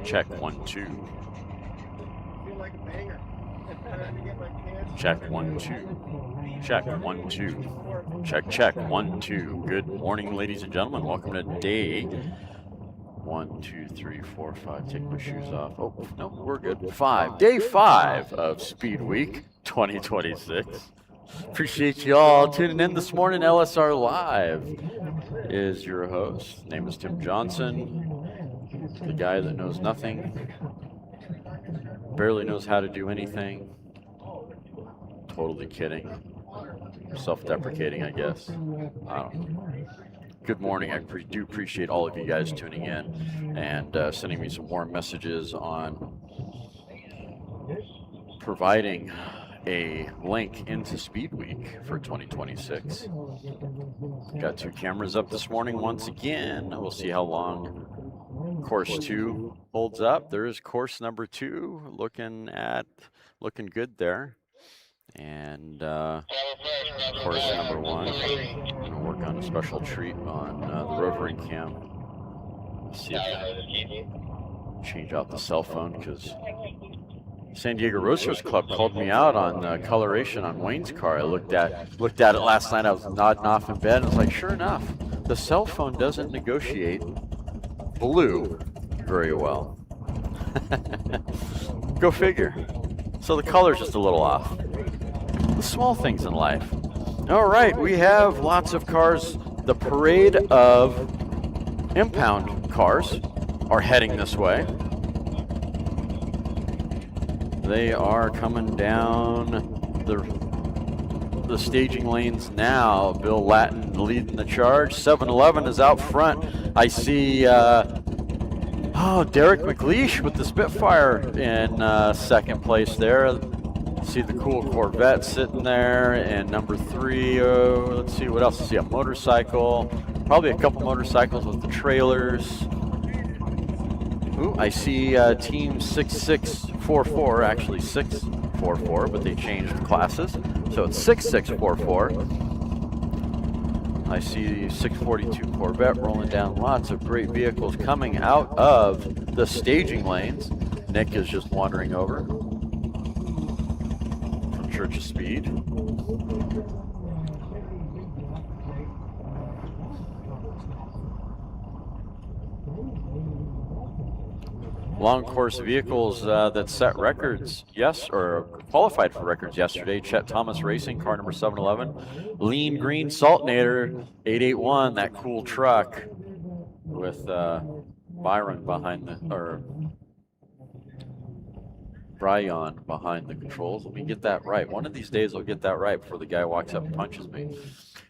Check 1 2. Check 1 2. Check 1 2. Check 1 2. Good morning, ladies and gentlemen. Welcome to day 1 2 3 4 5. Take my shoes off. Oh no, we're good. 5. Day 5 of Speedweek 2026. Appreciate you all tuning in this morning. LSR Live is your host. Name is Tim Johnson, the guy that knows nothing, barely knows how to do anything. Totally kidding. Self-deprecating, I guess. I don't know. Good morning. I do appreciate all of you guys tuning in and sending me some warm messages on providing a link into Speedweek for 2026. Got 2 cameras up this morning once again. We'll see how long course 2 holds up. There is course number 2 looking good there. And course number 1, I'm going to work on a special treat on the rovering cam. See if I can change out the cell phone, because San Diego Roadsters Club called me out on coloration on Wayne's car. I looked at it last night. I was nodding off in bed. I was like, sure enough, the cell phone doesn't negotiate blue very well. Go figure. So the color's just a little off. The small things in life. All right, we have lots of cars. The parade of impound cars are heading this way. They are coming down the staging lanes now. Bill Lattin leading the charge. 7-Eleven is out front. I see Derek McLeish with the Spitfire in second place there. See the cool Corvette sitting there. And number 3, let's see what else. I see a motorcycle. Probably a couple motorcycles with the trailers. Ooh, I see team 6644, actually 644, but they changed classes. So it's 6644. I see 642 Corvette rolling down. Lots of great vehicles coming out of the staging lanes. Nick is just wandering over from Church of Speed. Long course vehicles that set records, or qualified for records yesterday. Chet Thomas Racing, car number 711. Lean Green Saltnator 881, that cool truck with Brian behind the controls. Let me get that right. One of these days I'll get that right before the guy walks up and punches me.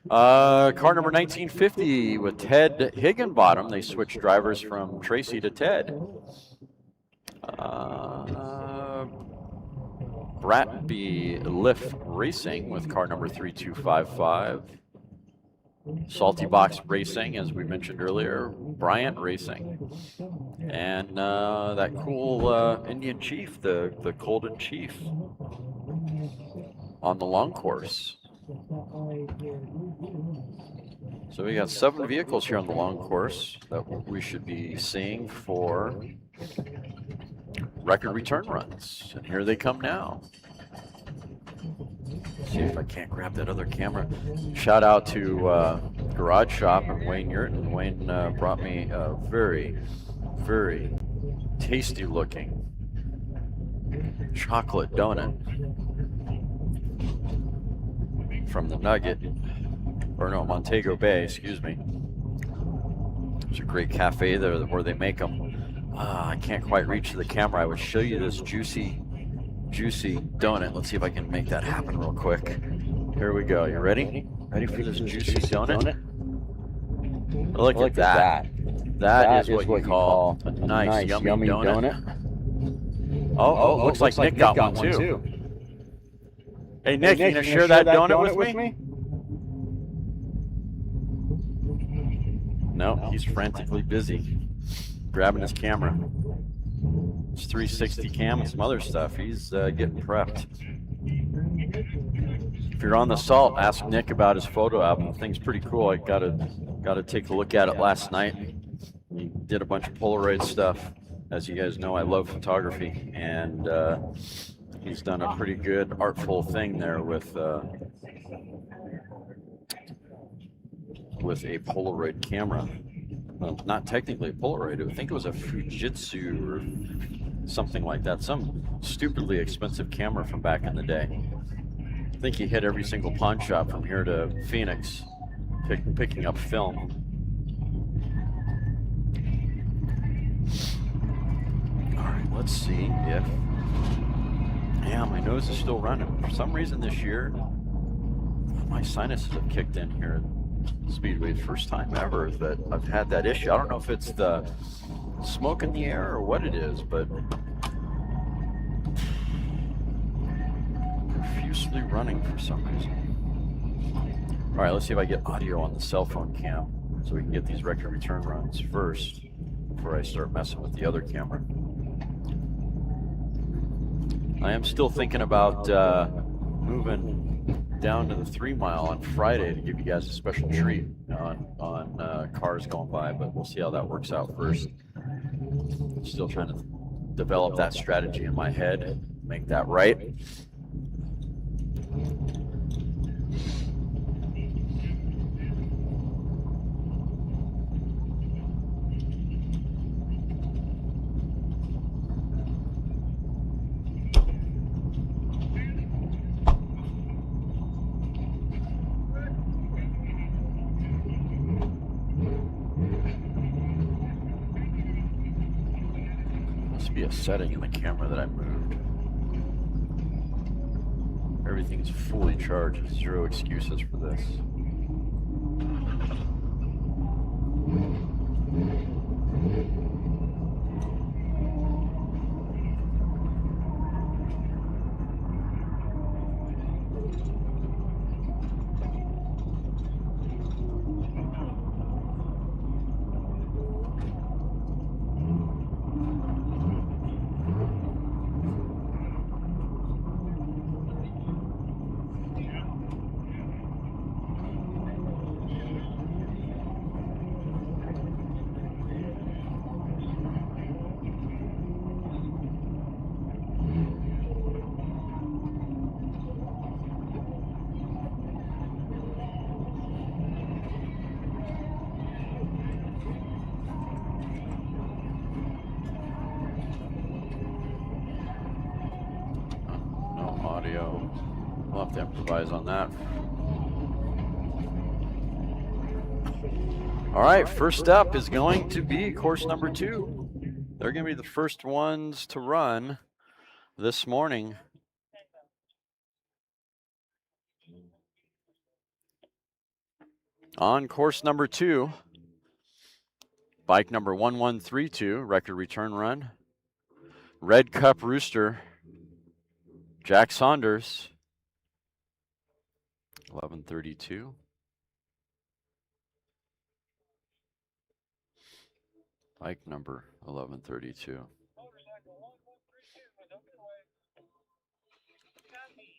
Car number 1950 with Ted Higginbottom. They switched drivers from Tracy to Ted. Bratby Lift Racing with car number 3255. Salty Box Racing, as we mentioned earlier. Bryant Racing. And that cool Indian Chief, the Colden Chief, on the long course. So we got 7 vehicles here on the long course that we should be seeing for record return runs. And here they come now. See if I can't grab that other camera. Shout out to Garage Shop and Wayne Yurton. Wayne brought me a very, very tasty looking chocolate donut from the Nugget, or no, Montego Bay, excuse me. There's a great cafe there where they make them. I can't quite reach the camera. I would show you this juicy donut. Let's see if I can make that happen real quick. Here we go. You ready? Ready for this juicy donut? Look at that. That is what you call a nice yummy donut. Oh, looks like Nick got one too. Hey Nick, you gonna share that donut with me? No, he's frantically busy grabbing his camera. It's 360 cam and some other stuff. He's getting prepped. If you're on the Salt, ask Nick about his photo album. The thing's pretty cool. I gotta take a look at it last night. He did a bunch of Polaroid stuff. As you guys know, I love photography, and he's done a pretty good artful thing there with a Polaroid camera. Well, not technically a Polaroid. I think it was a Fujitsu or something like that. Some stupidly expensive camera from back in the day. I think he hit every single pawn shop from here to Phoenix, picking up film. All right, let's see if... Yeah, my nose is still running. For some reason this year, my sinuses have kicked in here at Speedway. First time ever that I've had that issue. I don't know if it's the smoke in the air or what it is, but profusely running for some reason. All right, let's see if I get audio on the cell phone cam so we can get these record return runs first before I start messing with the other camera. I am still thinking about moving down to the 3 Mile on Friday to give you guys a special treat on cars going by, but we'll see how that works out first. Still trying to develop that strategy in my head, make that right. Be a setting in the camera that I moved. Everything's fully charged. Zero excuses for this. We'll have to improvise on that. All right, first up is going to be course number 2. They're going to be the first ones to run this morning. On course number 2, bike number 1132, record return run. Red Cup Rooster, Jack Saunders, 1132. Bike number 1132.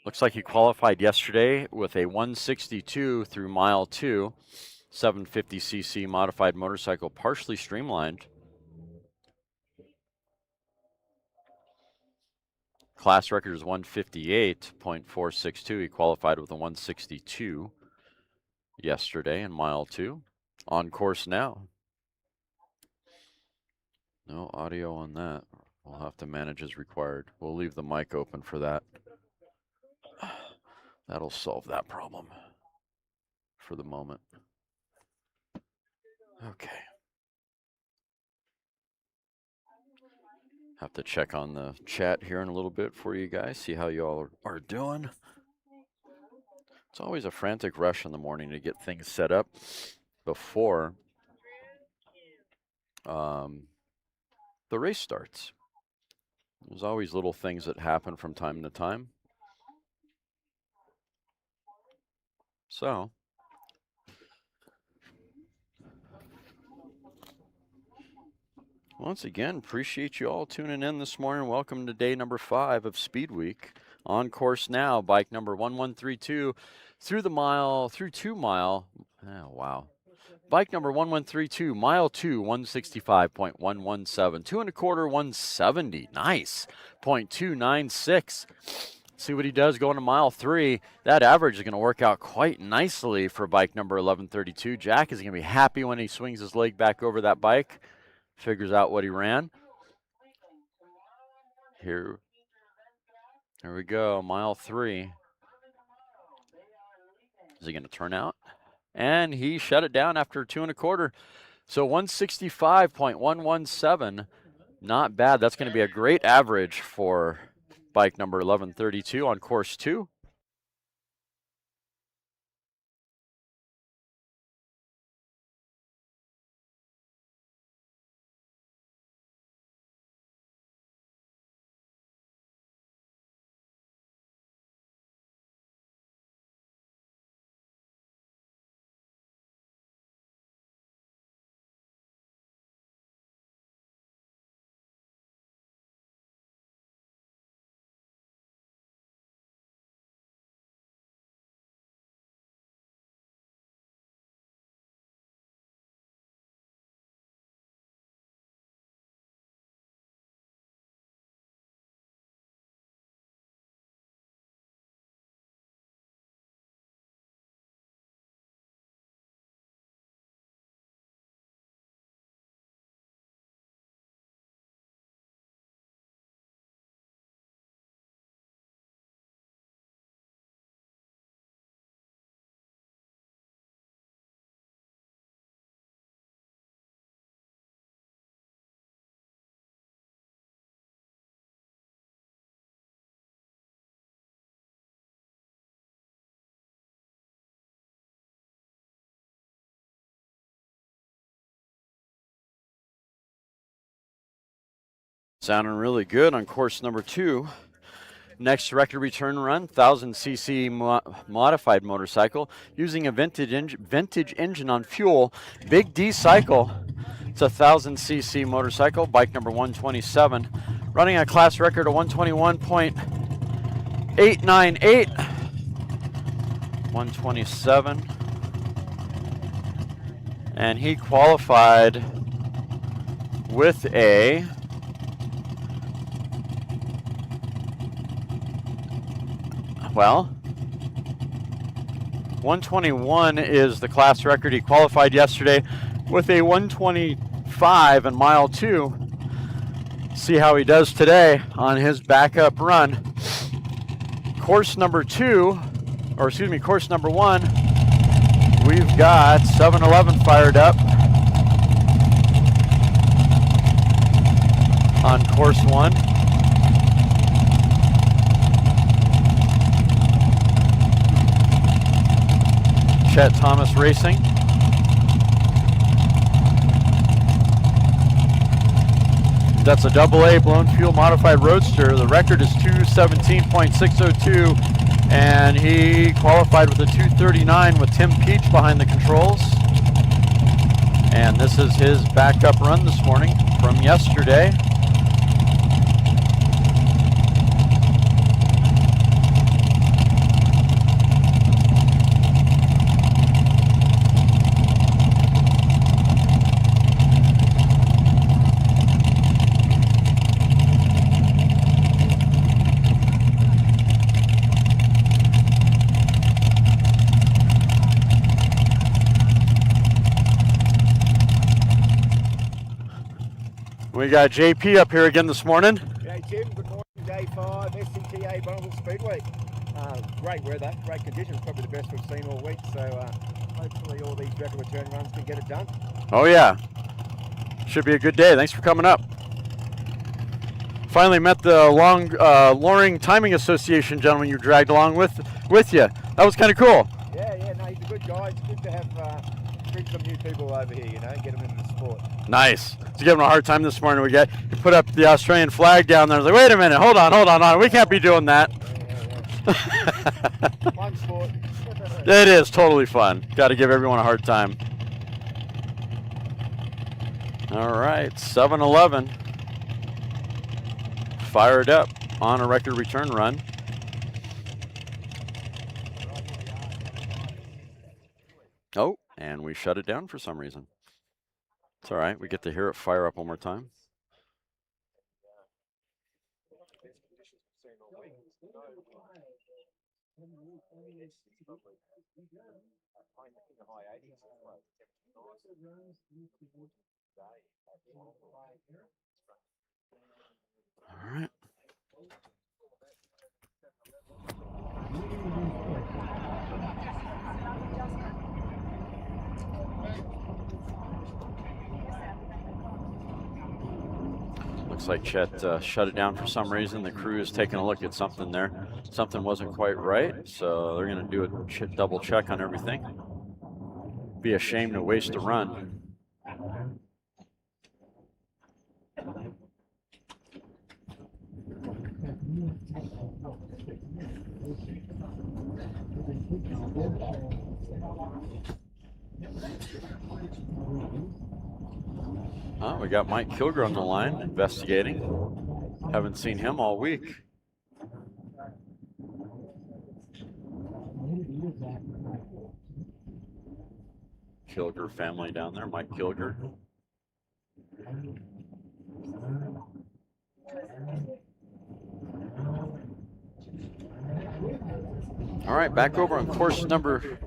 Looks like he qualified yesterday with a 162 through mile 2, 750cc modified motorcycle, partially streamlined. Class record is 158.462. He qualified with a 162 yesterday in mile 2. On course now. No audio on that. We'll have to manage as required. We'll leave the mic open for that. That'll solve that problem for the moment. Okay. Have to check on the chat here in a little bit for you guys, see how you all are doing. It's always a frantic rush in the morning to get things set up before the race starts. There's always little things that happen from time to time. So, once again, appreciate you all tuning in this morning. Welcome to day number 5 of Speed Week On course now, bike number 1132 through 2 mile. Oh, wow. Bike number 1132, mile 2, 165.117. 2 1/4, 170. Nice. 0.296. See what he does going to mile 3. That average is going to work out quite nicely for bike number 1132. Jack is going to be happy when he swings his leg back over that bike, figures out what he ran. Here we go, mile 3. Is he going to turn out? And he shut it down after 2 1/4. So 165.117. Not bad. That's going to be a great average for bike number 1132 on course 2. Sounding really good on course number 2. Next record return run, 1000cc modified motorcycle using a vintage engine on fuel. Big D cycle. It's a 1000cc motorcycle, bike number 127, running a class record of 121.898. 127. And he qualified with a well, 121 is the class record. He qualified yesterday with a 125 in mile 2. See how he does today on his backup run. Course number 1, we've got 711 fired up on course 1. Chet Thomas Racing. That's a AA blown fuel modified roadster. The record is 217.602, and he qualified with a 239 with Tim Peach behind the controls. And this is his backup run this morning from yesterday. We got JP up here again this morning. Hey Tim, good morning. Day 5, SCTA Bonneville Speedweek. Great weather, great conditions, probably the best we've seen all week. So hopefully all these record return runs can get it done. Oh yeah, should be a good day. Thanks for coming up. Finally met the Loring Timing Association gentleman you dragged along with you. That was kind of cool. Yeah, no, he's a good guy. It's good to have bring some new people over here, you know, get them into the sport. Nice. To give him a hard time this morning, he put up the Australian flag down there. I was like, wait a minute, hold on. We can't be doing that. Yeah. Fun sport. It is totally fun. Got to give everyone a hard time. All right, 711 fired up on a record return run. and we shut it down for some reason. It's all right. We get to hear it fire up one more time. All right. Looks like Chet shut it down for some reason. The crew is taking a look at something there. Something wasn't quite right, so they're going to do a double check on everything. Be a shame to waste a run. Oh, we got Mike Kilger on the line investigating. Haven't seen him all week. Kilger family down there, Mike Kilger. All right, back over on course number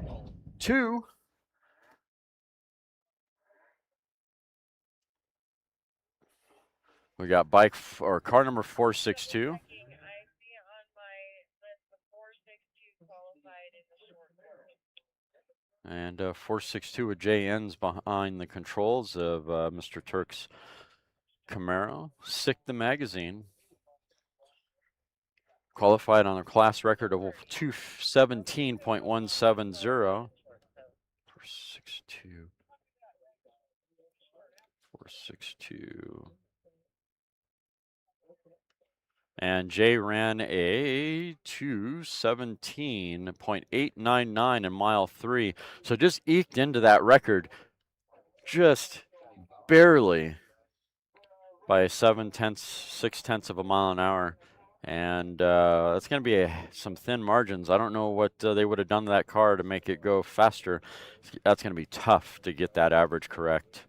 2. We got bike or car number 462. And 462 with JN's behind the controls of Mr. Turk's Camaro. Sick the magazine. Qualified on a class record of 217.170. 462. 462. And Jay ran a 217.899 in mile 3. So just eked into that record just barely by 6/10 of a mile an hour. And that's going to be some thin margins. I don't know what they would have done to that car to make it go faster. That's going to be tough to get that average correct.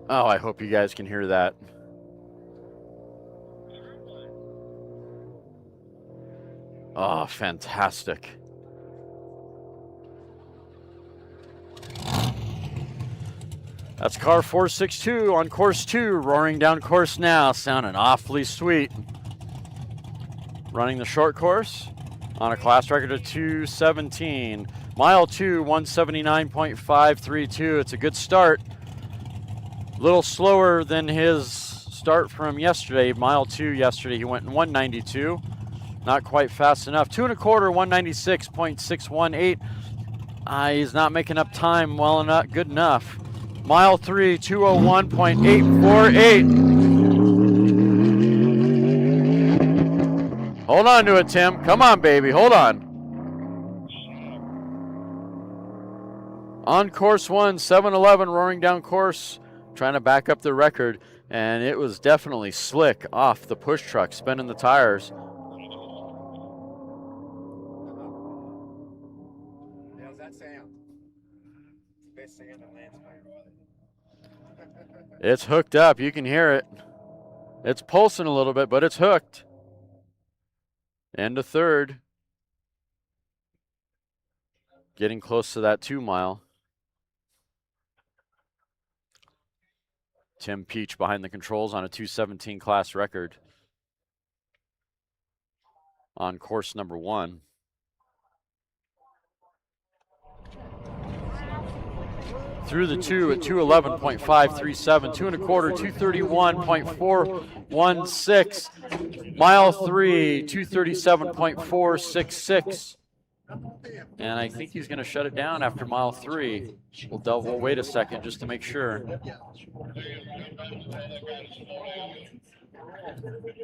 Oh, I hope you guys can hear that. Oh, fantastic. That's car 462 on course 2, roaring down course now, sounding awfully sweet. Running the short course on a class record of 217. Mile 2, 179.532. It's a good start. A little slower than his start from yesterday. Mile 2 yesterday, he went in 192. Not quite fast enough. 2 1/4, 196.618. He's not making up time well enough, good enough. Mile 3, 201.848. Hold on to it, Tim. Come on, baby. Hold on. On course 1, 7-11 roaring down course, trying to back up the record, and it was definitely slick off the push truck, spinning the tires. How's that sound? Best sound in landscape. It's hooked up. You can hear it. It's pulsing a little bit, but it's hooked. End of third. Getting close to that 2 mile. Tim Peach behind the controls on a 2:17 class record on course number 1. Through the 2 at 2:11.537, 2 1/4, 2:31.416. Mile 3, 2:37.466. And I think he's going to shut it down after mile 3. We'll wait a second just to make sure.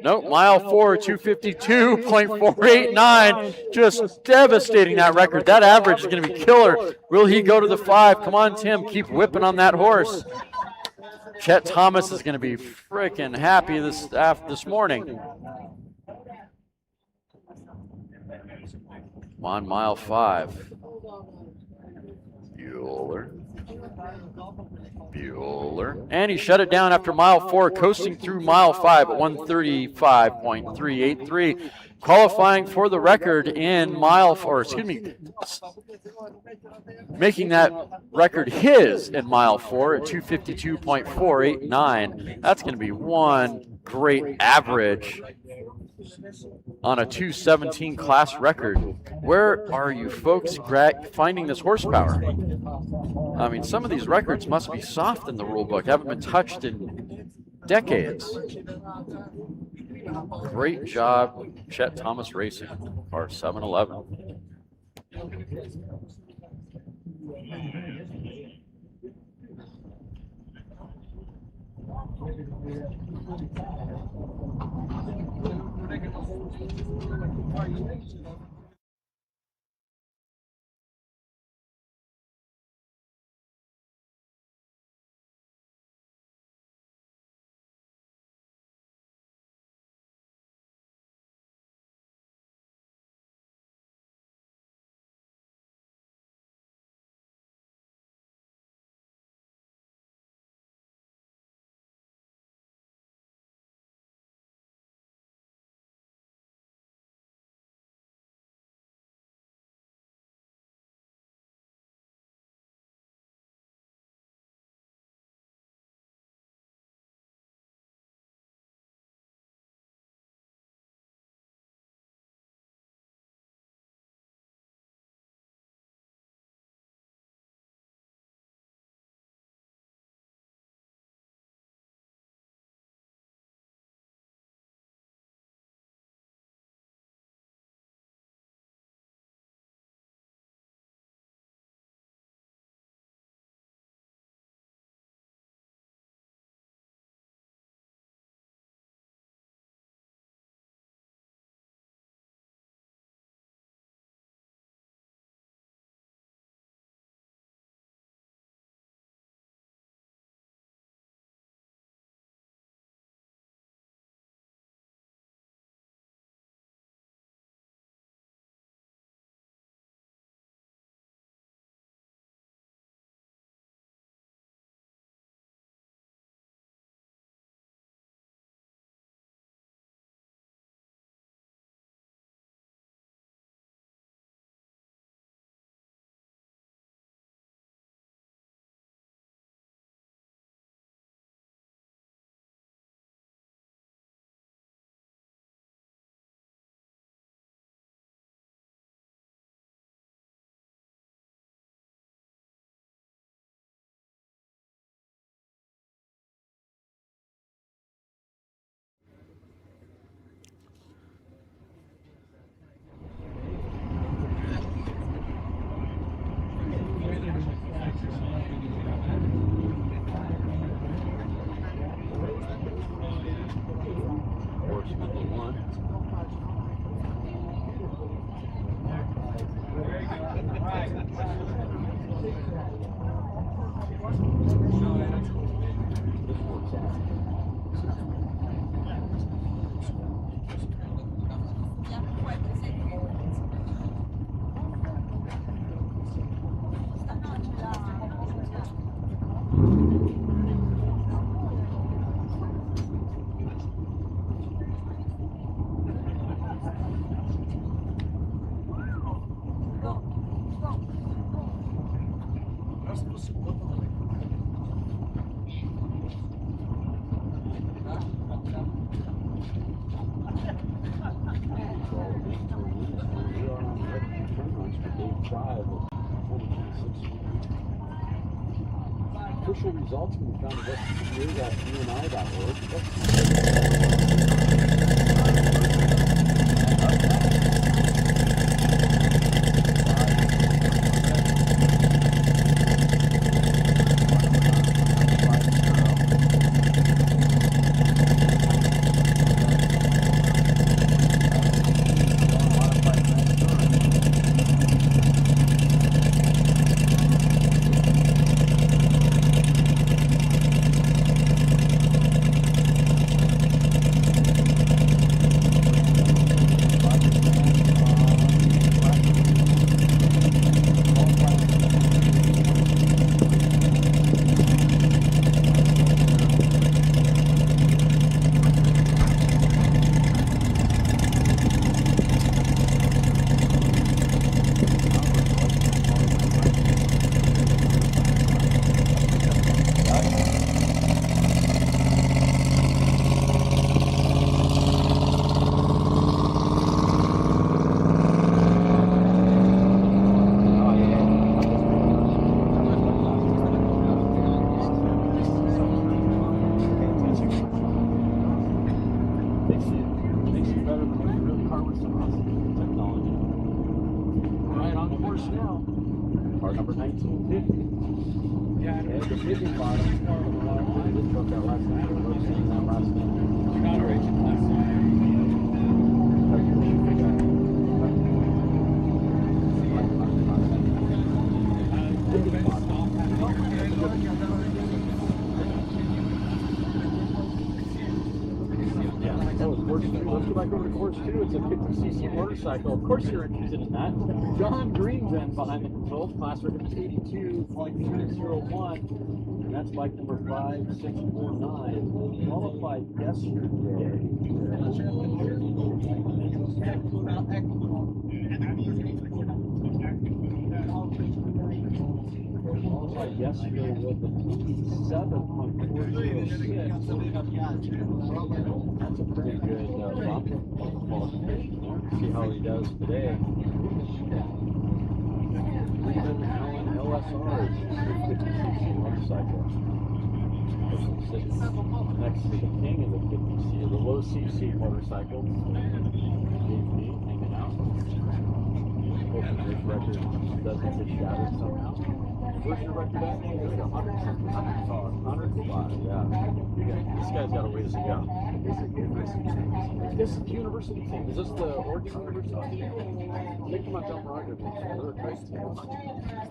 Nope, mile 4, 2:52.489. Just devastating that record. That average is going to be killer. Will he go to the 5? Come on, Tim, keep whipping on that horse. Chet Thomas is going to be freaking happy this morning. On mile 5. Bueller. And he shut it down after mile 4, coasting through mile 5 at 1:35.383. Qualifying for the record in making that record his in mile 4 at 2:52.489. That's going to be one great average on a 2:17 class record. Where are you folks finding this horsepower? I mean, some of these records must be soft in the rule book, haven't been touched in decades. Great job, Chet Thomas Racing, car 711. Official results can be found at SPA.uni.org. Car number 1950. Yeah, the picking bottom. Just broke that last night. We're seeing that last night. Let's go back over to course 2. It's a 50cc motorcycle. Of course you're interested in that. John Green's in behind the controls. Class record is 82.301. And that's bike number 5649. Qualified yesterday. Qualified yesterday with the 57.406. That's a pretty good bump qualification there. See how he does today. Regan Allen LSRs, 50cc motorcycle. Next to the king of the 50cc, the low cc motorcycle. Hanging out. Hoping his record doesn't get shattered somehow. Where's your record at? 105, yeah. This guy's got a ways to go. This is the university team. Is this the Oregon University team? Take them out down Roger. They're a great team.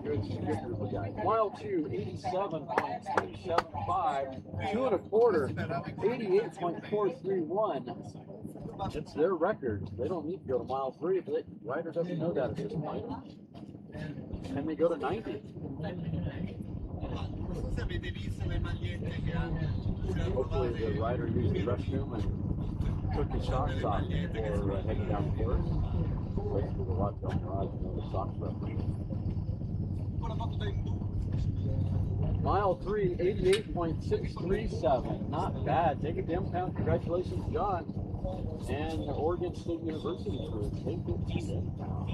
Good group of guys. Mile 2, 87.375. 2 1/4, 88.431. It's their record. They don't need to go to mile 3, but the rider doesn't know that at this point. Can they go to 90? Hopefully the rider used the restroom and took his socks off before heading down the course. Waiting for the watch on the rod and the socks reference. Mile 3, 88.637. Not bad. Take it to impound. Congratulations, John. And the Oregon State University crew. Take it to impound.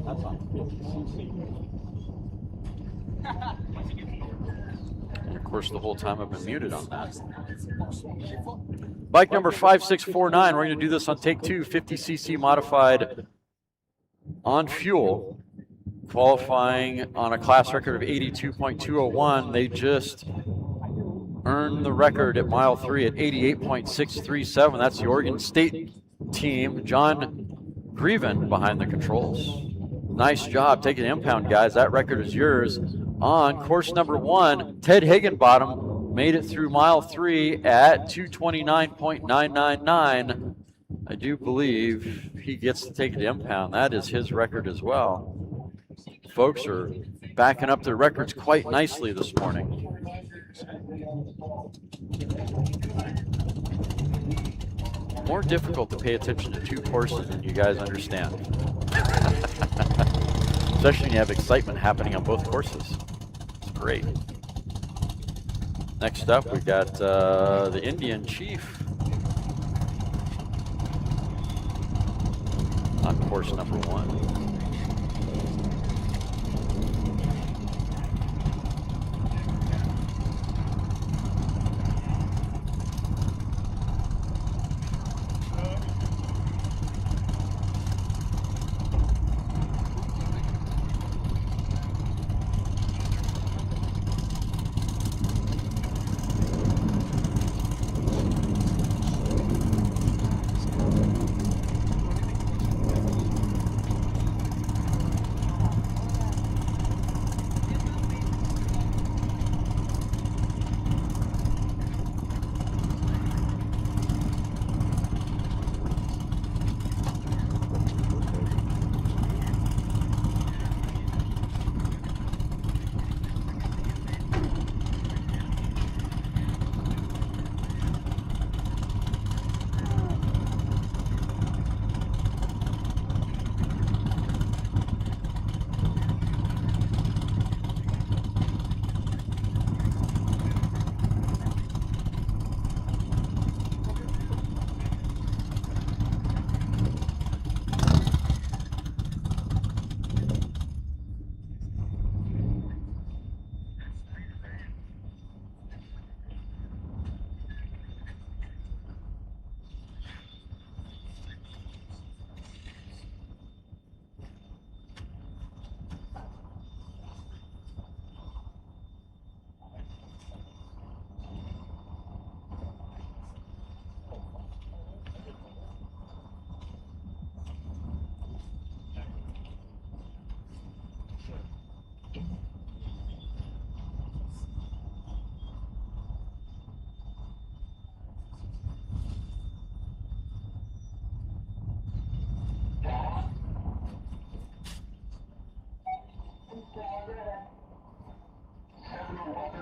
That's on 50cc. And of course, the whole time I've been muted on that. Bike number 5649. We're going to do this on take 2, 50cc modified on fuel. Qualifying on a class record of 82.201. They just earned the record at mile 3 at 88.637. That's the Oregon State team. John Greven behind the controls. Nice job taking impound, guys. That record is yours. On course number 1, Ted Higginbottom made it through mile 3 at 229.999. I do believe he gets to take it to impound. That is his record as well. Folks are backing up their records quite nicely this morning. More difficult to pay attention to 2 courses than you guys understand. Especially when you have excitement happening on both courses. It's great. Next up, we got the Indian Chief. on course number 1.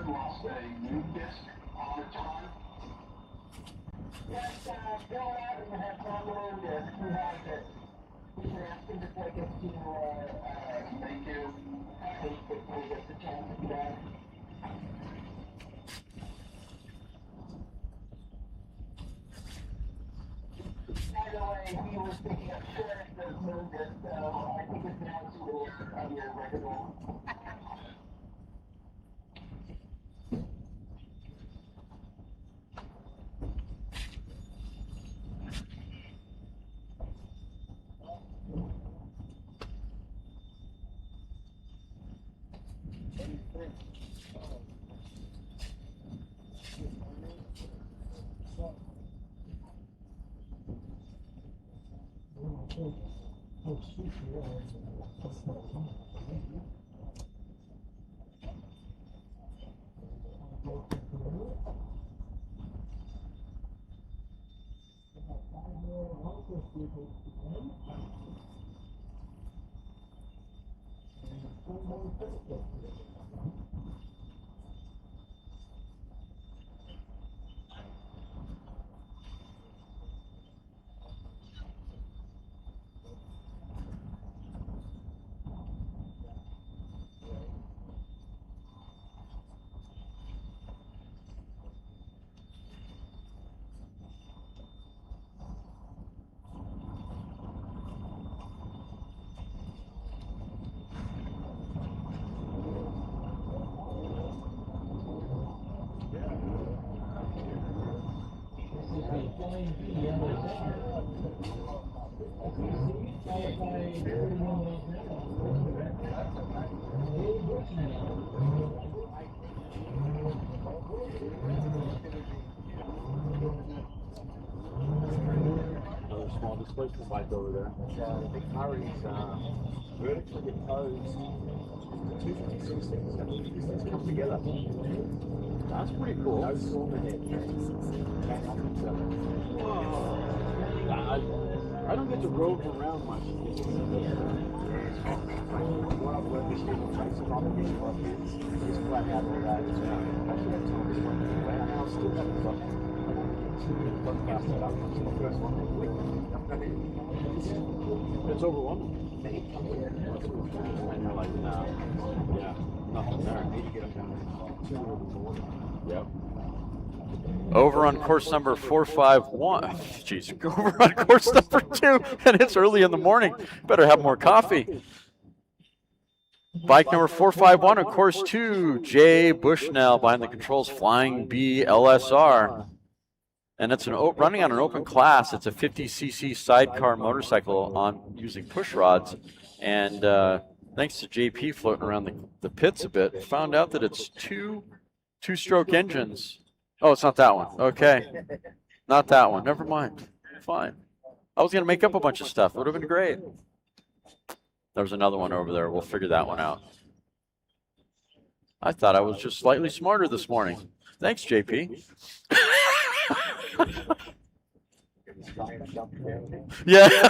Lost a new disc on the time. Yes, go out and have fun with our disc. Who has it? We can ask him to take us to, thank you. We'll get the chance to do that. By the way, he was picking up shorts of new disc, so I think it's now to your record roll. Another small displacement bike over there. The big Murray's vertically opposed 256 these things come together. That's pretty cool. No sauna head. I don't get to rope around much. One of the work this year takes a lot of these kids just flat out all that. Actually, that time was one way. And I still haven't got podcast set up. It's the first one this week. It's overwhelming. And you're like, nah, yeah, nothing there. I need to get up down there. 2 hours in the morning. Yep. Over on course number 451. Jeez, over on course number 2, and it's early in the morning. Better have more coffee. Bike number 451 on course 2, Jay Bushnell behind the controls, Flying B LSR. And it's running on an open class. It's a 50cc sidecar motorcycle on using push rods. And thanks to JP floating around the pits a bit, found out that it's two-stroke engines. Oh, it's not that one. Okay. Not that one. Never mind. Fine. I was going to make up a bunch of stuff. It would have been great. There's another one over there. We'll figure that one out. I thought I was just slightly smarter this morning. Thanks, JP. Yeah.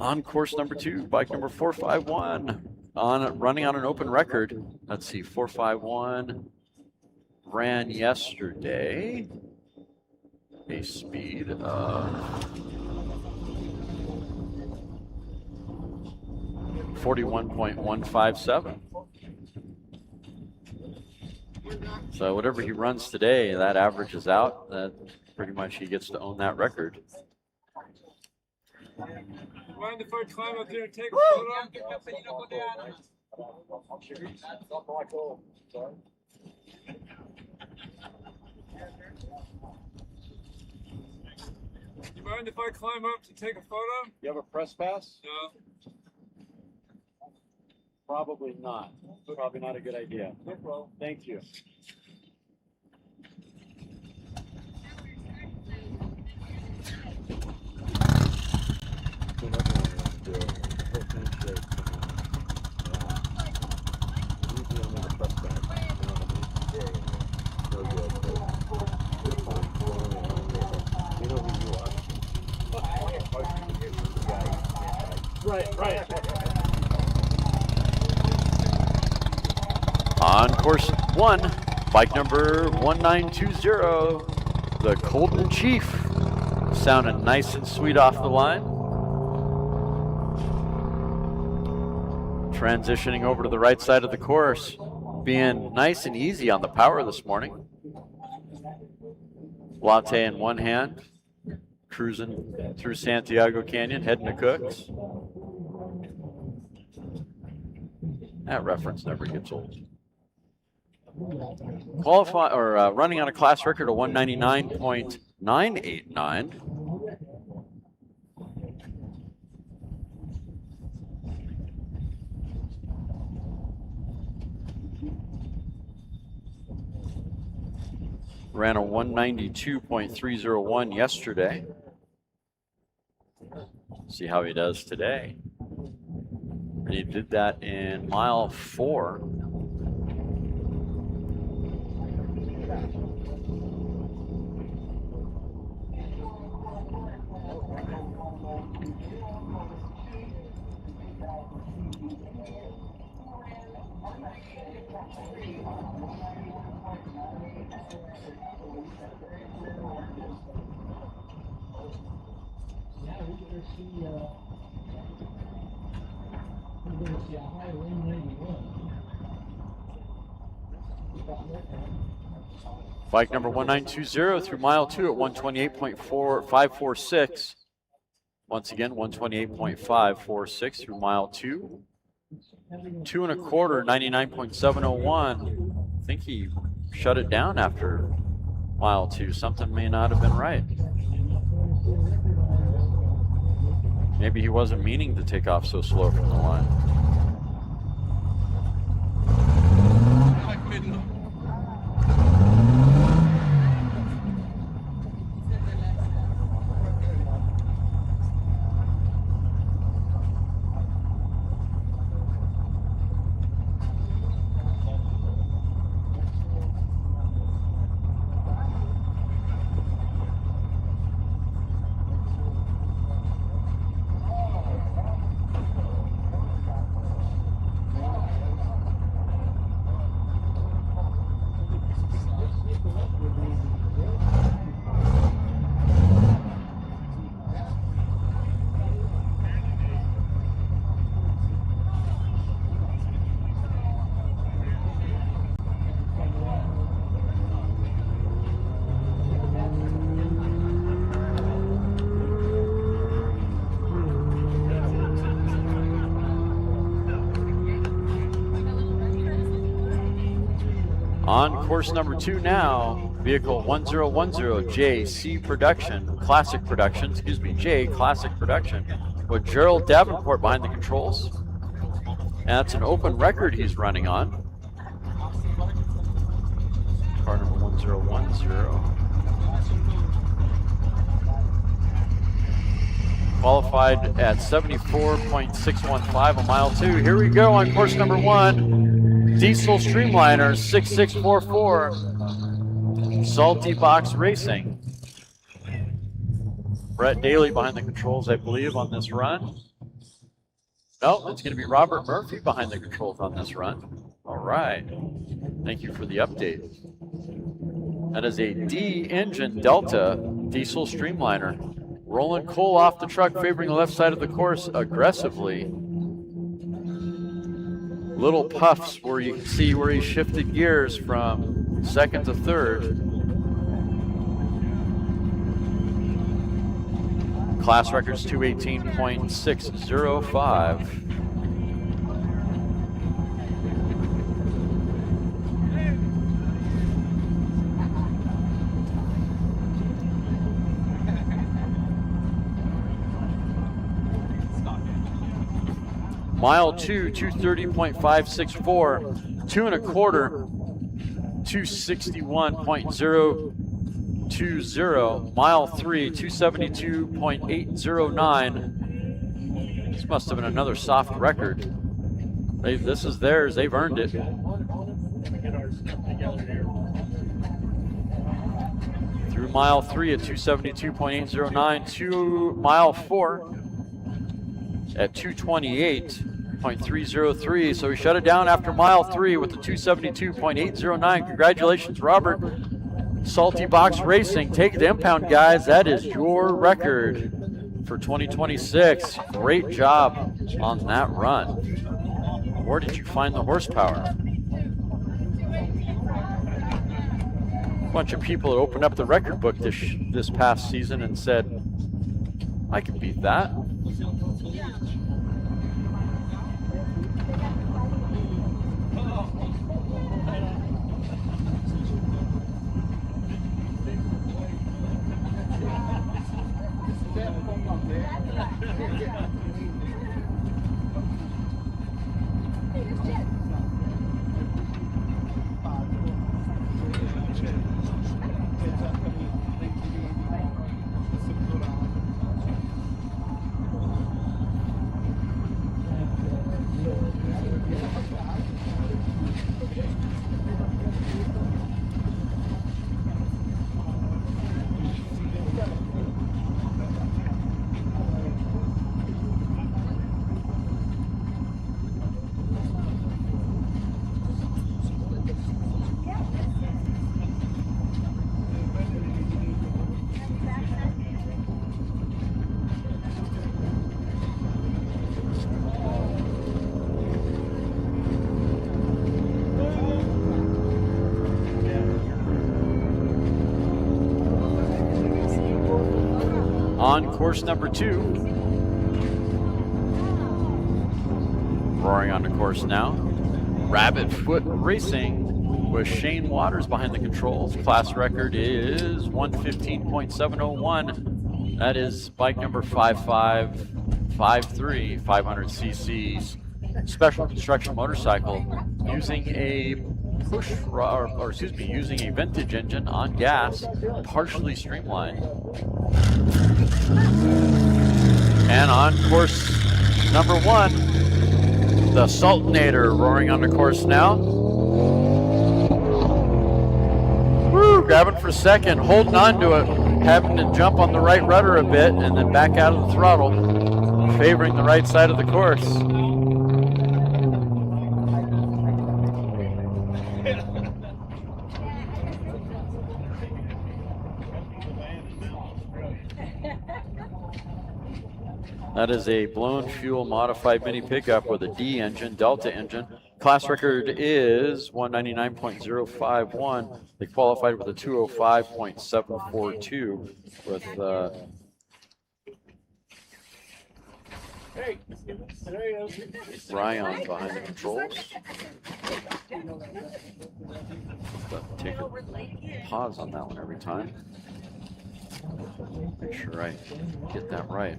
On course number 2, bike number 451. Running on an open record. Let's see, 451 ran yesterday a speed of 41.157. So whatever he runs today, that averages out. That pretty much he gets to own that record. Mind if I climb up there and take a photo? You mind if I climb up to take a photo? You have a press pass? No. Probably not. Probably not a good idea. No problem. Thank you. Right. On course 1, bike number 1920, the Colton Chief, sounding nice and sweet off the line. Transitioning over to the right side of the course, being nice and easy on the power this morning. Latte in one hand, cruising through Santiago Canyon, heading to Cooks. That reference never gets old. Running on a class record of 199.989. Ran a 192.301 yesterday. See how he does today. And he did that in mile 4. Bike number 1920 through mile 2 at 128.546. Once again, 128.546 through mile 2. 2 1/4, 99.701. I think he shut it down after mile 2. Something may not have been right. Maybe he wasn't meaning to take off so slow from the line. On course number 2 now, vehicle 1010 JC Production, Classic Production, excuse me, J Classic Production, with Gerald Davenport behind the controls. And that's an open record he's running on. Car number 1010. Qualified at 74.615 on mile 2. Here we go on course number 1. Diesel Streamliners 6644. Salty Box Racing. Brett Daly behind the controls, I believe, on this run. No, it's going to be Robert Murphy behind the controls on this run. All right. Thank you for the update. That is a D-engine Delta diesel streamliner. Rolling Cole off the truck, favoring the left side of the course aggressively. Little puffs where you can see where he shifted gears from second to third. Class records 218.605. Mile 2, 230.564, 2 1/4, 261.020. Mile 3, 272.809. This must have been another soft record. This is theirs, they've earned it. Through mile 3 at 272.809, to mile 4 at 228.303. So he shut it down after mile 3 with the 272.809. Congratulations, Robert. Salty Box Racing, take the impound, guys. That is your record for 2026. Great job on that run. Where did you find the horsepower? A bunch of people that opened up the record book this past season and said, I can beat that. On course number 2, roaring onto course now, Rabbit Foot Racing with Shane Waters behind the controls. Class record is 115.701. That is bike number 5553, 500 cc's, special construction motorcycle using a using a vintage engine on gas, partially streamlined. And on course number 1, the Sultanator roaring on the course now. Woo, grabbing for second, holding on to it, having to jump on the right rudder a bit and then back out of the throttle, favoring the right side of the course. That is a blown fuel modified mini pickup with a D engine, Delta engine. Class record is 199.051. They qualified with a 205.742 with Hey, there he is. Ryan behind the controls. But take a pause on that one every time. Make sure I get that right.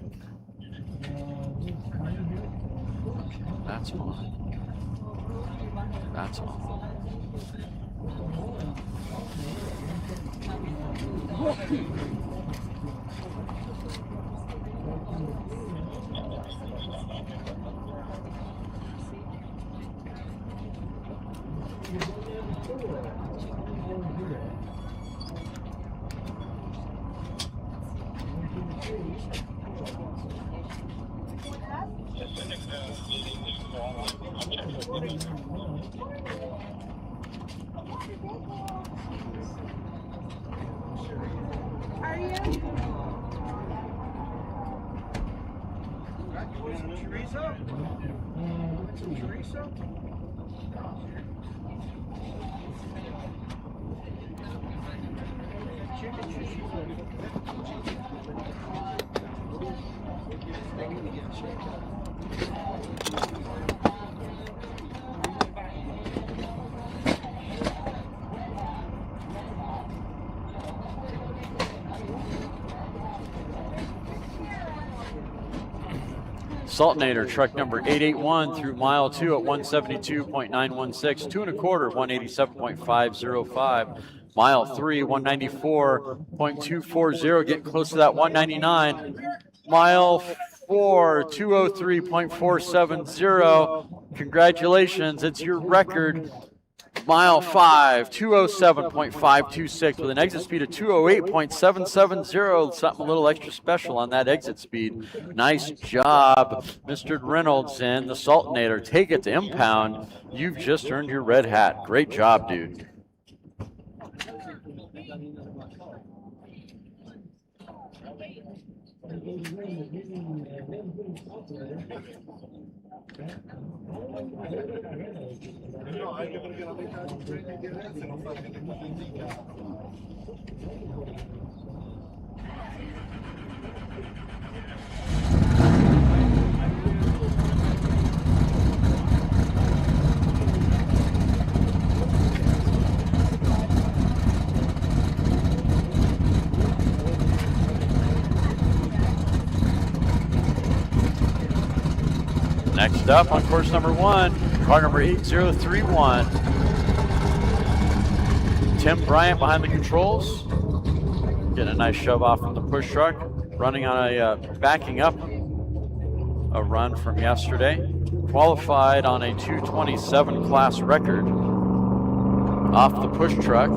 That's on. That's on. Are you? Chorizo? Chorizo? Saltnator, truck number 881 through mile 2 at 172.916, 2 1/4, 187.505. Mile 3, 194.240, getting close to that 199. Mile 4, 203.470. Congratulations, it's your record. Mile 5, 207.526 with an exit speed of 208.770. Something a little extra special on that exit speed. Nice job, Mr. Reynolds and the Saltnator. Take it to impound. You've just earned your red hat. Great job, dude. Next up on course number 1, car number 8031. Tim Bryant behind the controls. Getting a nice shove off from the push truck. Running on a, backing up a run from yesterday. Qualified on a 227 class record off the push truck.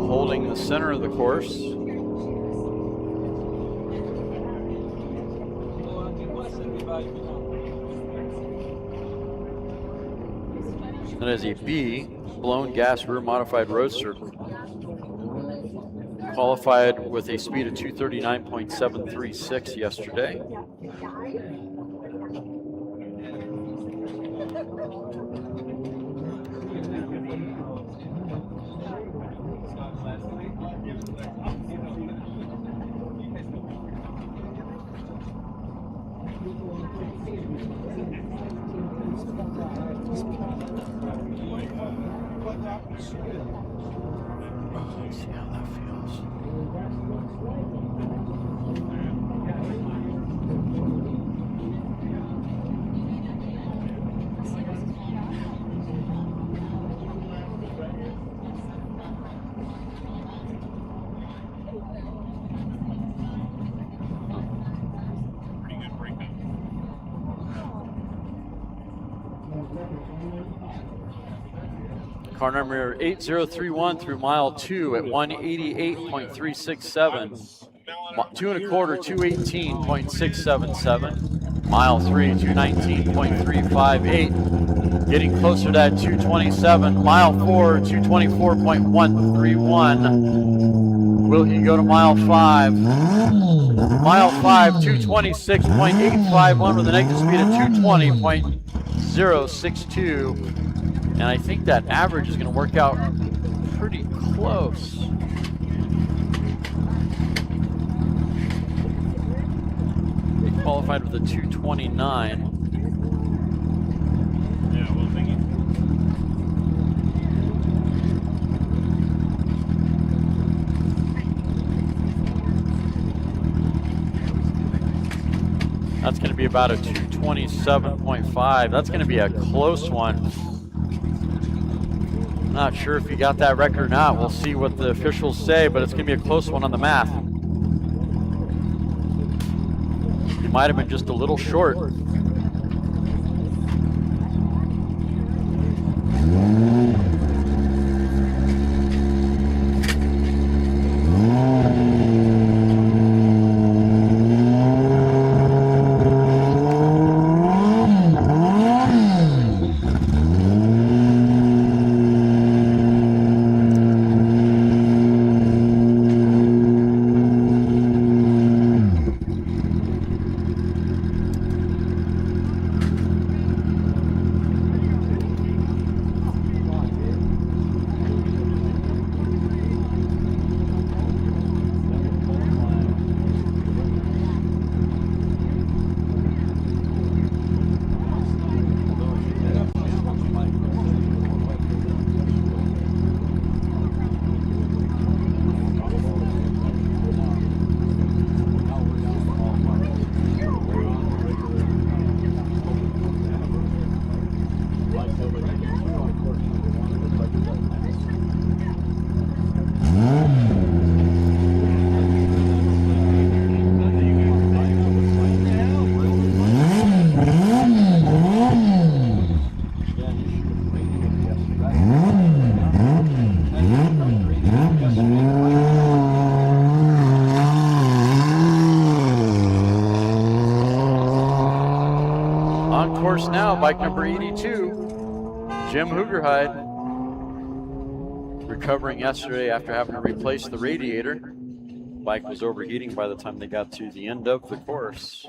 Holding the center of the course. That is a B, blown gas rear modified roadster. Qualified with a speed of 239.736 yesterday. Let's see how that feels. Car number 8031 through mile 2 at 188.367. 2 1/4, 218.677. Mile 3, 219.358. Getting closer to that 227. Mile 4, 224.131. Will he go to mile 5? Mile 5, 226.851 with an exit speed of 220.062. And I think that average is going to work out pretty close. qualified with a 2:29. Yeah, well, thank you. That's going to be about a 2:27.5. That's going to be a close one. Not sure if he got that record or not. We'll see what the officials say, but it's going to be a close one on the math. He might have been just a little short. Now, bike number 82, Jim Hoogerhide, recovering yesterday after having to replace the radiator. Bike was overheating by the time they got to the end of the course.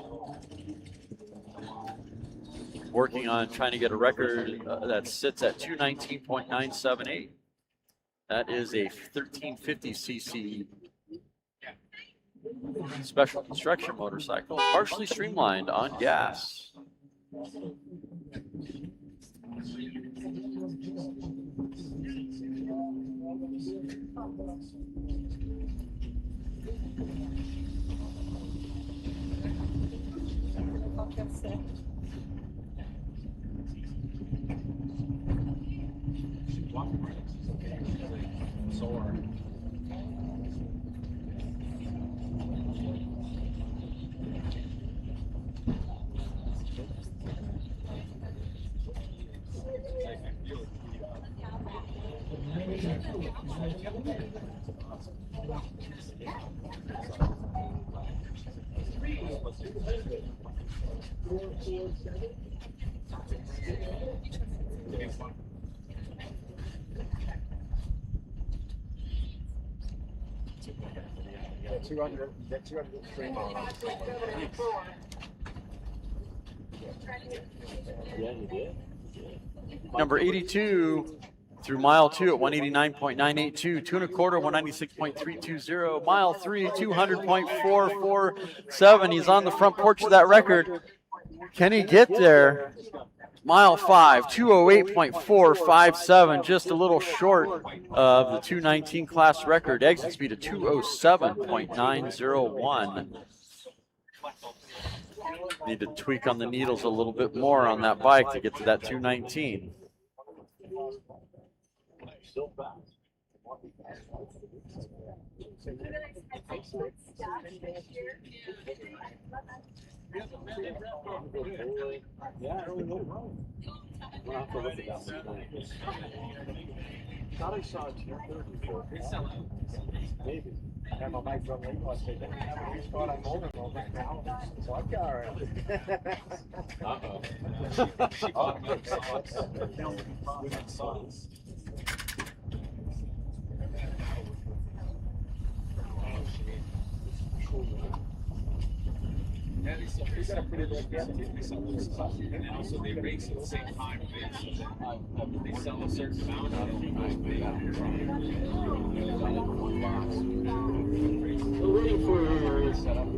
Working on trying to get a record that sits at 2:19.978. That is a 1350cc special construction motorcycle, partially streamlined on gas. That's 200 stream on. Yeah, you did. Number 82 through mile 2 at 189.982, 2 1/4, 196.320, mile 3, 200.447. He's on the front porch of that record. Can he get there? Mile 5, 208.457, just a little short of the 219 class record. Exit speed of 207.901. Need to tweak on the needles a little bit more on that bike to get to that 219. Still fast. Yeah, I really know. We'll have to look at that one. Thought I saw it 230. Maybe. And my bike from Lincoln, I said, "Don't have a new spot on Bonneville right now." So I've got her. We got a pretty big gap. Now, so they race at the same time. They sell a certain amount of them. We're waiting for setup.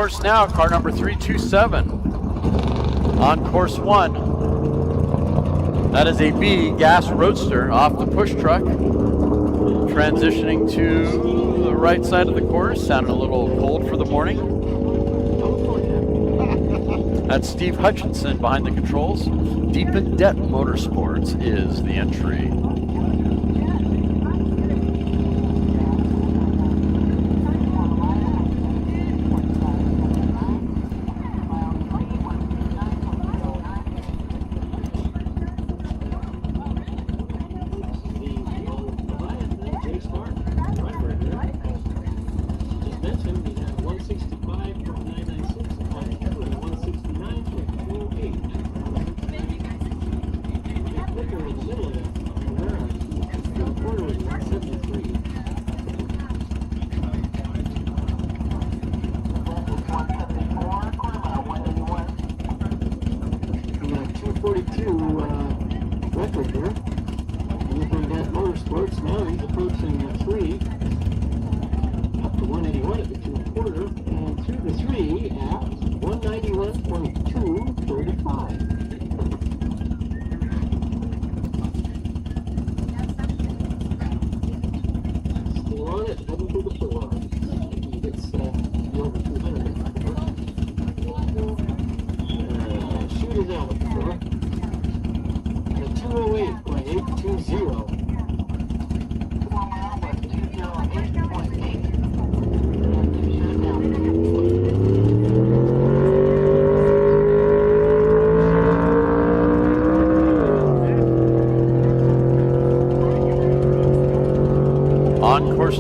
course now, car number 327. On course 1. That is a B gas roadster off the push truck. Transitioning to the right side of the course, sounding a little cold for the morning. That's Steve Hutchinson behind the controls. Deep in Debt Motorsports is the entry.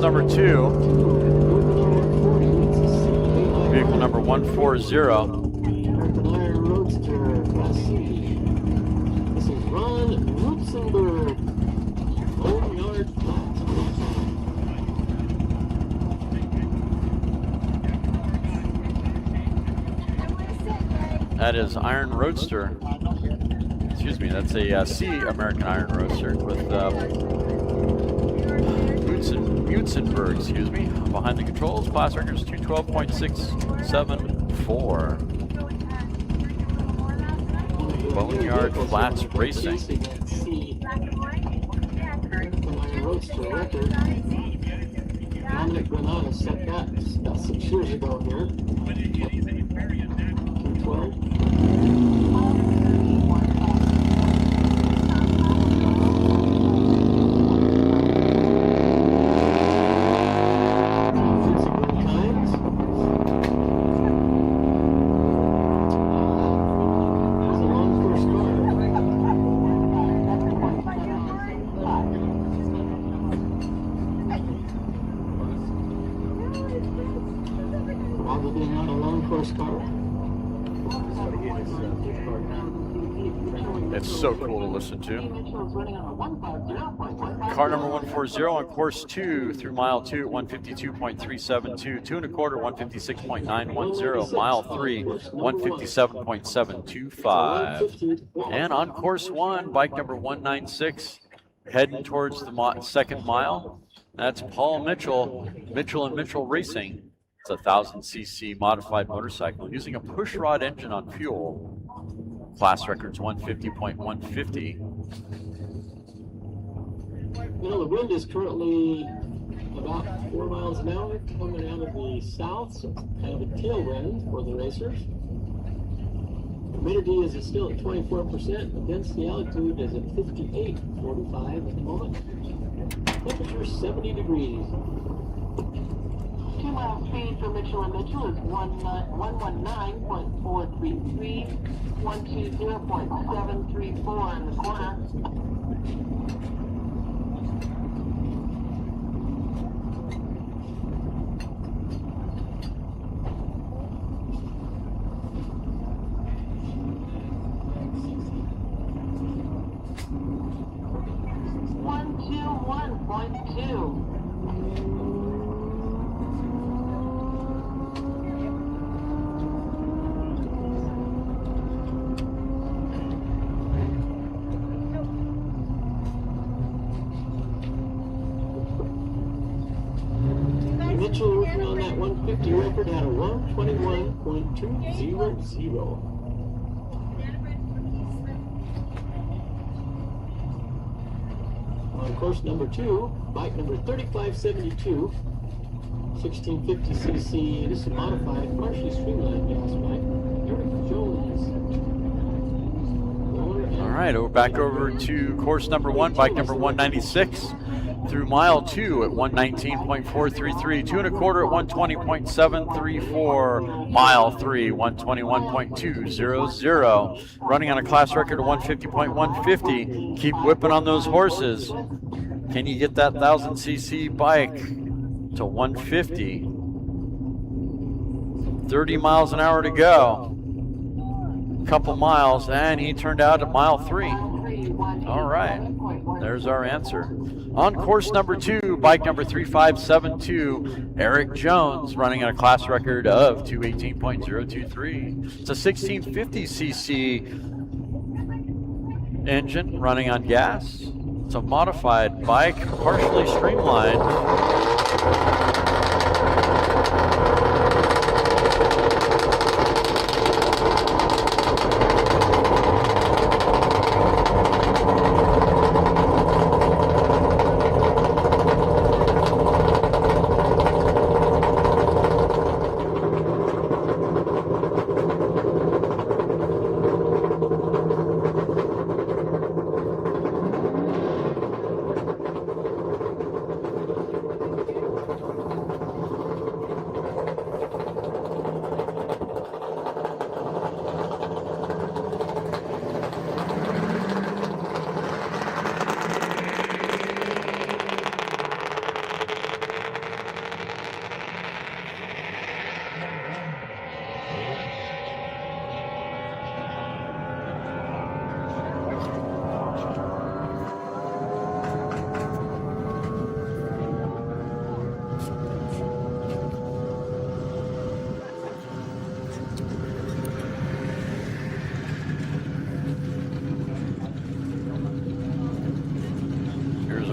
Number 2, vehicle number 140. American Iron Roadster Class C. This is Ron Rutzenberg, Boneyard Flats. That is Iron Roadster. Excuse me, that's a C American Iron Roadster with Mutzenberg, excuse me, behind the controls. Class records 212.674. Boneyard Flats Racing. Dominic Granada set that about 6 years ago here. 212. It's so cool to listen to. Car number 140 on course 2 through mile 2 at 152.372, 2 1/4, 156.910, mile 3, 157.725. And on course 1, bike number 196, heading towards the second mile. That's Paul Mitchell, Mitchell & Mitchell Racing. It's a 1,000cc modified motorcycle using a pushrod engine on fuel. Class records 150.150. You know, the wind is currently about 4 miles an hour coming out of the south, so it's kind of a tailwind for the racers. Humidity is still at 24%, the density altitude is at 58.45 at the moment. Temperature 70 degrees. 2 mile speed for Mitchell & Mitchell is 119.433, 120.734 in the corner. Mitchell working on that 150 record at a 121.200. On course number 2, bike number 3572, 1650cc. This is a modified, partially streamlined gas bike. Eric Jones. All right, we're back over to course number 1, bike number 196 through mile 2 at 119.433, 2 1/4 at 120.734, mile 3, 121.200, running on a class record of 150.150. Keep whipping on those horses. Can you get that 1000cc bike to 150? 30 miles an hour to go. Couple miles, and he turned out at mile 3. All right, there's our answer. On course number 2, bike number 3572, Eric Jones, running on a class record of 218.023. It's a 1650cc engine running on gas. It's a modified bike, partially streamlined.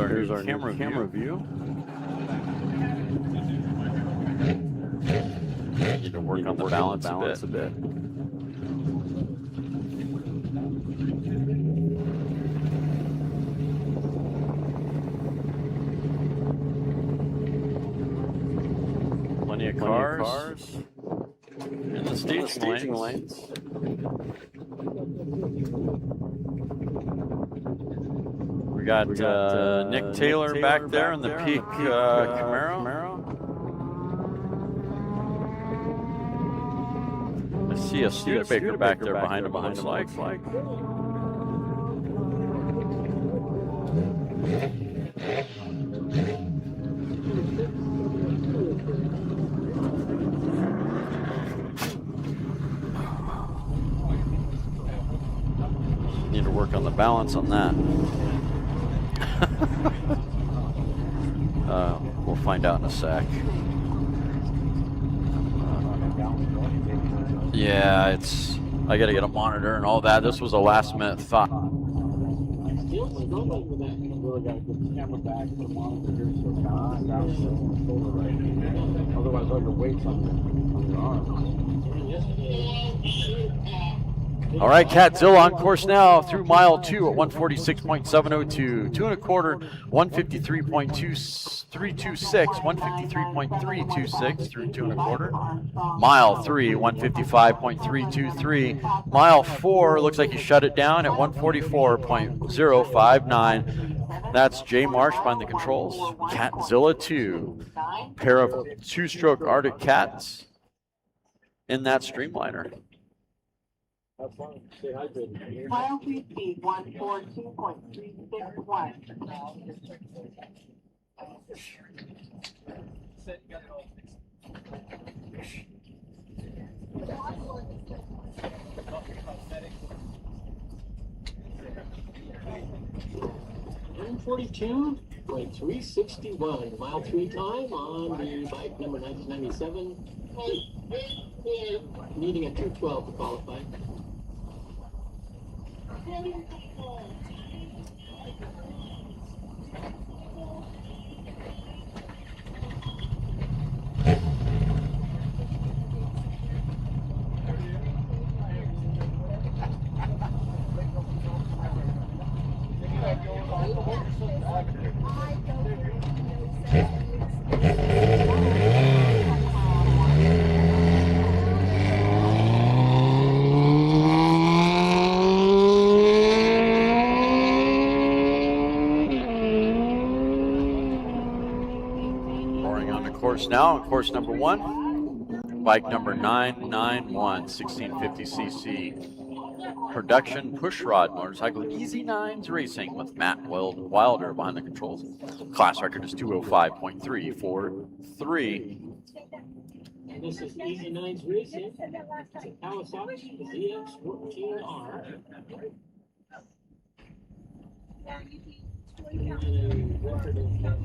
Here's our camera view. Need to work on the balance a bit. Plenty of cars in the staging lanes. We got Nick Taylor back there in the Peak Camaro. I see a Studebaker back there behind him, looks like. Need to work on the balance on that. We'll find out in a sec. Yeah, I gotta get a monitor and all that. This was a last minute thought. Otherwise, all your weight's on your arm. All right, Catzilla on course now through mile 2 at 146.702, 2 1/4, 153.326, 153.326 through 2 1/4. Mile 3, 155.323. Mile 4 looks like he shut it down at 144.059. That's Jay Marsh behind the controls. Catzilla 2, pair of 2-stroke Arctic Cats in that streamliner. Mile 3 speed 142.361. .361, mile 3 time on the bike number 1997. Needing a 212 to qualify. Pouring on the course now, on course number 1, bike number 991, 1650cc. Production pushrod motorcycle Easy Nines Racing with Matt Wilder behind the controls. Class record is 205.343. This is Easy Nines Racing. It's a Kawasaki ZX14R.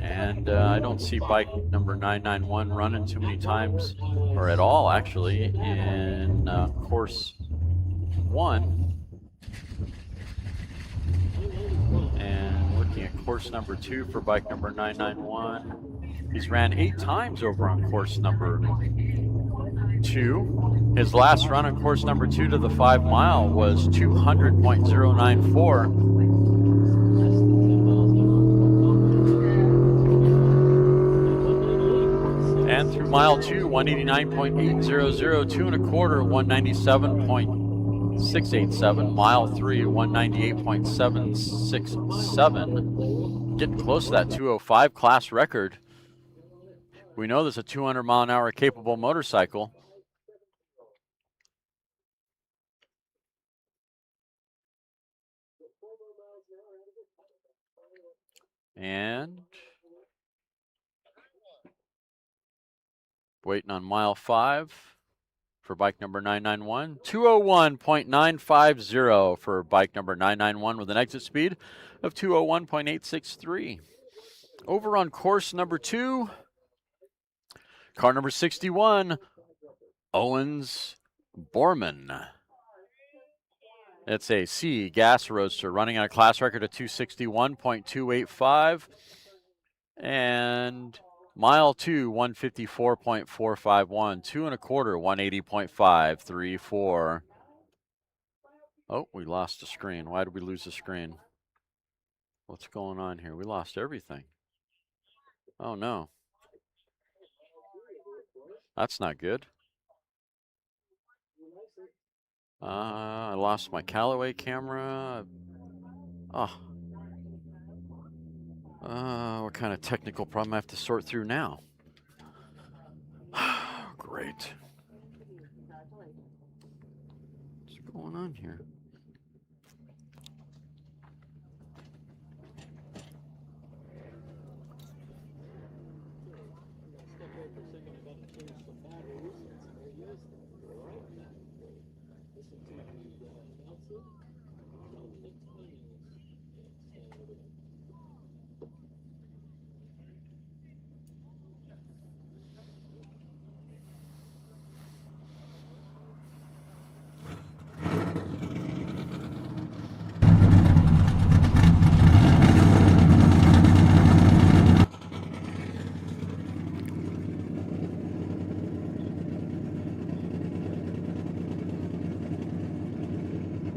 And I don't see bike number 991 running too many times, or at all actually, in course 1. And looking at course number 2 for bike number 991. He's ran 8 times over on course number 2. His last run on course number 2 to the 5 mile was 200.094. And through mile 2, 189.800, 2 1/4, 197.687. Mile 3, 198.767. Getting close to that 205 class record. We know there's a 200-mile-an-hour capable motorcycle. And waiting on mile 5 for bike number 991. 201.950 for bike number 991 with an exit speed of 201.863. Over on course number 2, car number 61, Owens Borman. It's a C gas roadster running on a class record of 261.285. And mile 2, 154.451. 2 1/4, 180.534. Oh, we lost the screen. Why did we lose the screen? What's going on here? We lost everything. Oh, no. That's not good. I lost my Callaway camera. Oh. What kind of technical problem I have to sort through now? Great. What's going on here?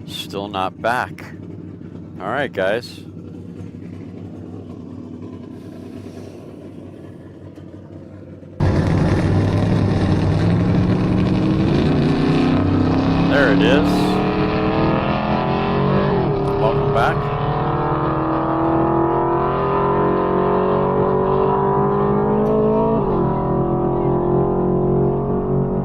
Still not back. All right, guys. There it is. Welcome back.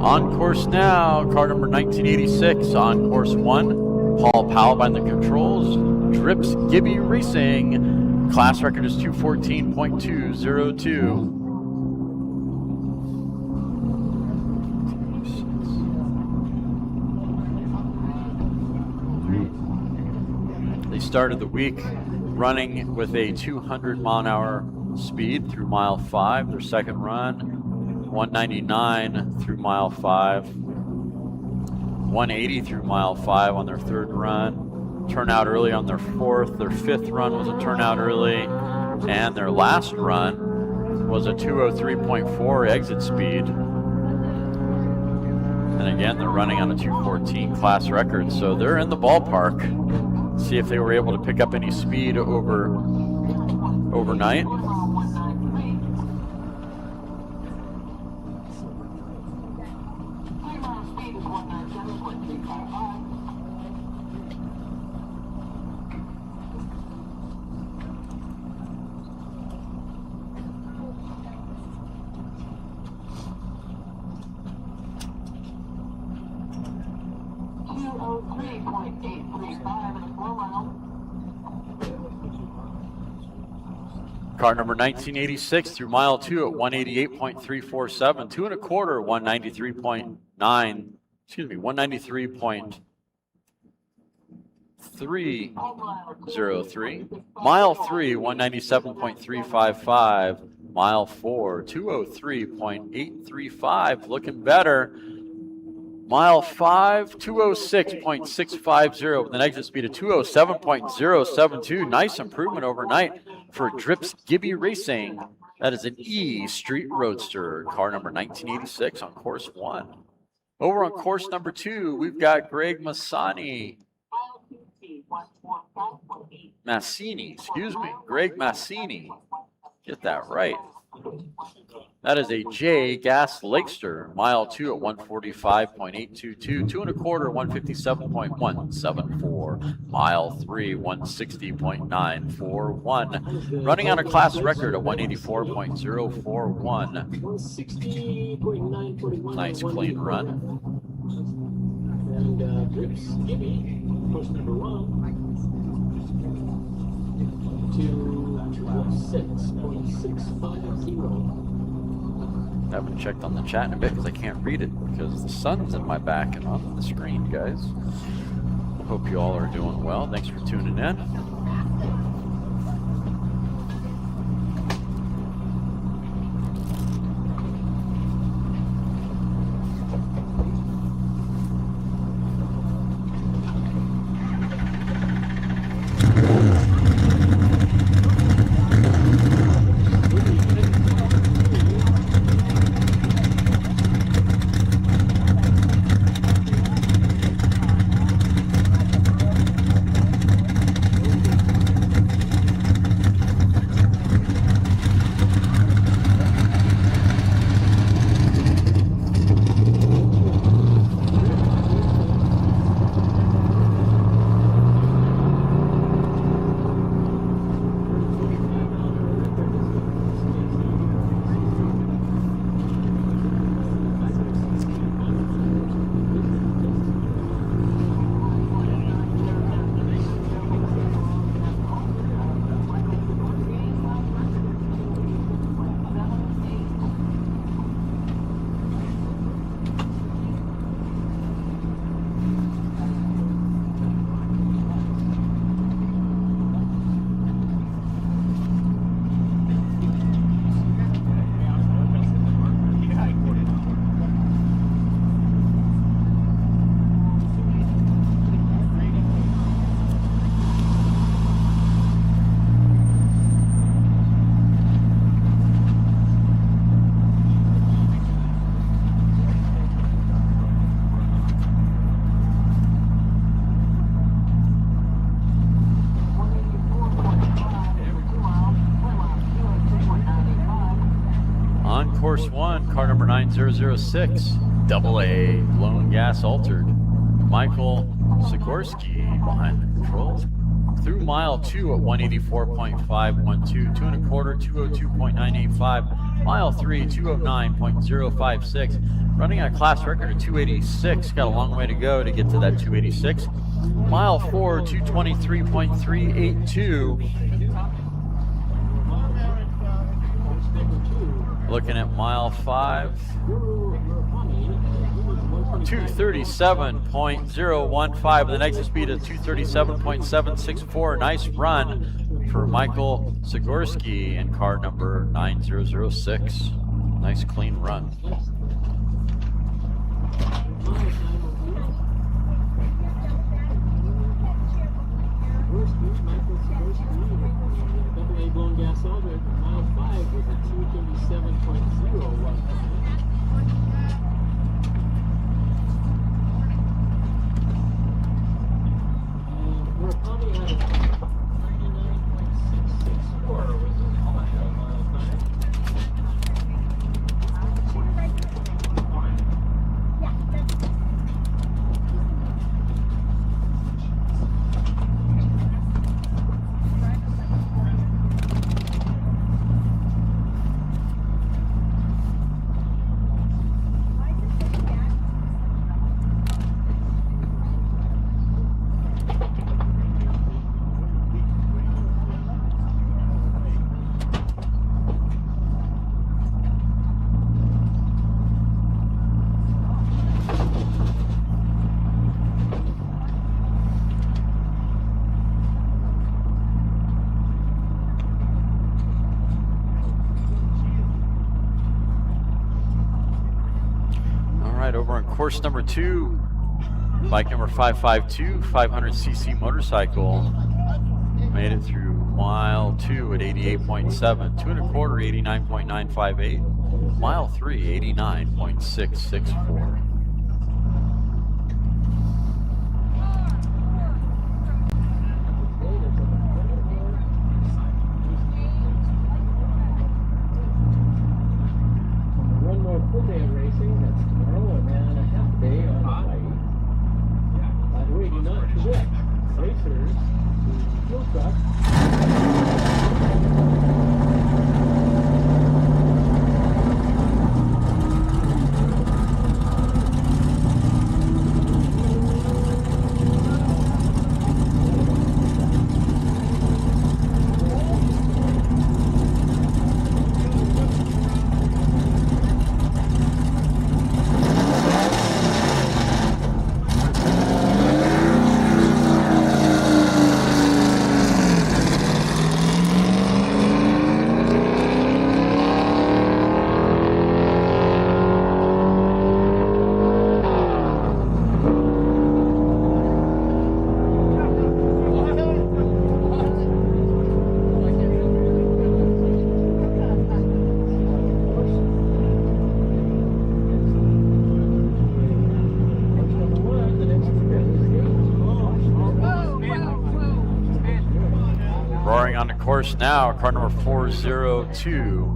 On course now, car number 1986 on course 1. Paul Powell behind the controls. Drips Gibby Racing. Class record is 214.202. They started the week running with a 200-mile-an-hour speed through mile 5. Their second run, 199 through mile 5. 180 through mile 5 on their third run. Turnout early on their fourth. Their fifth run was a turnout early. And their last run was a 203.4 exit speed. And again, they're running on a 214 class record. So they're in the ballpark. See if they were able to pick up any speed over overnight. Car number 1986 through mile 2 at 188.347, 2 1/4, 193.9, excuse me, 193.303. Mile 3, 197.355. Mile 4, 203.835, looking better. Mile 5, 206.650 with an exit speed of 207.072. Nice improvement overnight for Drips Gibby Racing. That is an E Street Roadster, car number 1986 on course 1. Over on course number 2, we've got Greg Massini, Greg Massini. Get that right. That is a J Gas Lakester, mile 2 at 145.822, 2 1/4, 157.174, mile 3, 160.941, running on a class record of 184.041. 160.941. Nice clean run. And Drips Gibby, post number 1, to 206.650. I haven't checked on the chat in a bit because I can't read it because the sun's in my back and on the screen, guys. Hope you all are doing well. Thanks for tuning in. Course 1, car number 9006, double A, blown gas altered. Michael Sikorsky behind the controls. Through mile 2 at 184.512, 2 1/4, 202.985. Mile 3, 209.056. Running on a class record of 286. Got a long way to go to get to that 286. Mile 4, 223.382. Looking at mile 5, 237.015 with an exit speed of 237.764. Nice run for Michael Sikorsky in car number 9006. Nice clean run. Blown gas over mile 5 with a 237.01. And Murakami had a 99.664 with course number 2, bike number 552, 500cc motorcycle, made it through mile 2 at 88.7, 2 1/4, 89.958, mile 3, 89.664. One more full day of racing, that's tomorrow, and then a half day on Hawaii. By the way, do not forget, racers, the fuel truck. Roaring on the course now, car number 402.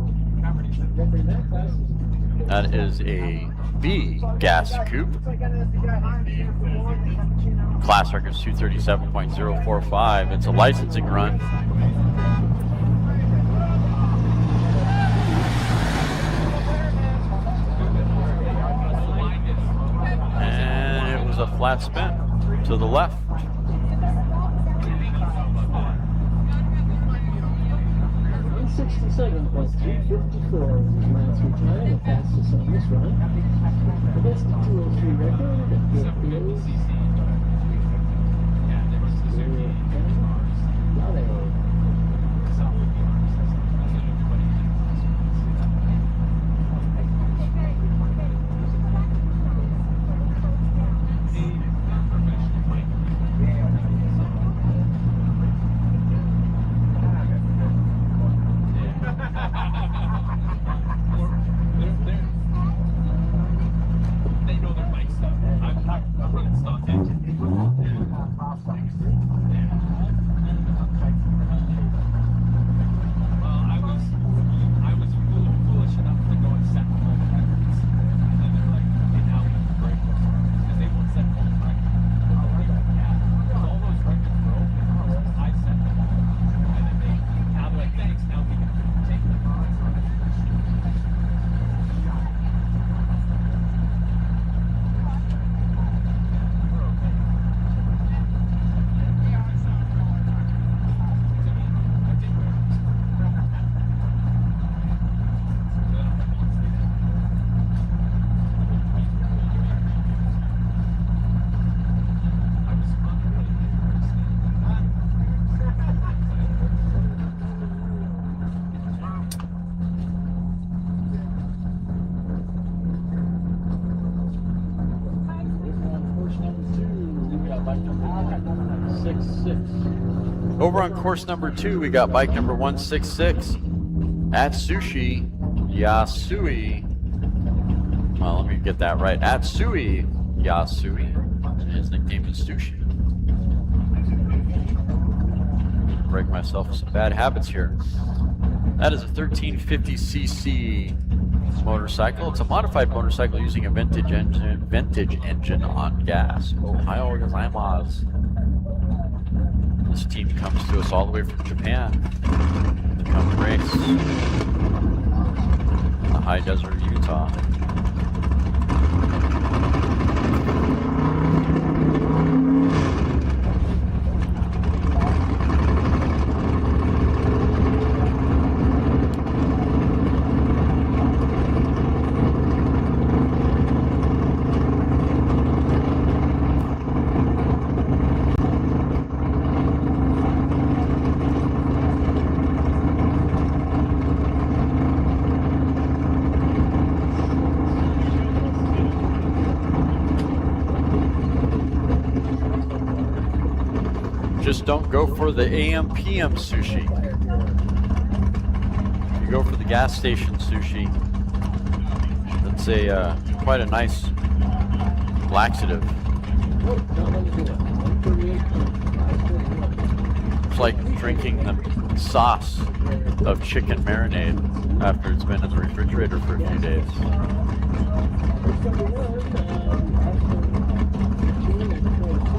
That is a B gas coupe. Class record's 237.045. It's a licensing run. And it was a flat spin to the left. 167 plus 354 was last week's time, the fastest on this run. The best 203 record, it goes They know their bike stuff. I'm not installed engine. Well, I was foolish enough to go and set home records. And then they're like, okay, now we have to break those records. Because they won't set home records. Because all those records were open. I set them. And then now they're like, thanks, now we can take them on. Over on course number 2, we got bike number 166 at Sushi Yasui. Well, let me get that right. Atsui Yasui. His nickname is Sushi. Break myself with some bad habits here. That is a 1350cc motorcycle. It's a modified motorcycle using a vintage engine on gas. Ohio gozaimasu. This team comes to us all the way from Japan to come race in the high desert of Utah. don't go for the AM PM sushi. You go for the gas station sushi. That's a quite a nice laxative. It's like drinking the sauce of chicken marinade after it's been in the refrigerator for a few days.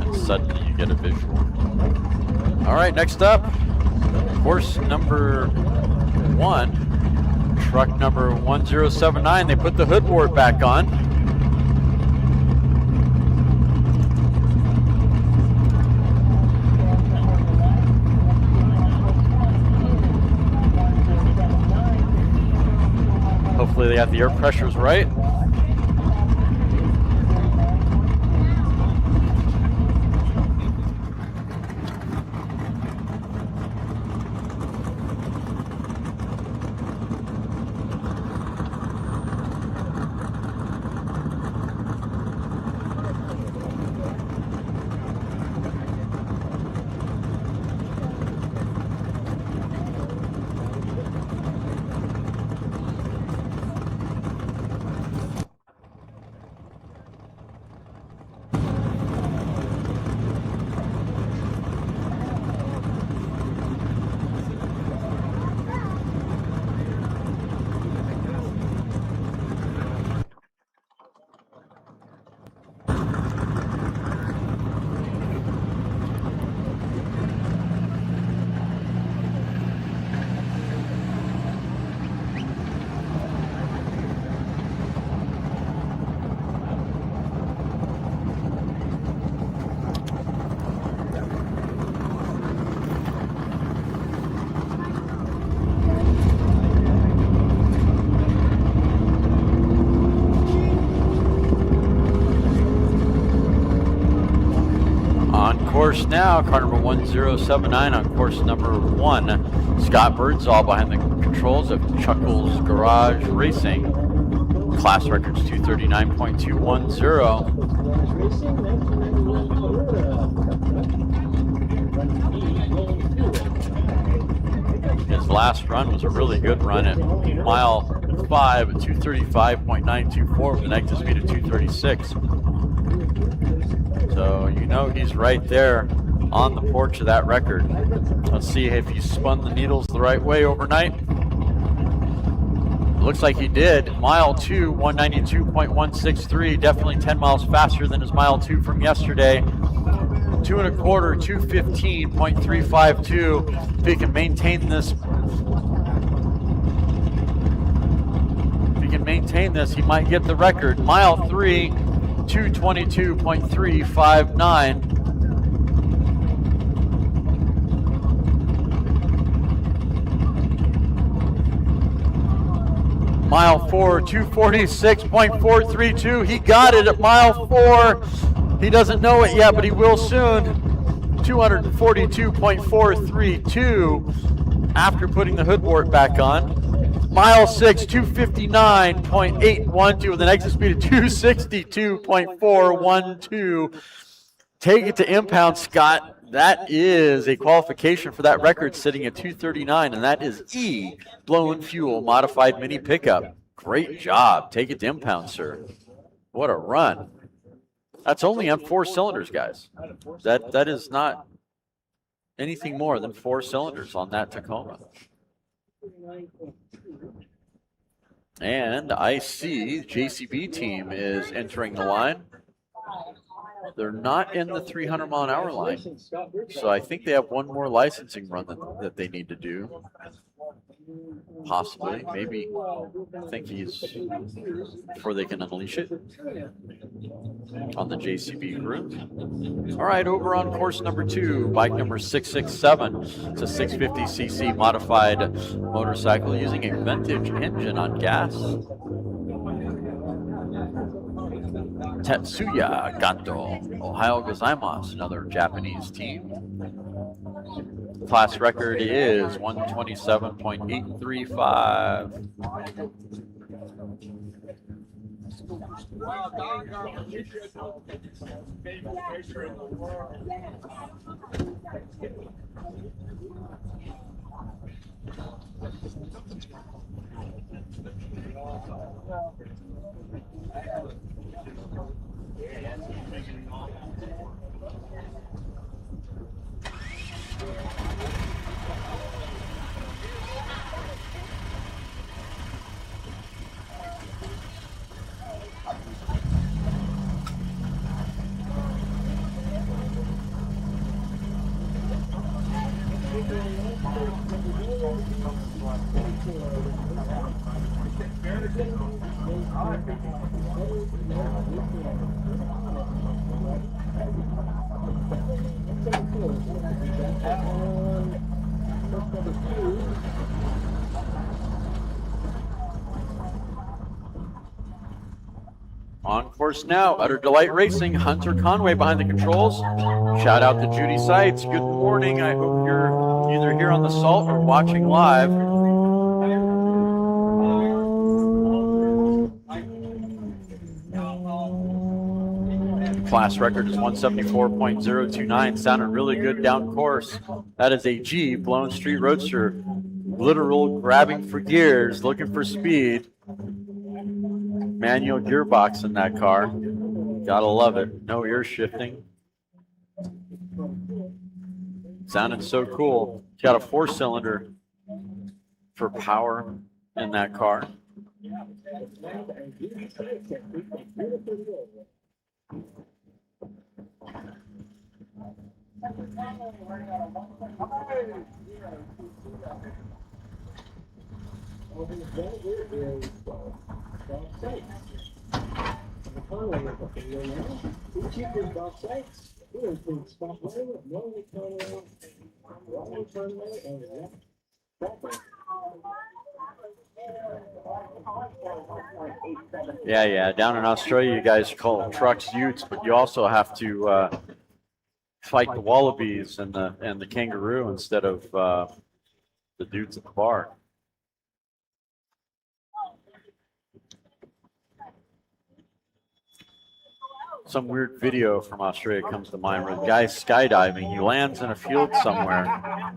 And suddenly you get a visual. All right, next up, course number 1, truck number 1079. They put the hood board back on. Hopefully they got the air pressures right. Course now, car number 1079 on course number 1. Scott Birdsall behind the controls of Chuckles Garage Racing. Class records 239.210. His last run was a really good run at mile 5 at 235.924 with an exit speed of 236. So you know he's right there on the porch of that record. Let's see if he spun the needles the right way overnight. Looks like he did. Mile 2, 192.163, definitely 10 miles faster than his mile 2 from yesterday. 2 1/4, 215.352. If he can maintain this, he might get the record. Mile 3, 222.359. Mile 4, 246.432. He got it at mile 4. He doesn't know it yet, but he will soon. 242.432 after putting the hood board back on. Mile 6, 259.812 with an exit speed of 262.412. Take it to impound, Scott. That is a qualification for that record sitting at 239, and that is E, blown fuel, modified mini pickup. Great job. Take it to impound, sir. What a run. That's only on 4 cylinders, guys. That is not anything more than 4 cylinders on that Tacoma. And I see JCB team is entering the line. They're not in the 300-mile-an-hour line, so I think they have one more licensing run that they need to do. Possibly, maybe. I think he's before they can unleash it on the JCB group. All right, over on course number 2, bike number 667. It's a 650cc modified motorcycle using a vintage engine on gas. Tetsuya Gato, Ohio gozaimasu, another Japanese team. Class record is 127.835. Well, dog are you should know favorite racer in the world. On course now, Utter Delight Racing, Hunter Conway behind the controls. Shout out to Judy Seitz. Good morning. I hope you're either here on the Salt or watching live. Class record is 174.029. Sounded really good down course. That is a G blown street roadster. Literal grabbing for gears, looking for speed. Manual gearbox in that car. Gotta love it. No ear shifting. Sounded so cool. It's got a 4-cylinder for power in that car. Yeah. Down in Australia, you guys call them trucks utes, but you also have to fight the wallabies and the kangaroo instead of the dudes at the bar. Some weird video from Australia comes to mind where the guy's skydiving. He lands in a field somewhere,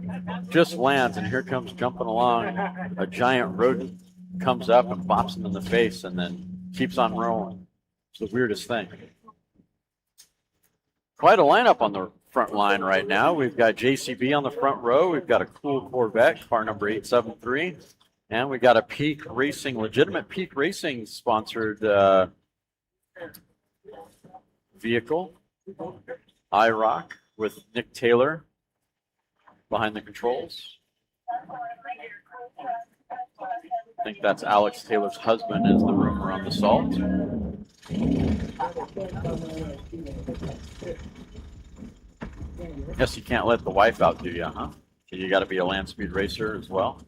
just lands, and here comes jumping along a giant rodent, comes up and bops him in the face and then keeps on rolling. It's the weirdest thing. Quite a lineup on the front line right now. We've got JCB on the front row. We've got a cool Corvette, car number 873. And we got a Peak Racing, legitimate Peak Racing sponsored vehicle, IROC, with Nick Taylor behind the controls. I think that's Alex Taylor's husband, is the rumor on the Salt. Guess you can't let the wife out, do you, huh? You got to be a land speed racer as well.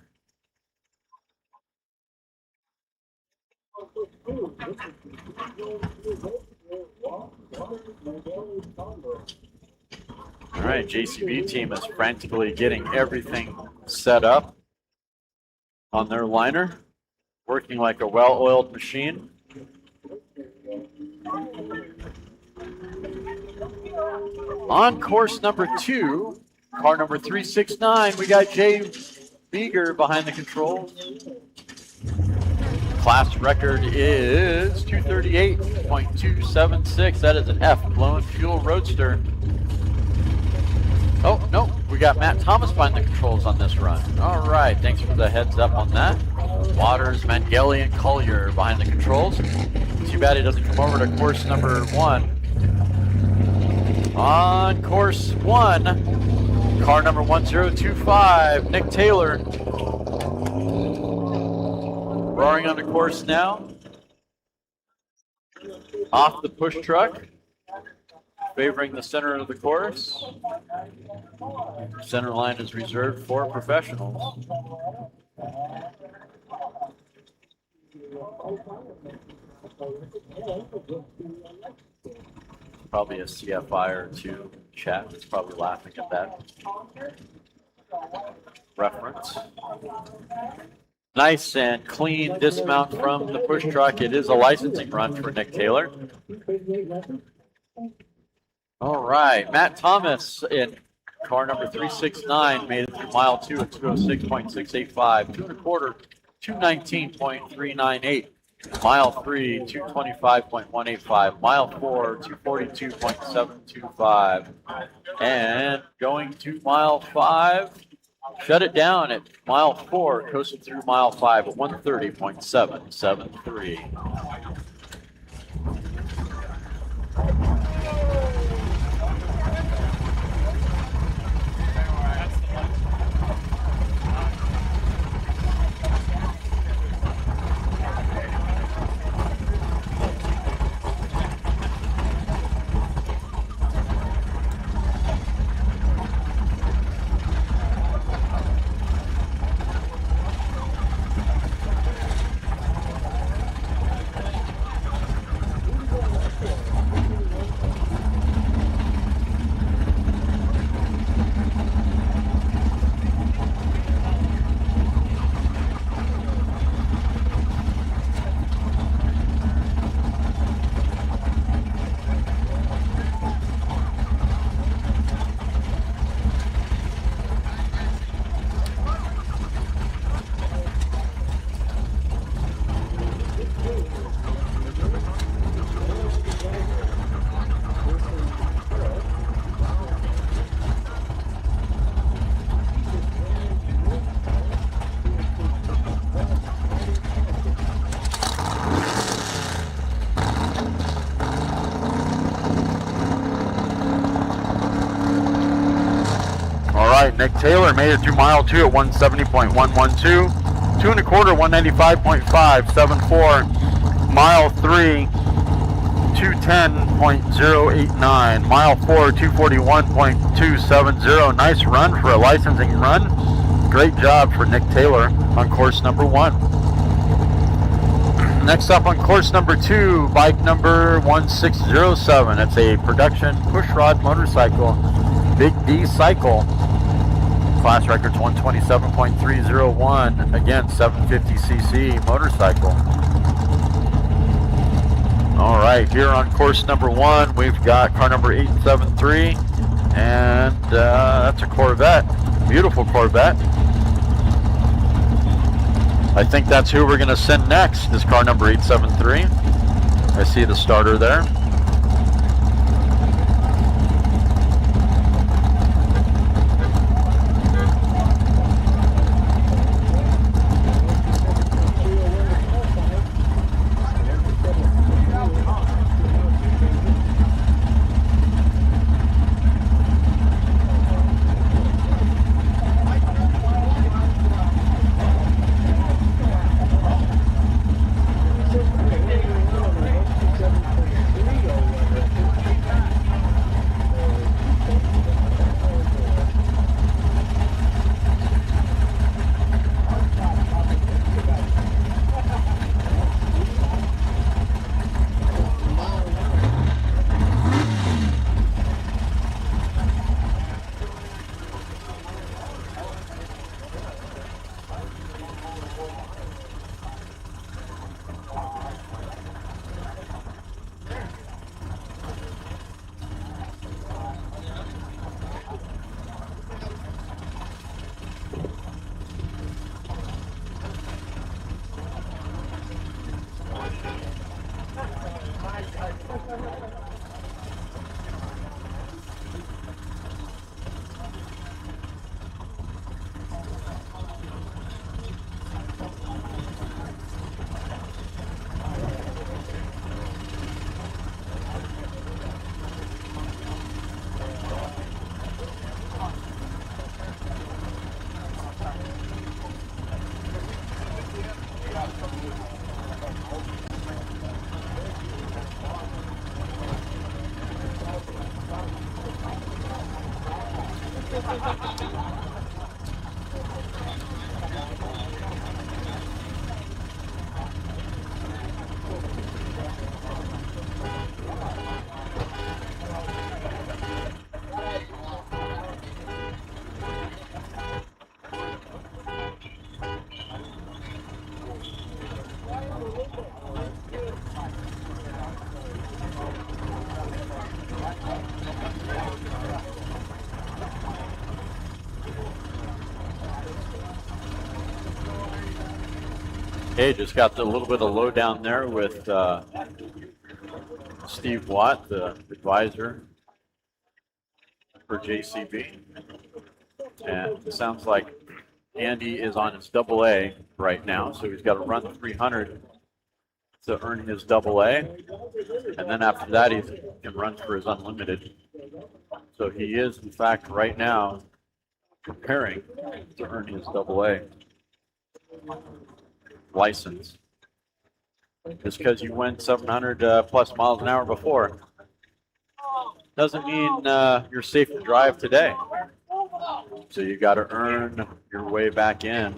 All right, JCB team is frantically getting everything set up on their liner, working like a well-oiled machine. On course number 2, car number 369, we got Jay Beeger behind the controls. Class record is 238.276. That is an F, blown fuel roadster. Oh, no, we got Matt Thomas behind the controls on this run. All right, thanks for the heads up on that. Waters, Mangeli, and Collier behind the controls. Too bad he doesn't come over to course number 1. On course 1, car number 1025, Nick Taylor. Roaring on the course now. Off the push truck, favoring the center of the course. Center line is reserved for professionals. Probably a CFI or two chat that's probably laughing at that reference. Nice and clean dismount from the push truck. It is a licensing run for Nick Taylor. All right, Matt Thomas in car number 369 made it through mile 2 at 206.685, 2 1/4, 219.398. Mile 3, 225.185. Mile 4, 242.725. And going to mile 5, shut it down at mile 4, coasted through mile 5 at 130.773. Nick Taylor made it through mile 2 at 170.112, 2 1/4, 195.574. Mile 3, 210.089. Mile 4, 241.270. Nice run for a licensing run. Great job for Nick Taylor on course number 1. Next up on course number 2, bike number 1607. It's a production pushrod motorcycle, Big D Cycle. Class record's 127.301. Again, 750cc motorcycle. All right, here on course number 1, we've got car number 873, and that's a Corvette. Beautiful Corvette. I think that's who we're going to send next, is car number 873. I see the starter there. Hey, just got a little bit of lowdown there with Steve Watt, the advisor for JCB. And it sounds like Andy is on his AA right now, so he's got to run 300 to earn his AA. And then after that, he can run for his unlimited. So he is, in fact, right now preparing to earn his AA license. Just because you went 700 plus miles an hour before doesn't mean you're safe to drive today. So you got to earn your way back in.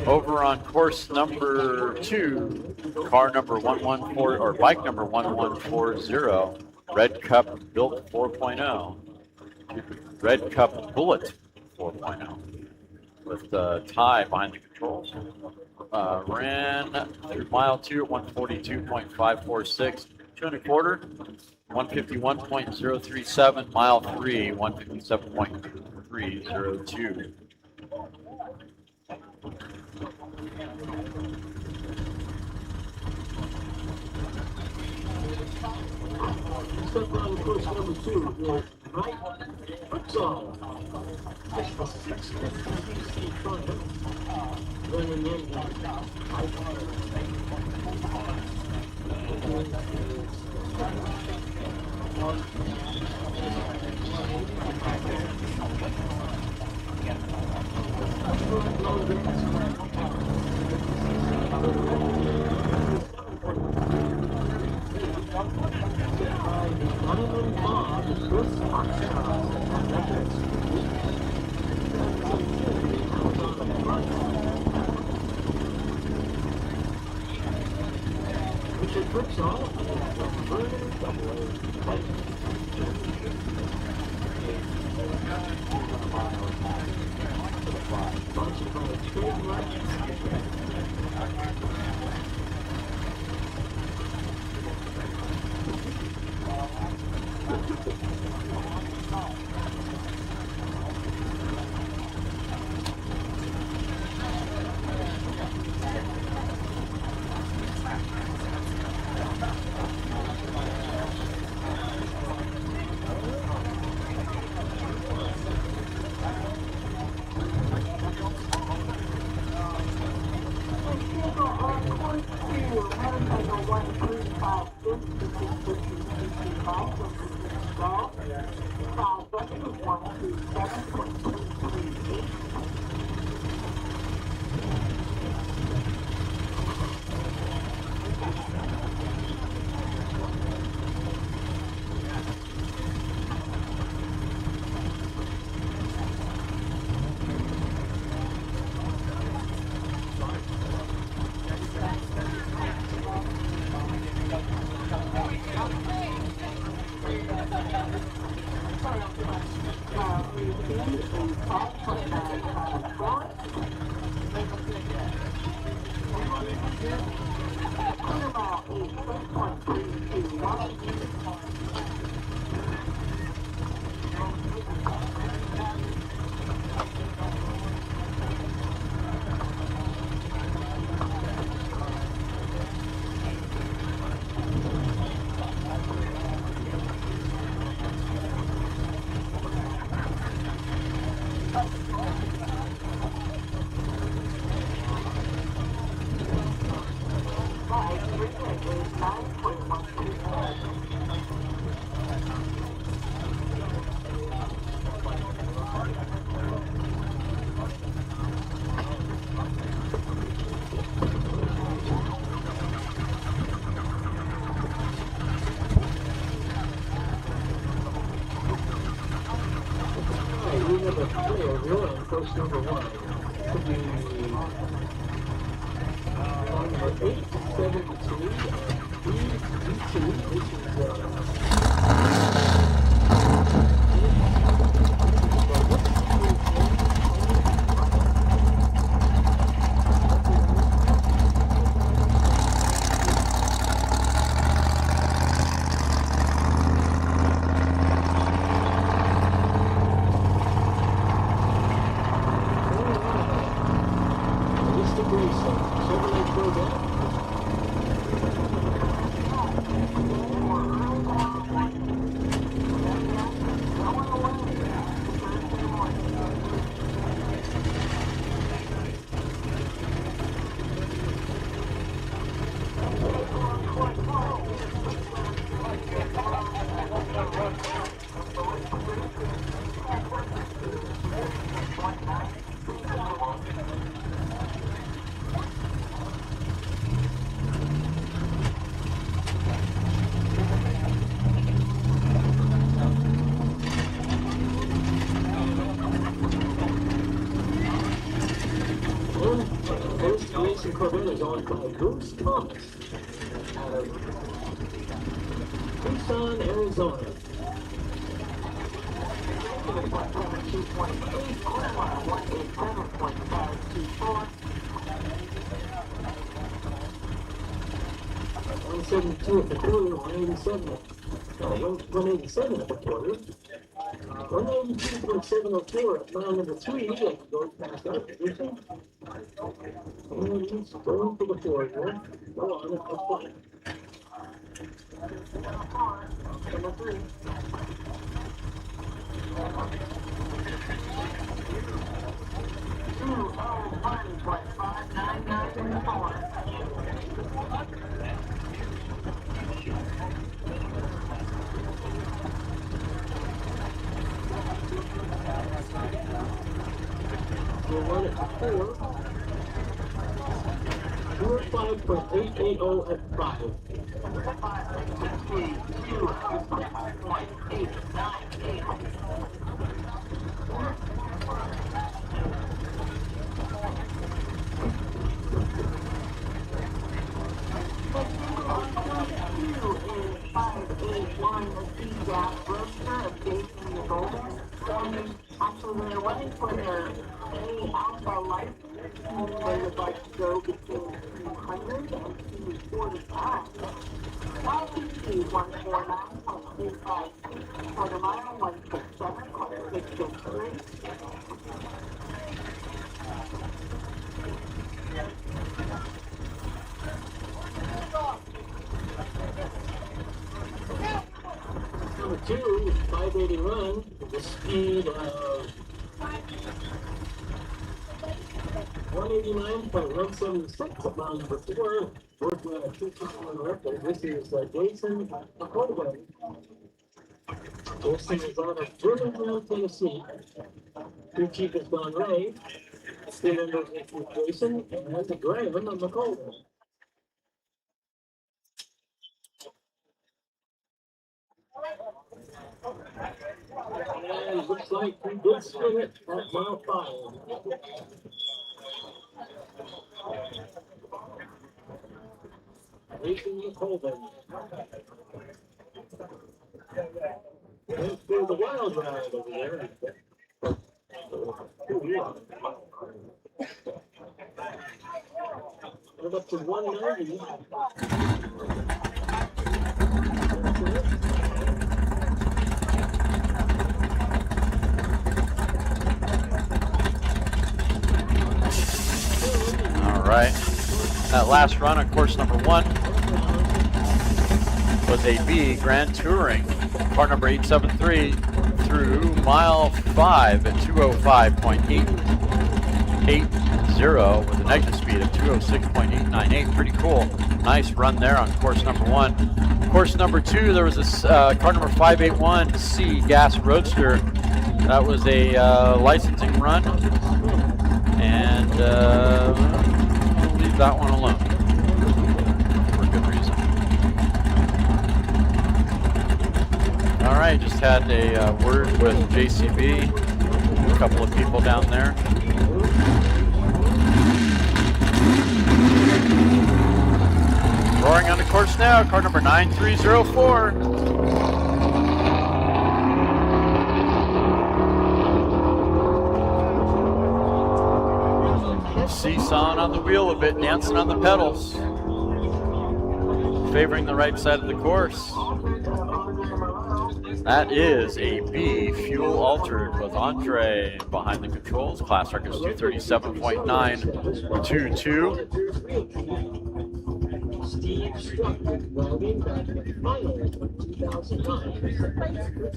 Over on course number 2, car number 114 or bike number 1140, Red Cup Built 4.0, Red Cup Bullet 4.0, with Ty behind the controls. Ran through mile 2 at 142.546, 2.25, 151.037, mile 3, 157.302. Step around course number 2, right? Futsal. Running in. Course number 1 could be number 872 B2, which Corvette is owned by Bruce Thomas out of Tucson, Arizona. $172 at the quarter, 187 at the quarter. 182.704 at mile number 3. That goes past that position. And he's going for the forward here. Go on, that's fine. Number 3. We'll run it to 4. 5.880 at 5. Actually, they're waiting for their A alpha license. They would like to go between 200 and 245. LPC 149.35. Quarter mile 167.663. Number 2, 580 run, with a speed of 189.176 at mile number 4, working on a 261 record. This is Jason McColgan. Jason is out of Bonneville, Tennessee. Crew chief is Don Ray. Still members include Jason and Graham McColgan. And it looks like we did swing it at mile 5. Jason McColgan. Went through the wild wild ride over there. We're up to 190. All right. That last run on course number 1 was a B Grand Touring, car number 873 through mile 5 at 205.880 with a negative speed of 206.898. Pretty cool. Nice run there on course number 1. Course number 2, there was a car number 581C gas roadster. That was a licensing run, and we'll leave that one alone for good reason. All right, just had a word with JCB, a couple of people down there. Roaring on the course now, car number 9304. Seesawing on the wheel a bit, dancing on the pedals, favoring the right side of the course. That is a B fuel altered with Andre behind the controls. Class record is 237.922. Steve Struck driving back in the final of 2009.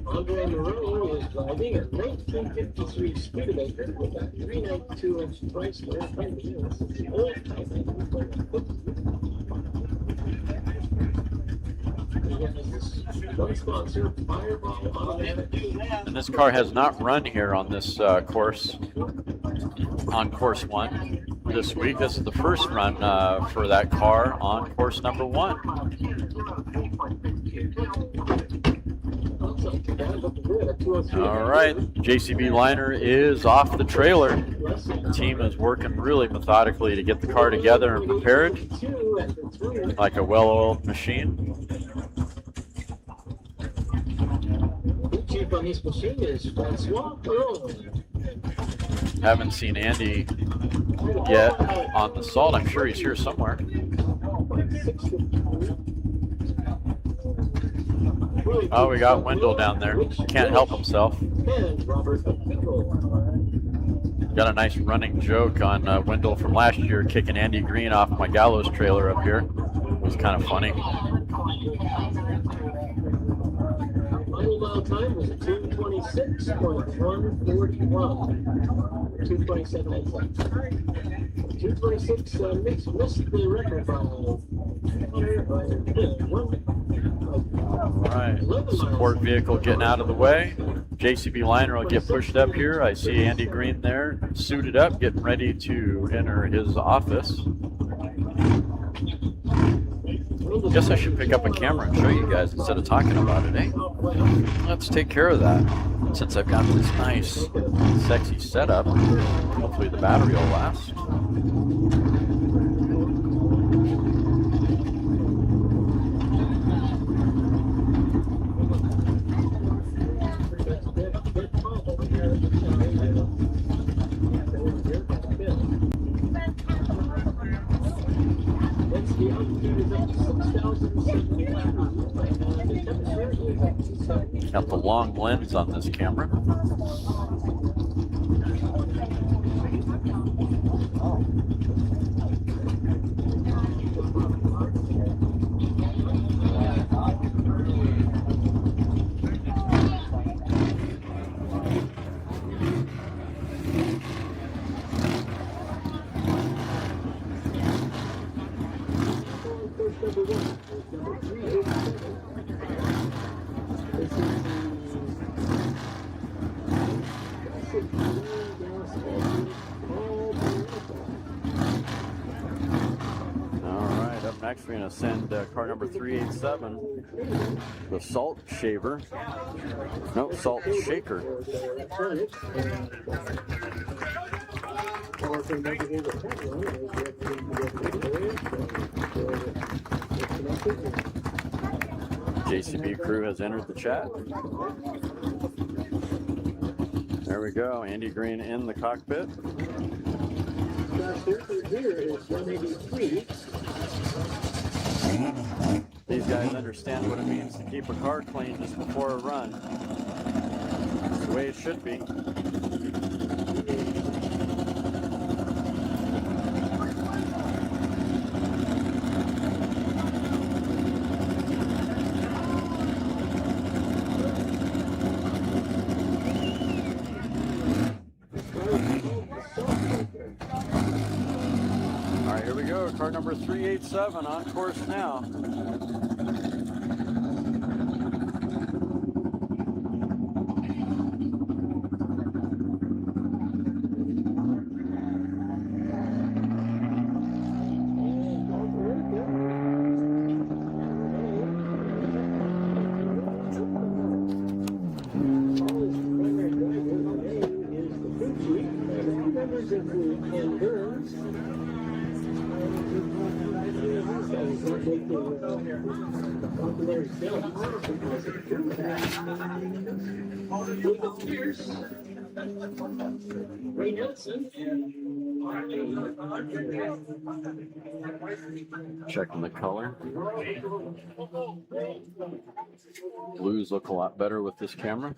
Andre Moreau is driving a 1953 Speedweek with a 392-inch Chrysler. This is the old type. One sponsor, Fireball Automatic. And this car has not run here on this course, on course 1 this week. This is the first run for that car on course number 1. All right, JCB liner is off the trailer. The team is working really methodically to get the car together and prepared like a well-oiled machine. Chief on this machine is Francois Perron. Haven't seen Andy yet on the Salt. I'm sure he's here somewhere. Oh, we got Wendell down there. Can't help himself. Got a nice running joke on Wendell from last year kicking Andy Green off my gallows trailer up here. It was kind of funny. Final mile time was 226.141. 227 226 missed the record by All right, support vehicle getting out of the way. JCB liner will get pushed up here. I see Andy Green there, suited up, getting ready to enter his office. Guess I should pick up a camera and show you guys instead of talking about it, eh? Let's take care of that. Since I've got this nice, sexy setup, hopefully the battery will last. Got the long lens on this camera. Next, we're going to send car number 387, the Salt Shaver. No, Salt Shaker. JCB crew has entered the chat. There we go. Andy Green in the cockpit. Class record here is 183. These guys understand what it means to keep a car clean just before a run. It's the way it should be. All right, here we go. Car number 387 on course now. Ray Nelson. Checking the color. Blues look a lot better with this camera.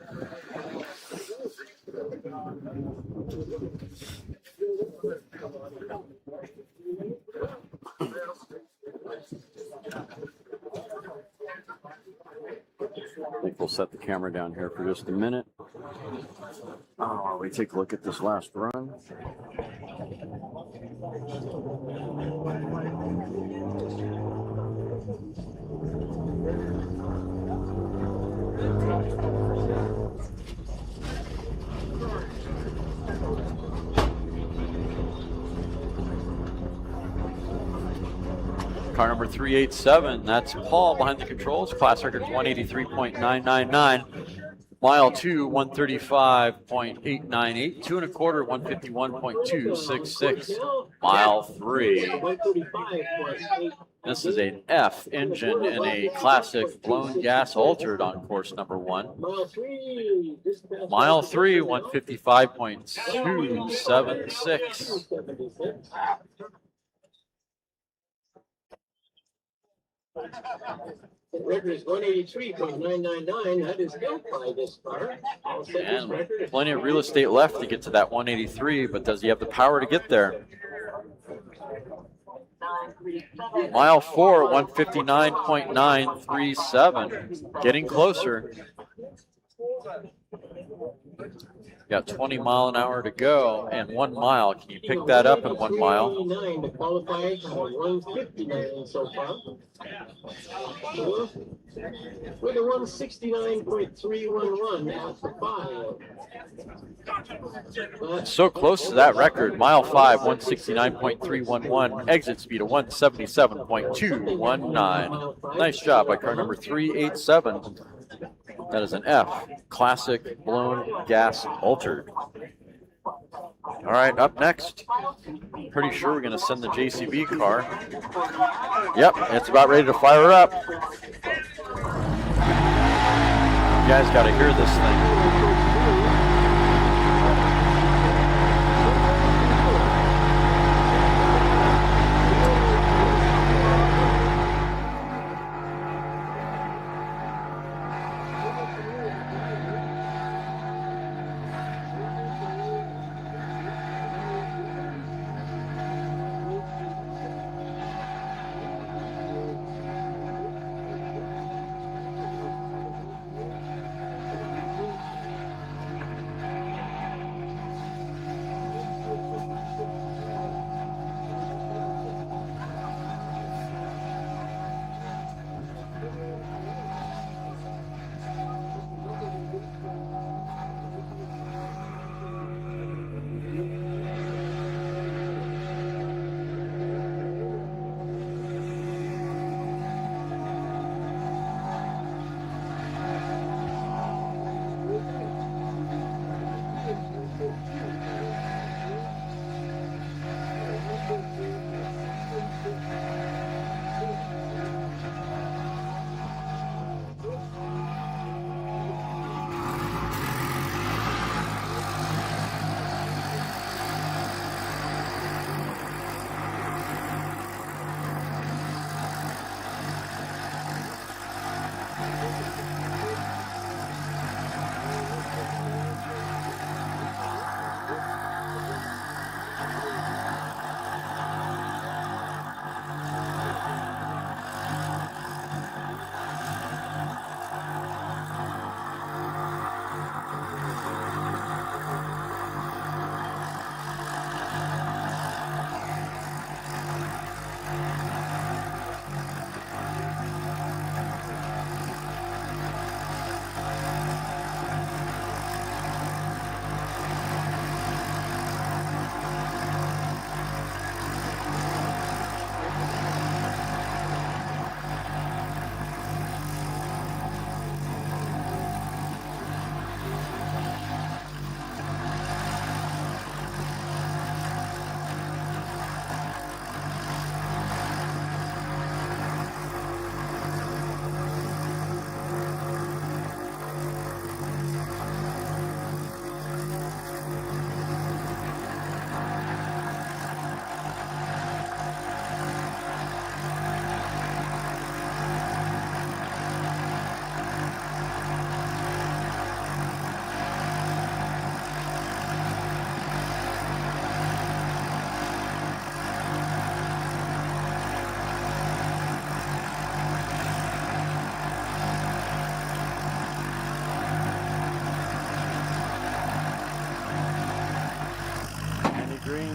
I think we'll set the camera down here for just a minute. While we take a look at this last run. Car number 387, that's Paul behind the controls. Class record 183.999. Mile 2, 135.898. 2 1/4, 151.266. Mile 3. 135.8. This is an F engine in a classic blown gas altered on course number 1. Mile 3. Mile 3, 155.276. The record is 183.999. That is built by this car. I'll set this And record. plenty of real estate left to get to that 183, but does he have the power to get there? Mile 4, 159.937. Getting closer. Got 20 mile an hour to go and 1 mile. Can you pick that up in 1 mile? 389 to qualify, 159 so far. With a 169.311 after 5. So close to that record. Mile 5, 169.311. Exit speed of 177.219. Nice job by car number 387. That is an F. Classic blown gas altered. All right, up next. Pretty sure we're going to send the JCB car. Yep, it's about ready to fire up. You guys got to hear this thing.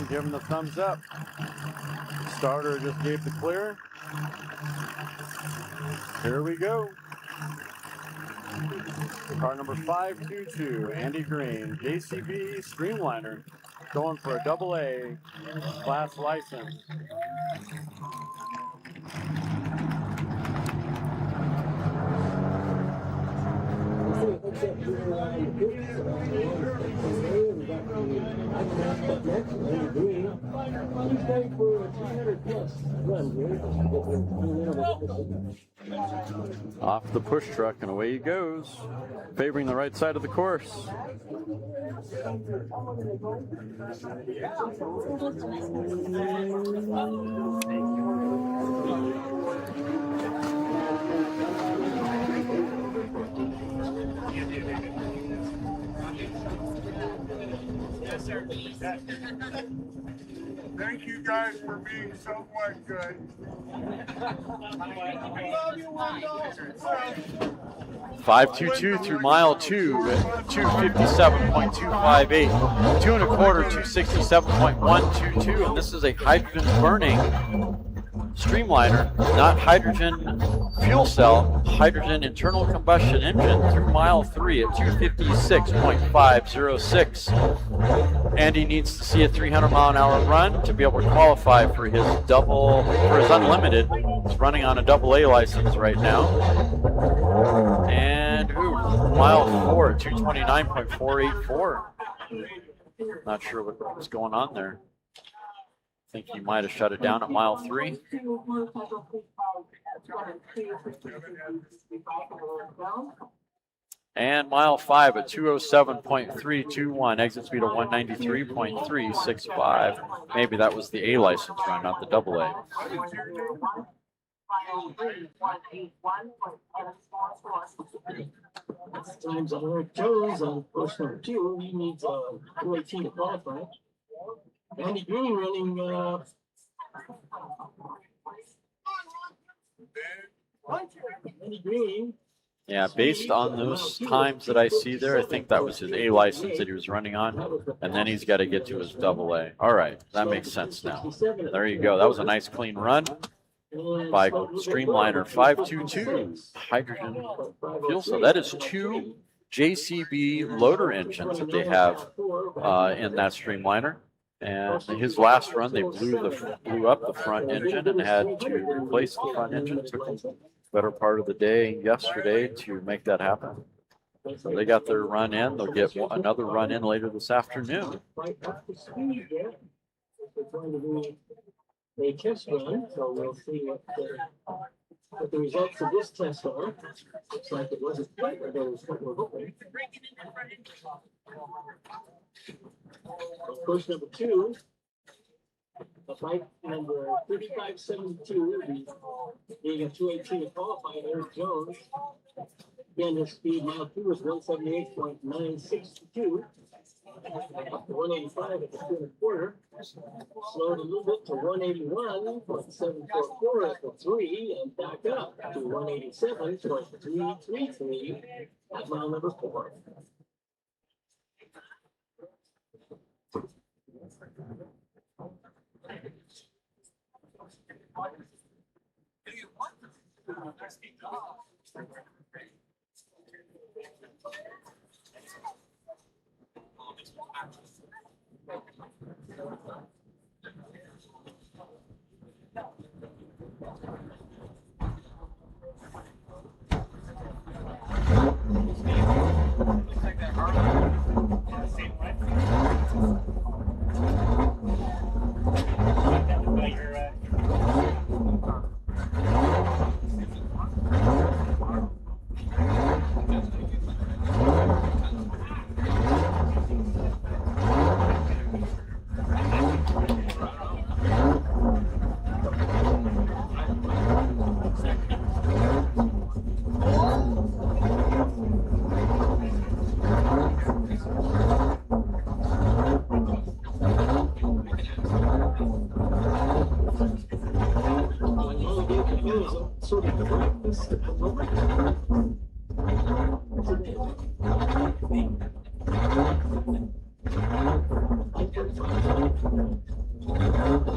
giving the thumbs up. Starter just gave the clear. Here we go. Car number 522, Andy Green, JCB Streamliner, going for a AA class license. Off the push truck and away he goes, favoring the right side of the course. Yes, sir. Thank you guys for being so much good. We love you, Wendell. 522 through mile 2 at 257.258, 2 1/4, 267.122, and this is a hydrogen burning streamliner, not hydrogen fuel cell, hydrogen internal combustion engine through mile 3 at 256.506. Andy needs to see a 300-mile-an-hour run to be able to qualify for his unlimited. He's running on a AA license right now. And mile 4 at 229.484. Not sure what was going on there. I think he might have shut it down at mile 3. And mile 5 at 207.321, exit speed of 193.365. Maybe that was the A license run, not the AA. Times on Eric Jones on course number 2. He needs 218 to qualify. Andy Green running Andy Green. Yeah, based on those times that I see there, I think that was his A license that he was running on, and then he's got to get to his AA. All right, that makes sense now. There you go. That was a nice clean run by Streamliner 522 hydrogen fuel cell. That is 2 JCB loader engines that they have in that Streamliner. And his last run, they blew up the front engine and had to replace the front engine. It took them the better part of the day yesterday to make that happen. So they got their run in. They'll get another run in later this afternoon. A test run, so we'll see what the results of this test are. Looks like it wasn't quite what we're hoping. Course number 2, bike number 3572, being a 218 to qualify, Eric Jones. Again, his speed now 2 was 178.962. Up to 185 at the 2 1/4. Slowed a little bit to 181.744 at the 3, and back up to 187.333 at mile number 4.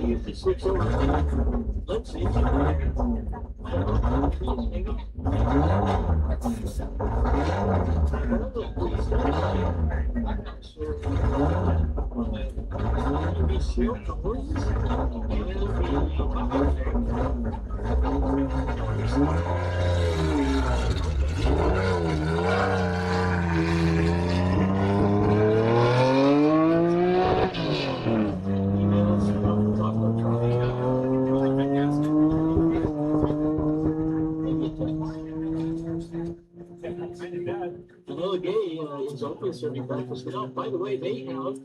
used to switch over to let's see. I don't know, trees maybe. Maybe shield the horses is open serving breakfast now. By the way, they have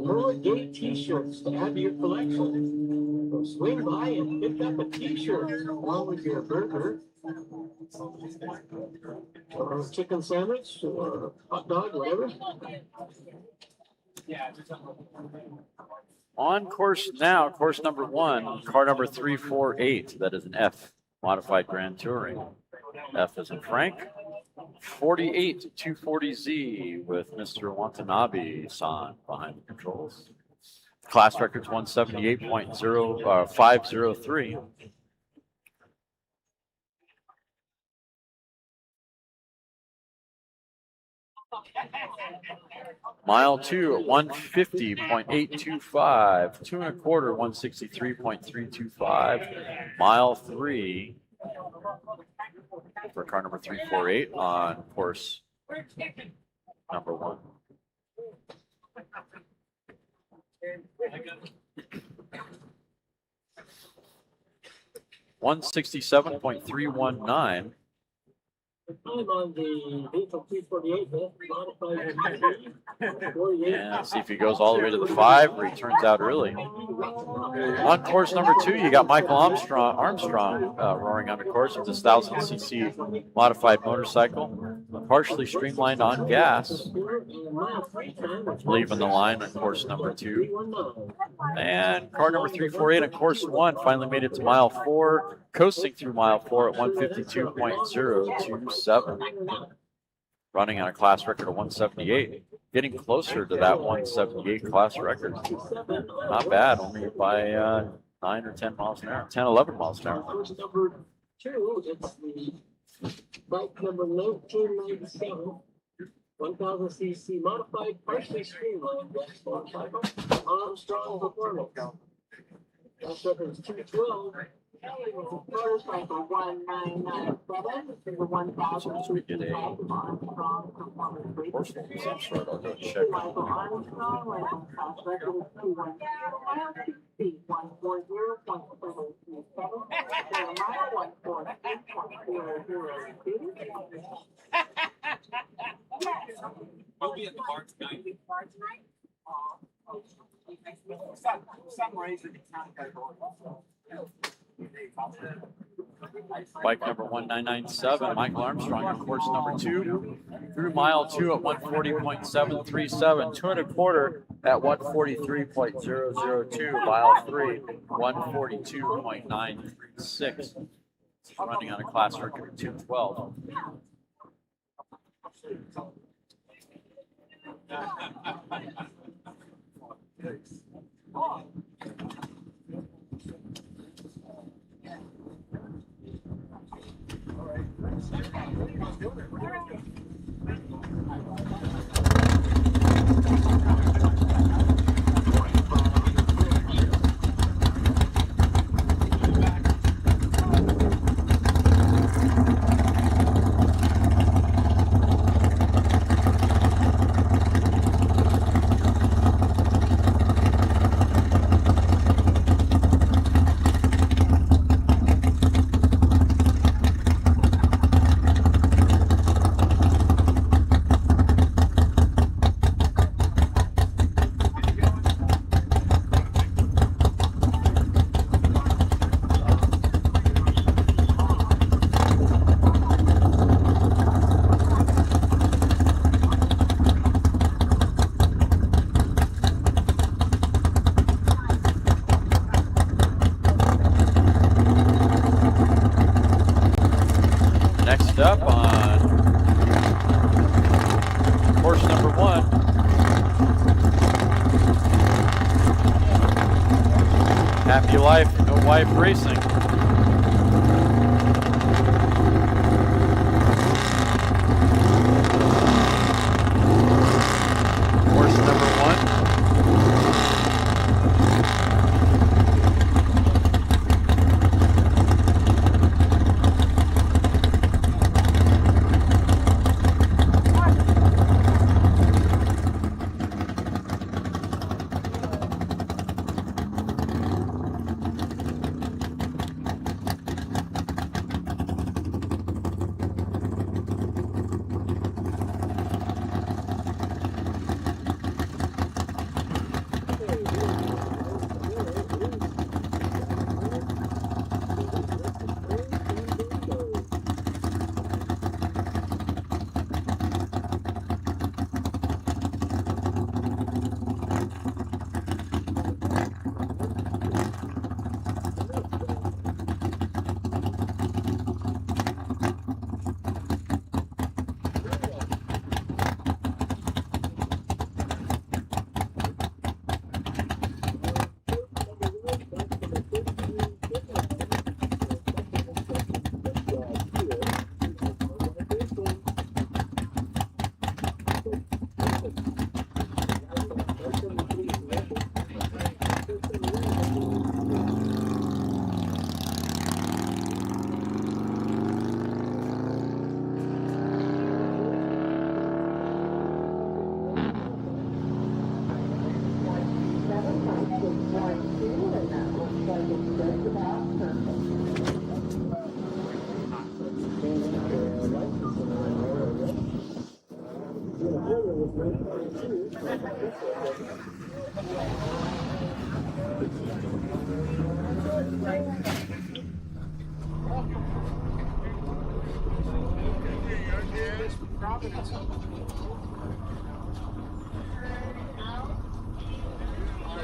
Earl Gay t-shirts to add to your collection. So swing by and pick up a t-shirt along with your burger or chicken sandwich or hot dog, whatever. On course now, course number 1, car number 348. That is an F modified Grand Touring. F is in Frank. 48 240Z with Mr. Watanabe-san behind the controls. Class record's 178.0503. Mile 2 at 150.825. 2 1/4, 163.325. Mile 3 for car number 348 on course number 1. $167.319. I'm on the vehicle 348, Yeah, see if he goes all the way to the 5 or he turns out early. On course number 2, you got Michael Armstrong roaring on the course with his 1,000cc modified motorcycle, partially streamlined on gas, leaving the line on course number 2. And car number 348 on course 1 finally made it to mile 4, coasting through mile 4 at 152.027. Running on a class record of 178, getting closer to that 178 class record. Not bad, only by 9 or 10 miles an hour, 10, 11 miles an hour. Course number 2, it's the bike number 1997, 1,000cc modified, partially streamlined gas motorcycle, Armstrong Performance. Class record is 212. Motorcycle 1997 to the 1,000 So we get a Armstrong Performance Break. course of some sort. I'll go check. Michael Armstrong, Michael class record is 210, mile 60, 140.737, mile 143.002. I'll be at the bar tonight. Some reason it's not going Bike number 1997, Michael Armstrong on course number 2, through mile 2 at 140.737, 2 1/4 at 143.002, mile 3, 142.936. Running on a class record of 212. Next up on course number 1, Happy life, no wife racing. Course number 1.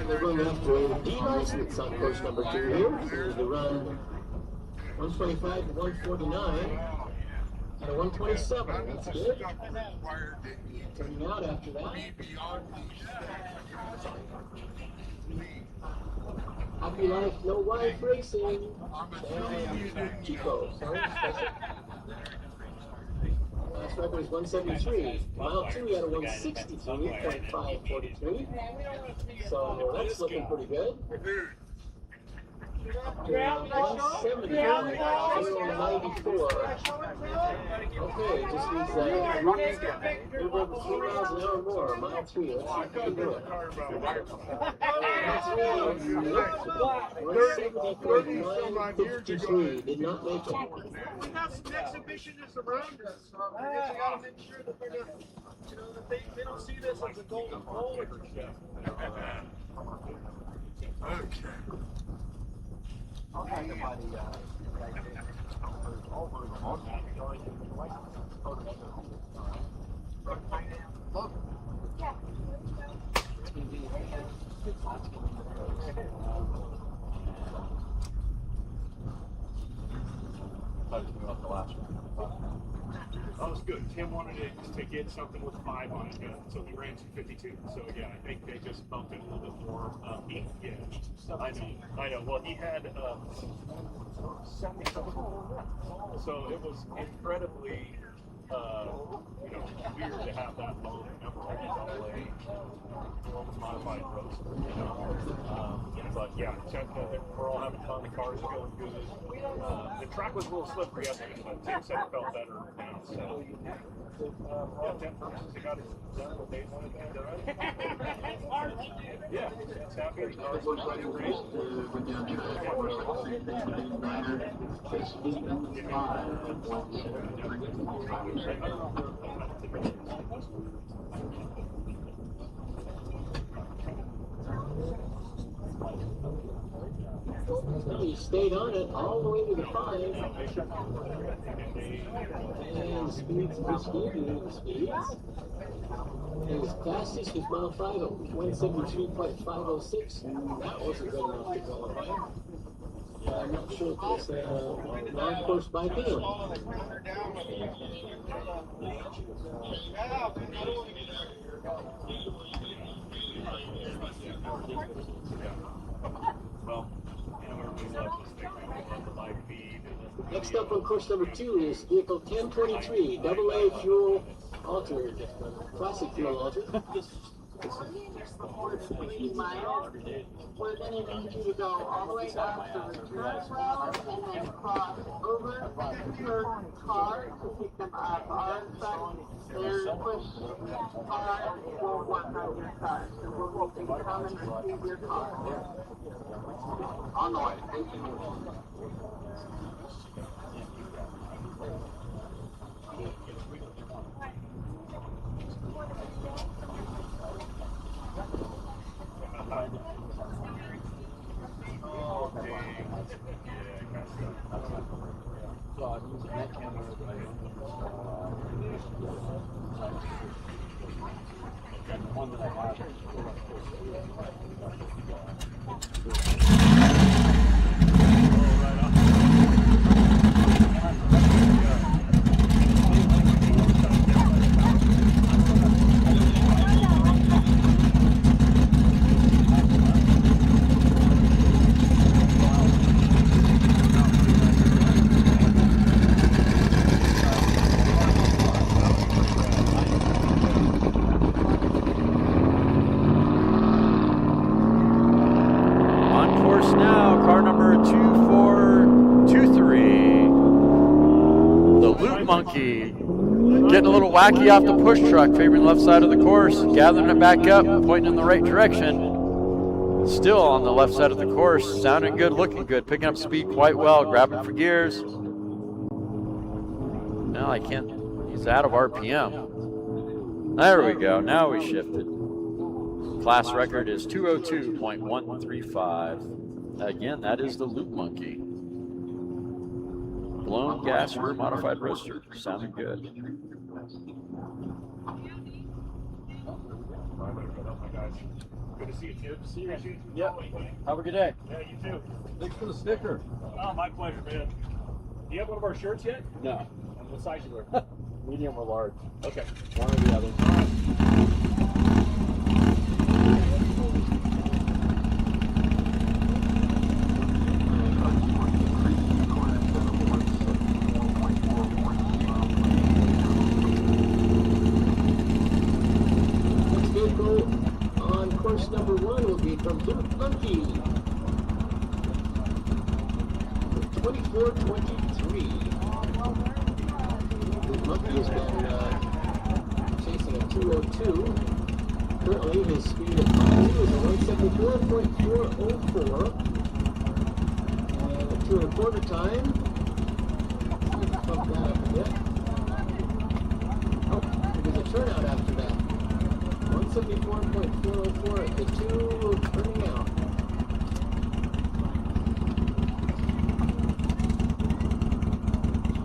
They're running after a D-license on course number 2 here. They run 125 to 149 and a 127. That's good. Turning out after that. Happy life, no wife racing. And Chico, sorry. Last record is 173. Mile 2, we had a 163.543. So that's looking pretty good. 170.094. Okay, just needs a little over 3 miles an hour more. Mile 3, let's see if we can do it. That's 170.953. Did not make it. We have some exhibitionists around us, so we just gotta make sure that they're not, that they don't see this as a golden goal. Okay. That was good. Tim wanted to get something with 5 on it, so he ran 252. So yeah, I think they just bumped it a little bit more. Yeah, I know. Well, he had 77. So it was incredibly, weird to have that low number on modified roadster. But yeah, we're all having fun. The car's feeling good. The track was a little slippery yesterday, but Tim said it felt better now. So yeah, 10 purchases, they got it done what they wanted to get done. Yeah, it's happy. The car's looking ready to race. He stayed on it all the way to the 5. And speeds for speeds. And his fastest was mile 5 at 173.506. That wasn't good enough to qualify. I'm not sure if it's long course by him. Well, Next up on course number 2 is vehicle 1023, AA fuel alternator, classic fuel alternator. Before 3 miles, we're going to need you to go all the way up the return road and then cross over to your car to pick them up. Our truck, their push car won't work on your car, so we'll need to come and receive your car. On the way. Thank you. So I'm using that camera, but I don't the one that I have. Monkey getting a little wacky off the push truck, favoring the left side of the course, gathering it back up, pointing in the right direction. Still on the left side of the course, sounding good, looking good, picking up speed quite well, grabbing for gears. No, I can't, he's out of RPM. There we go, now we shifted. Class record is 202.135. Again, that is the Loop Monkey. Blown gas rear modified roadster, sounding good. Good to see you, too. See you. Yep. Have a good day. Yeah, you too. Thanks for the sticker. Oh, my pleasure, man. Do you have one of our shirts yet? No. What size you wear? Medium or large. Okay. One or the other. Course number 1 will be from Loop Monkey. 2423. Loop Monkey has been chasing a 202. Currently his speed at 2 is a 174.404. And a 2 1/4 time. Pump that up a bit. Oh, there's a turnout after that. 174.404 at the 2 turning out.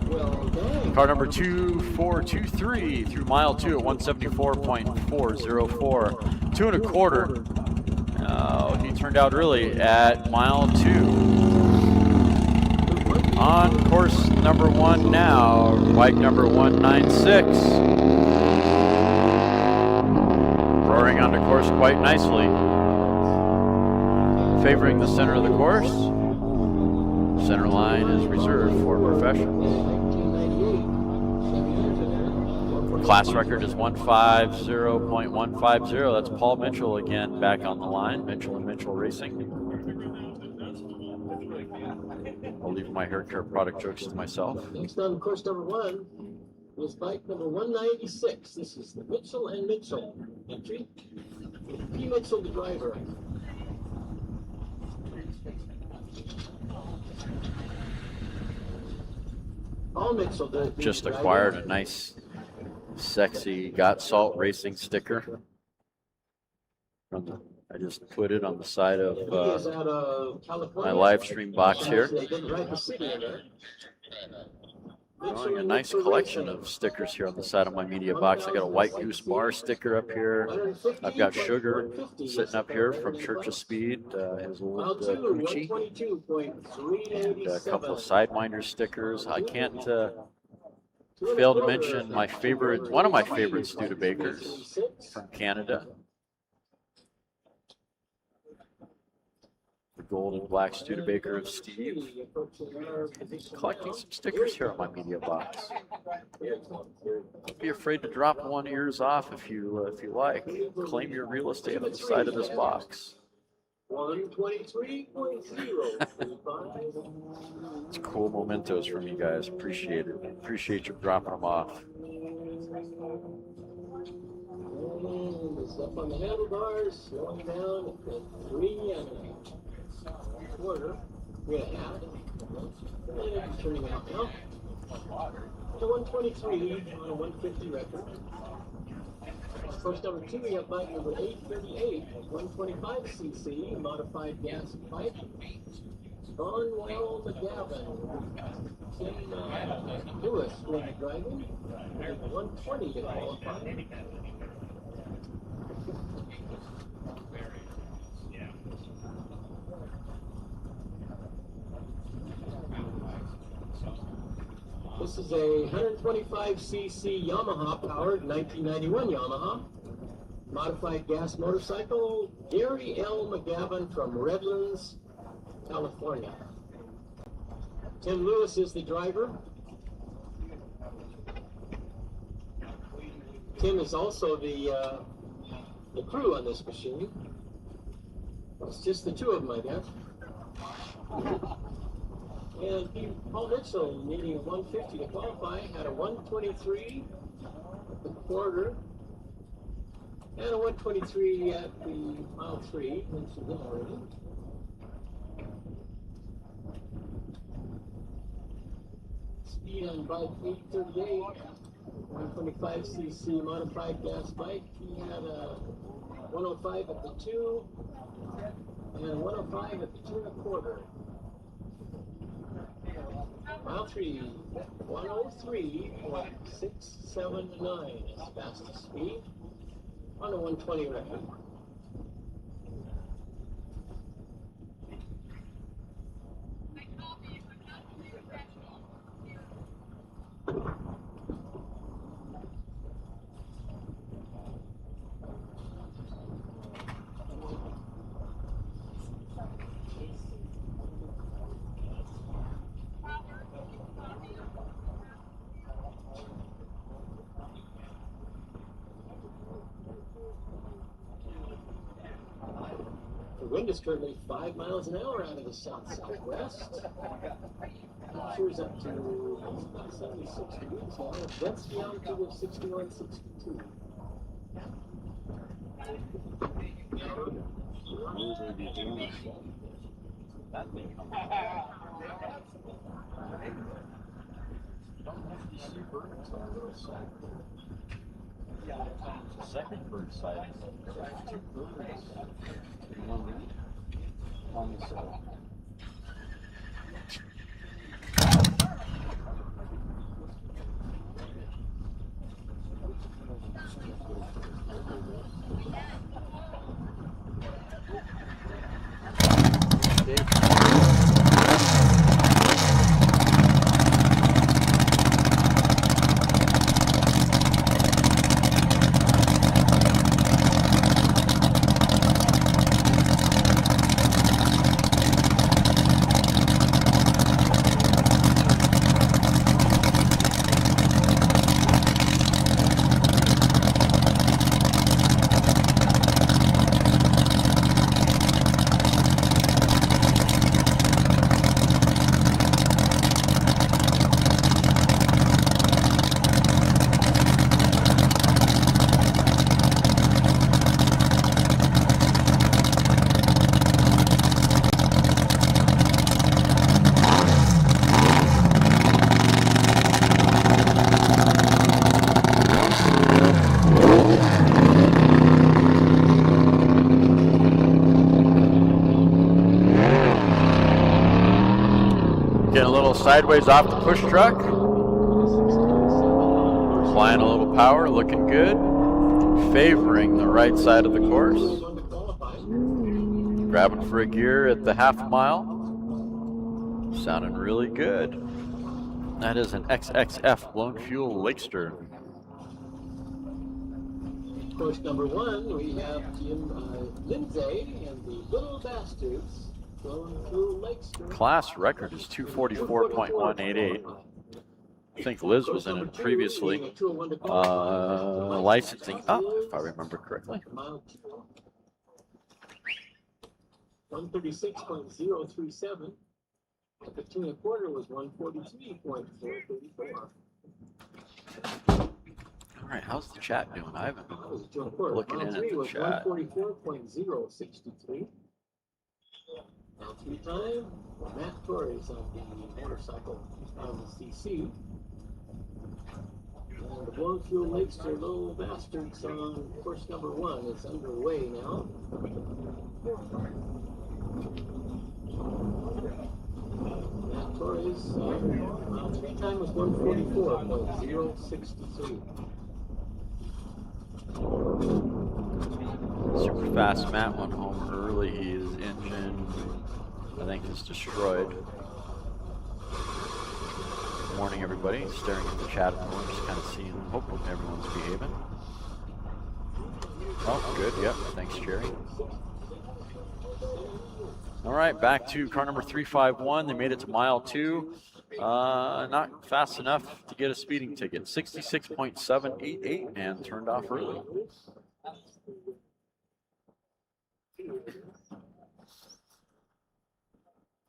Well, dang. Car number 2423 through mile 2 at 174.404. 2 1/4. He turned out early at mile 2. On course number 1 now, bike number 196. Roaring onto course quite nicely. Favoring the center of the course. Center line is reserved for professionals. Class record is 150.150. That's Paul Mitchell again back on the line. Mitchell and Mitchell Racing. I'll leave my hair care product jokes to myself. Next on course number 1 is bike number 196. This is the Mitchell and Mitchell entry. P. Mitchell, the driver. Paul Mitchell, the Just driver. acquired a nice, sexy Got Salt Racing sticker. I just put it on the side He is of out of California. my live stream box here. They didn't write the city in there. Showing a nice collection of stickers here on the side of my media box. I got a White Goose Bar sticker up here. I've got Sugar sitting up here from Church of Speed, his old Gucci. And a couple of Sidewinder stickers. I can't fail to mention my favorite, one of my favorite Studebakers from Canada. gold and black Studebaker of Steve. Collecting some stickers here on my media box. Don't be afraid to drop one ears off if you like. Claim your real estate on the side of this box. 123.0. It's cool mementos from you guys. Appreciate it. Appreciate you dropping them off. And it's up on the handlebars, slowing down at 3 1/4, 3 1/2. And turning out now. To 123 on a 150 record. Course number 2, we have bike number 838, 125cc, modified gas pipe. Bonneville McGavin. Tim Lewis will be driving. 120 to qualify. This is a 125cc Yamaha powered 1991 Yamaha modified gas motorcycle. Gary L. McGavin from Redlands, California. Tim Lewis is the driver. Tim is also the crew on this machine. It's just the two of them, I guess. And Paul Mitchell, needing a 150 to qualify, had a 123 at the quarter and a 123 at the mile 3. Mentioned them already. Speed on bike 838, 125cc modified gas bike. He had a 105 at the 2 and a 105 at the 2 1/4. Mile 3, 103.679 is fastest speed on a 120 record. The wind is currently 5 miles an hour out of the south-southwest. Temperature's up to about 76 degrees now. That's the altitude of 61, 62. Second bird sighting. Two birds. One on the side. Getting a little sideways off the push truck. Applying a little power, looking good. Favoring the right side of the course. Grabbing for a gear at the half mile. Sounding really good. That is an XXF blown fuel Lakester. Course number 1, we have Jim Lindsay and the Little Bastards. Going through Lakesters. Class record is 244.188. I think Liz was in it previously. Licensing up, if I remember correctly. 136.037. The 2 1/4 was 143.434. All right, how's the chat doing? I haven't been That was 2 1/4. looking in Mile at 3 the was chat. 144.063. Now 3 time, Matt Torres on the motorcycle on the CC. And the Blown Fuel Lakester Little Bastards on course number 1 is underway now. Matt Torres, mile 3 time was 144.063. Super fast Matt went home early. His engine, I think, is destroyed. Good morning, everybody. Staring at the chat at the moment, just kind of seeing, hoping everyone's behaving. Oh, good. Yep. Thanks, Jerry. All right, back to car number 351. They made it to mile 2. Not fast enough to get a speeding ticket. 66.788 and turned off early.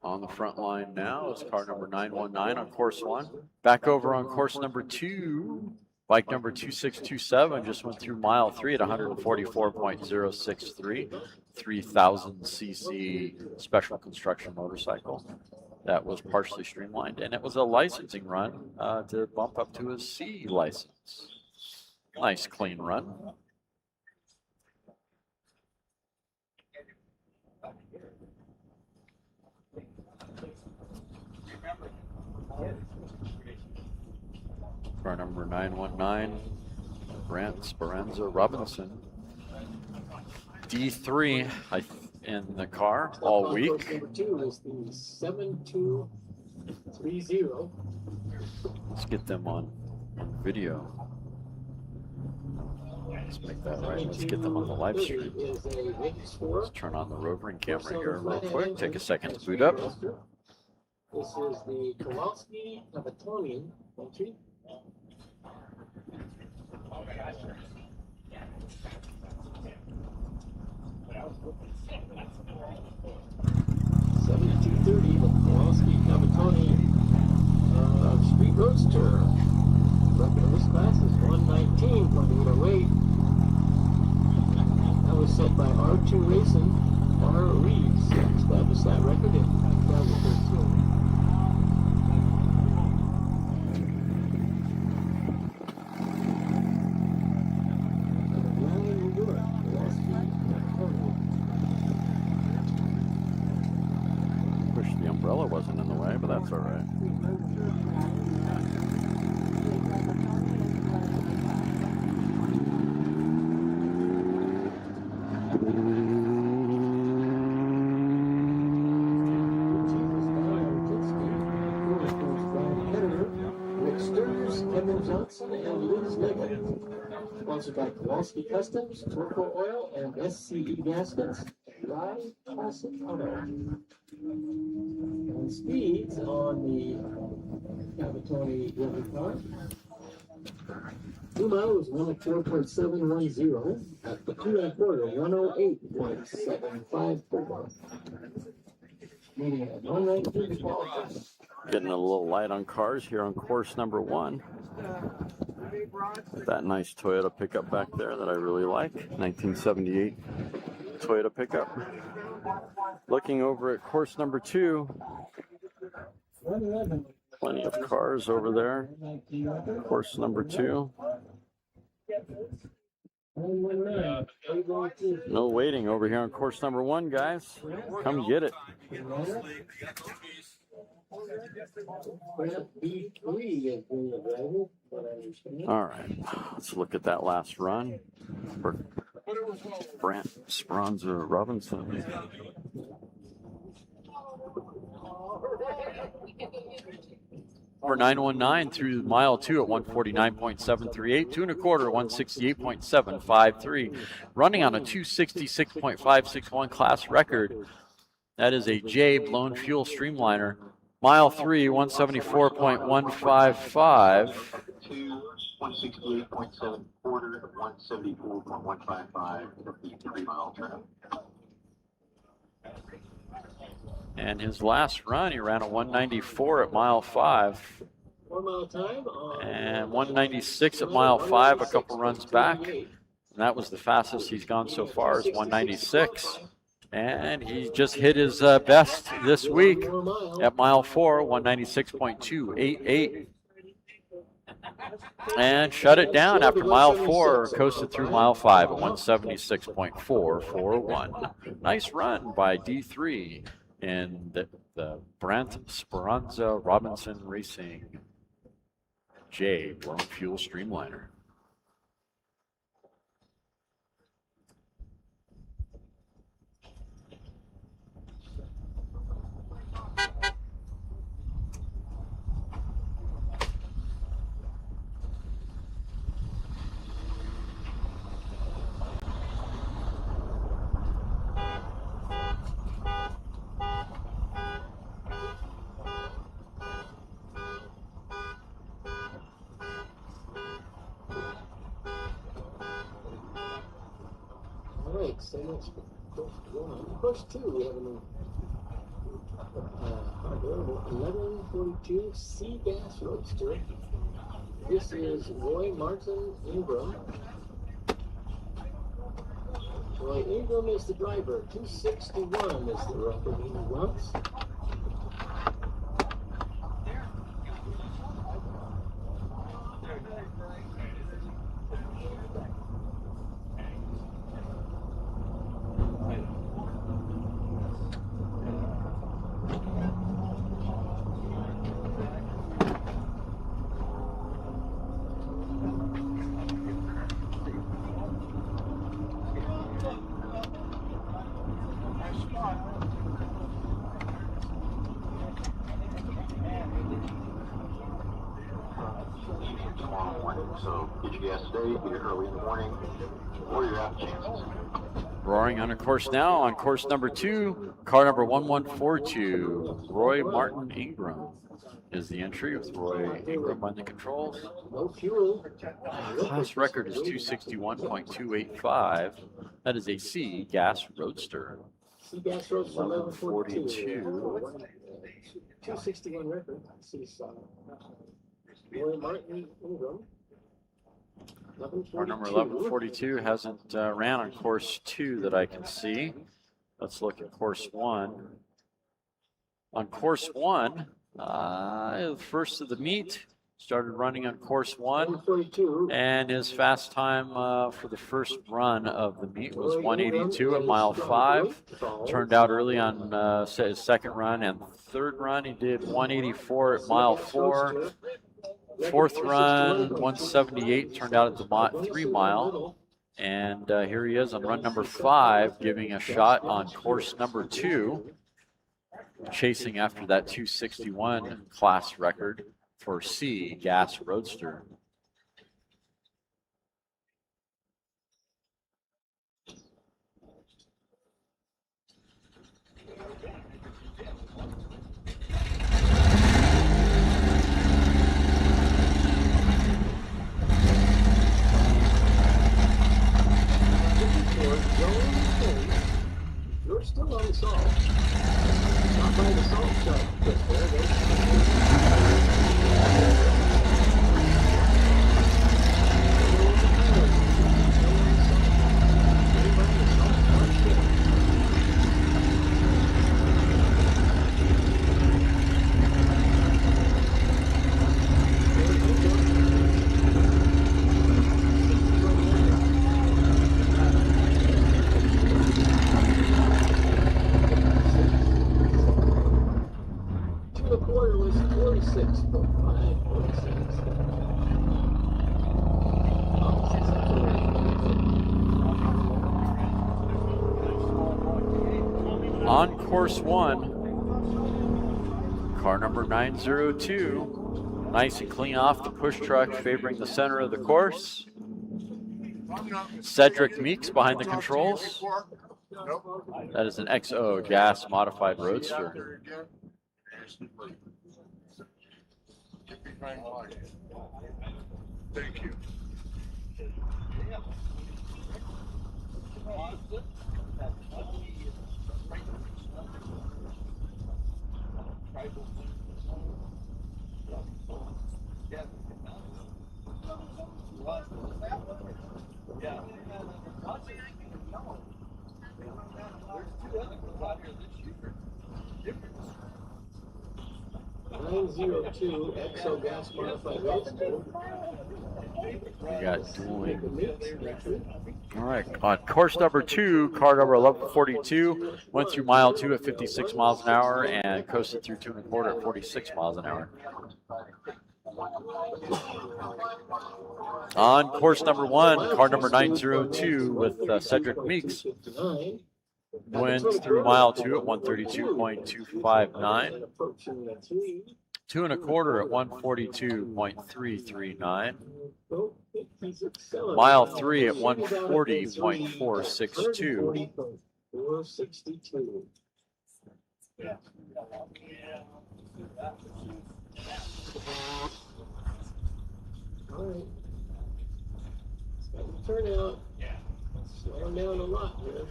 On the front line now is car number 919 on course 1. Back over on course number 2. Bike number 2627 just went through mile 3 at 144.063. 3,000cc special construction motorcycle that was partially streamlined, and it was a licensing run to bump up to a C license. Nice clean run. Car number 919, Brant Speranza Robinson. D3 in the car all Course week. number 2 is the 7230. Let's get them on video. Let's make that right. Let's get them on the live stream. Is a race for Let's turn on the rovering camera here real quick. Take a second to boot up. This is the Kowalski Cavatoni entry. $72.30, the Kowalski Cavatoni Street Roadster. Record of this class is 119.808. That was set by R2 Racing. R. Reeves established that record in 2013. Wish the umbrella wasn't in the way, but that's all right. Sponsored by Kowalski Customs, Turco Oil, and SCE Gaskets. Rye Classic Auto. And speeds on the Cavatoni River car. 2 miles 104.710. At the 2 1/4, 108.754. Meaning at 119 qualifying. Getting a little light on cars here on course number 1. That nice Toyota pickup back there that I really like. 1978 Toyota pickup. Looking over at course number 2. Plenty of cars over there. Course number 2. No waiting over here on course number 1, guys. Come get it. All right, let's look at that last run for Brant Speranza Robinson. Number 919 through mile 2 at 149.738, 2 1/4, 168.753, running on a 266.561 class record. That is a J blown fuel streamliner. Mile 3, 174.155. 168.7 quarter, 174.155 for the 3 mile trip. And his last run, he ran a 194 at mile 5. 1 mile time on And 196 at mile 5, a couple runs back. And that was the fastest he's gone so far, is 196. And he just hit his best this week at mile 4, 196.288. And shut it down after mile 4, coasted through mile 5 at 176.441. Nice run by D3 in the Brent Speranza Robinson Racing J blown fuel streamliner. Alright, so much for course 1. Course 2, we have an available 1142 Sea Gas Roadster. This is Roy Martin Ingram. Roy Ingram is the driver. 261 is the record he wants. So get your gas today, get it early in the morning, or you're out of chances. Roaring on a course now on course number 2, car number 1142, Roy Martin Ingram is the entry with Roy Ingram on the controls. No fuel. Class record is 261.285. That is a C gas roadster. Sea Gas Roadster 1142. 1142. 261 record. Roy Martin Ingram. Car number 1142 hasn't ran on course 2 that I can see. Let's look at course 1. On course 1, the first of the meet, started running on course 1, and his fast time for the first run of the meet was 182 at mile 5. Turned out early on his second run, and third run he did 184 at mile 4. Fourth run, 178, turned out at the 3 mile. And here he is on run number 5, giving a shot on course number 2, chasing after that 261 class record for C gas roadster. You're still on the salt. Not by the salt stuff, but there it is. On course 1, car number 902, nice and clean off the push truck, favoring the center of the course. Cedric Meeks behind the controls. That is an XO gas modified roadster. Thank you. (902) XO gas modified roadster. We got dueling. All right, on course number 2, car number 1142 went through mile 2 at 56 miles an hour and coasted through 2 1/4 at 46 miles an hour. On course number 1, car number 902 with Cedric Meeks went through mile 2 at 132.259. 2 1/4 at 142.339. Mile 3 at 140.462. 462. All right. Got the turnout. Slowing down a lot here.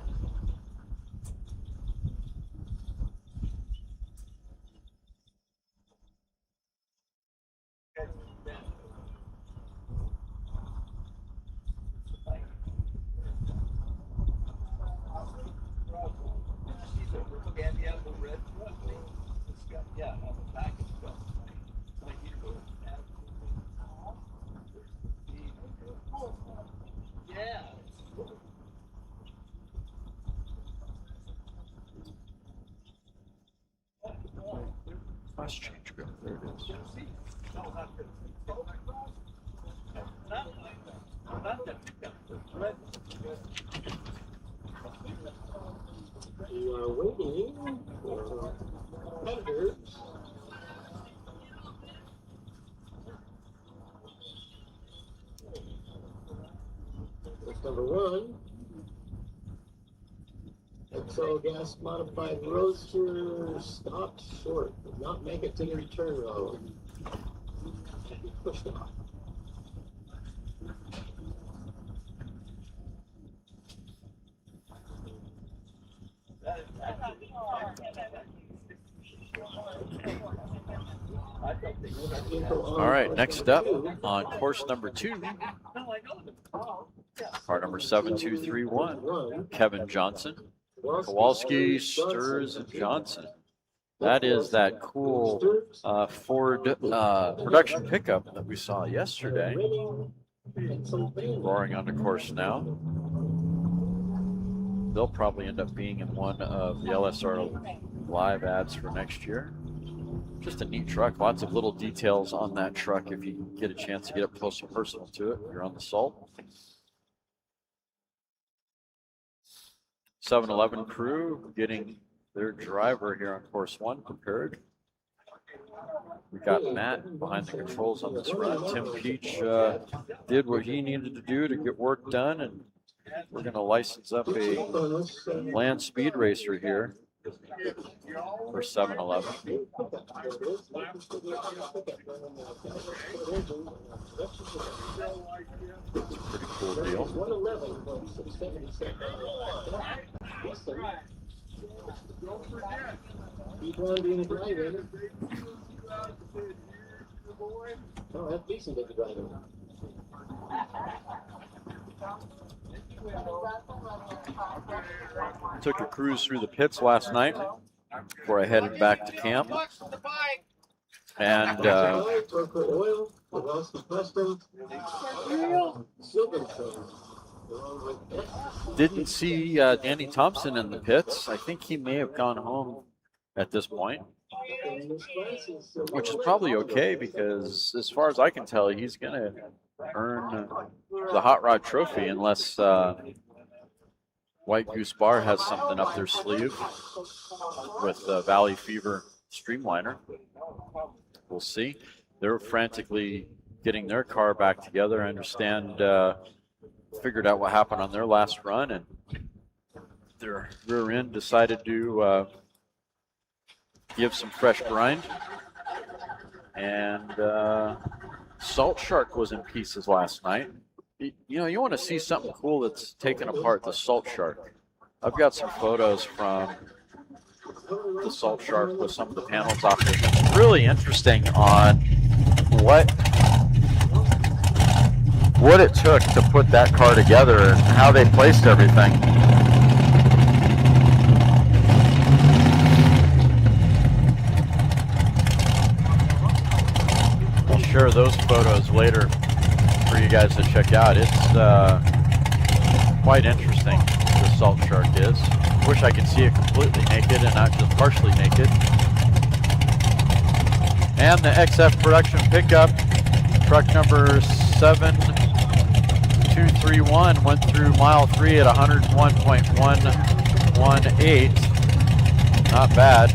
Let's change go. There it is. We are waiting for competitors. That's number 1. XO gas modified roadster stopped short, did not make it to the return road. Pushed off. All right, next up on course number 2, car number 7231, Kevin Johnson, Kowalski, Sturs, and Johnson. That is that cool Ford production pickup that we saw yesterday, roaring onto course now. They'll probably end up being in one of the LSR live ads for next year. Just a neat truck. Lots of little details on that truck if you get a chance to get up close and personal to it. You're on the Salt. 7-Eleven crew getting their driver here on course 1 prepared. We got Matt behind the controls on this run. Tim Peach did what he needed to do to get work done, and we're going to license up a land speed racer here for 7-Eleven. It's a pretty cool deal. Keep on being a driver. Oh, that's decent to be driving. Took a cruise through the pits last night before I headed back to camp. And didn't see Danny Thompson in the pits. I think he may have gone home at this point, which is probably okay because as far as I can tell, he's going to earn the Hot Rod Trophy unless White Goose Bar has something up their sleeve with Valley Fever Streamliner. We'll see. They're frantically getting their car back together. I understand figured out what happened on their last run and their rear end decided to give some fresh grind. And Salt Shark was in pieces last night. You know, you want to see something cool that's taken apart the Salt Shark. I've got some photos from the Salt Shark with some of the panels off it. It's really interesting on what it took to put that car together and how they placed everything. I'll share those photos later for you guys to check out. It's quite interesting, the Salt Shark is. Wish I could see it completely naked and not just partially naked. And the XF production pickup, truck number 7231, went through mile 3 at 101.118. Not bad.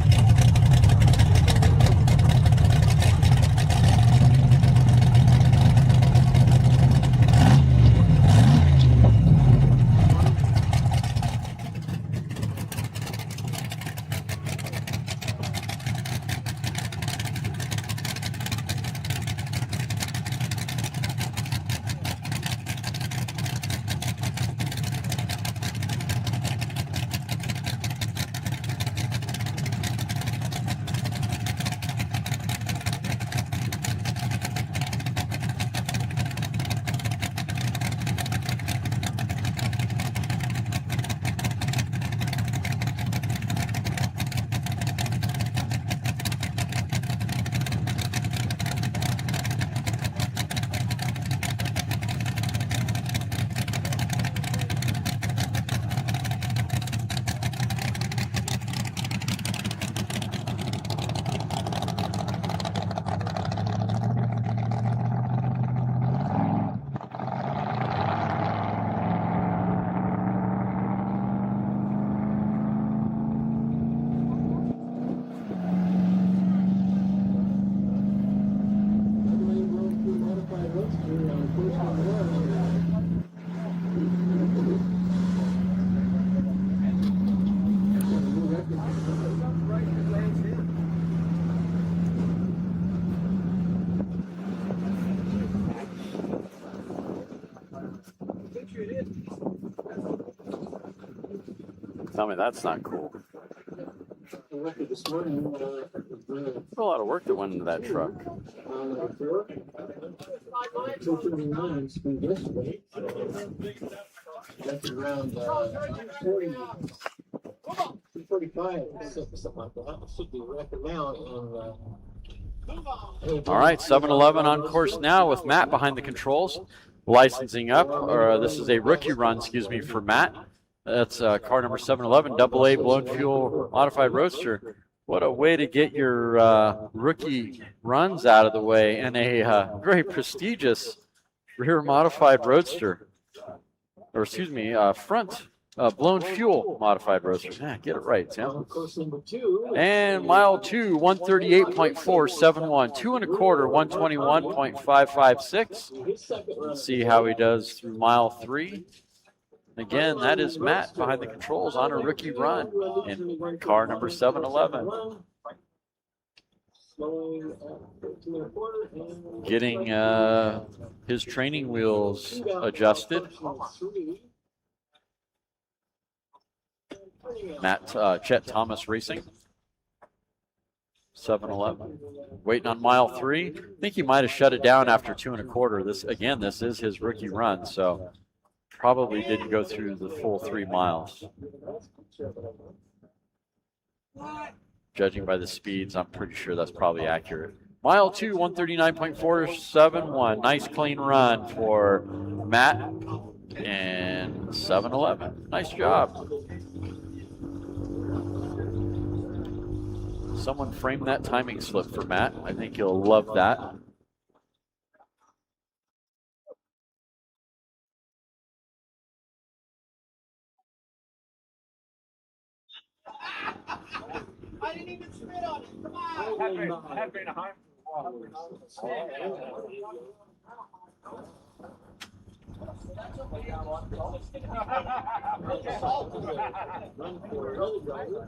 Tell me that's not cool. This morning, There's a lot of work that went into that truck. 239 speed yesterday. That's around 245, something like that. It should be record now. All right, 7-Eleven on course now with Matt behind the controls, licensing up. This is a rookie run, excuse me, for Matt. That's car number 711, AA blown fuel modified roadster. What a way to get your rookie runs out of the way in a very prestigious rear modified roadster. Or excuse me, front blown fuel modified roadster. Yeah, get it right, Tim. And mile 2, 138.471, 2 1/4, 121.556. Let's see how he does through mile 3. Again, that is Matt behind the controls on a rookie run in car number 711. Getting his training wheels adjusted. Matt Chet Thomas Racing. 7-Eleven. Waiting on mile 3. I think he might have shut it down after 2 1/4. This is his rookie run, so probably didn't go through the full 3 miles. Judging by the speeds, I'm pretty sure that's probably accurate. Mile 2, 139.471. Nice clean run for Matt and 7-Eleven. Nice job. Someone framed that timing slip for Matt. I think he'll love that. I didn't even spit on it. Come on. Had been a high. Run for another driver.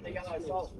They got my salt.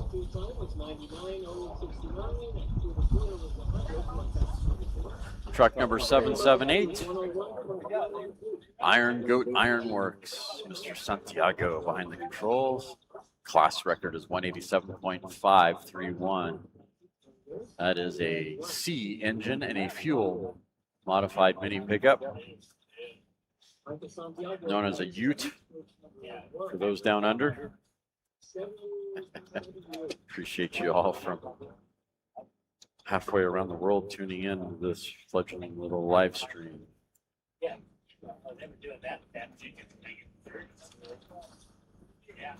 Full time was 99.069. After the quarter was 100. Truck number 778. Iron Goat Ironworks. Mr. Santiago behind the controls. Class record is 187.531. That is a C engine and a fuel modified mini pickup, known as a Ute for those down under. Appreciate you all from halfway around the world tuning in to this fledgling little live stream. Yeah. They were doing that ticket. Yeah.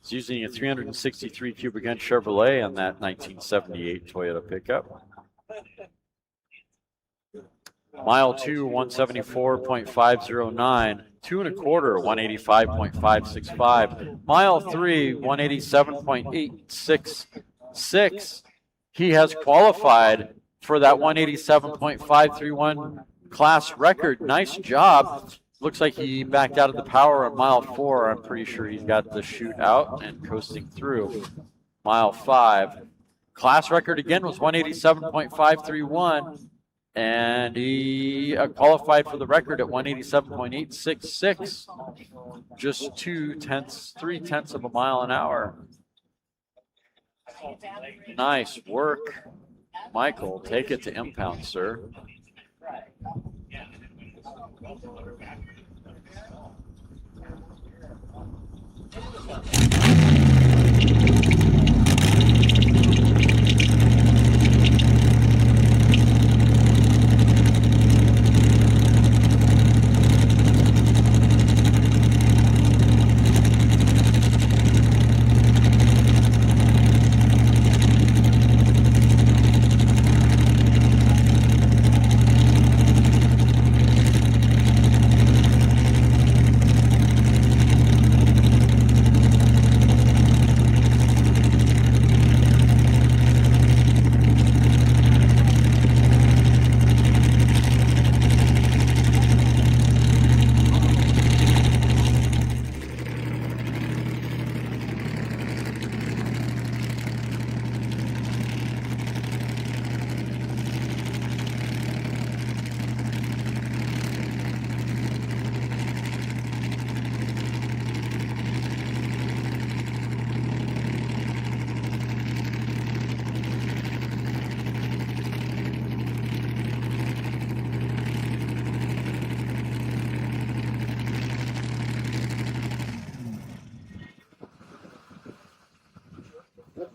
It's using a 363 cubic inch Chevrolet on that 1978 Toyota pickup. Mile 2, 174.509. 2 1/4, 185.565. Mile 3, 187.866. He has qualified for that 187.531 class record. Nice job. Looks like he backed out of the power on mile 4. I'm pretty sure he's got the chute out and coasting through. Mile 5. Class record again was 187.531. And he qualified for the record at 187.866. Just 3/10 of a mile an hour. Nice work, Michael. Take it to impound, sir.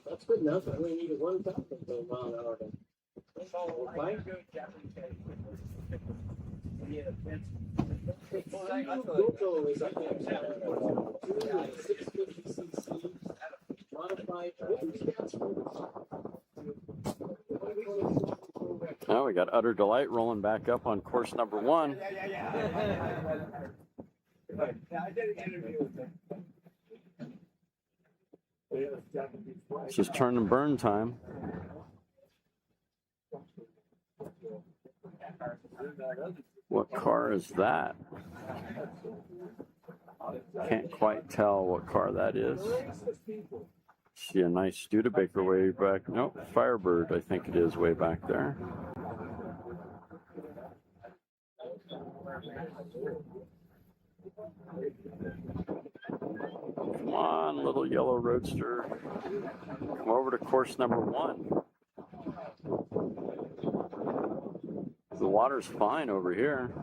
That's good enough. I only needed 1,000 for a mile an hour. GoPro is up there. 650cc modified. Now we got Utter Delight rolling back up on course number 1. This is turn and burn time. What car is that? Can't quite tell what car that is. See a nice Studebaker way back. Nope, Firebird, I think it is, way back there. Come on, little yellow roadster. Come over to course number 1. The water's fine over here.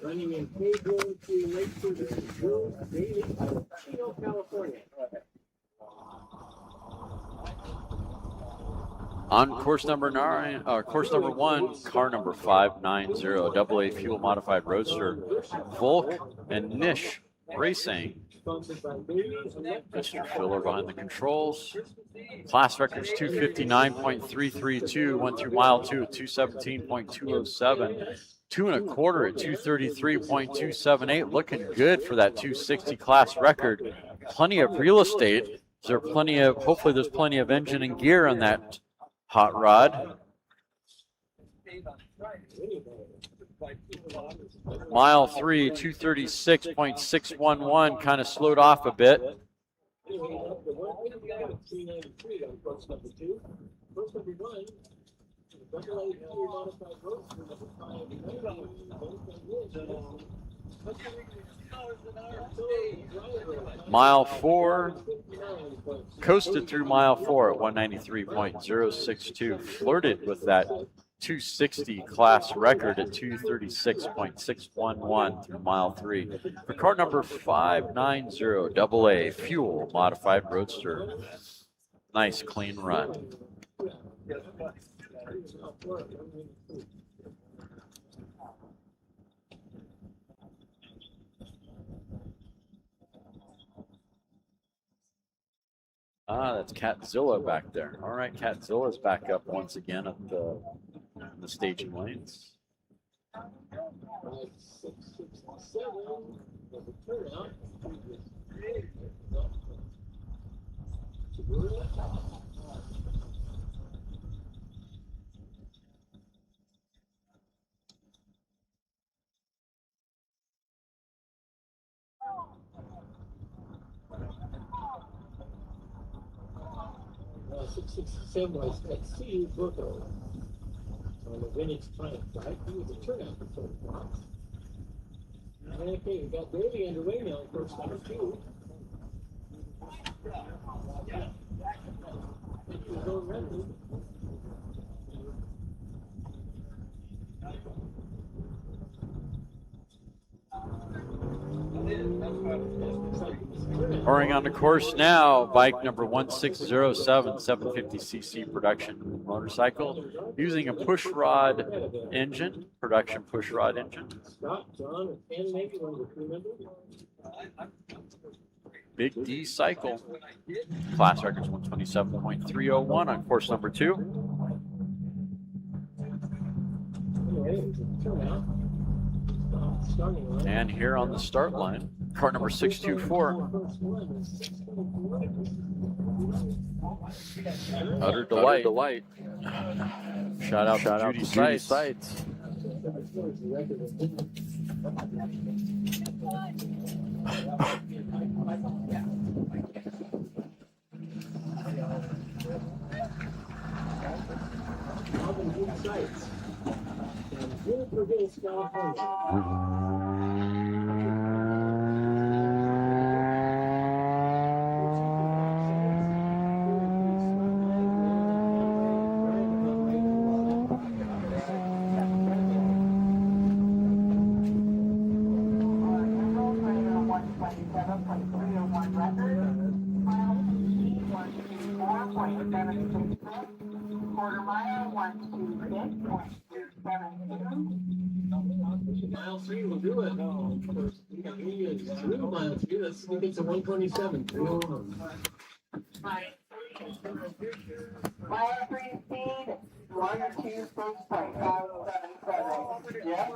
Running in Pedro to lakesters daily out of Chino, California. On course number 1, car number 590, AA fuel modified roadster, Volk and Nish Racing. Mr. Filler behind the controls. Class records 259.332, went through mile 2 at 217.207. 2 1/4 at 233.278. Looking good for that 260 class record. Plenty of real estate. Hopefully there's plenty of engine and gear on that hot rod. Mile 3, 236.611, kind of slowed off a bit. Mile 4, coasted through mile 4 at 193.062, flirted with that 260 class record at 236.611 through mile 3. For car number 590, AA fuel modified roadster. Nice clean run. That's Catzilla back there. All right, Catzilla's back up once again at the staging lanes. Was at C. Brooker on the vintage Triumph, right? He was a turnout for 30 points. Okay, we got Davey underway now, course number 2. Pouring on the course now, bike number 1607, 750cc production motorcycle, using a push rod engine, production push rod engine. Big D cycle. Class records 127.301 on course number 2. starting line. And here on the start line, car number 624, Utter Delight. Shout out to Judy Sites. Quarter mile, 126.272. Mile 3 will do it. No, of course, he is through mile 3. Let's see if it's a 127. 301. Mile 3 speed, 126.577. Yes,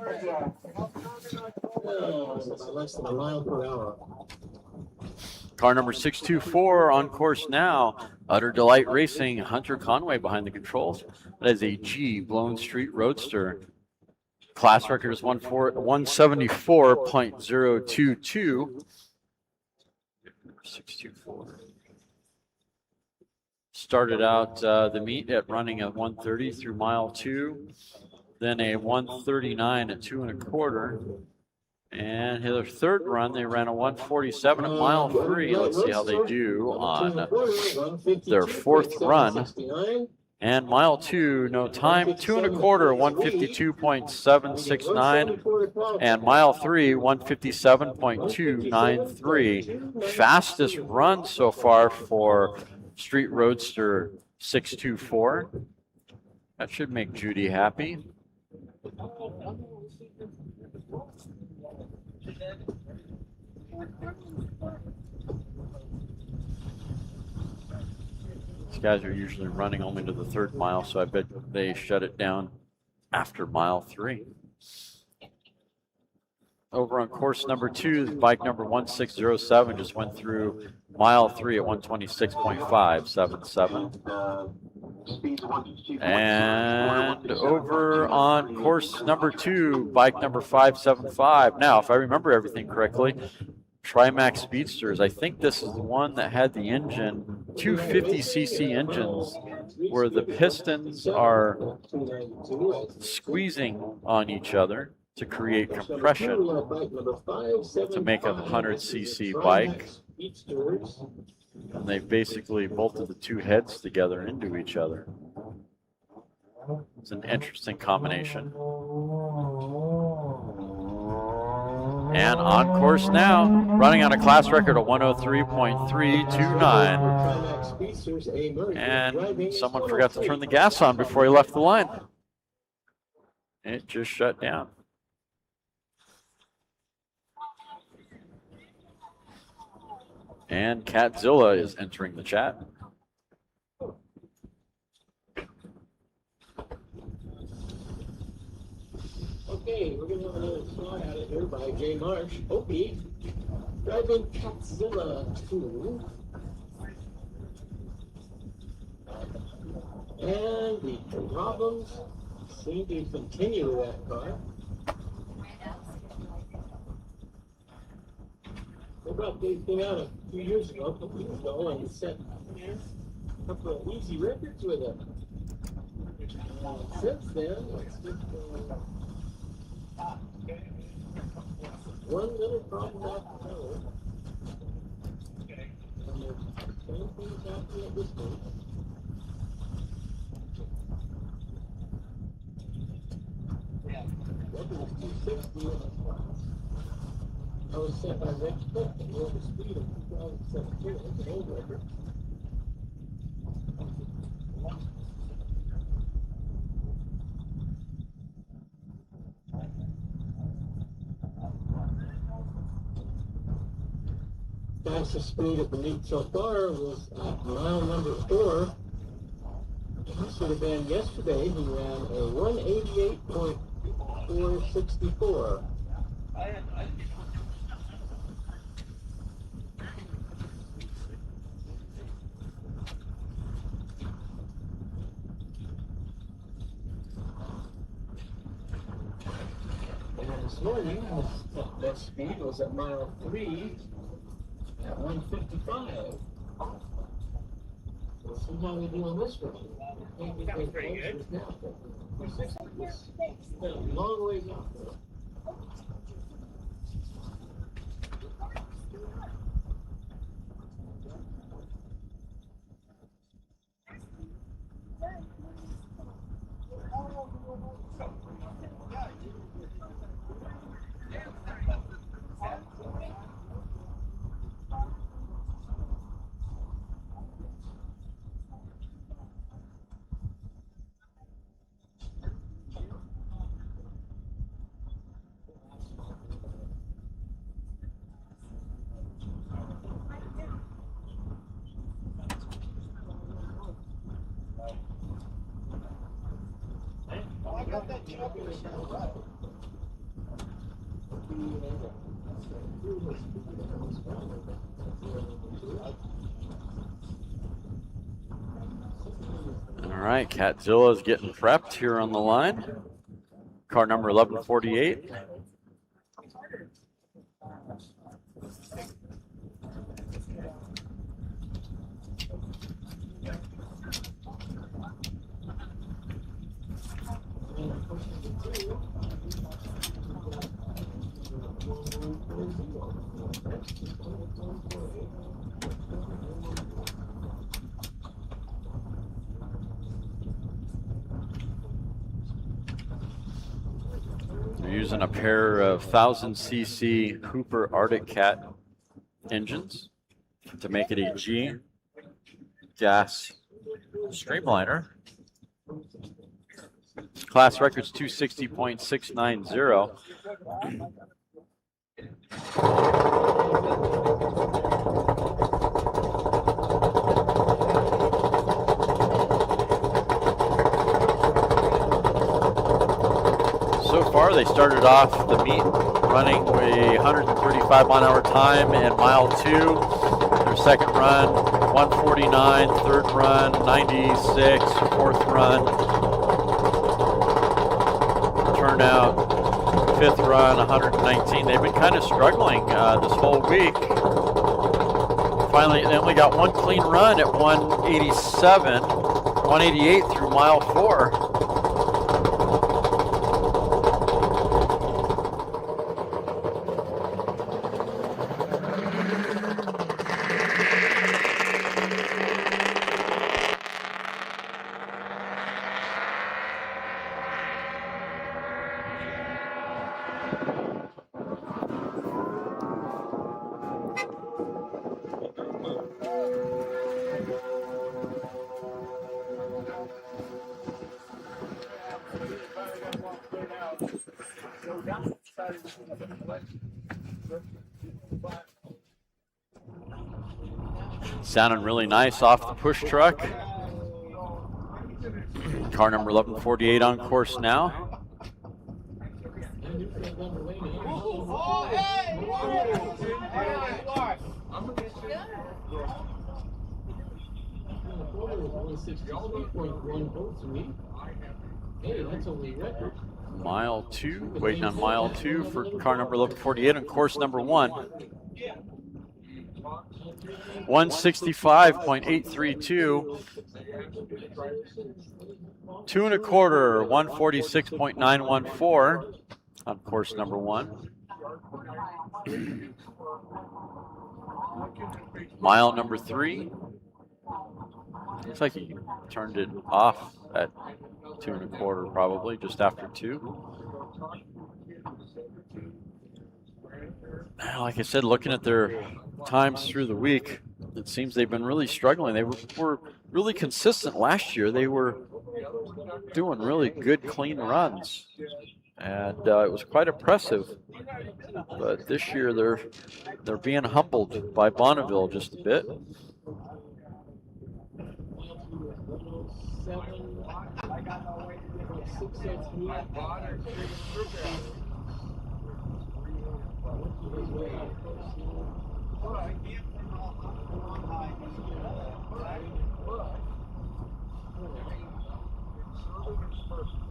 again. Oh, it's less than a mile per hour. Car number 624 on course now. Utter Delight Racing, Hunter Conway behind the controls. That is a G Blown Street Roadster. Class record is 174.022. 624. Started out the meet at running at 130 through mile 2, then a 139 at 2 1/4. And their third run, they ran a 147 at mile 3. Let's see how they do on their fourth run. And mile 2, no time, 2 1/4, 152.769. And mile 3, 157.293. Fastest run so far for Street Roadster 624. That should make Judy happy. These guys are usually running only to the third mile, so I bet they shut it down after mile 3. Over on course number 2, bike number 1607 just went through mile 3 at 126.577. And over on course number 2, bike number 575. Now, if I remember everything correctly, Trimax Speedsters, I think this is the one that had the engine, 250cc engines, where the pistons are squeezing on each other to create compression to make a 100cc bike. And they basically bolted the two heads together into each other. It's an interesting combination. And on course now, running on a class record of 103.329. And someone forgot to turn the gas on before he left the line. It just shut down. And Catzilla is entering the chat. Okay, we're going to have another shot at it here by Jay Marsh. Opie, driving Catzilla 2. And the problems seem to continue with that car. They brought this thing out a few years ago, a couple years ago, and set a couple of easy records with it. Since then, it's just one little problem after another. And there's same things happening at this point. That was 260 in the class. I was set by Rick Cook at Bonneville Speed in 2017. That's an old record. Fastest speed at the meet so far was at mile number 4. This would have been yesterday. He ran a 188.5 464. And this morning, best speed was at mile 3 at 155. Let's see how we do on this one. That was pretty good. A long ways off. All right, Catzilla's getting prepped here on the line. Car number 1148. They're using a pair of 1000cc Hooper Arctic Cat engines to make it a G gas streamliner. Class record's 260.690. So far, they started off the meet running a 135 mile an hour time in mile 2. Their second run, 149. Third run, 96. Fourth run, turnout. Fifth run, 119. They've been kind of struggling this whole week. Finally, they only got one clean run at 187, 188 through mile 4. Sounding really nice off the push truck. Car number 1148 on course now. Mile 2, waiting on mile 2 for car number 1148 on course number 1. 165.832. 2 1/4, 146.914 on course number 1. Mile number 3. Looks like he turned it off at 2 1/4, probably just after 2. Like I said, looking at their times through the week, it seems they've been really struggling. They were really consistent last year. They were doing really good, clean runs, and it was quite impressive. But this year, they're being humbled by Bonneville just a bit. 603. I bought a trigger battery. His way out of course. But I can't remember how long I used it. But conservative's perfect.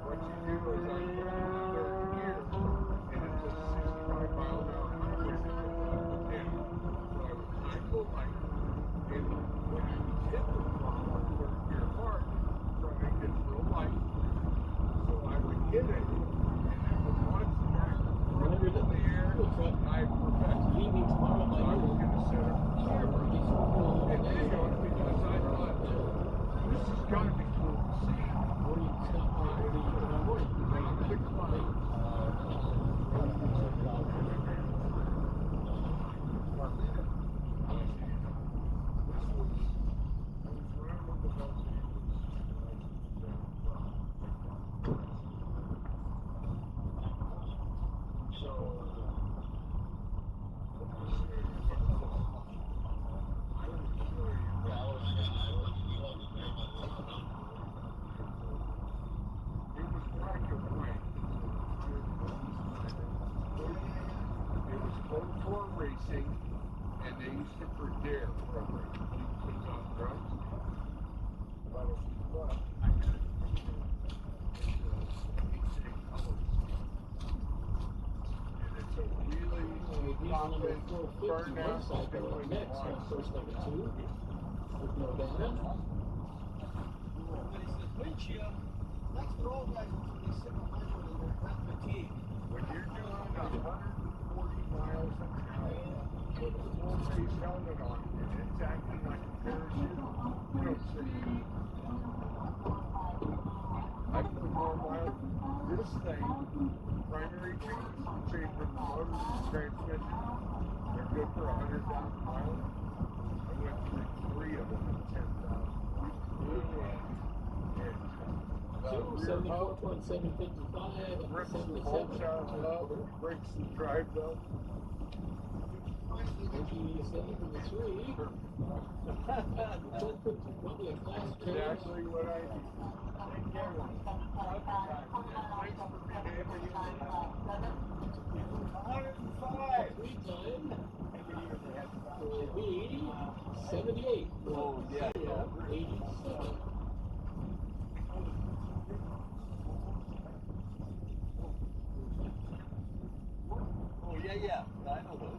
What you do is I put it in third gear, and it's a 65 mile an hour highway that goes up and down. So I would idle light, and when I hit the throttle in third gear hard, try to get real light. So I would hit it, and it would launch the back front in the air, and I perfected it. So I was going to set up the camera and video it because I thought, this is going to be cool to see. Racing, and they used it for dare program. It's on drugs. But it's fun. And it's a really confident burnout. Next, first number 2. With no damage. Windshield, that's for all guys until they sit behind you and they're not fatigued. When you're doing 140 miles an hour with a full face helmet on and it's acting like a parachute, you don't see. I put more miles. This thing, primary change from the motor to the transmission, they're good for 100,000 miles. I went through 3 of them in 10,000. 74.755 and Rips the bolts out of the hub, breaks the drive belt. 27 from the 3. Probably a class change. Exactly what I do. Three time. Should be 80, 78. Oh, yeah, yeah. 87. Oh, yeah, yeah. I know those.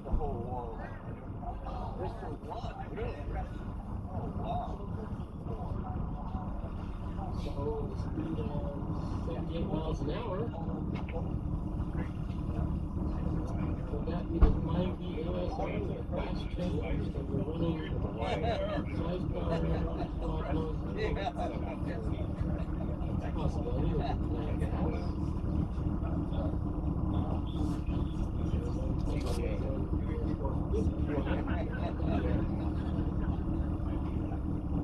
The whole wall. Just for one, really? Oh, wow. So the speed of 78 miles an hour. We got the 90 LSR with a fast change, and we're running size car around 5 miles an hour. Possibility of playing gas.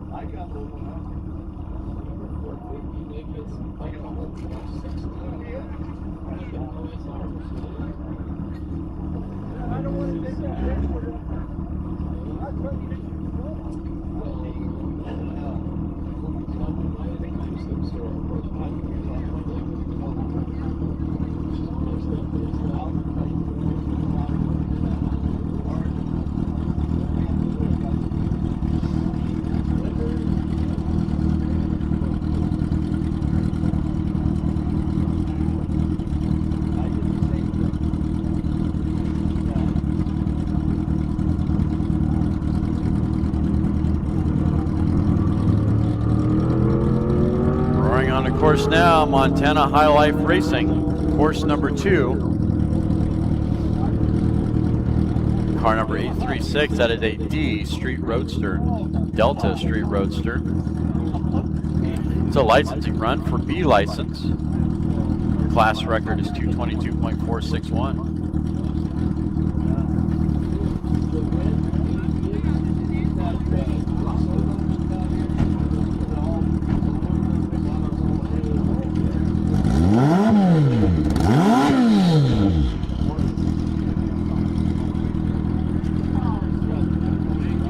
I got one. Maybe it's 560. I don't want to take that risk. I couldn't get course now, Montana High Life Racing, course number 2. Car number 836, that is a D Street Roadster, Delta Street Roadster. It's a licensing run for B license. Class record is 222.461.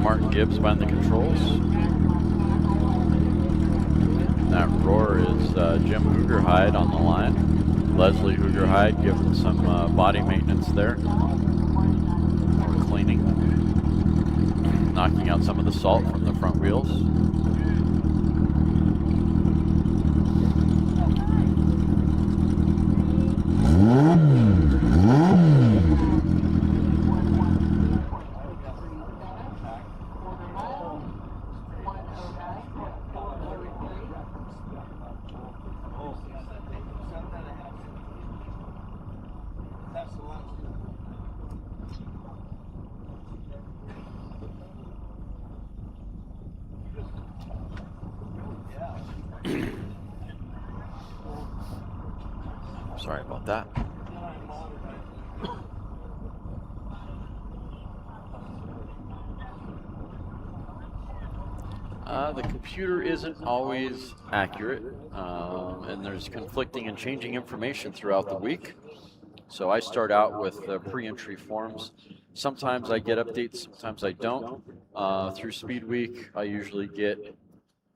Martin Gibbs behind the controls. That roar is Jim Hoogerhide on the line. Leslie Hoogerhide giving some body maintenance there. Or cleaning. Knocking out some of the salt from the front wheels. Sorry about that. The computer isn't always accurate, and there's conflicting and changing information throughout the week. So I start out with pre-entry forms. Sometimes I get updates, sometimes I don't. Through Speedweek, I usually get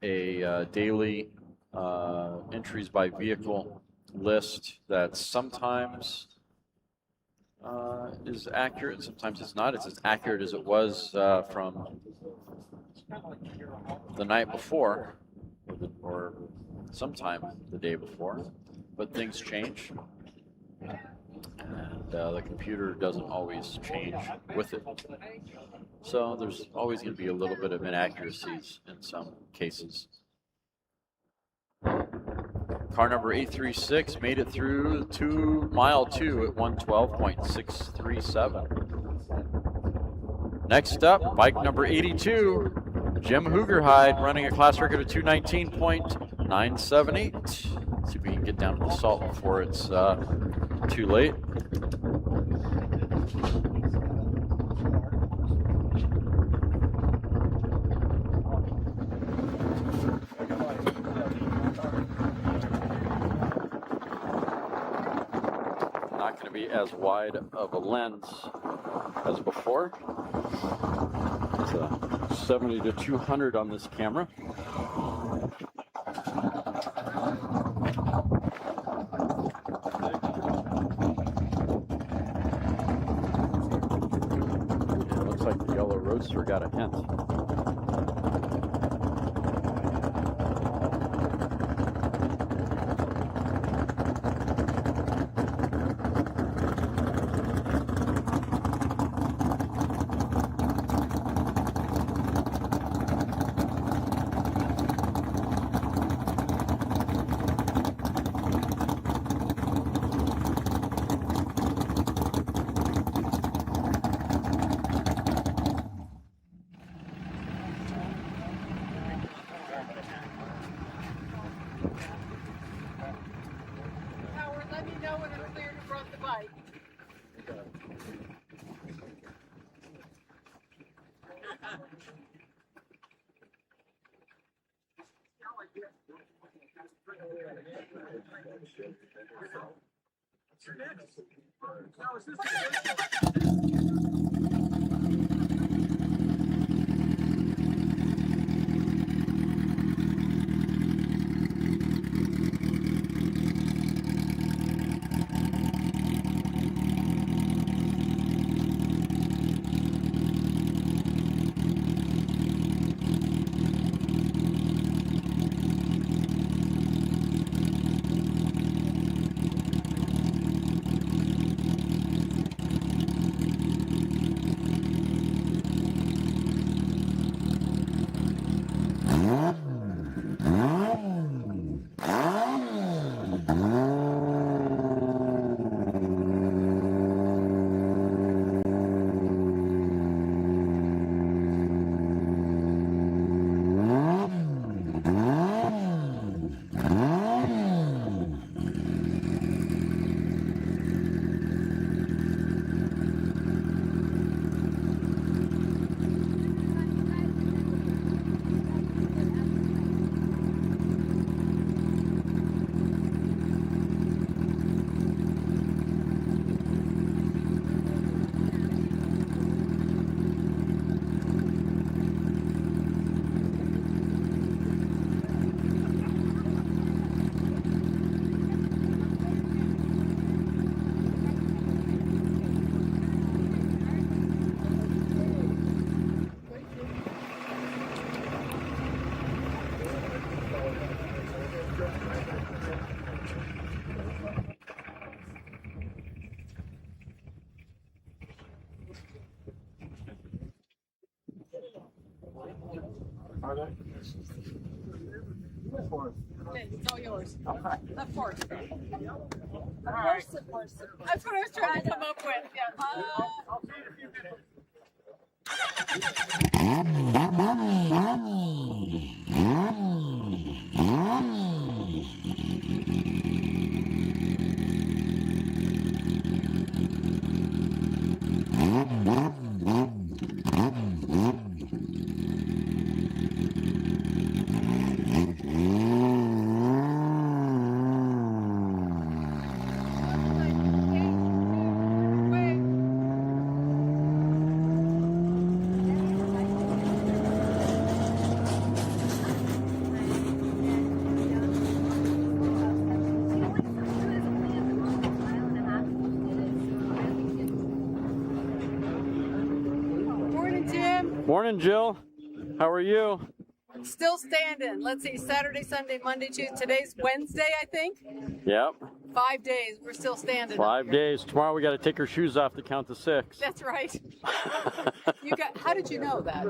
a daily entries by vehicle list that sometimes is accurate, sometimes it's not. It's as accurate as it was from the night before, or sometime the day before, but things change, and the computer doesn't always change with it. So there's always going to be a little bit of inaccuracies in some cases. Car number 836 made it through to mile 2 at 112.637. Next up, bike number 82, Jim Hoogerhide, running a class record of 219.978. See if we can get down to the salt before it's too late. Not going to be as wide of a lens as before. It's a 70 to 200 on this camera. It looks like the yellow roadster got a hint. Are they? Okay, it's all yours. Of course. Of right. course. That's what I was trying to come up with. Yeah. I'll see you in a few minutes. Morning, Jim. Morning, Jill. How are you? Still standing. Let's see, Saturday, Sunday, Monday, Tuesday. Today's Wednesday, I think. Yep. 5 days. We're still standing. 5 days. Tomorrow we got to take our shoes off to count to 6. That's right. You got. How did you know that?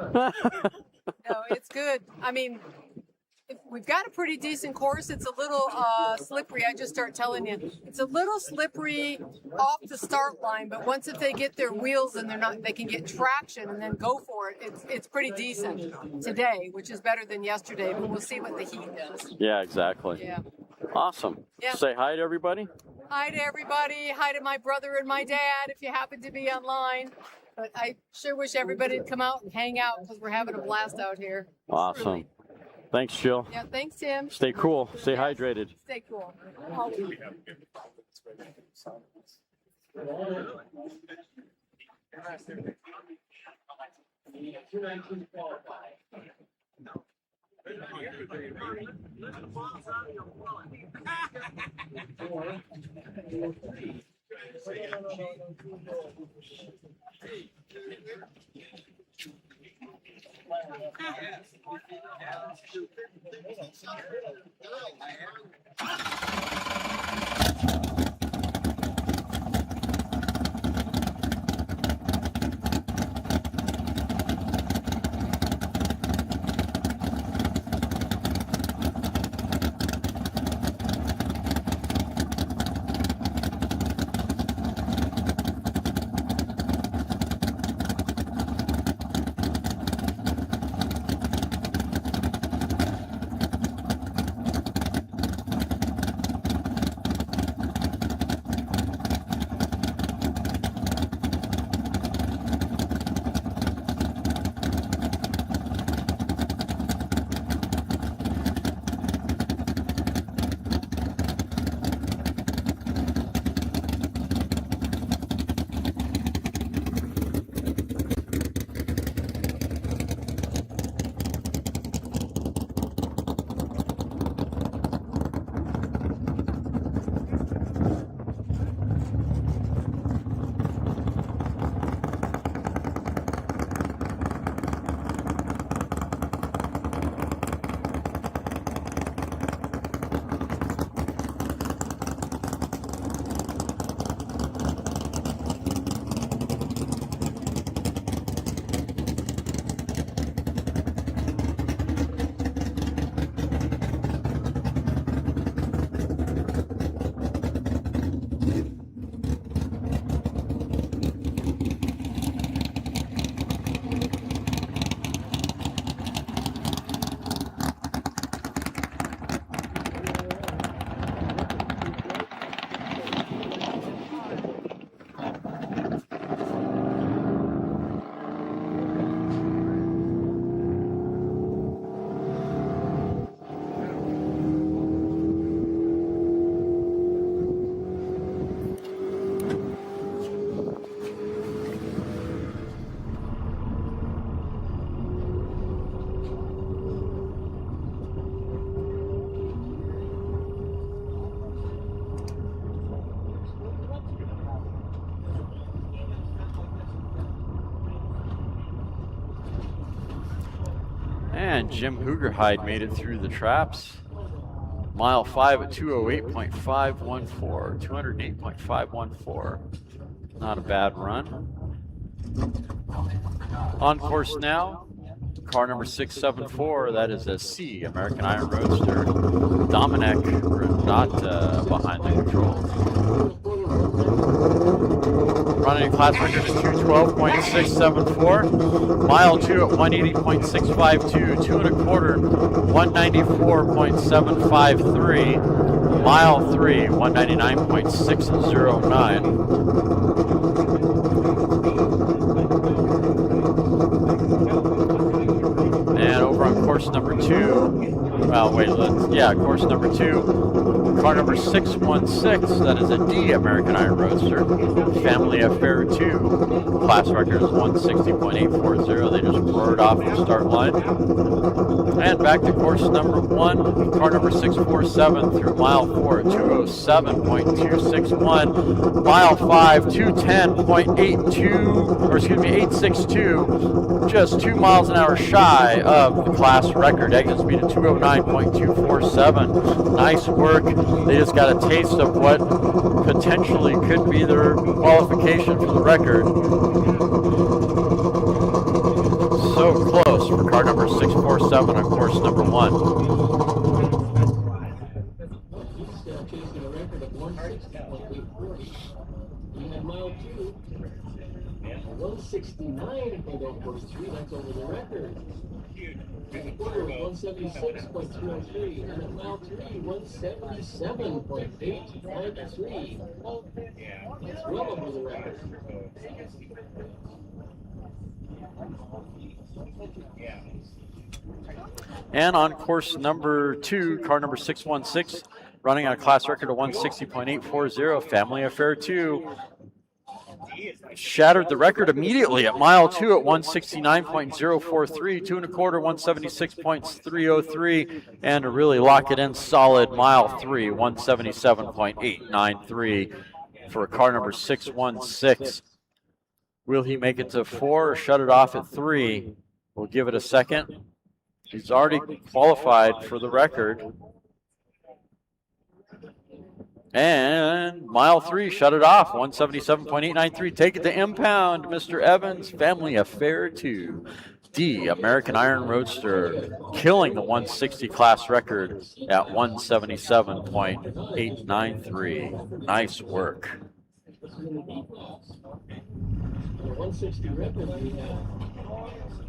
No, it's good. I mean, we've got a pretty decent course. It's a little slippery. I just start telling you, it's a little slippery off the start line. But once if they get their wheels and they can get traction and then go for it. It's pretty decent today, which is better than yesterday. But we'll see what the heat does. Yeah, exactly. Yeah. Awesome. Yeah. Say hi to everybody. Hi to everybody. Hi to my brother and my dad if you happen to be online. But I sure wish everybody would come out and hang out because we're having a blast out here. Awesome. Truly. Thanks, Jill. Yeah, thanks, Tim. Stay cool. Stay hydrated. Stay cool. Always. And Jim Hoogerhide made it through the traps. Mile 5 at 208.514, 208.514. Not a bad run. On course now, car number 674. That is a C, American Iron Roadster. Dominic not behind the controls. Running class record is 212.674. Mile 2 at 180.652. 2 1/4, 194.753. Mile 3, 199.609. And over on course number 2, well, wait, course number 2, car number 616, that is a D, American Iron Roadster. Family Affair 2, class record is 160.840. They just roared off the start line. And back to course number 1, car number 647 through mile 4 at 207.261. Mile 5, 862, just 2 miles an hour shy of the class record. Exit speed at 209.247. Nice work. They just got a taste of what potentially could be their qualification for the record. So close for car number 647 on course number 1. Chasing a record of 160.840. You had mile 2, 169 for that course 3. That's over the record. Quarter was 176.203, and at mile 3, 177.853. That's well over the record. And on course number 2, car number 616, running on a class record of 160.840, Family Affair 2. Shattered the record immediately at mile 2 at 169.043, 2 1/4, 176.303, and to really lock it in solid, mile 3, 177.893 for car number 616. Will he make it to 4 or shut it off at 3? We'll give it a second. He's already qualified for the record. And mile 3, shut it off, 177.893. Take it to impound, Mr. Evans. Family Affair 2. D, American Iron Roadster, killing the 160 class record at 177.893. Nice work. The 160 record we have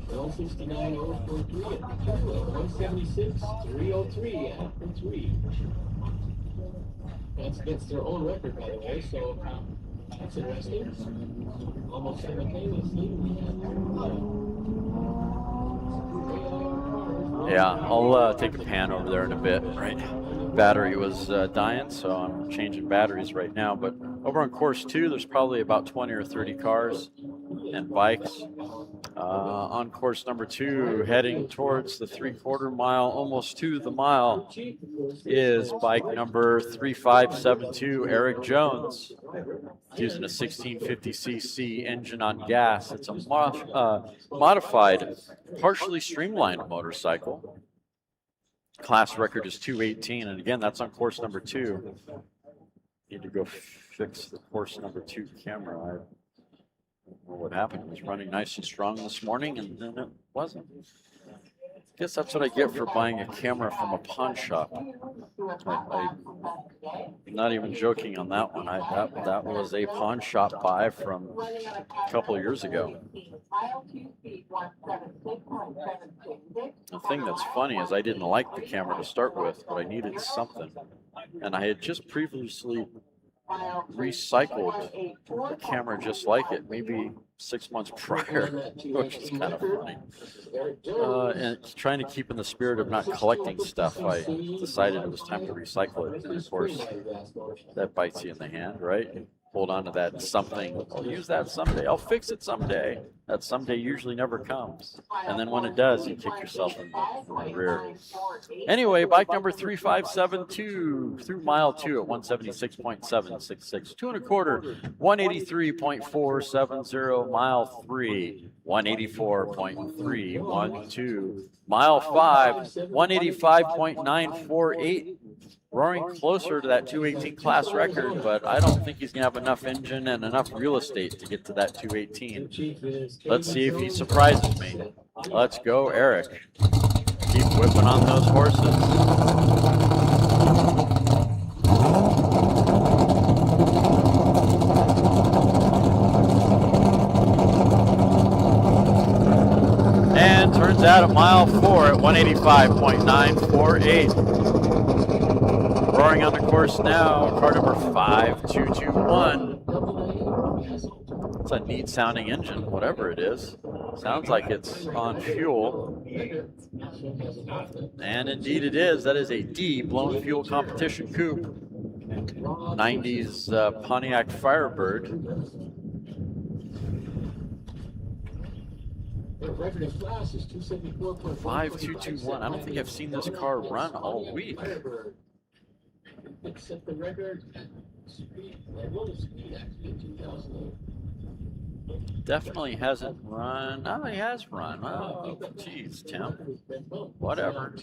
169.043 at 176.303 after 3. That's against their own record, by the way, so that's interesting. Almost simultaneously. Yeah, I'll take a pan over there in a bit, right? Battery was dying, so I'm changing batteries right now. But over on course 2, there's probably about 20 or 30 cars and bikes. On course number 2, heading towards the 3/4 mile, almost to the mile, is bike number 3572, Eric Jones, using a 1650cc engine on gas. It's a modified, partially streamlined motorcycle. Class record is 218, and again, that's on course number 2. Need to go fix the course number 2 camera. I don't know what happened. It was running nice and strong this morning, and then it wasn't. I guess that's what I get for buying a camera from a pawn shop. I'm not even joking on that one. That was a pawn shop buy from a couple of years ago. The thing that's funny is I didn't like the camera to start with, but I needed something. And I had just previously recycled the camera just like it, maybe 6 months prior, which is kind of funny. And trying to keep in the spirit of not collecting stuff, I decided it was time to recycle it. And of course, that bites you in the hand, right? Hold on to that something. I'll use that someday. I'll fix it someday. That someday usually never comes. And then when it does, you kick yourself in the rear. Anyway, bike number 3572 through mile 2 at 176.766. 2 1/4, 183.470. Mile 3, 184.312. Mile 5, 185.948. roaring closer to that 218 class record, but I don't think he's going to have enough engine and enough real estate to get to that 218. Let's see if he surprises me. Let's go, Eric. Keep whipping on those horses. And turns out at mile 4 at 185.948. Roaring on the course now, car number 5221. It's a neat sounding engine, whatever it is. Sounds like it's on fuel. And indeed it is. That is a D blown fuel competition coupe. 90s Pontiac Firebird. 5221. I don't think I've seen this car run all week. Except the record Speed, Bonneville Speed actually in 2008. Definitely hasn't run. Oh, he has run. Oh, geez, Tim. Whatever.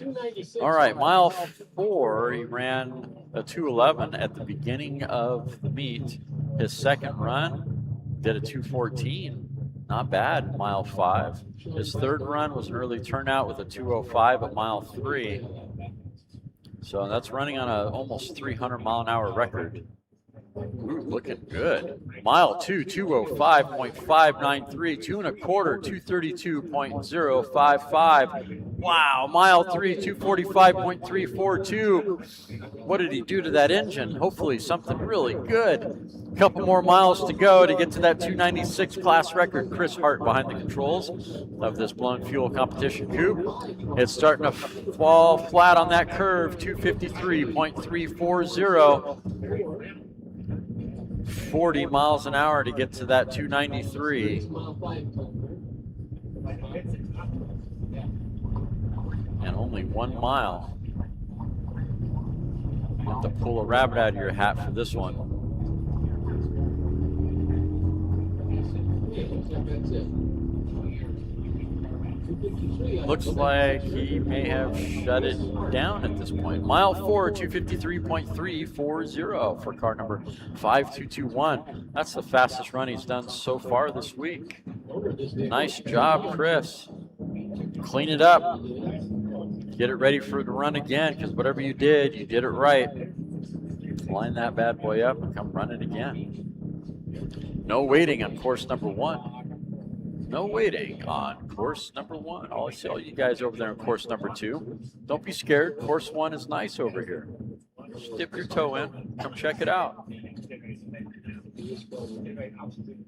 All right, mile 4, he ran a 2:11 at the beginning of the meet. His second run did a 2:14. Not bad, mile 5. His third run was an early turnout with a 2:05 at mile 3. So that's running on a almost 300-mile-an-hour record. Ooh, looking good. Mile 2, 2:05.593, 2 1/4, 2:32.055. Wow, mile 3, 2:45.342. What did he do to that engine? Hopefully something really good. A couple more miles to go to get to that 296 class record. Chris Hart behind the controls of this blown fuel competition coupe. It's starting to fall flat on that curve, 253.340. 40 miles an hour to get to that 293. And only 1 mile. You have to pull a rabbit out of your hat for this one. Looks like he may have shut it down at this point. Mile 4, 253.340 for car number 5221. That's the fastest run he's done so far this week. Nice job, Chris. Clean it up. Get it ready for the run again, because whatever you did it right. Line that bad boy up and come run it again. No waiting on course number 1. No waiting on course number 1. I'll see all you guys over there on course number 2. Don't be scared. Course 1 is nice over here. Just dip your toe in. Come check it out.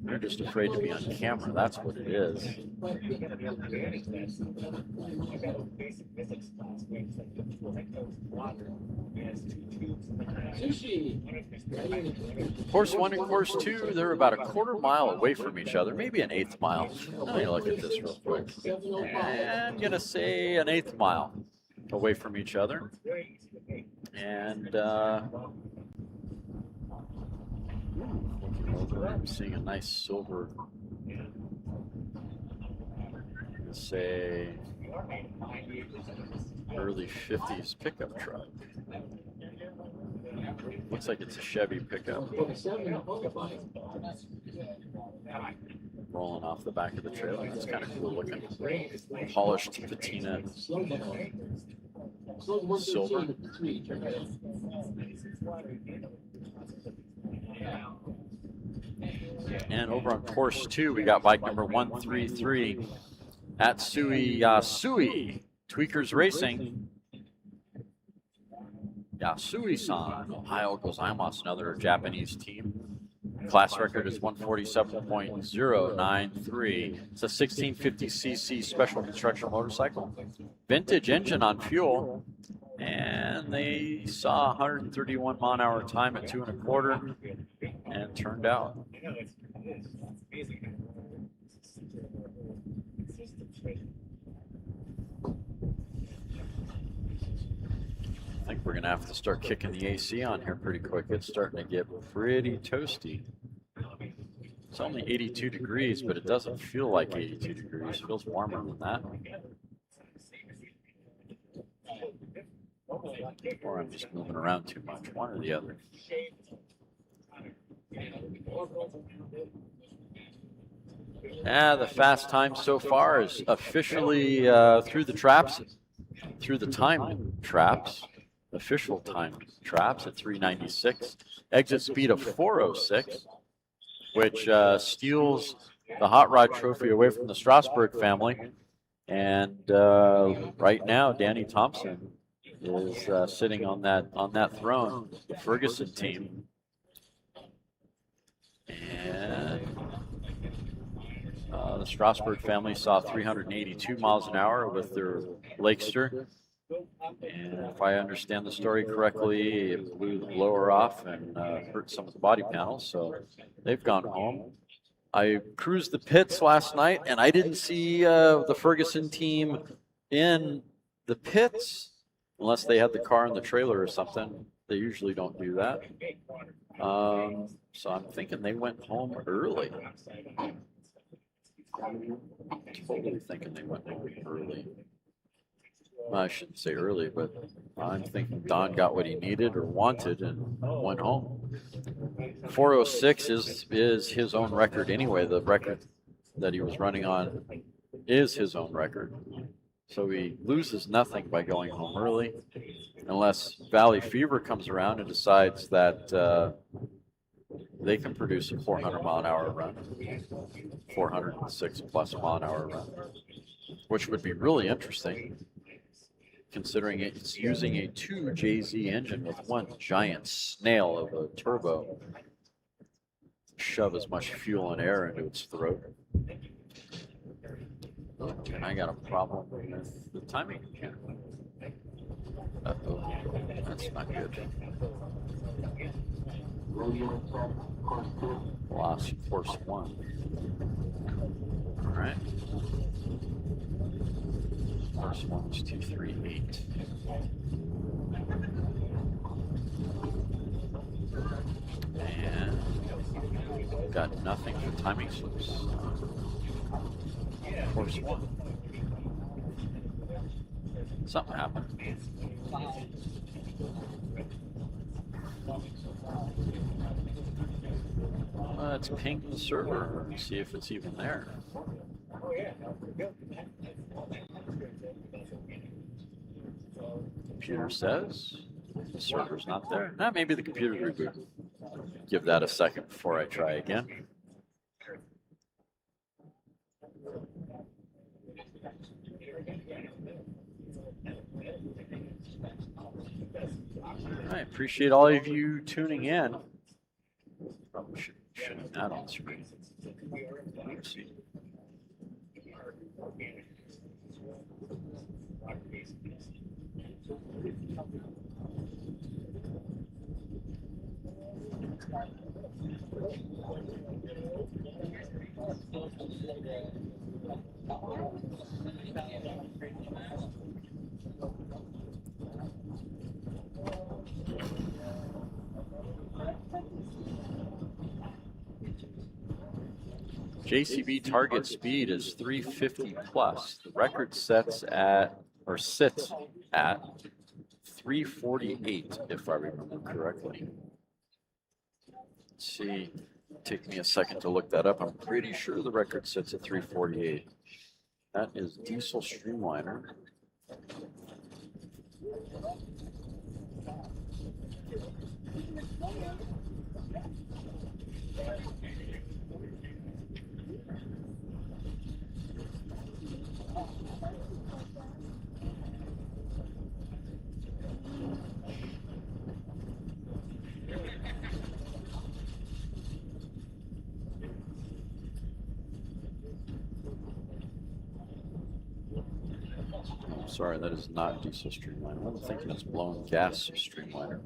They're just afraid to be on camera. That's what it is. Course 1 and course 2, they're about a 1/4 mile away from each other, maybe an 1/8 mile. Let me look at this real quick. And I'm going to say an 1/8 mile away from each other. And looking over, I'm seeing a nice silver, let's say, early 50s pickup truck. Looks like it's a Chevy pickup. Rolling off the back of the trailer. It's kind of cool looking. Polished patina silver. And over on course 2, we got bike number 133 at Yasui Tweakers Racing. Yasui-san, Ohio gozaimasu, another Japanese team. Class record is 147.093. It's a 1650cc special construction motorcycle. Vintage engine on fuel. And they saw 131 mile-an-hour time at 2 1/4 and turned out. I think we're going to have to start kicking the AC on here pretty quick. It's starting to get pretty toasty. It's only 82 degrees, but it doesn't feel like 82 degrees. It feels warmer than that. Or I'm just moving around too much, one or the other. The fast time so far is officially through the traps, through the time traps, official time traps at 396. Exit speed of 406, which steals the Hot Rod Trophy away from the Strasburg family. And right now, Danny Thompson is sitting on that throne, the Ferguson team. And the Strasburg family saw 382 miles an hour with their Lakester. And if I understand the story correctly, it blew the blower off and hurt some of the body panels. So they've gone home. I cruised the pits last night, and I didn't see the Ferguson team in the pits unless they had the car in the trailer or something. They usually don't do that. So I'm thinking they went home early. Totally thinking they went home early. Well, I shouldn't say early, but I'm thinking Don got what he needed or wanted and went home. 406 is his own record anyway. The record that he was running on is his own record. So he loses nothing by going home early, unless Valley Fever comes around and decides that they can produce a 400 mile an hour run, 406 plus mile an hour run, which would be really interesting, considering it's using a 2JZ engine with one giant snail of a turbo. Shove as much fuel and air into its throat. And I got a problem with the timing again. Uh-oh, that's not good. Lost course 1. All right. Course 1 is 238. And got nothing for timing slips. Course 1. Something happened. Let's ping the server and see if it's even there. Computer says the server's not there. Maybe the computer's rebooted. Give that a second before I try again. I appreciate all of you tuning in. Probably should have that on screen. Let's see. JCB target speed is 350 plus. The record sits at 348, if I remember correctly. Let's see. Take me a second to look that up. I'm pretty sure the record sits at 348. That is Diesel Streamliner. Sorry, that is not Diesel Streamliner. I'm thinking it's blown gas Streamliner.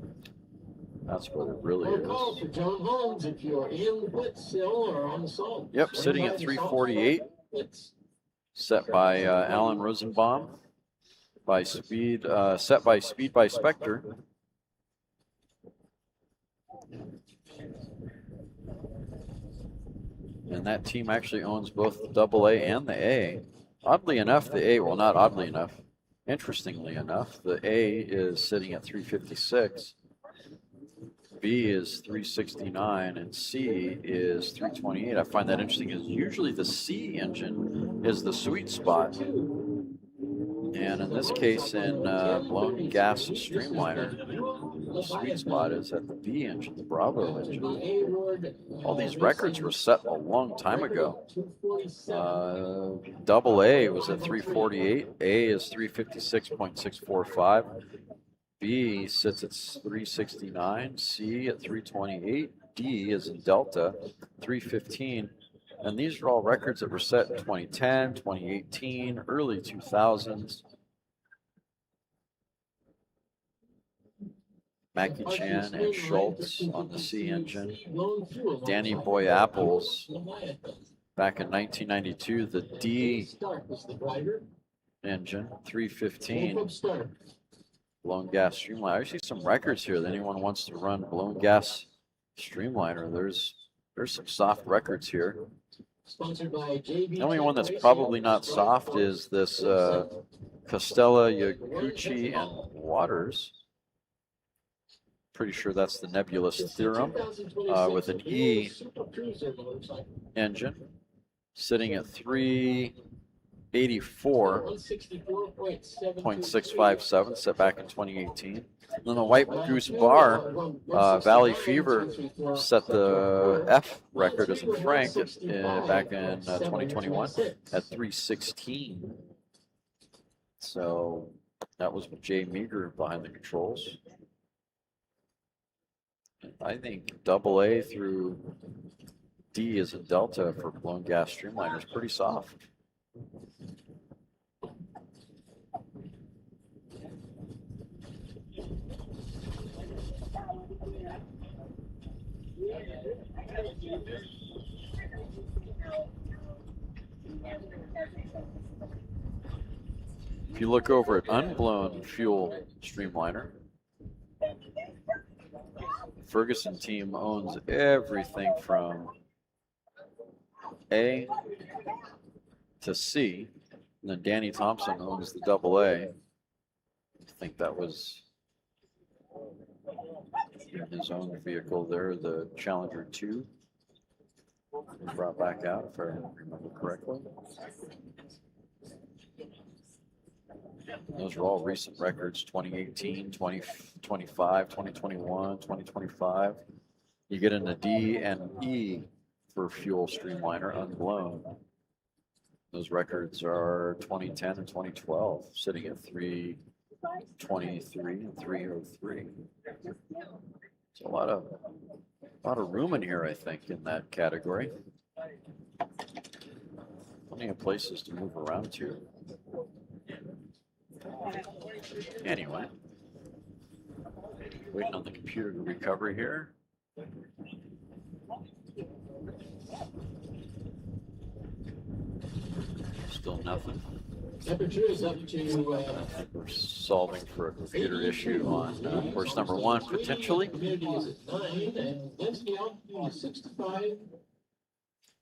That's what it really is. Call for John Holmes if you're in the pits still or on the salt. Yep, sitting at 348. Set by Alan Rosenbaum. By Speed, set by Speed by Spectre. And that team actually owns both the AA and the A. Oddly enough, the A, well, not oddly enough, Interestingly enough, the A is sitting at 356, B is 369, and C is 328. I find that interesting because usually the C engine is the sweet spot. And in this case, in blown gas streamliner, the sweet spot is at the B engine, the Bravo engine. All these records were set a long time ago. Double A was at 348. A is 356.645. B sits at 369. C at 328. D is in Delta, 315. And these are all records that were set in 2010, 2018, early 2000s. Mackie Chan and Schultz on the C engine. Danny Boy Apples back in 1992, the D engine, 315. Blown gas streamliner. I see some records here that anyone wants to run blown gas streamliner. There's some soft records here. The only one that's probably not soft is this Costella, Yaguchi, and Waters. Pretty sure that's the Nebulous Theorem with an E engine sitting at 384.657, set back in 2018. Then the White Goose Bar, Valley Fever, set the F record as in Frank back in 2021 at 316. So that was with Jay Meager behind the controls. I think double A through D is a Delta for blown gas streamliner is pretty soft. If you look over at unblown fuel streamliner, Ferguson team owns everything from A to C, and then Danny Thompson owns the double A. I think that was his own vehicle there, the Challenger 2. Brought back out, if I remember correctly. Those are all recent records, 2018, 2025, 2021, 2025. You get into D and E for fuel streamliner unblown. Those records are 2010 and 2012, sitting at 323 and 303. It's a lot of room in here, I think, in that category. Plenty of places to move around to. Anyway, waiting on the computer to recover here. Still nothing. Temperature is up to. We're solving for a computer issue on course number 1, potentially. Humidity is at 9 and density altitude is 65.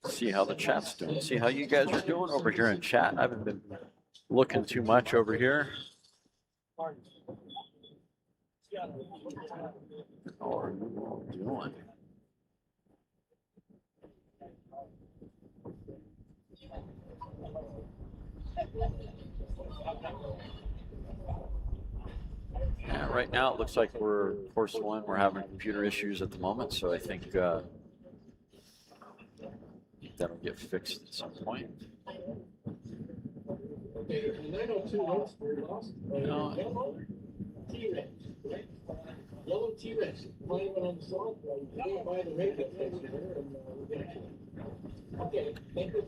See how the chat's doing. See how you guys are doing over here in chat. I haven't been looking too much over here. How are you all doing? Yeah, right now it looks like we're course 1. We're having computer issues at the moment, so I think that'll get fixed at some point. Okay, 902 roadsters. Yellow T-Rex, right? Yellow T-Rex. Find one on the salt. Go by the radio station there, and we'll get it. Okay, thank you.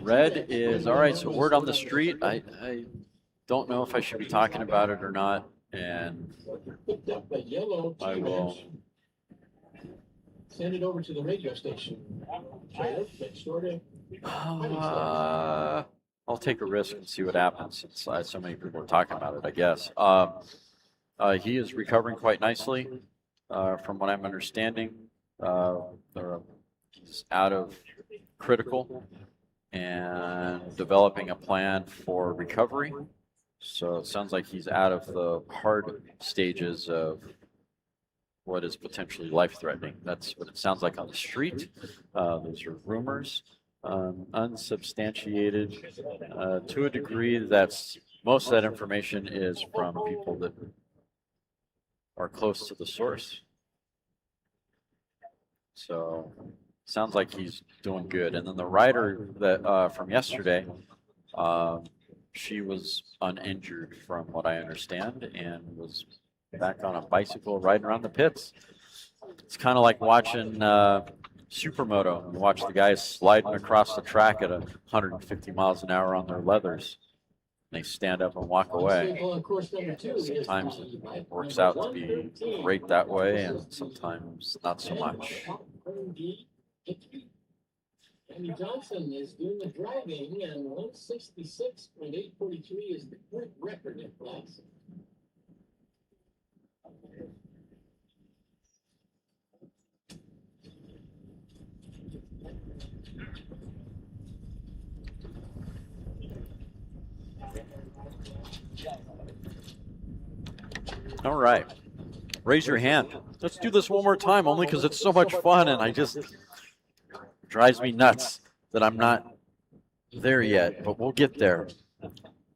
Red is all right. So word on the street. I don't know if I should be talking about it or not, and Picked up a yellow I T-Rex. will. Send it over to the radio station. Sheriff, next door to. I'll take a risk and see what happens since so many people are talking about it, I guess. He is recovering quite nicely, from what I'm understanding. He's out of critical, and developing a plan for recovery. So it sounds like he's out of the hard stages of what is potentially life-threatening. That's what it sounds like on the street. Those are rumors, unsubstantiated to a degree. That's most of that information is from people that are close to the source. So sounds like he's doing good. And then the rider that from yesterday, she was uninjured from what I understand and was back on a bicycle riding around the pits. It's kind of like watching Supermoto. You watch the guys sliding across the track at 150 miles an hour on their leathers. They stand up and walk away. Sometimes it works out to be great that way, and sometimes not so much. Andy Johnson is doing the driving, and 166.843 is the current record in class. All right. Raise your hand. Let's do this one more time, only because it's so much fun, and I just drives me nuts that I'm not there yet, but we'll get there.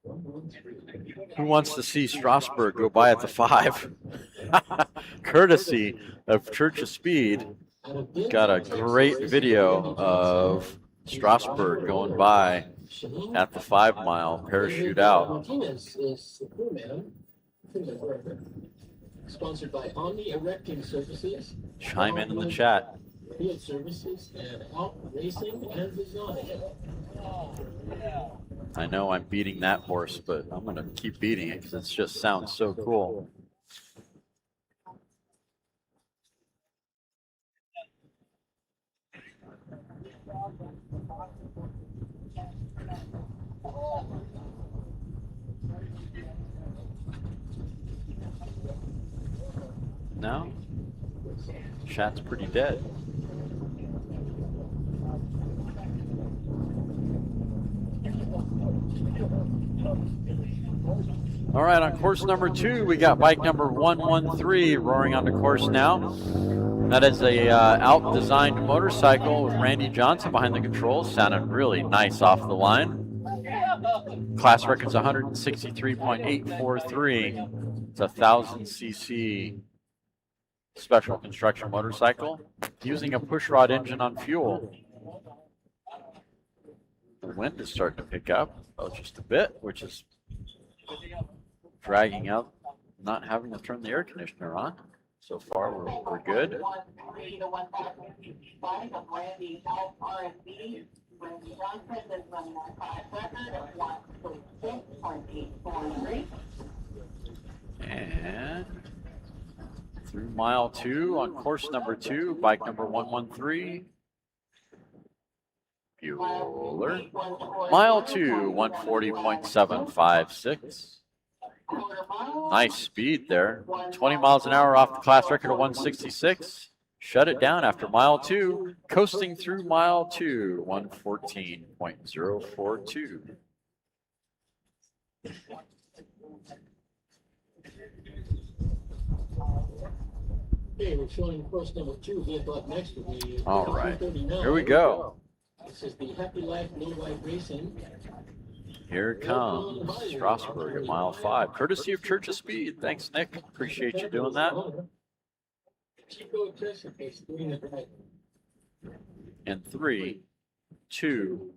Who wants to see Strasburg go by at the 5? Courtesy of Church of Speed. Got a great video of Strasburg going by at the 5 mile, parachute out. Sponsored by Omni Erecting Services. Chime in the chat. Field Services and Out Racing and Design. I know I'm beating that horse, but I'm going to keep beating it because it just sounds so cool. No? Chat's pretty dead. All right, on course number 2, we got bike number 113 roaring onto course now. That is a out-designed motorcycle with Randy Johnson behind the controls. Sounded really nice off the line. Class record's 163.843. It's a 1,000cc special construction motorcycle using a pushrod engine on fuel. The wind is starting to pick up, just a bit, which is dragging out not having to turn the air conditioner on. So far, we're good. And through mile 2 on course number 2, bike number 113. Bueller. Mile 2, 140.756. Nice speed there. 20 miles an hour off the class record of 166. Shut it down after mile 2. Coasting through mile 2, 114.042. Okay, we're showing course number 2. Vehicle up next will be. All right, here we go. This is the Happy Life Low Life Racing. Here it comes, Strasburg at mile 5, courtesy of Church of Speed. Thanks, Nick. Appreciate you doing that. And 3, 2.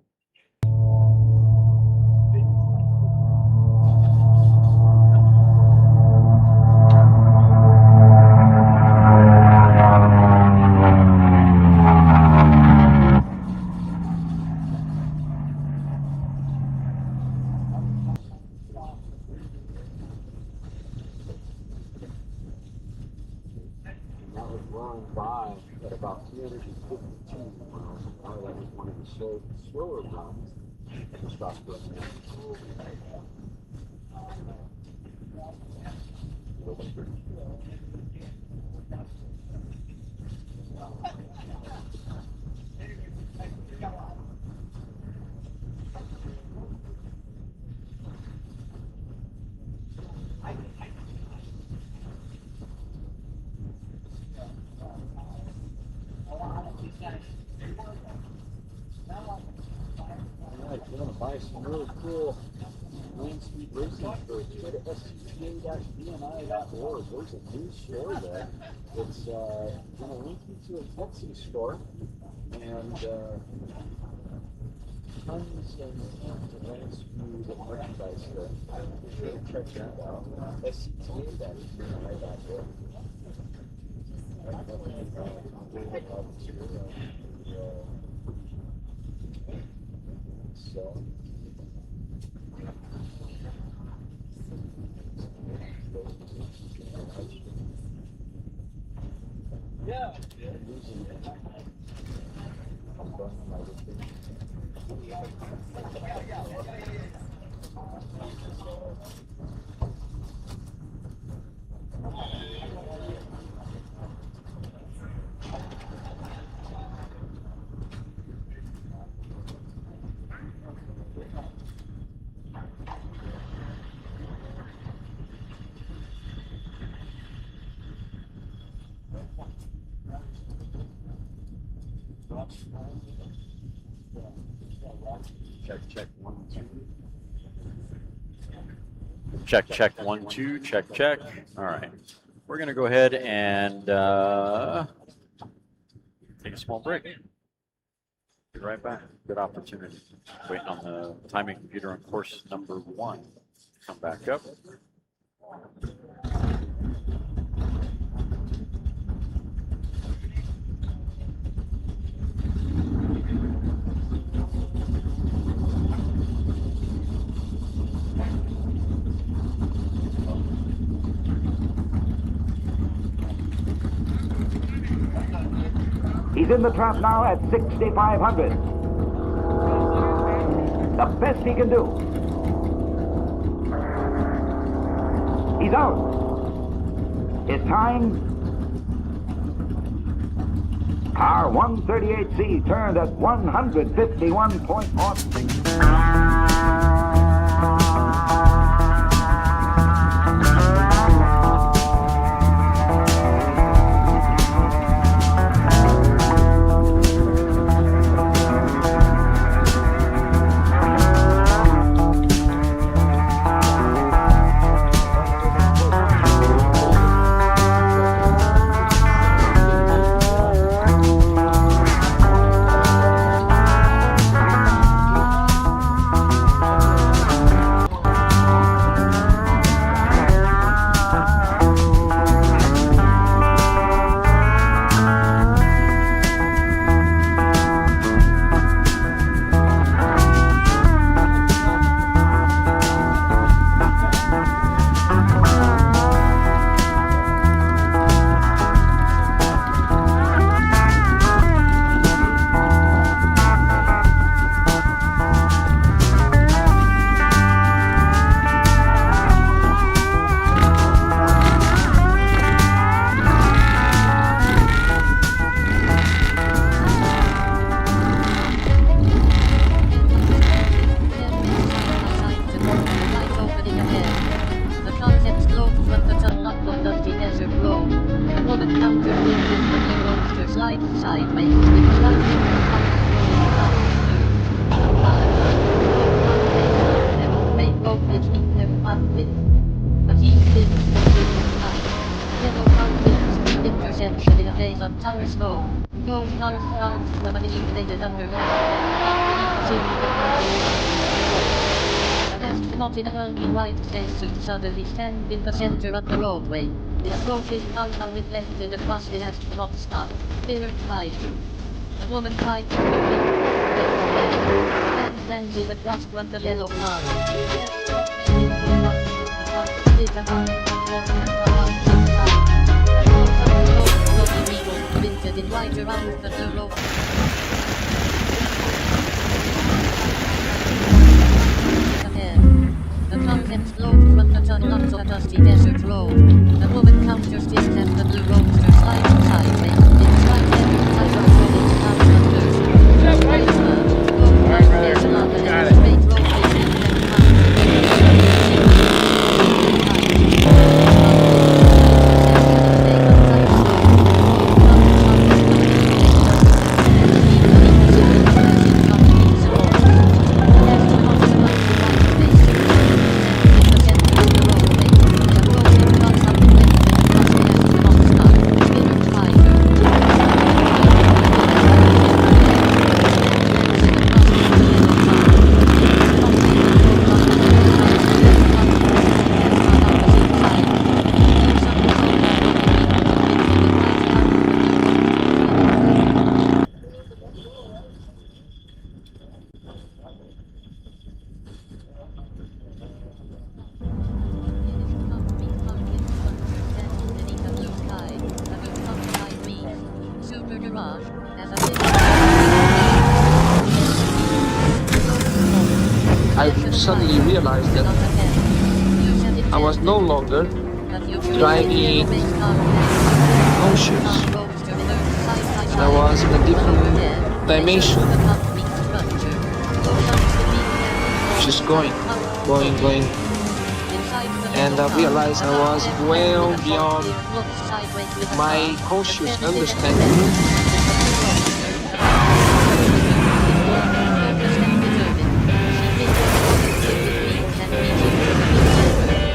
By at about 352 miles an hour. That was one of the slower runs in Strasbourg. Alright, if you want to buy some really cool land speed racing shirts, go to scta-bni.org. There's a new store there. It's going to link you to a Etsy store, and tons and tons of land speed merchandise there. Be sure to check that out. scta-bni.org. So. Yeah. Check 1 2. Check 1 2. Check. All right. We're gonna go ahead and take a small break. Be right back. Good opportunity. Waiting on the timing computer on course number 1 to come back up. He's in the trap now at 6,500. The best he can do. He's out. His time, car 138C turned at 151.0. Suddenly stand in the center of the roadway. The approach is downtown with left to the bus it has to not stop. Clear 5. A woman tried to and lands in the cross front of yellow car. In right around the road. The car heads slow from the tunnel onto a dusty desert road. The woman counters distance and the blue roadster slides sideways. It's right there, right up to its outlanders. Got it. garage as I suddenly realized that I was no longer driving conscious. I was in a different dimension. Just going. And I realized I was well beyond my conscious understanding.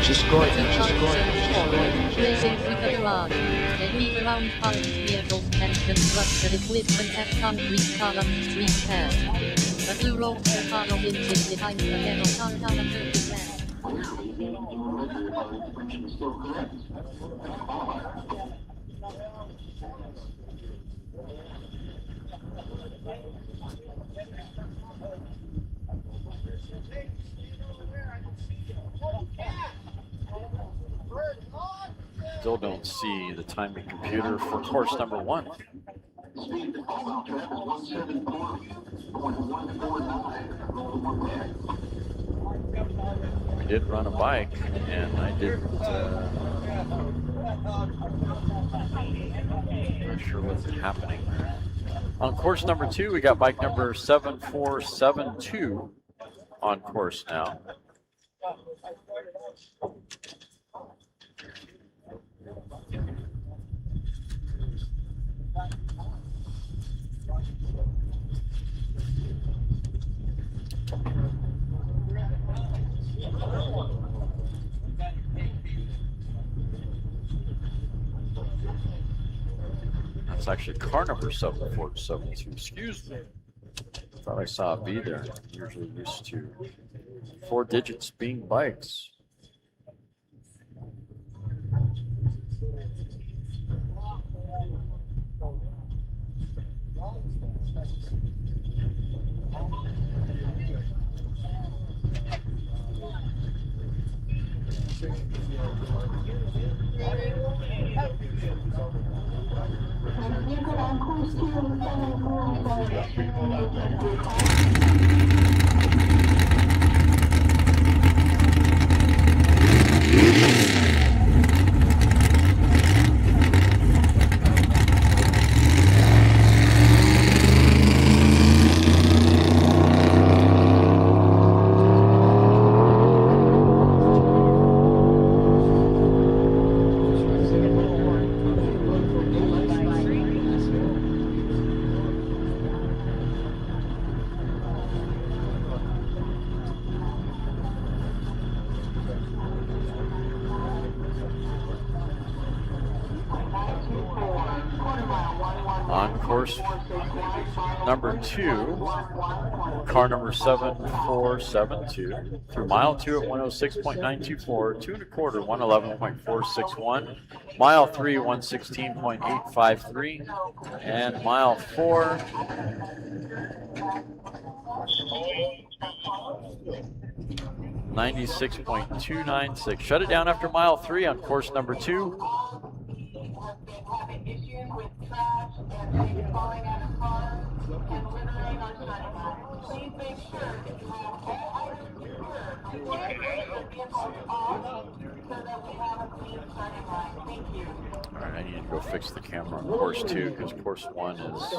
Just going. Racing through the garage. Steady around parked vehicles and construction equipment at concrete column street path. The blue roadster follows in behind the yellow car down a dirty path. Still don't see the timing computer for course number 1. We did run a bike, and I didn't. Not sure what's happening there. On course number 2, we got bike number 7472 on course now. That's actually car number 7472. Excuse me. Thought I saw a B there. I'm usually used to 4 digits being bikes. On course number 2, car number 7472 through mile 2 at 106.924, 2 1/4, 111.461, mile 3, 116.853, and mile 4, 96.296. Shut it down after mile 3 on course number 2. Alright, I need to go fix the camera on course 2 because course 1 is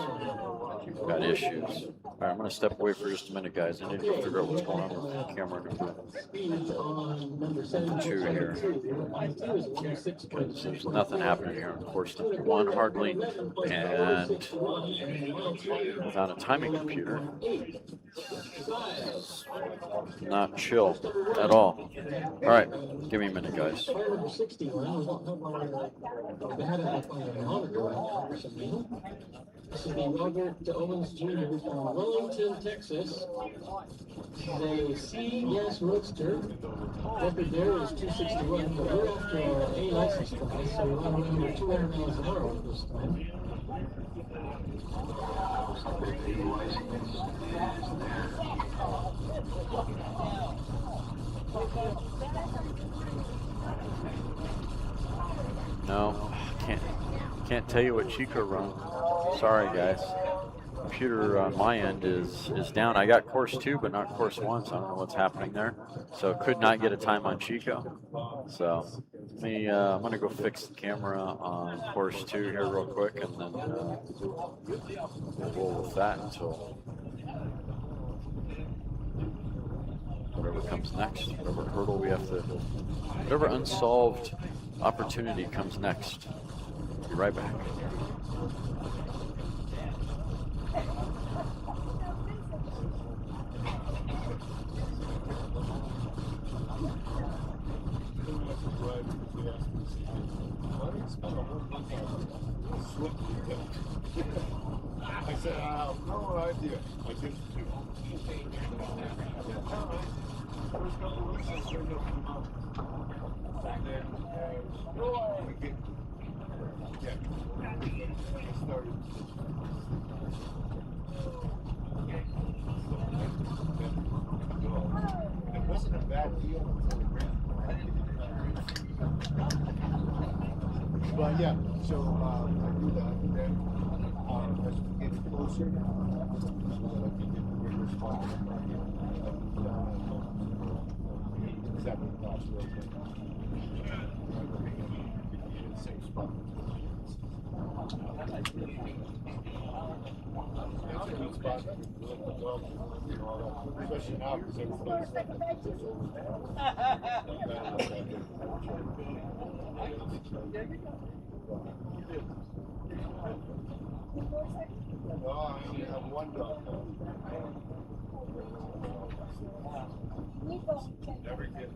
got issues. Alright, I'm going to step away for just a minute, guys. I need to figure out what's going on with the camera number 2 here. There's nothing happening here on course number 1 hardly, and without a timing computer, it's not chill at all. Alright, give me a minute, guys. This is the Robert Owens Jr. from Wellington, Texas. This is a C-gas roadster. Record there is 261, but we're after our A license price, so we're running under 200 miles an hour this time. No, Can't tell you what Chico run. Sorry, guys. Computer on my end is down. I got course 2, but not course 1, so I don't know what's happening there. So could not get a time on Chico. So let me, I'm gonna go fix the camera on course 2 here real quick, and then we'll roll with that until whatever comes next, whatever hurdle we have to, whatever unsolved opportunity comes next. Be right back. I said, no idea. I did too. First couple of weeks, I started up. And then, we get, I started. It wasn't a bad deal until we ran. But yeah, so I do that, and then as we get closer, so that I can get the bigger spot. Exactly the last road. In the same spot. It's a good spot. Especially now because everybody's no, I only have one dog. Never get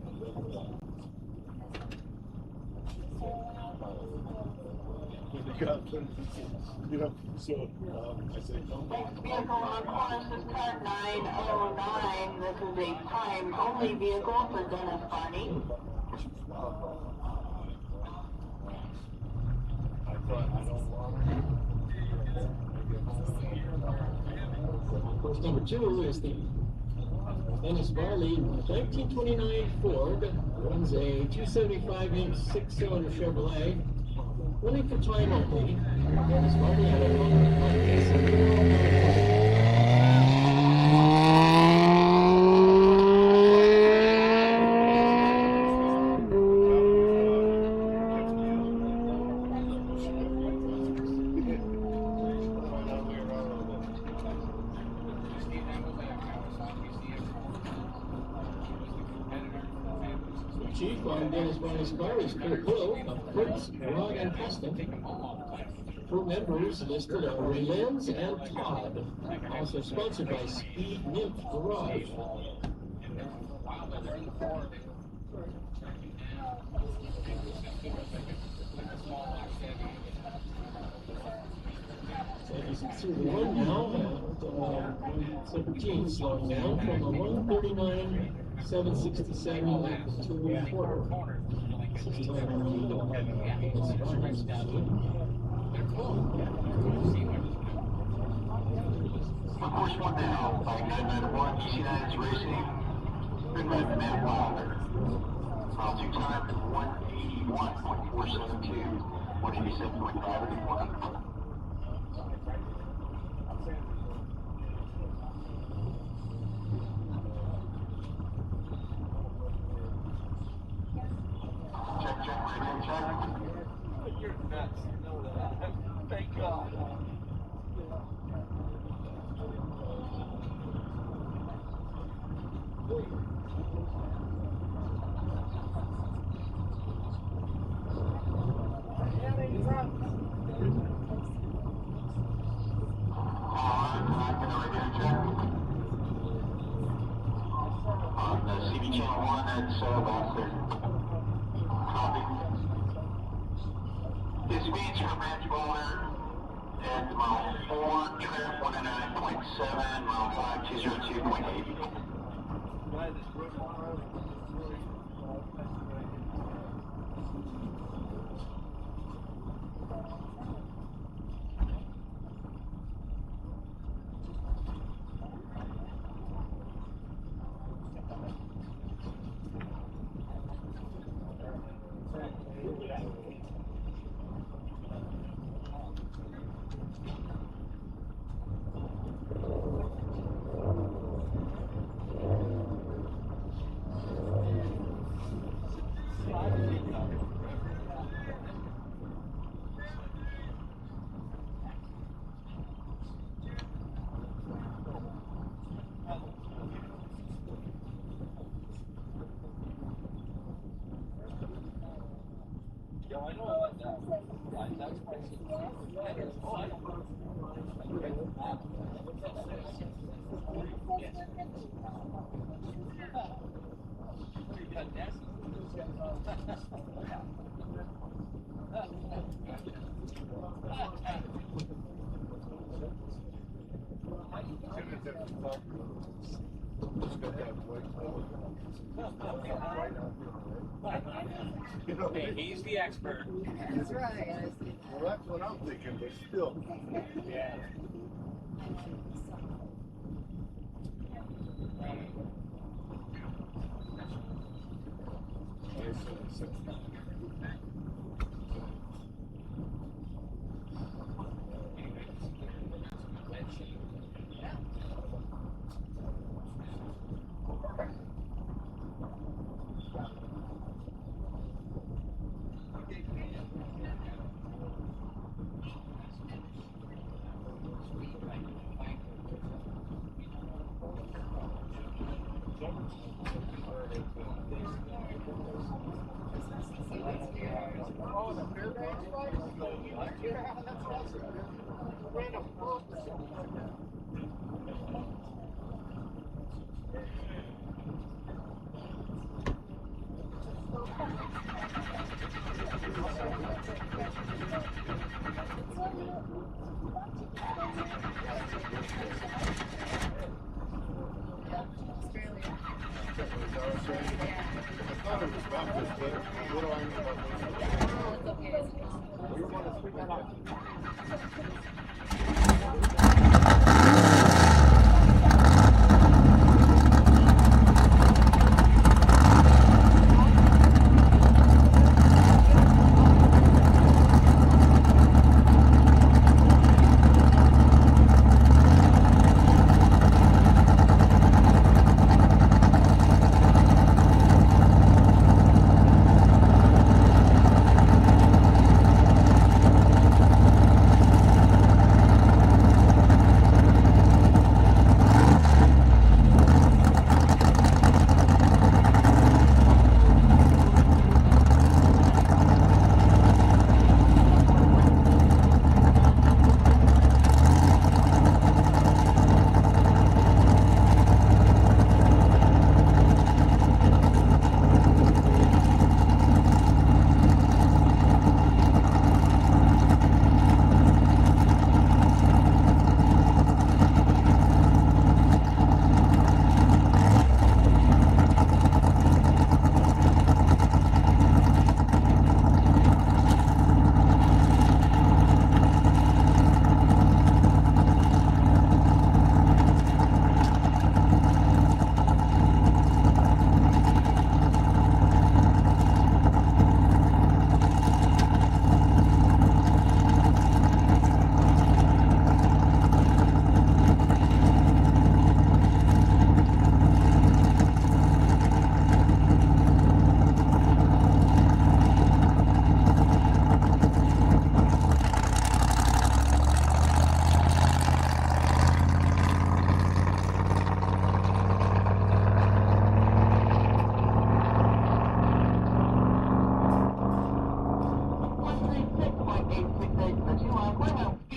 so I said, Next vehicle on course is car 909. This is a time-only vehicle for Dennis Barney. I thought I don't want Course number 2 is the Dennis Barley 1929 Ford. Runs a 275-inch 6-cylinder Chevrolet. Running for time only. Dennis Barley had a Chief on Dennis Barney's car is Kurt Hill of Kurt's Garage and Custom. Crew members listed are Ray Lenz and Todd. Also sponsored by Speed Nymph Garage. As you can see the run now, 117 slowing down from a 139. 767 like 2 1/4. This time Course 1 now, by 991, EC9 is racing. Good run, Matt Wilder. Mile 2 time, 181.472, 187.581. You're nuts. You know that. Thank God. On the CB channel 1, that's Lakesters. Copy. His speeds from Ranch Boulder at mile 4, trim 109.7, mile 5, 202.8. Hey, he's the expert. That's right. Well, that's what I'm thinking, but still. Yeah.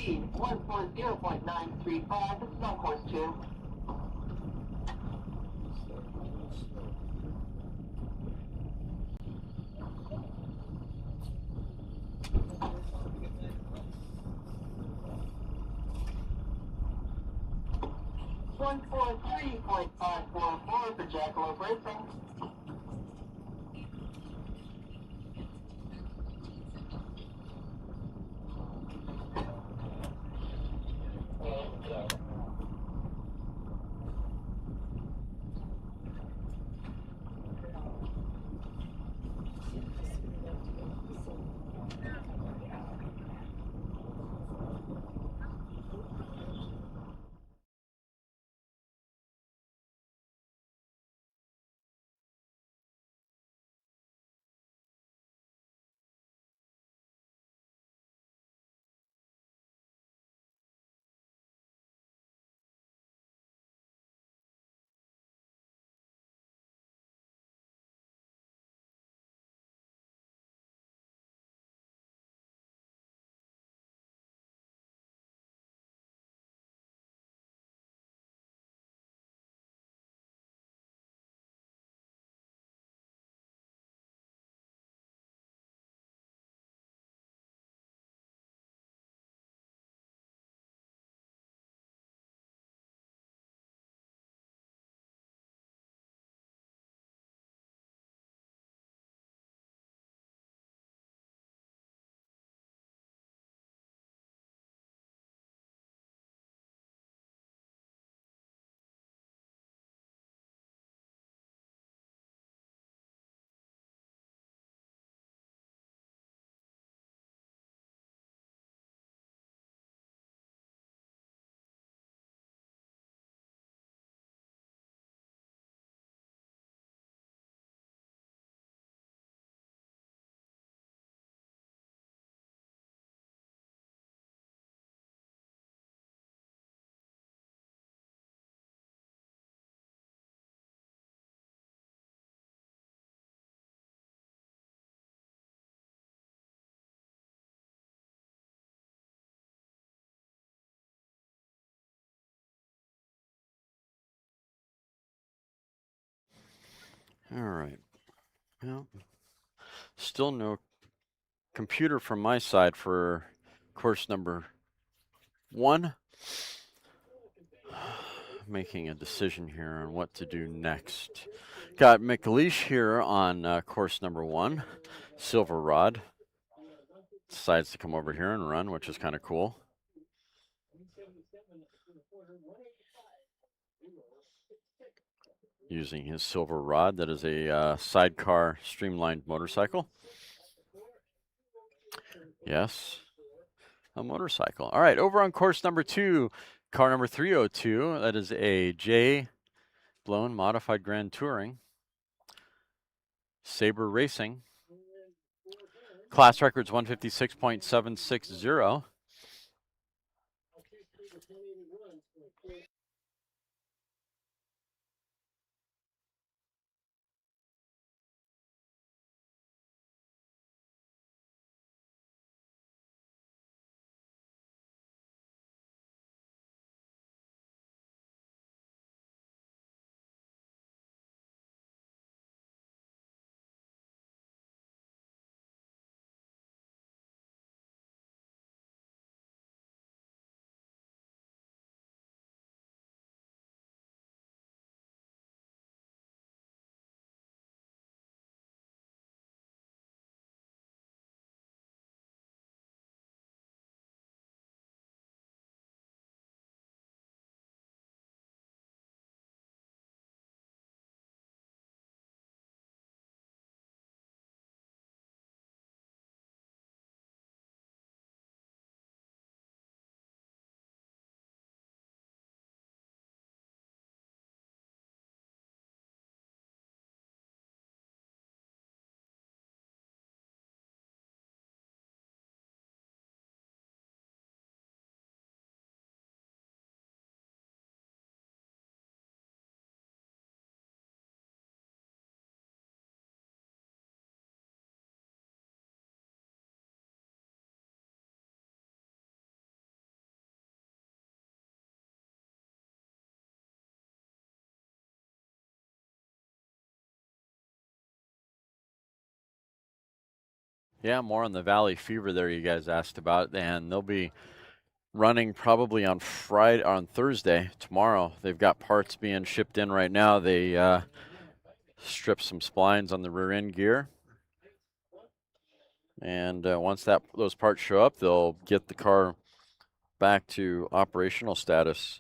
Speed 140.935. This is on course 2. One 143.544 for Jackalope Racing. All right. Well, still no computer from my side for course number 1. Making a decision here on what to do next. Got McLeish here on course number 1, Silver Rod. Decides to come over here and run, which is kind of cool. Using his Silver Rod, that is a sidecar streamlined motorcycle. Yes, a motorcycle. All right, over on course number 2, car number 302. That is a J Blown Modified Grand Touring. Sabre Racing. Class record's 156.760. Yeah, more on the Valley Fever there you guys asked about, and they'll be running probably on Thursday, tomorrow. They've got parts being shipped in right now. They stripped some splines on the rear end gear. And once those parts show up, they'll get the car back to operational status.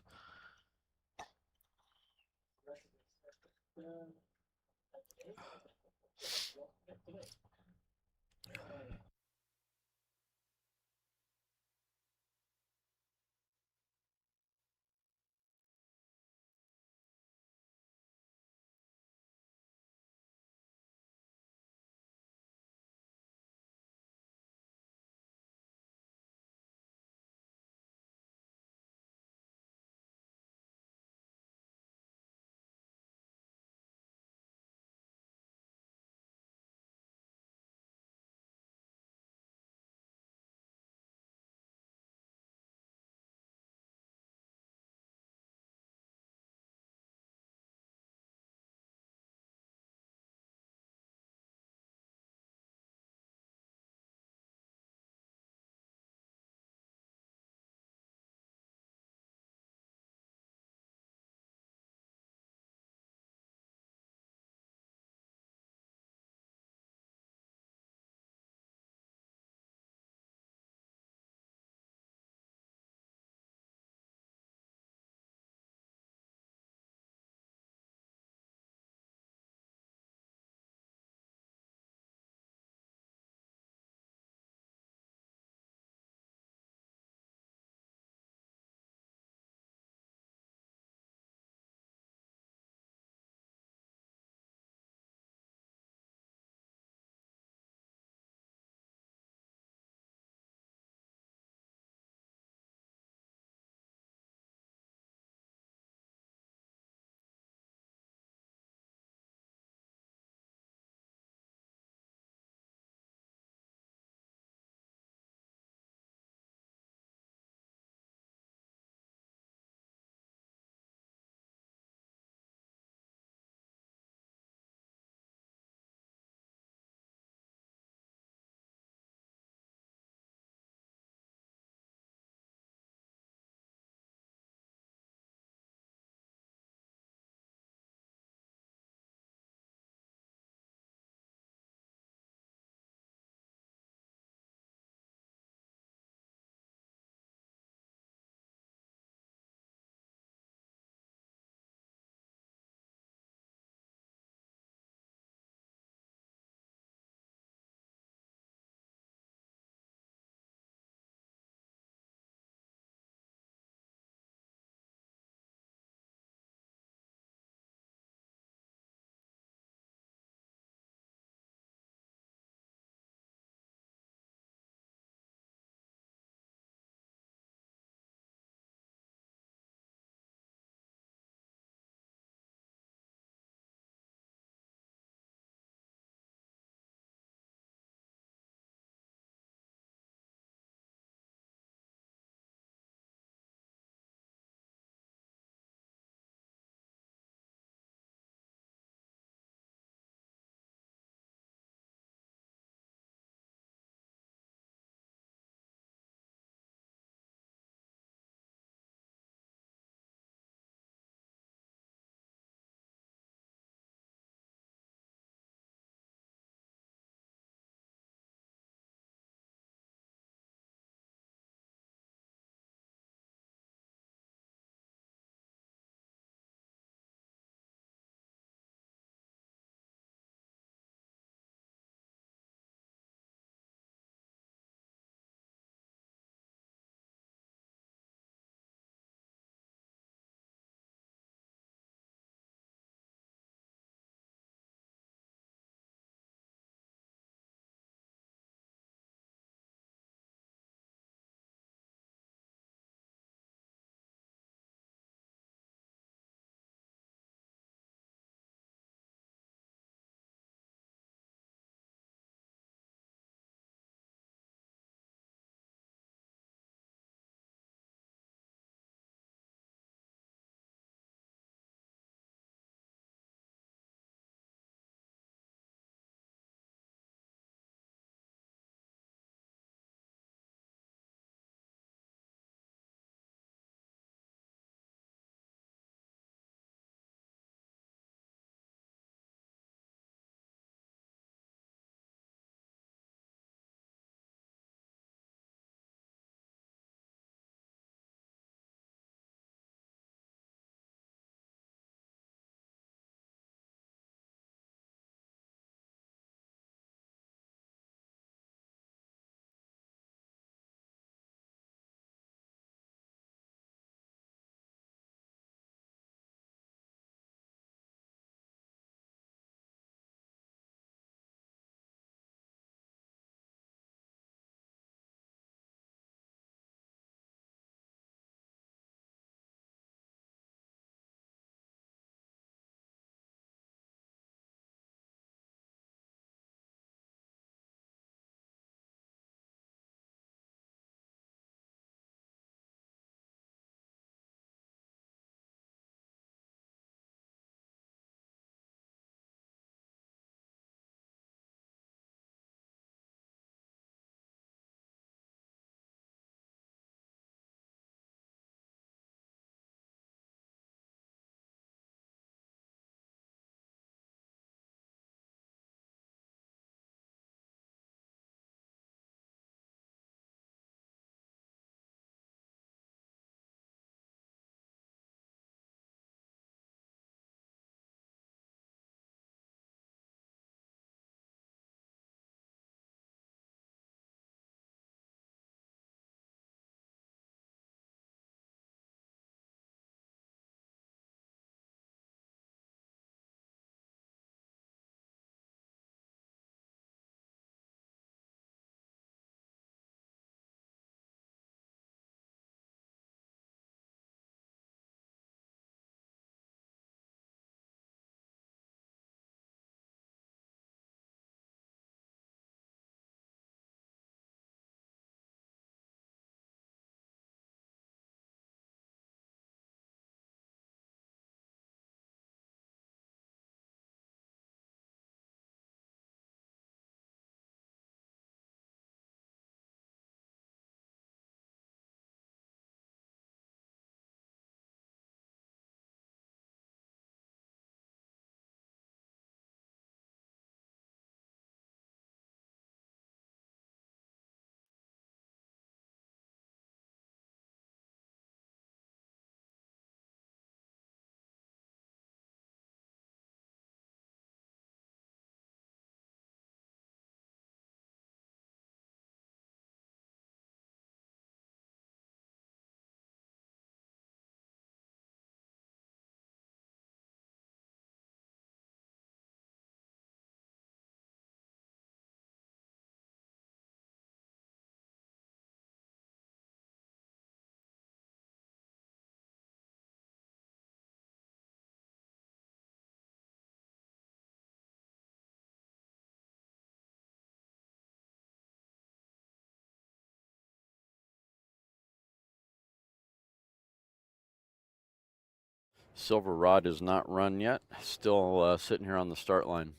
Silver Rod is not run yet. Still sitting here on the start line.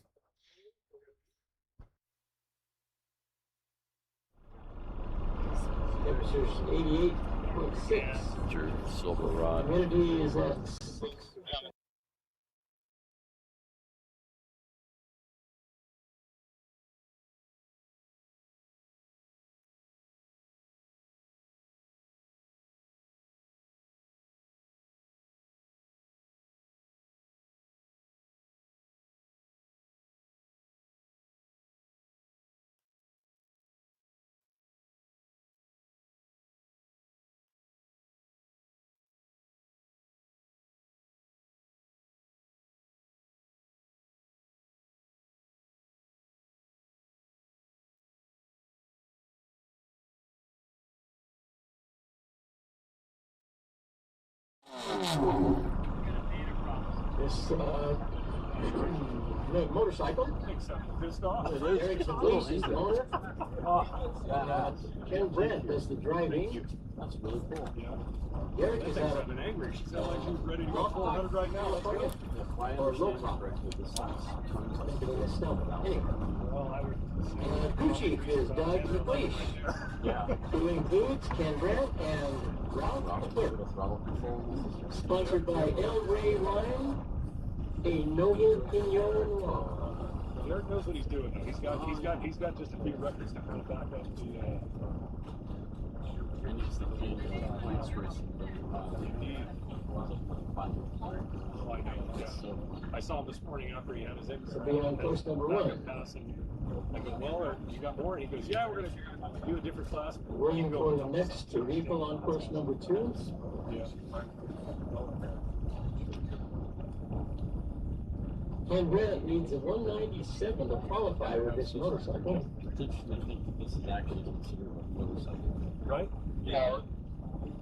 Temperature's 88.6. Your Silver Rod. Humidity is at 6. This motorcycle. Pissed off. Eric's the owner. Ken Brent does the driving. That's really cool. Eric That is thing's out having angry. She sounds like she's ready to go 400 right now. Let's go. or low top. Anyway. Well, I would. Gucci is Doug McLeish. Yeah. Doing boots, Ken Brent, and Ralph Clerk. Sponsored by El Rey Wine, a Noble Pignon Noir. Eric knows what he's doing though. He's got just a few records to kind of back up the. Oh, I know. Yeah. I saw him this morning after he had his exit. So being on course number 1. I go, well, you got more? And he goes, yeah, we're going to do a different class. Waiting for the next vehicle on course number 2. Yeah. Ken Brent needs a 197 to qualify with this motorcycle. It's interesting to think that this is actually considered a motorcycle. Right? Yeah.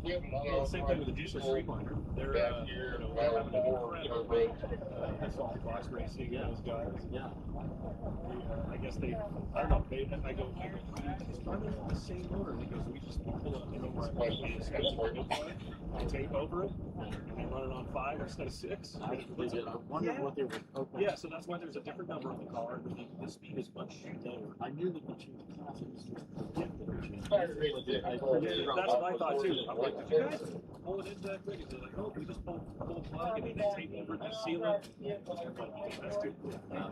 Well, same thing with the diesel streamliner. They're having a good friend that's all class racing and those guys. Yeah. I guess they, I don't know, I go, it's probably the same motor. And he goes, we just pull it up and over and tape over it and run it on 5 instead of 6. I wondered what they were. Okay. Yeah, so that's why there's a different number on the car. The speed is much lower. I knew that the changed classes. That's what I thought too. I'm like, did you guys pull it into that quick? They're like, oh, we just pull the plug and then they tape over the sealant. That's too cool. Yeah.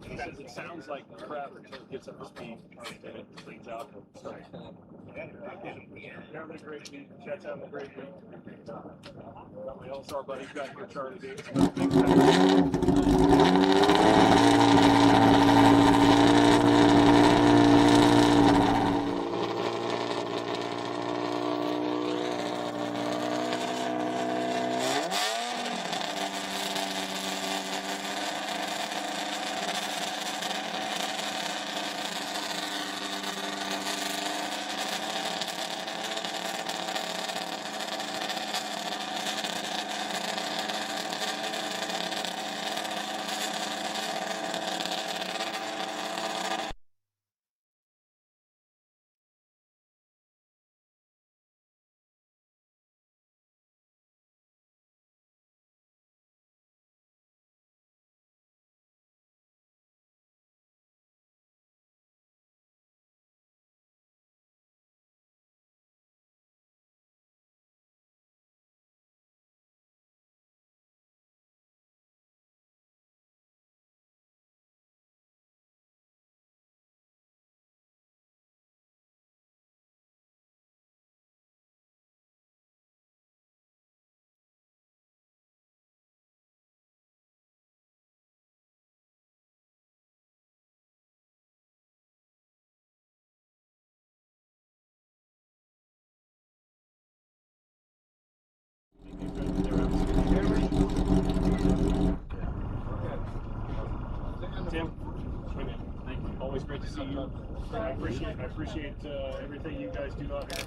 He says it sounds like crap until it gets up to speed and it cleans out. Having a great week. Chet's having a great week. Got my All-Star buddies back here, Charlie Davis. Tim, thank you. Always great to see you. I appreciate everything you guys do out here.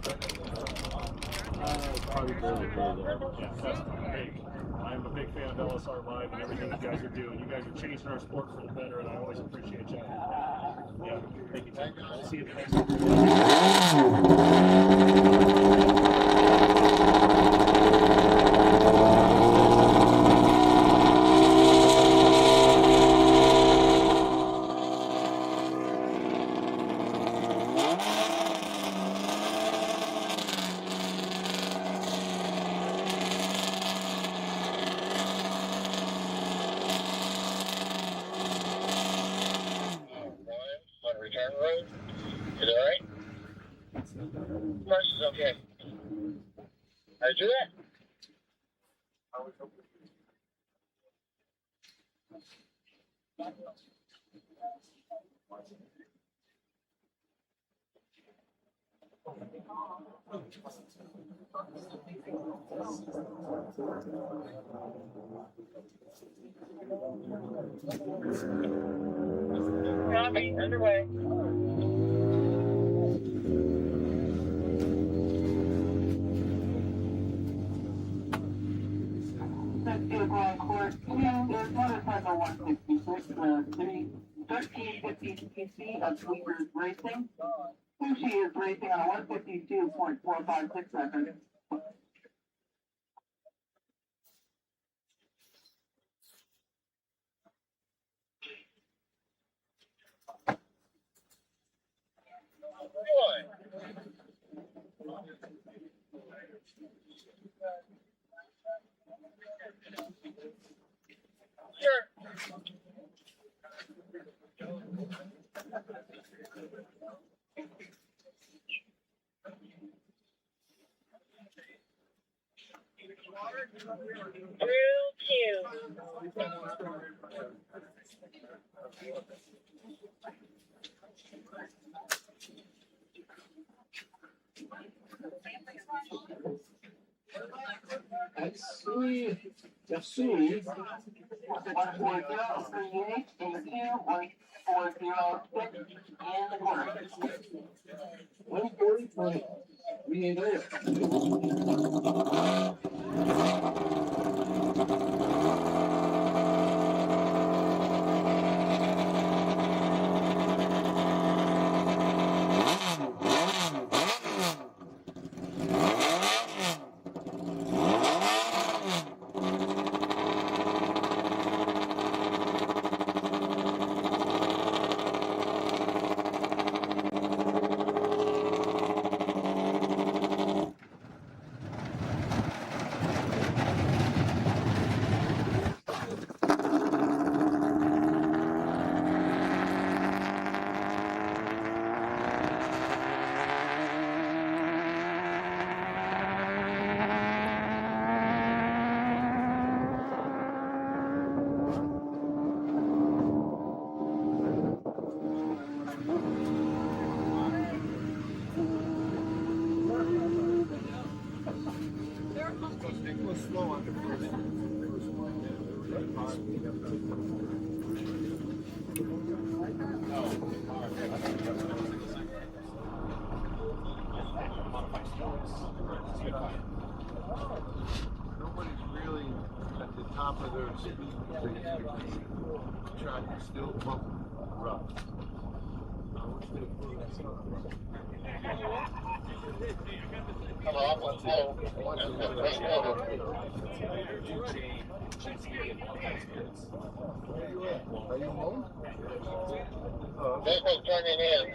Probably barely there. Yeah, that's big. I'm a big fan of LSR Live and everything you guys are doing. You guys are changing our sport for the better, and I always appreciate you. Yeah, thank you, Tim. I'll see you at the next one. Roger that. Copy, underway. Court, there's motorcycle 166, 1350 cc of Sweepers Racing. Sushi is racing on a 152.456 seconds. Yasu, 14038 in 2.406 in the corner. 140.380. Nobody's really at the top of their speed. Track is still bumpy, rough. Come on, let's go. Where you at? Are you home? Vehicle's turning in.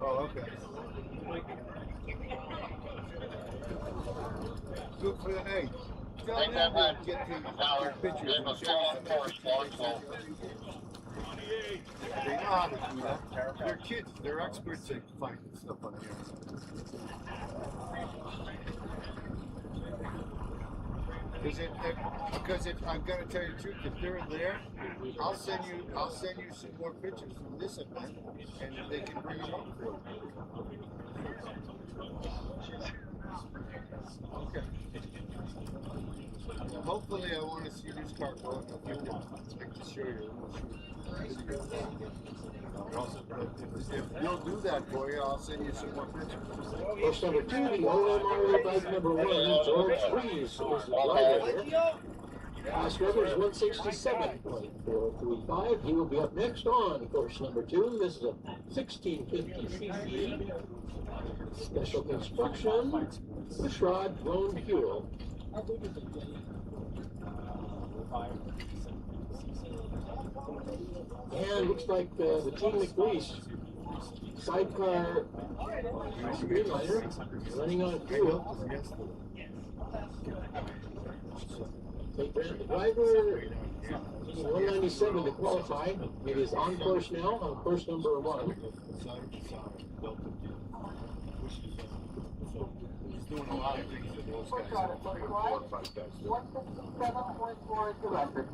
Oh, okay. Good for the egg. Tell Take them that to get Howard, pictures. vehicle's still on course, long. They know how to do that. They're kids. They're experts at finding stuff on the internet. Because I'm gonna tell you the truth. If they're there, I'll send you some more pictures from this event, and they can bring them up for you. Okay. Hopefully, I want to see this car go in a few days. I can show you. If you'll do that for you, I'll send you some more pictures. Course number 2, the OMR bike number 1, George Fries is the driver here. Last record is 167.435. He will be up next on course number 2. This is a 1650cc special construction pushrod blown fuel. And looks like the Team McLeish sidecar streamliner running on fuel. They ran the driver 197 to qualify. It is on course now, on course number 1. He's doing a lot of things that those guys have 3 or 4 or 5 guys do. 157.4 is the record.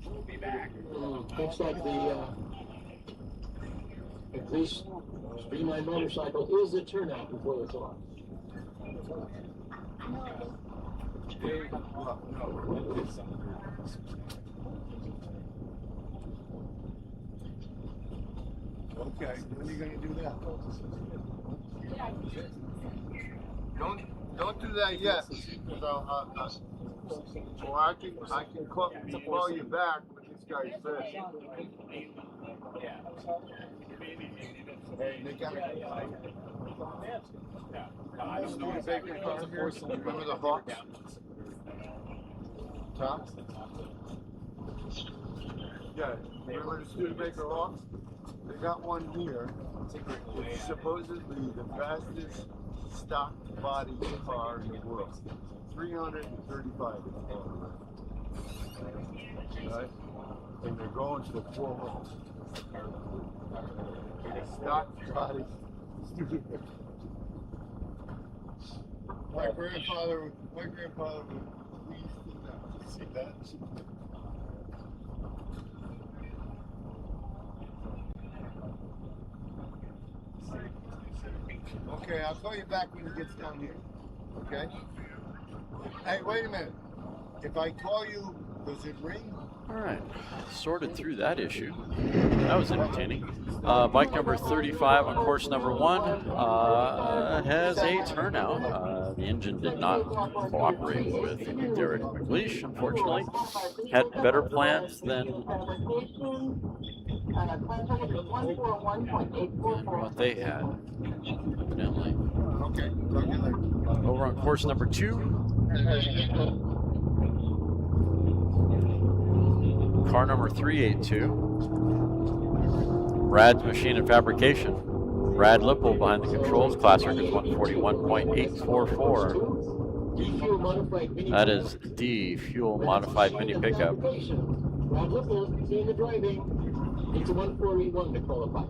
We'll be back. Looks like the increased streamlined motorcycle is the turnout before the talk. Okay, when are you gonna do that? Don't do that yet, because or I can call you back when this guy's finished. They got remember the Hawks? Tom? Yeah, remember the Studebaker Hawks? They got one here. It's supposedly the fastest stock body car in the world. 335 is right? And they're going to 4 months. Stock body. My grandfather would please see that. Okay, I'll call you back when he gets down here. Okay? Hey, wait a minute. If I call you, does it ring? All right, sorted through that issue. That was entertaining. Bike number 35 on course number 1 has a turnout. The engine did not cooperate with Derek McLeish, unfortunately. Had better plans than what they had, evidently. Okay, talk to you later. Over on course number 2. Car number 382. Brad's Machine and Fabrication. Brad Lipple behind the controls. Class record is 141.844. That is D fuel modified mini pickup. Brad Lipple doing the driving. It's a 141 to qualify.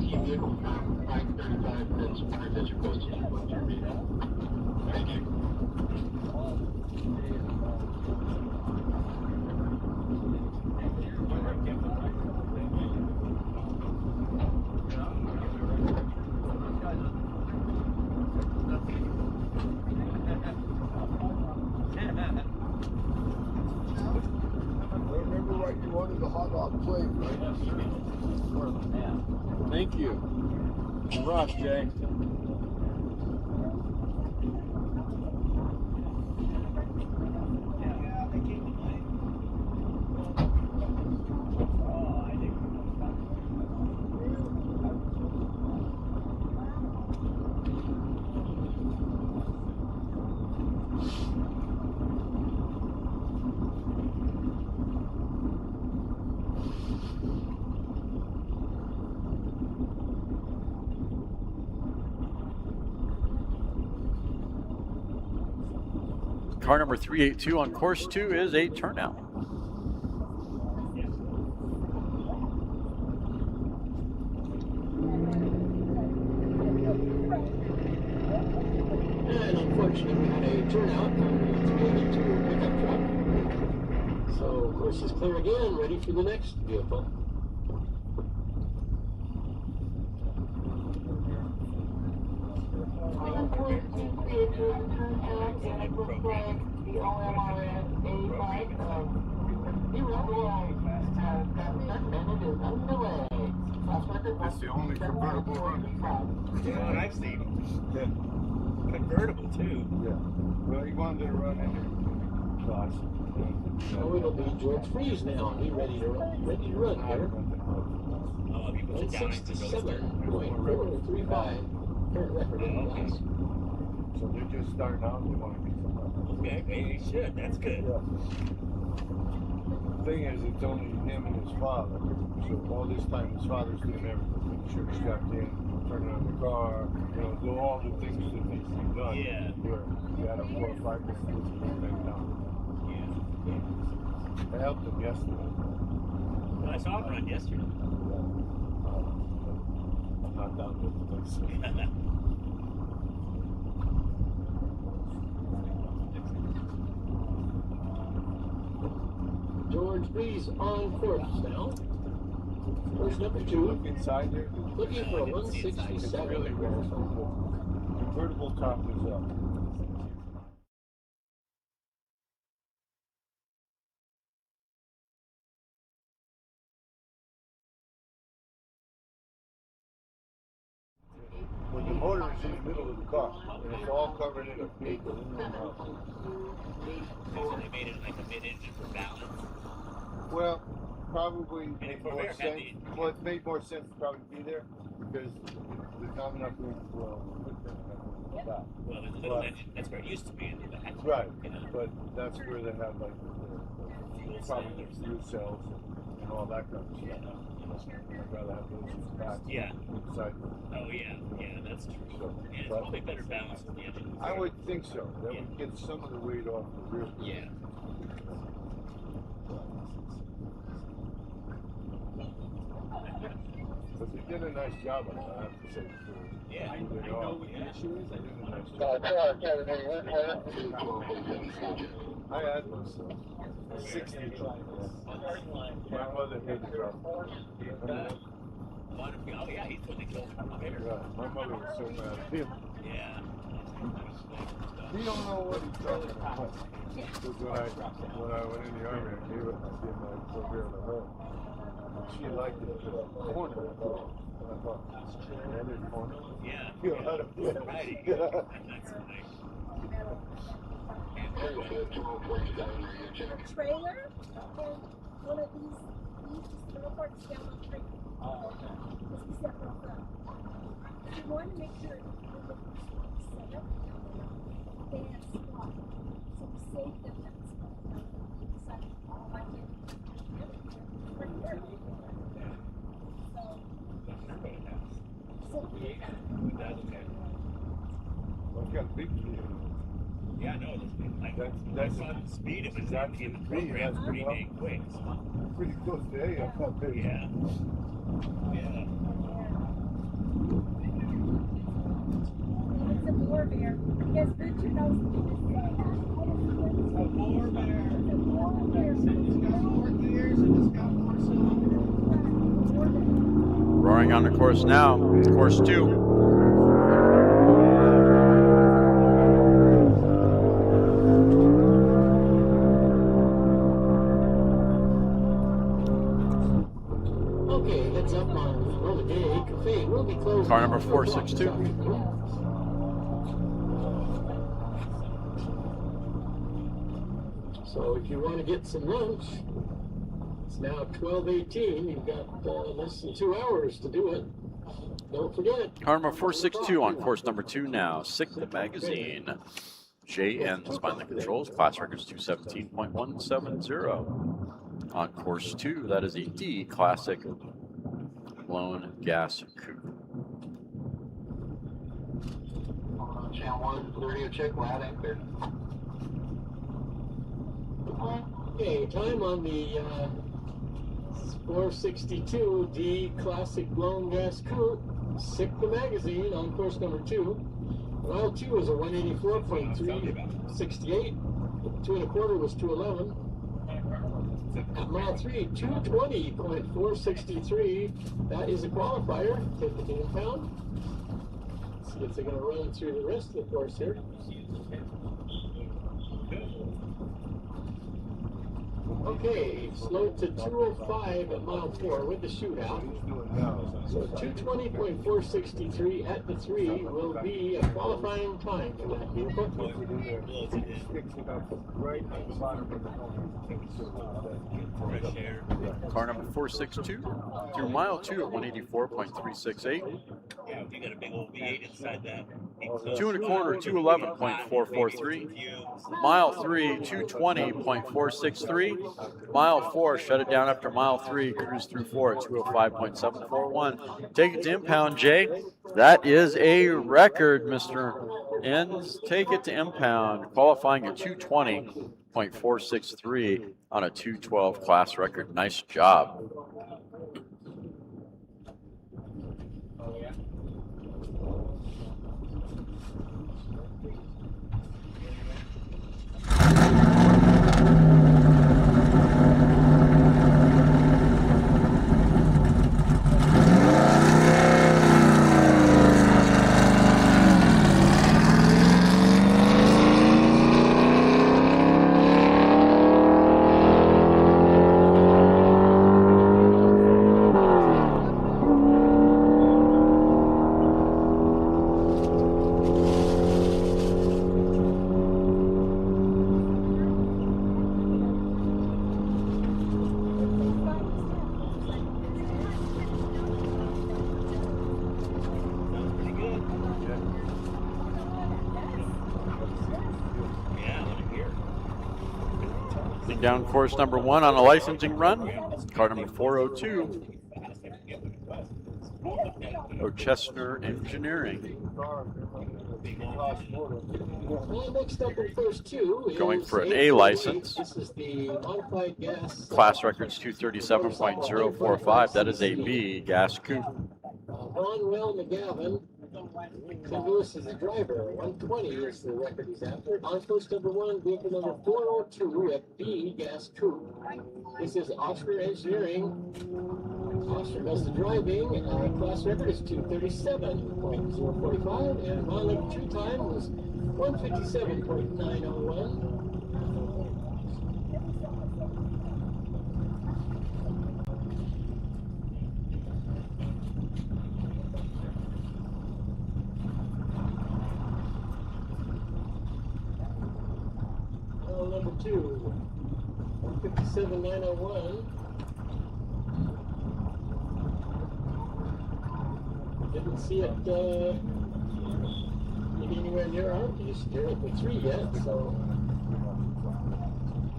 Key vehicle from 535 minutes. That's your question. Thank you. Remember right, you wanted the hot dog plate, right? Thank you. Rock, Jay. Car number 382 on course 2 is a turnout. And unfortunately, we had a turnout on the 382 pickup truck. So, course is clear again, ready for the next vehicle. That's the only convertible running. Yeah, and I've seen them. Convertible too. Yeah. Well, he wanted to run in there. So it'll be George Freeze now. He's ready to run here. Oh, he puts it down into 167.435. Current record in the class. So they're just starting out and they want to get something. Okay, maybe he should. That's good. Yeah. The thing is, it's only him and his father. So all this time, his father's doing everything. Making sure he's strapped in, turning on the car, do all the things that need to be done. Yeah. Where you had a 4 or 5 minutes back down. Yeah. I helped him yesterday. I saw him run yesterday. Not down with the place. George Breeze on course now. Course number 2. Look inside there. Looking for a 167. It's really well. Convertible top is up. When the motor is in the middle of the car, and it's all covered in a big aluminum house. So they made it like a mid-engine for balance. Well, probably made for more there, sense. had Well, it made more sense to probably be there because there's not enough room to grow with them. Well, there's a little engine. That's where it used to be in the hatch. Right, You know. but that's where they have like the probably the fuel cells and all that kind of stuff. I'd rather have those in the back. Yeah. Inside. Oh yeah, yeah, that's true. Yeah, it's But- probably better balanced with the engine. I would think so. That Yeah. would get some of the weight off the rear. Yeah. But they did a nice job on it, I have to say. Yeah. I know what the issue is. They did a nice job. I had one, a 60. My mother hated the car. Oh yeah, he's when they killed him. Yeah, my mother was so mad at him. Yeah. He don't know what he's talking about. Because when I went in the army, I gave it to him like over here on the road. She liked it to the corner. And I thought, another corner? Yeah. You know how to do it. Right. Yeah. That's nice. Trailer and one of these little parts down on the tree. This is separate from. You want to make sure it set up they have squat. So we save them that squat. So I can right here. I've got a big kid. Yeah, I know it's big. Like, That's on the speed of it. That's In the the program, speed, pretty that's dang quick. pretty close to A. I've got big. Yeah. Yeah. It's a boar bear. Yes, Richard knows the biggest thing. A boar bear. It's a boar bear. It's got 4 gears and it's got 4 cylinders. Roaring on the course now. Course 2. Okay, heads up on Roller Day Cafe. We'll be closed. Car number 462. So if you want to get some lunch, it's now 12:18. You've got less than 2 hours to do it. Don't forget. Car number 462 on course number 2 now. Sick the magazine. JN's behind the controls. Class records 217.170. On course 2, that is a D Classic blown gas coupe. Channel 1, radio check, loud and clear. Okay, time on the 462 D Classic blown gas coupe. Sick the magazine on course number 2. Mile 2 was a 184.368. 2 1/4 was 211. At mile 3, 220.463. That is a qualifier. Take the impound. See if they're going to run through the rest of the course here. Okay, slow to 205 at mile 4 with the shootout. So 220.463 at the 3 will be a qualifying time for that vehicle. Right at the bottom of the Car number 462 through mile 2 at 184.368. Yeah, if you got a big old V8 inside that. 2 1/4, 211.443. Mile 3, 220.463. Mile 4, shut it down after mile 3, cruise through 4 at 205.741. Take it to impound, Jay. That is a record, Mr. Enns. Take it to impound, qualifying at 220.463 on a 212 class record. Nice job. Coming down course number 1 on a licensing run. Car number 402. Rochester Engineering. Well, next up in first 2 Going is for an A license. This is the modified gas. Class records 237.045. That is a B gas coupe. Bonneville McGavin. St. Louis is the driver. 120 is the record he's after. On course number 1, vehicle number 402 at B gas coupe. This is Oscar Engineering. Oscar does the driving. Class record is 237.045, and mileage true time was 157.901. Number 2, 157.901. Didn't see it anywhere near our piece here at the 3 yet, so.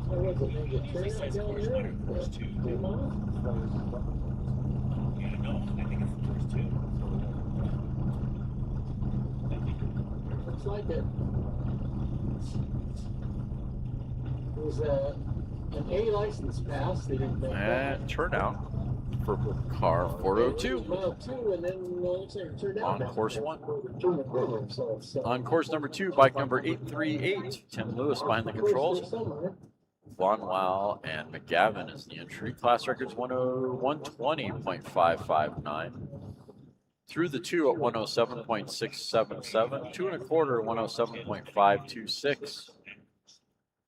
What was it, maybe a turnout down here? 2 miles? Yeah, no, I think it's the first 2. Looks like it. It was an A license pass. They didn't make that. And turnout for car 402. Mile 2, and then looks like it turned out. On course 1. Turn the corner, so it's, On course number 2, bike number 838. Tim Lewis behind the controls. Bonwell and McGavin is the entry. Class records 120.559. Through the 2 at 107.677. 2 1/4 107.526.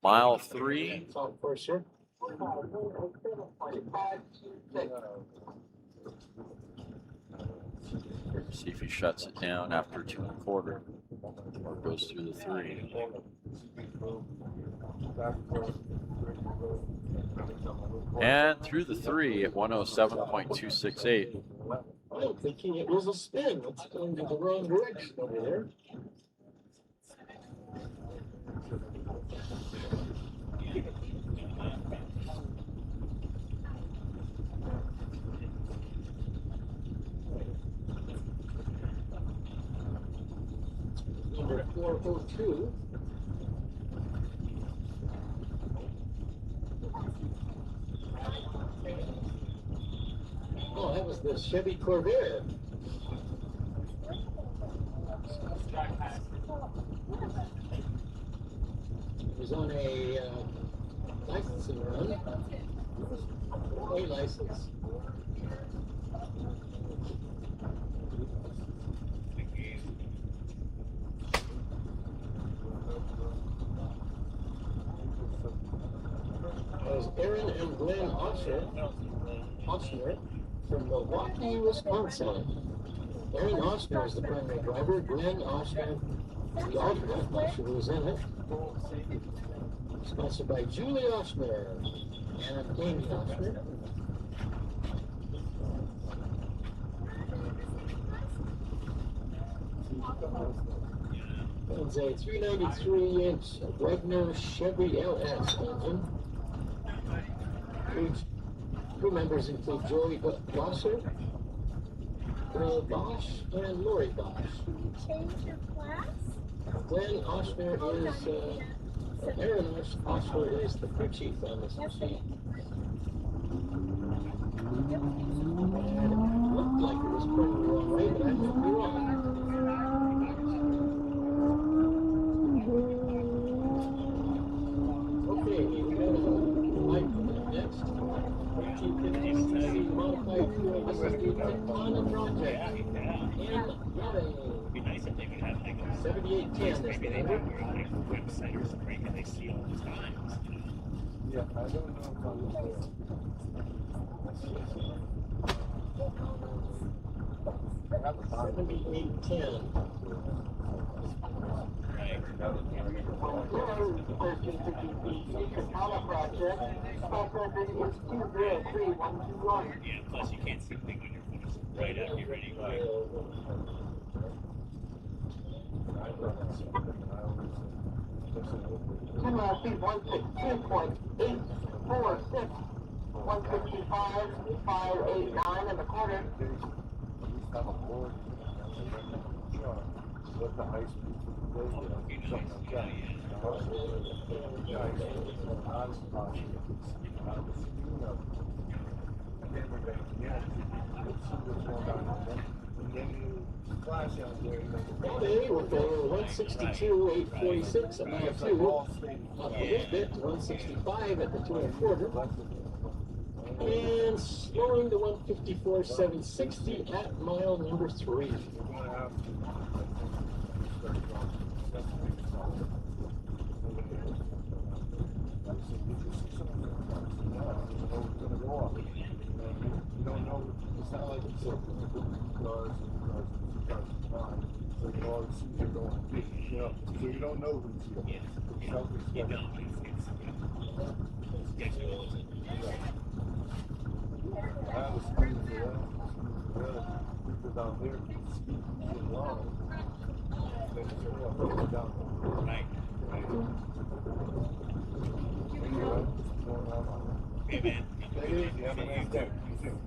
Mile 3. See if he shuts it down after 2 1/4 or goes through the 3. And through the 3 at 107.268. I'm thinking it was a spin. It's going to the wrong direction over there. Number 402. Oh, that was the Chevy Corvair. It was on a licensing run. A license. That was Aaron and Glenn Ochsner from Milwaukee, Wisconsin. Aaron Ochsner is the primary driver. Glenn Ochsner, the alternate. Not sure who's in it. Sponsored by Julie Ochsner and Amy Ochsner. It's a 393-inch Wagner Chevy LS engine. Crew members include Joey Blosser, Bill Bosch, and Lori Bosch. Change your class? Glenn Ochsner is, Aaron Ochsner is the crew chief on this machine. And it looked like it was pointing the wrong way, but I might be wrong. Okay, we got a light coming up next. 1950 modified fuel. This is the Tectonic project. And got a 7810. Maybe they have your own website or something and they see all the times. Yeah, I don't know. 7810. Yeah, plus you can't see the thing on your phone. It's right up here ready. Come on, top speed 162.846. 165.589 in the quarter. What the high speed for the day, something like that. Today we're going 162.846 at mile 2, up a little bit to 165 at the 2 1/4, and slowing to 154.760 at mile number 3. You don't know, it's not like it's cars, so you always see you're going, you know, so you don't know who's here. I have a screen for that. People down there, speed long. They turn down. Right. Hey man, you have a nice day. You too.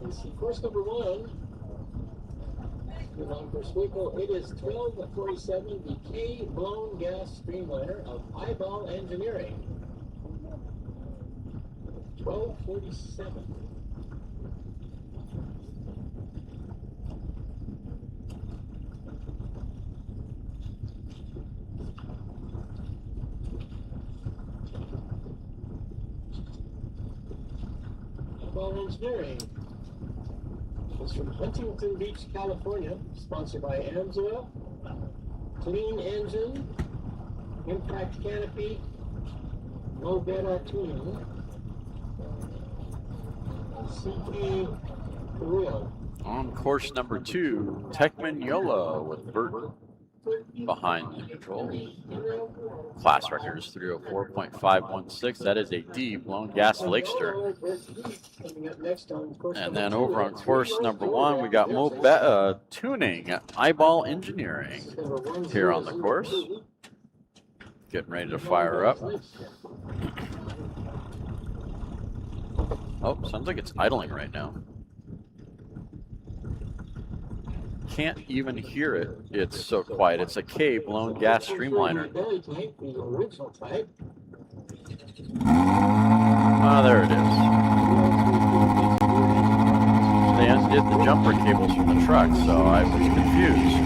Let's see, course number 1. On first vehicle, it is 1247, the K blown gas streamliner of Eyeball Engineering. 1247. Eyeball Engineering. It's from Huntington Beach, California, sponsored by Amsoil, Clean Engine, Impact Canopy, No Better Tuning, CP Carrillo. On course number 2, Techman Yola with Bert behind the controls. Class record is 304.516. That is a D blown gas lakester. And then over on course number 1, we got tuning Eyeball Engineering here on the course. Getting ready to fire up. Oh, sounds like it's idling right now. Can't even hear it. It's so quiet. It's a K blown gas streamliner. Ah, there it is. They undid the jumper cables from the truck, so I was confused.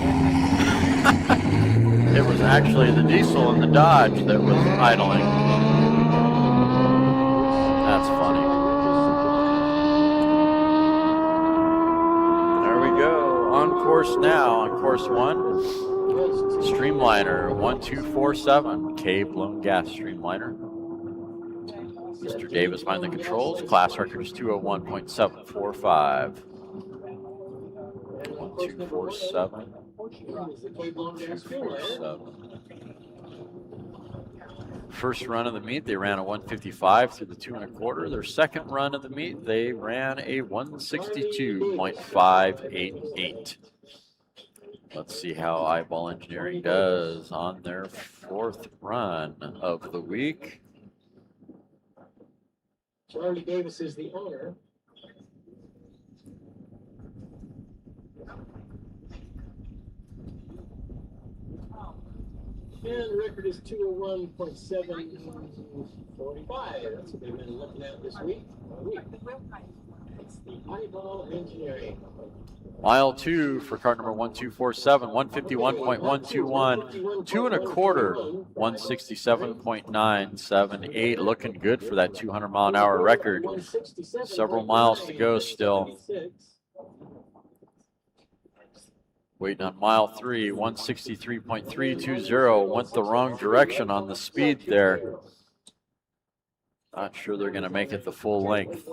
It was actually the diesel in the Dodge that was idling. That's funny. There we go. On course now, on course 1, Streamliner 1247, K blown gas streamliner. Mr. Davis behind the controls. Class record is 201.745. 1247. 1247. First run of the meet, they ran a 155 through the 2 1/4. Their second run of the meet, they ran a 162.588. Let's see how Eyeball Engineering does on their 4th run of the week. Charlie Davis is the owner. And the record is 201.745. That's what they've been looking at this week. It's the Eyeball Engineering. Mile 2 for car number 1247, 151.121, 2 1/4, 167.978. Looking good for that 200-mile-an-hour record. Several miles to go still. Waiting on mile 3, 163.320. Went the wrong direction on the speed there. Not sure they're going to make it the full length.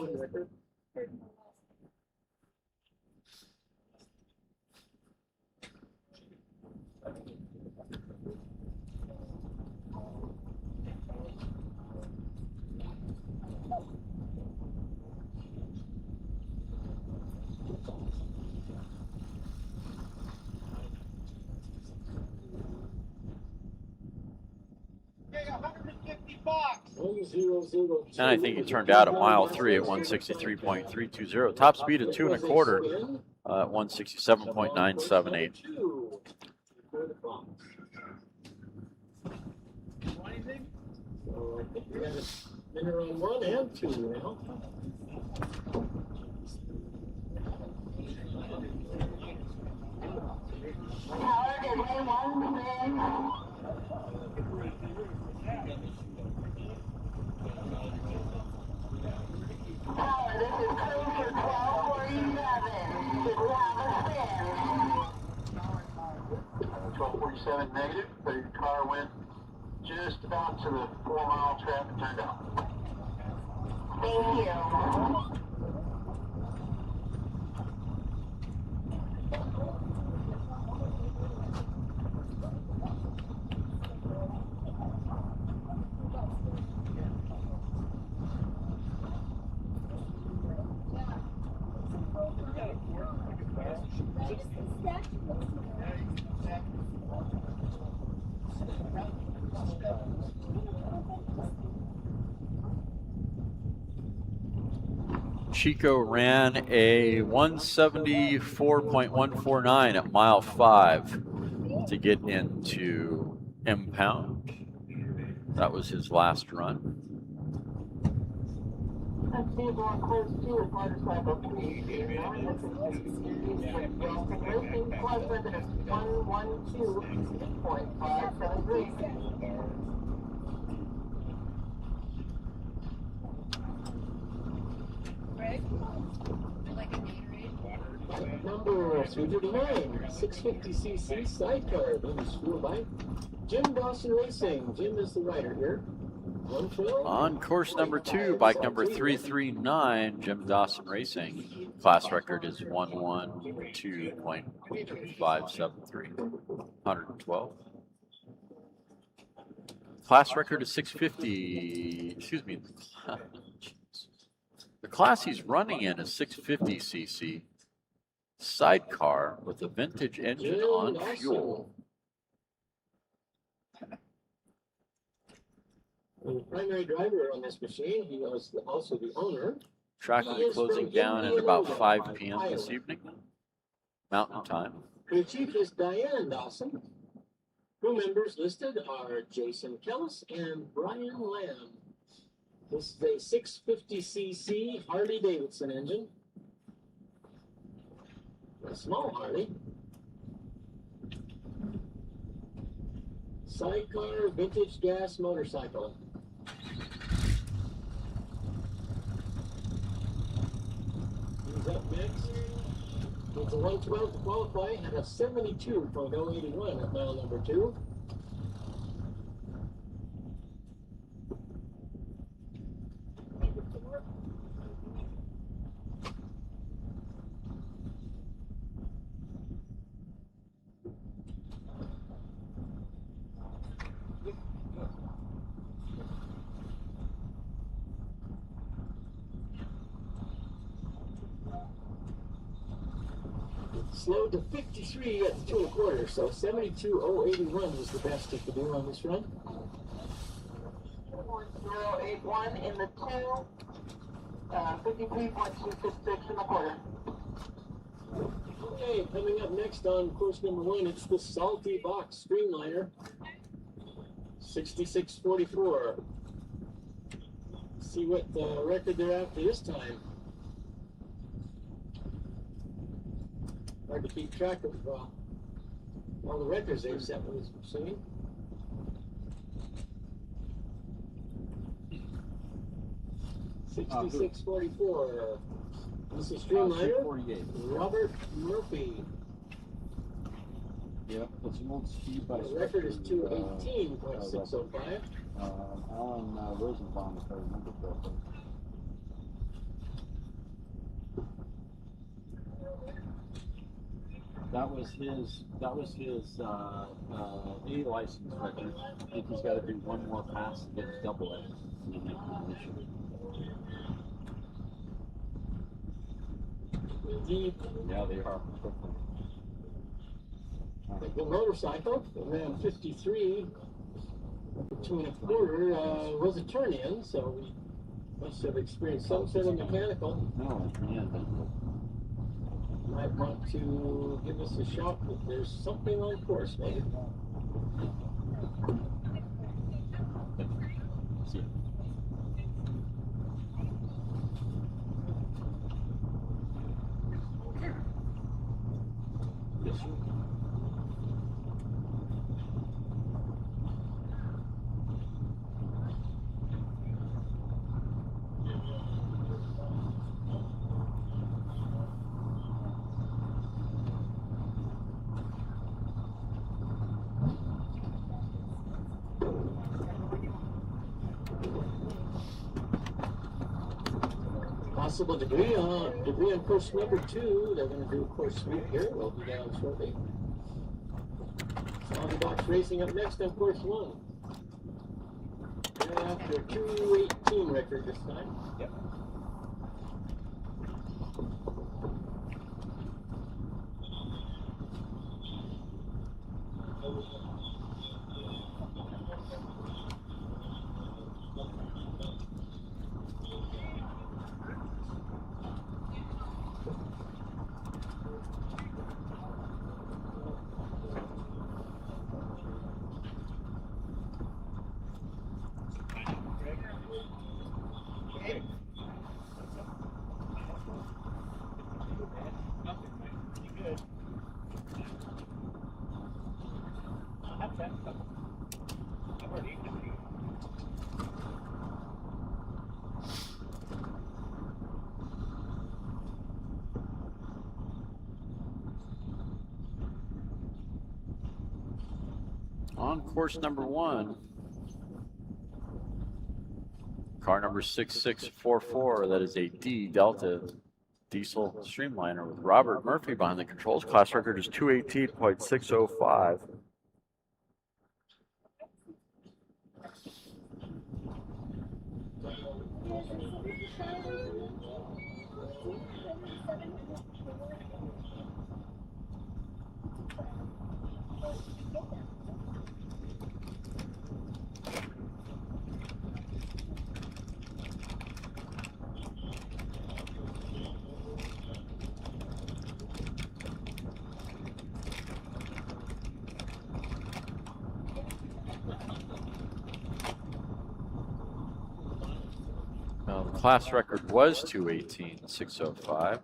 And I think he turned out at mile 3 at 163.320. Top speed at 2 1/4 at 167.978. So I think we got a winner on 1 and 2 now. Power, this is crew for 1247. Should we have a spin? 1247 negative, but your car went just about to the 4-mile trap and turned out. Thank you. Chico ran a 174.149 at mile 5 to get into impound. That was his last run. Steve on course 2 with motorcycle 389. This is Wilson Racing. Plus record is 112.573. Number 339, 650cc sidecar, being screwed by Jim Dawson Racing. Jim is the rider here. 112. On course number 2, bike number 339, Jim Dawson Racing. Class record is 112.573. 112. Class record is 650. Excuse me. The class he's running in is 650cc sidecar with a vintage engine on fuel. The primary driver on this machine, he was also the owner. Track will be closing down at about 5 p.m. this evening, Mountain Time. Crew chief is Diane Dawson. Crew members listed are Jason Kellis and Brian Lamb. This is a 650cc Harley Davidson engine. A small Harley. Sidecar vintage gas motorcycle. He's up next. It's a 112 to qualify and a 72.081 at mile number 2. Slowed to 53 at 2 1/4, so 72.081 was the best he could do on this run. 081 in the 2, 53.266 in the quarter. Okay, coming up next on course number 1, it's the Salty Box Streamliner. 66.44. See what record they're after this time. Hard to keep track of all the records they've set with this machine. $66.44. This is Streamliner. Robert Murphy. Yep, it's an old speed by The record is 218.605. Alan Rosenbaum, if I remember correctly. That was his A license record. I think he's got to do one more pass to get his double A. Indeed. Yeah, they are. The motorcycle, the ran 53 at the 2 1/4 was a turn-in, so we must have experienced some sort of mechanical. No, yeah. Might want to give us a shout if there's something on course, maybe. Possible debris on course number 2. They're going to do a course sweep here. We'll be down shortly. Solid box racing up next on course 1. And after a 2:18 record this time. Yep. On course number 1, car number 6644, that is a D Delta diesel streamliner with Robert Murphy behind the controls. Class record is 218.605. The class record was 218.605.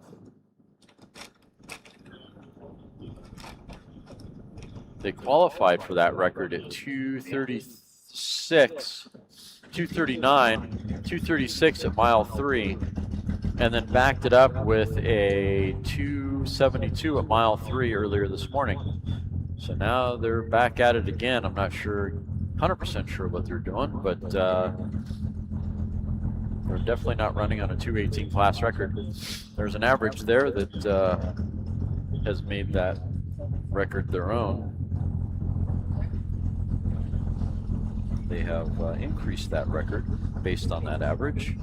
They qualified for that record at 236 at mile 3, and then backed it up with a 272 at mile 3 earlier this morning. So now they're back at it again. I'm not sure, 100% sure what they're doing, but they're definitely not running on a 218 class record. There's an average there that has made that record their own. They have increased that record based on that average.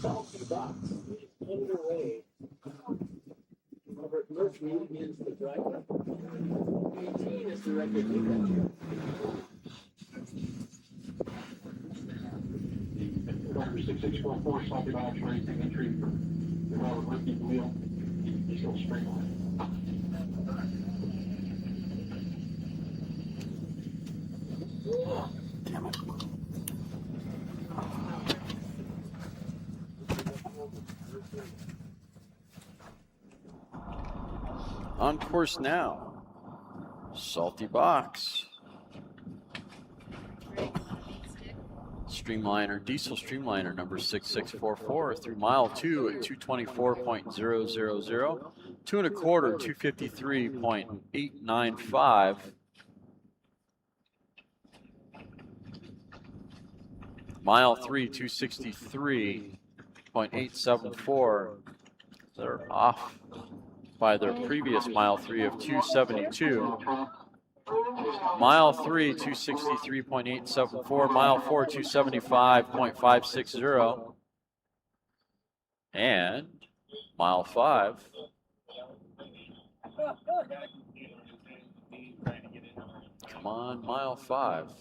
Salty Box is underway. Robert Murphy is the driver. 18 is the record leader. Number 6644 Salty Box Racing entry for Robert Murphy wheel. Diesel streamliner. Damn it. On course now. Salty Box. Streamliner, diesel streamliner number 6644 through mile 2 at 224.000, 2 1/4, 253.895. Mile 3, 263.874. They're off by their previous mile 3 of 272. Mile 3, 263.874. Mile 4, 275.560. And mile 5. Come on, mile 5.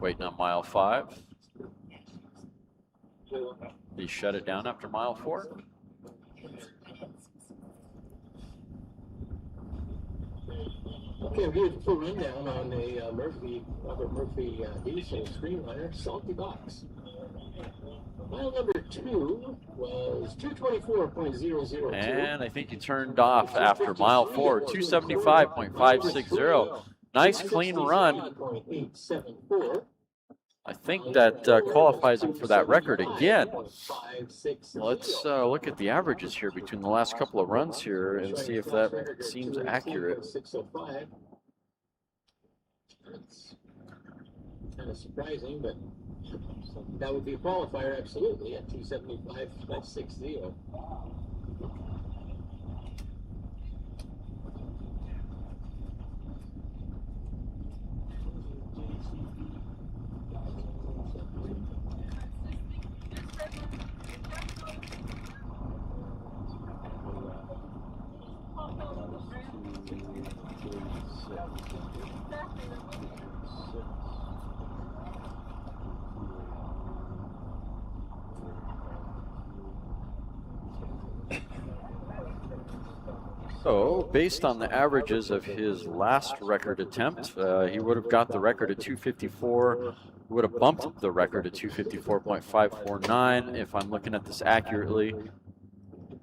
Waiting on mile 5. Did he shut it down after mile 4? Okay, we have a full rundown on a Robert Murphy diesel streamliner, Salty Box. Mile number 2 was 224.002. And I think he turned off after mile 4, 275.560. Nice clean run. 874. I think that qualifies him for that record again. Let's look at the averages here between the last couple of runs here and see if that seems accurate. 605. That's kind of surprising, but that would be a qualifier, absolutely, at 275.60. So, based on the averages of his last record attempt, he would have got the record at 254. Would have bumped the record at 254.549 if I'm looking at this accurately.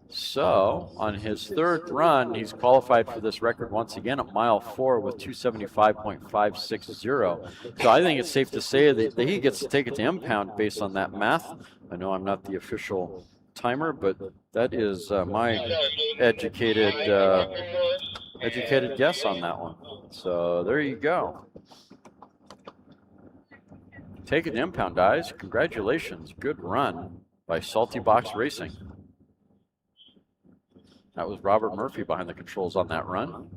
So, on his third run, he's qualified for this record once again at mile 4 with 275.560. So, I think it's safe to say that he gets to take it to impound based on that math. I know I'm not the official timer, but that is my educated guess on that one. So there you go. Take it to impound, guys. Congratulations. Good run by Salty Box Racing. That was Robert Murphy behind the controls on that run.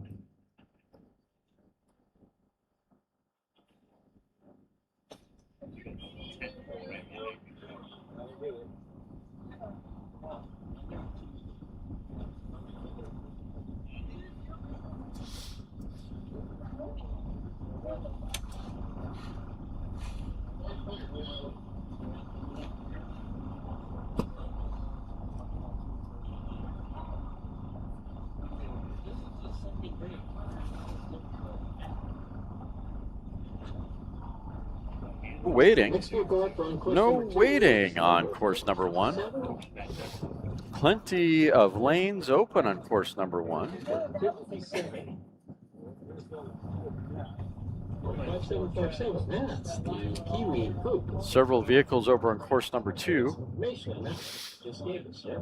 Waiting. No waiting on course number 1. Plenty of lanes open on course number 1. 5757, that's the Kiwi Coupe. Several vehicles over on course number 2. Just gave us, yeah.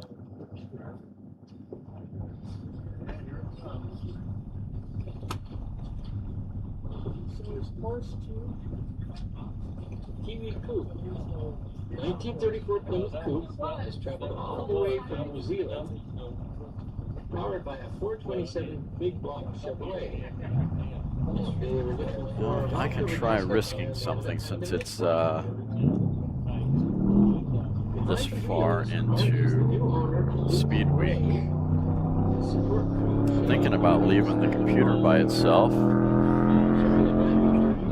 Course 2. Kiwi Coupe. 1934 Plymouth Coupe has traveled all the way from New Zealand powered by a 427 big block Chevrolet. Yesterday they were looking for I can try risking something since it's this far into Speed Week. Thinking about leaving the computer by itself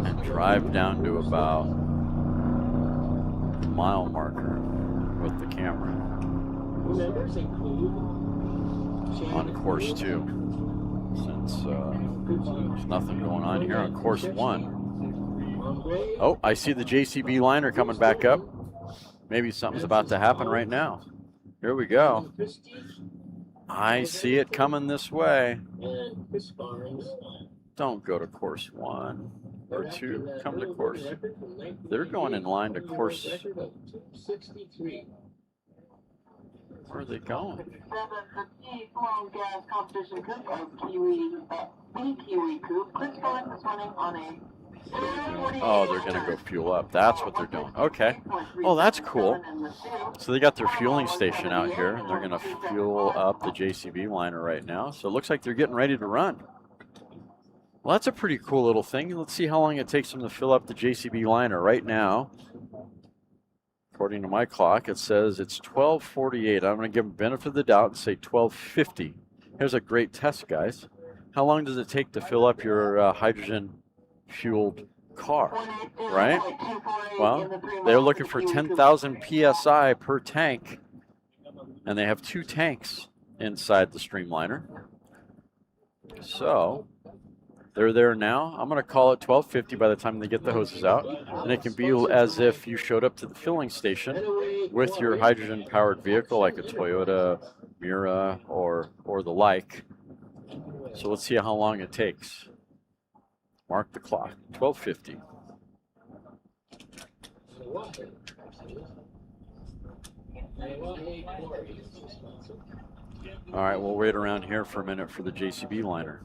and drive down to about the mile marker with the camera on course 2, since there's nothing going on here on course 1. Oh, I see the JCB liner coming back up. Maybe something's about to happen right now. Here we go. I see it coming this way. Don't go to course 1 or 2. Come to course. They're going in line to course. Where are they going? Oh, they're going to go fuel up. That's what they're doing. Okay. Oh, that's cool. So they got their fueling station out here, and they're going to fuel up the JCB liner right now. So it looks like they're getting ready to run. Well, that's a pretty cool little thing. Let's see how long it takes them to fill up the JCB liner right now. According to my clock, it says it's 12:48. I'm going to give them benefit of the doubt and say 12:50. Here's a great test, guys. How long does it take to fill up your hydrogen-fueled car, right? Well, they're looking for 10,000 PSI per tank, and they have 2 tanks inside the streamliner. So they're there now. I'm going to call it 12:50 by the time they get the hoses out. And it can be as if you showed up to the filling station with your hydrogen-powered vehicle like a Toyota Miura or the like. So let's see how long it takes. Mark the clock. 12:50. All right, we'll wait around here for a minute for the JCB liner.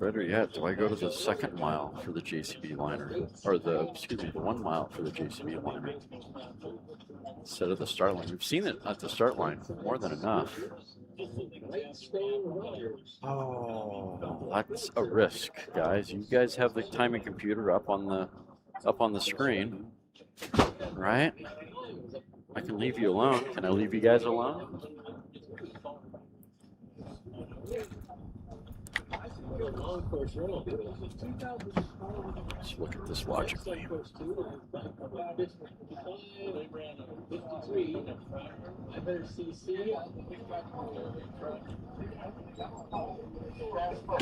Better yet, do I go to the 2nd mile for the JCB liner? Or the 1 mile for the JCB liner instead of the start line? We've seen it at the start line more than enough. Oh, that's a risk, guys. You guys have the timing computer up on the screen, right? I can leave you alone. Can I leave you guys alone? Let's look at this logically.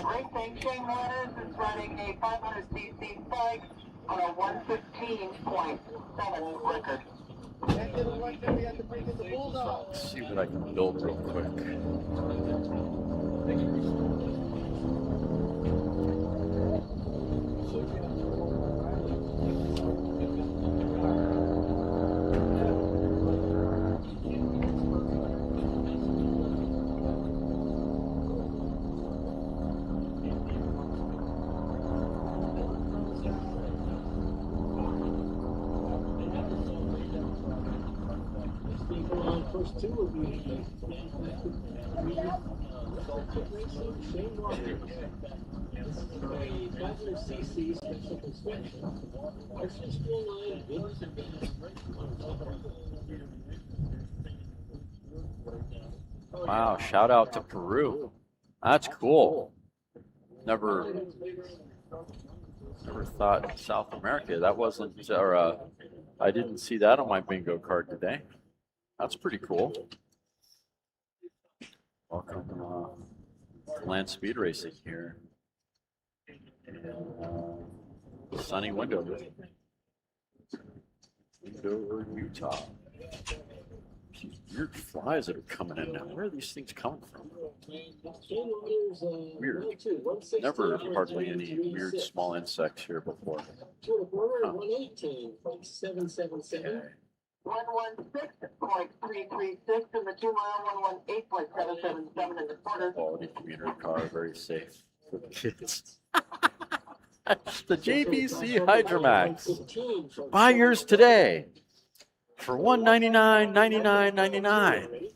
Great thing, Shane Waters is running a 500cc spike on a 115.7 record. Let's see what I can build real quick. First 2 will be Shane Waters. This is a 500cc special construction. Our school line is Wow, shout out to Peru. That's cool. Never thought South America. That wasn't, or I didn't see that on my bingo card today. That's pretty cool. Welcome to Land Speed Racing here in sunny Wendover, Utah. These weird flies that are coming in now. Where are these things coming from? Weird. Never hardly any weird small insects here before. Huh. 116.336 in the 2 mile, 118.777 in the quarter. Quality commuter car, very safe for the kids. The JBC Hydromax. Buy yours today for $199.99.99.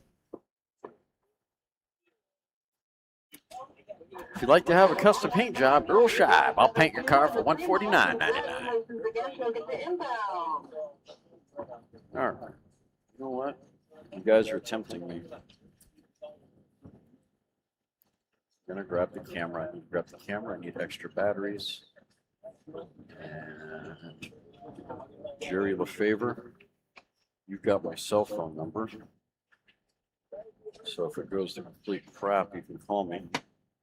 If you'd like to have a custom paint job, Earl Scheib. I'll paint your car for $149.99. All right. You know what? You guys are tempting me. I'm gonna grab the camera. I need to grab the camera. I need extra batteries. And Jerry LaFavor, you've got my cell phone number. So if it goes to complete crap, you can call me.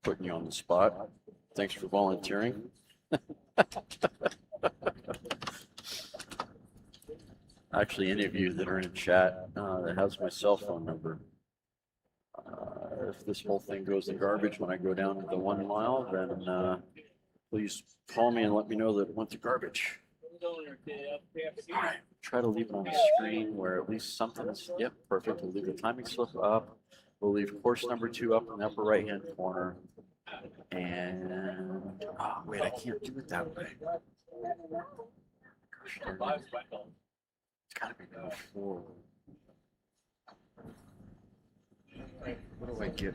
Putting you on the spot. Thanks for volunteering. Actually, any of you that are in chat that has my cell phone number, if this whole thing goes to garbage when I go down to the 1 mile, then please call me and let me know that it went to garbage. All right, try to leave it on the screen where at least something is, yep, perfect. We'll leave the timing slip up. We'll leave course number 2 up in the upper right-hand corner. And, oh, wait, I can't do it that way. Gosh, darn it. It's got to be before. What do I get?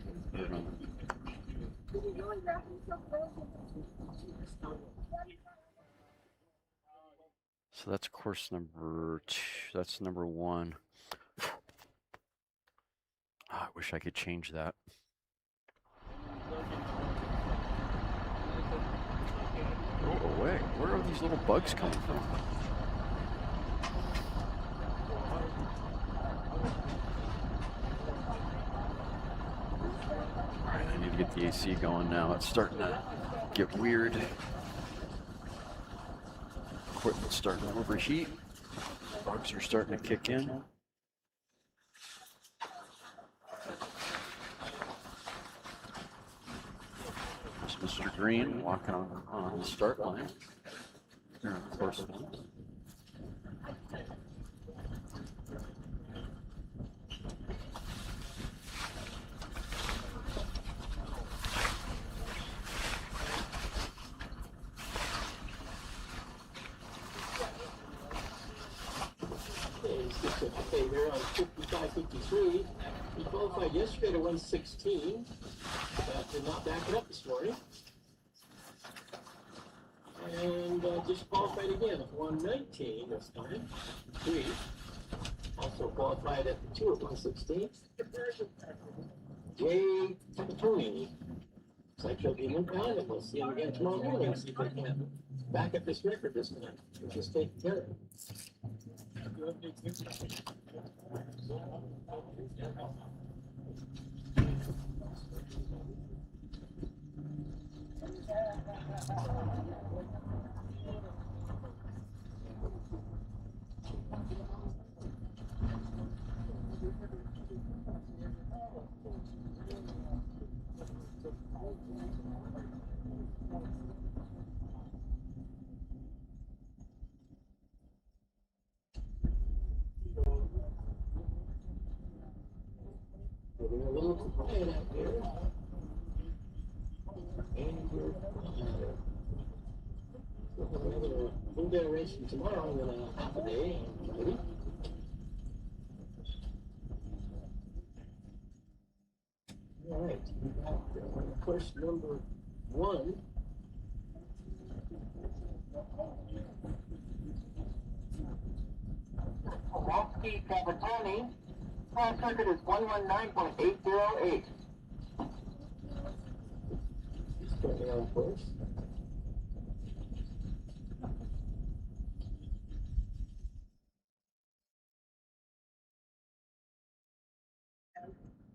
So that's course number 2. That's number 1. Oh, I wish I could change that. Go away. Where are these little bugs coming from? Alright, I need to get the AC going now. It's starting to get weird. Equipment's starting to overheat. Bugs are starting to kick in. There's Mr. Green walking on the start line. Here on course 1. Okay, here on 55.53. We qualified yesterday to 116. Did not back it up this morning. And just qualified again at 119 this time. 3. Also qualified at the 2 at 116. Jay Tony. Looks like he'll be moved on, and we'll see him again tomorrow morning. See if they can back up this record this time. We'll just take care of it. Getting a little quiet out there. And we'll have another full day racing tomorrow and then a half a day on Friday. All right, we got course number 1. Kowalski Cavatoni. Track record is 119.808. Currently on course.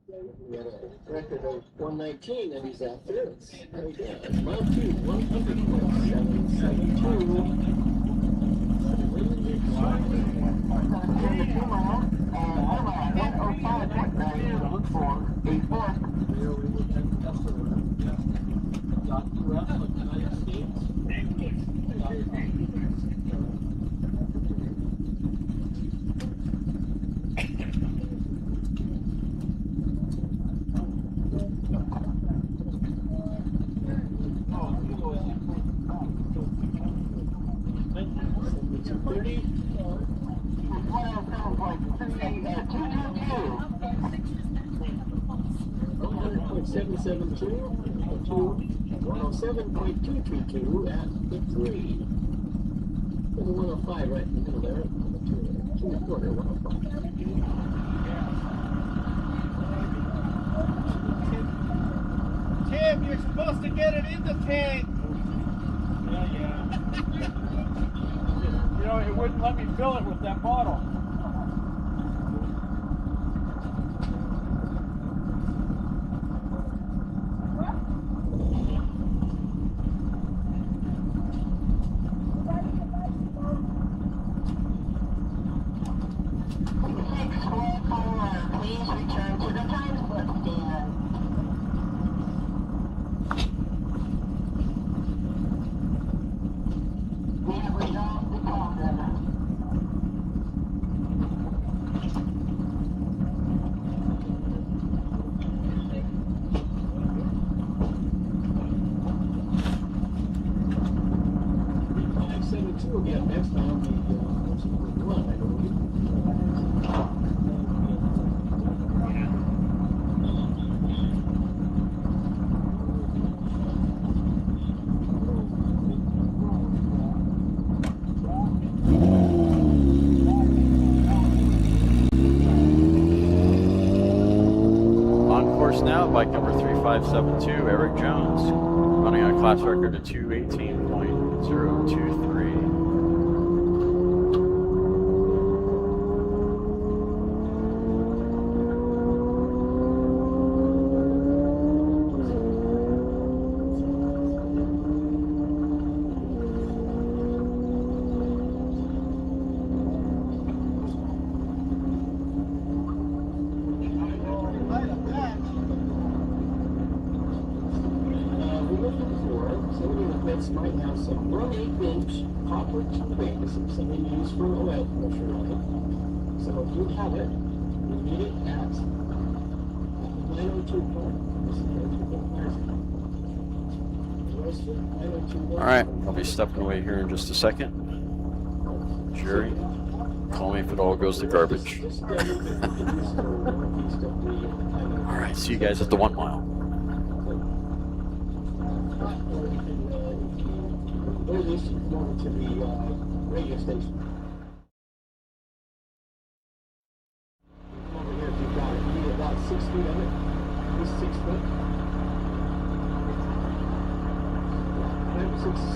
We got a record of 119 that he's after. It's very good. Mile 2, 100.772. 2, 107.222 at the 3. There's a 105 right in the middle there. 2.25, 105. Tim, you're supposed to get it in the tank. Yeah. You know, it wouldn't let me fill it with that bottle. Please return to the time slip stand. We have resolved the problem. Will be up next time. The 1, I believe. On course now, bike number 3572, Eric Jones, running a class record of 218.023. Might have some 1/8-inch copper tubing, something used for oil pressure on it. So if you have it, you need it at 902 port. All right, I'll be stepping away here in just a second. Jerry, call me if it all goes to garbage. All right, see you guys at the 1 mile. Or this is going to the radio station. Over here, if you've got it, you need about 6 feet of it. This 6 foot.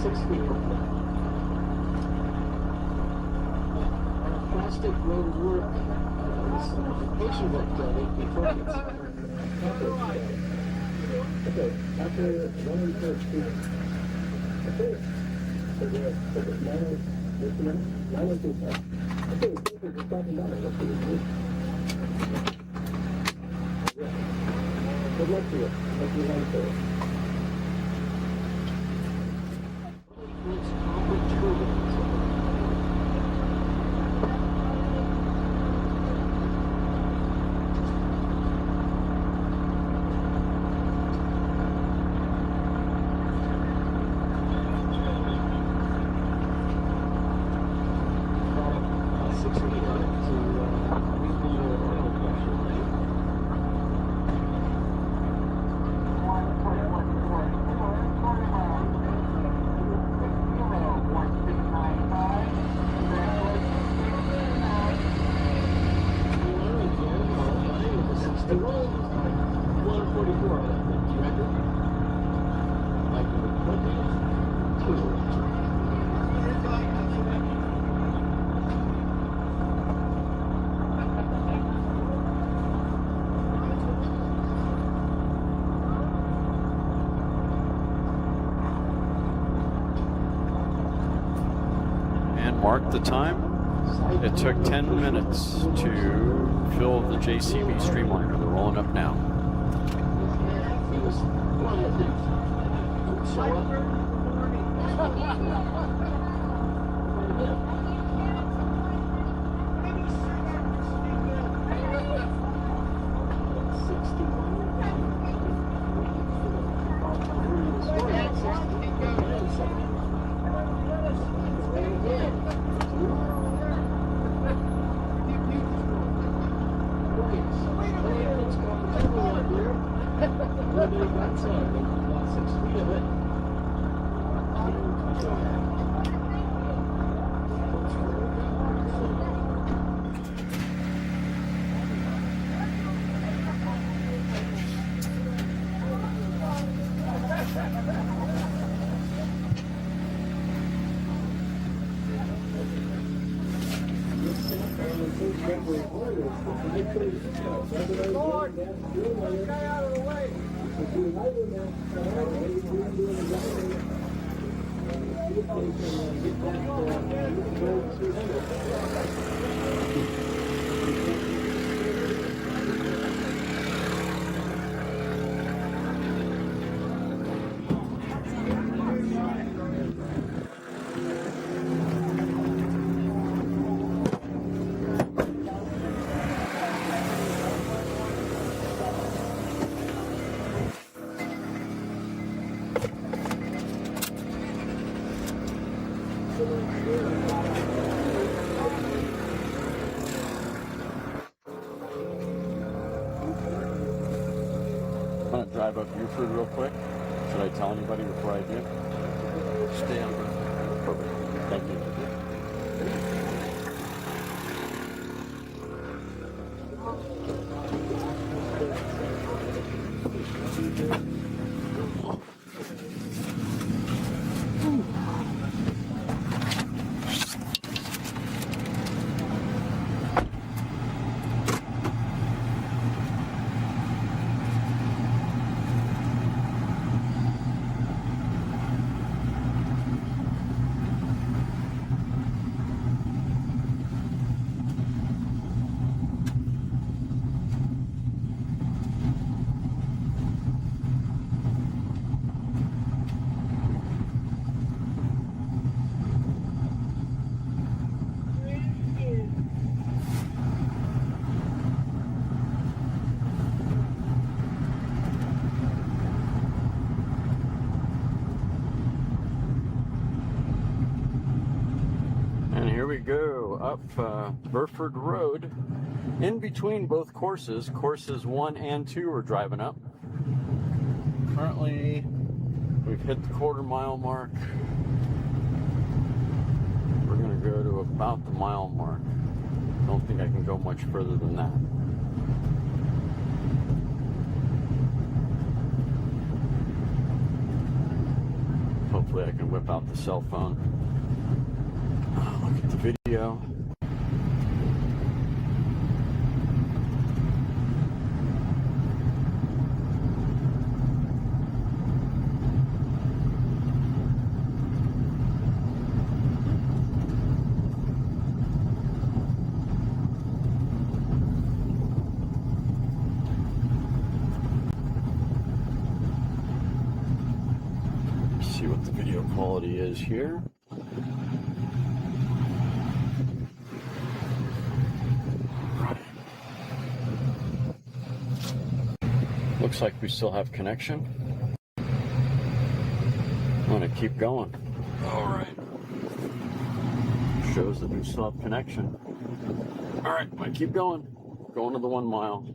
6 feet. Plastic road work. This application that before okay, after 1 feet. Okay. Good luck to you. Hope you like it. Mark the time. It took 10 minutes to fill the JCB streamliner. They're rolling up now. I'm gonna drive up Buford real quick. Should I tell anybody before I do? Stay on. Perfect. Thank you. Here we go up Burford Road, in between both courses. Courses 1 and 2 are driving up. Currently, we've hit the quarter-mile mark. We're going to go to about the mile mark. Don't think I can go much further than that. Hopefully I can whip out the cell phone. Look at the video. See what the video quality is here. Looks like we still have connection. I'm gonna keep going. All right. Shows that we still have connection. All right, I'm gonna keep going. Going to the 1 mile.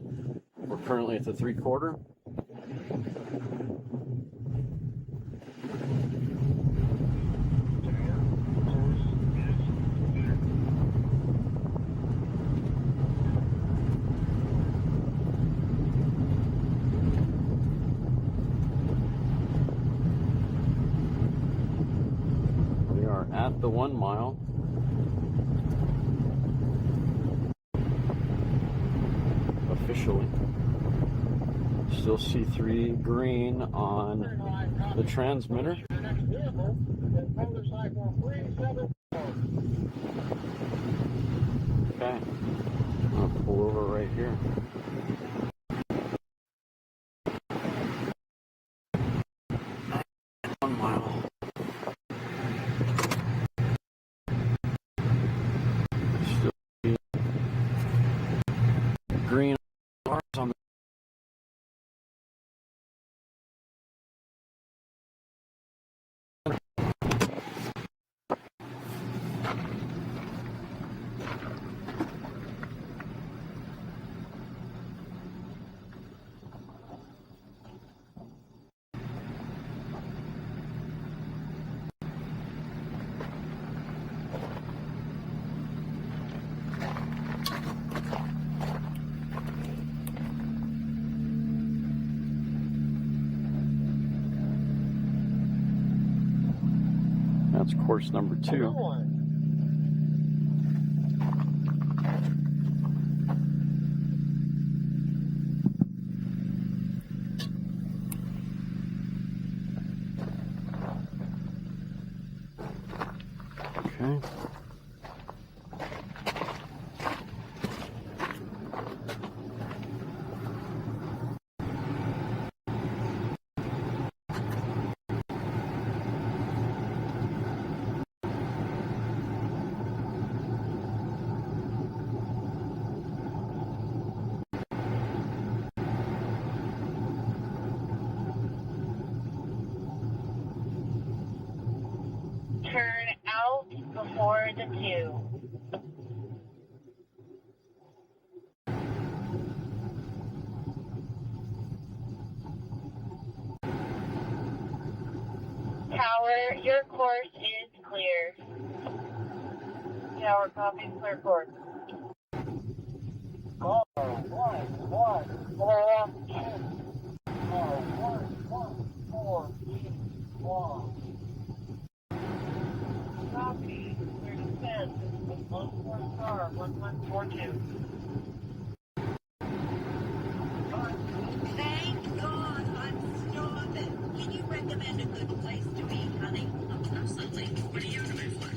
We're currently at the 3/4. At the 1 mile. Officially. Still C3 green on the transmitter. Okay. I'm gonna pull over right here. Green bars on the That's course number 2. Your course is clear. Tower copy, clear course. Car 114, car 1141. Copy, clear descent. One more car 1142. Thank God I'm starving. Can you recommend a good place to eat, honey? Absolutely. What are you in the mood for?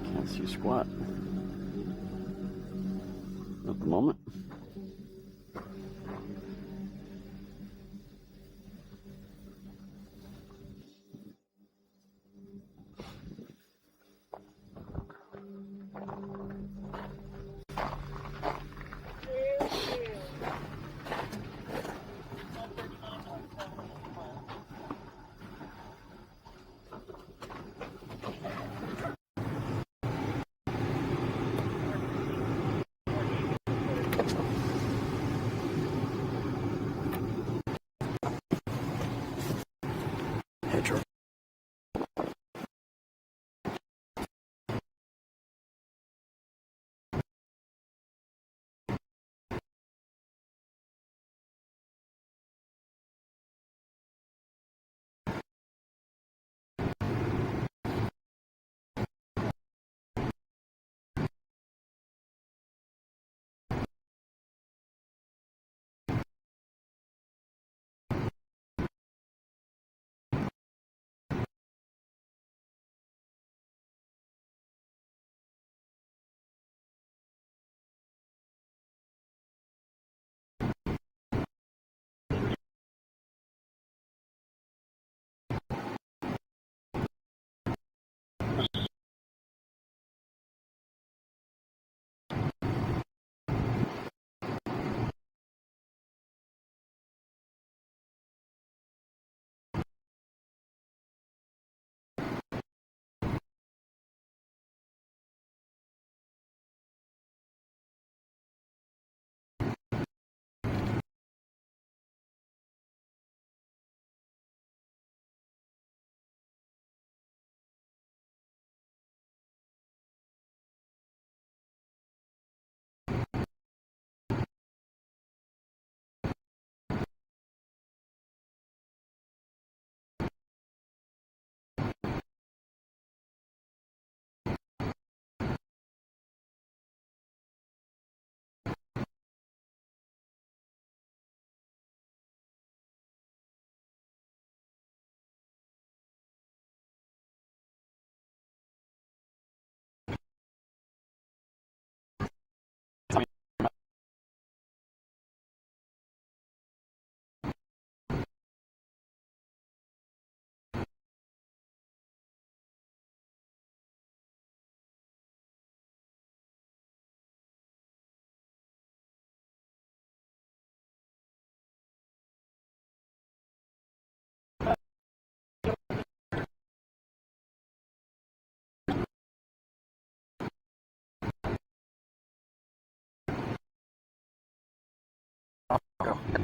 Can't see squat at the moment. Hedger.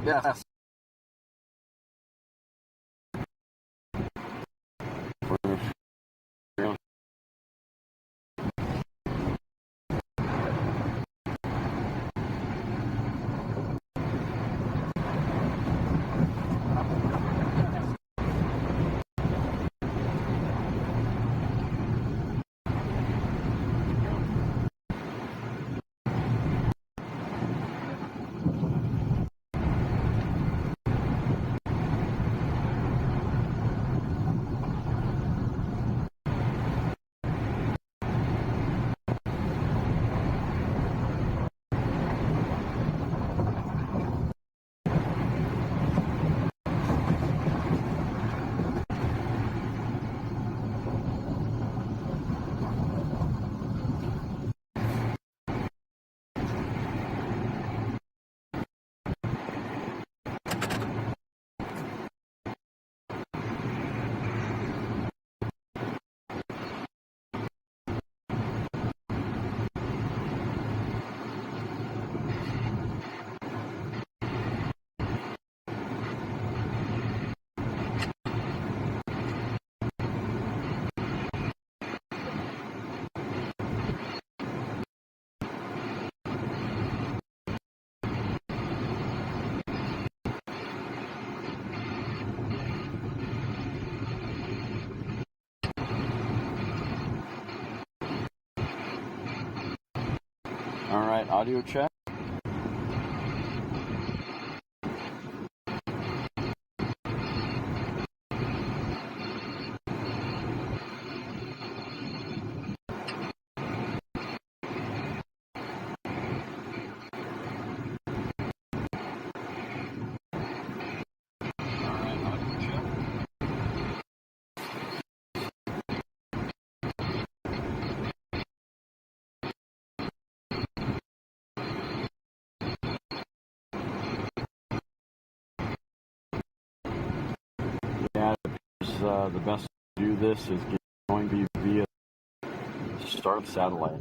Yes. All right, audio check. Yeah, the best to do this is going to be via Start satellite.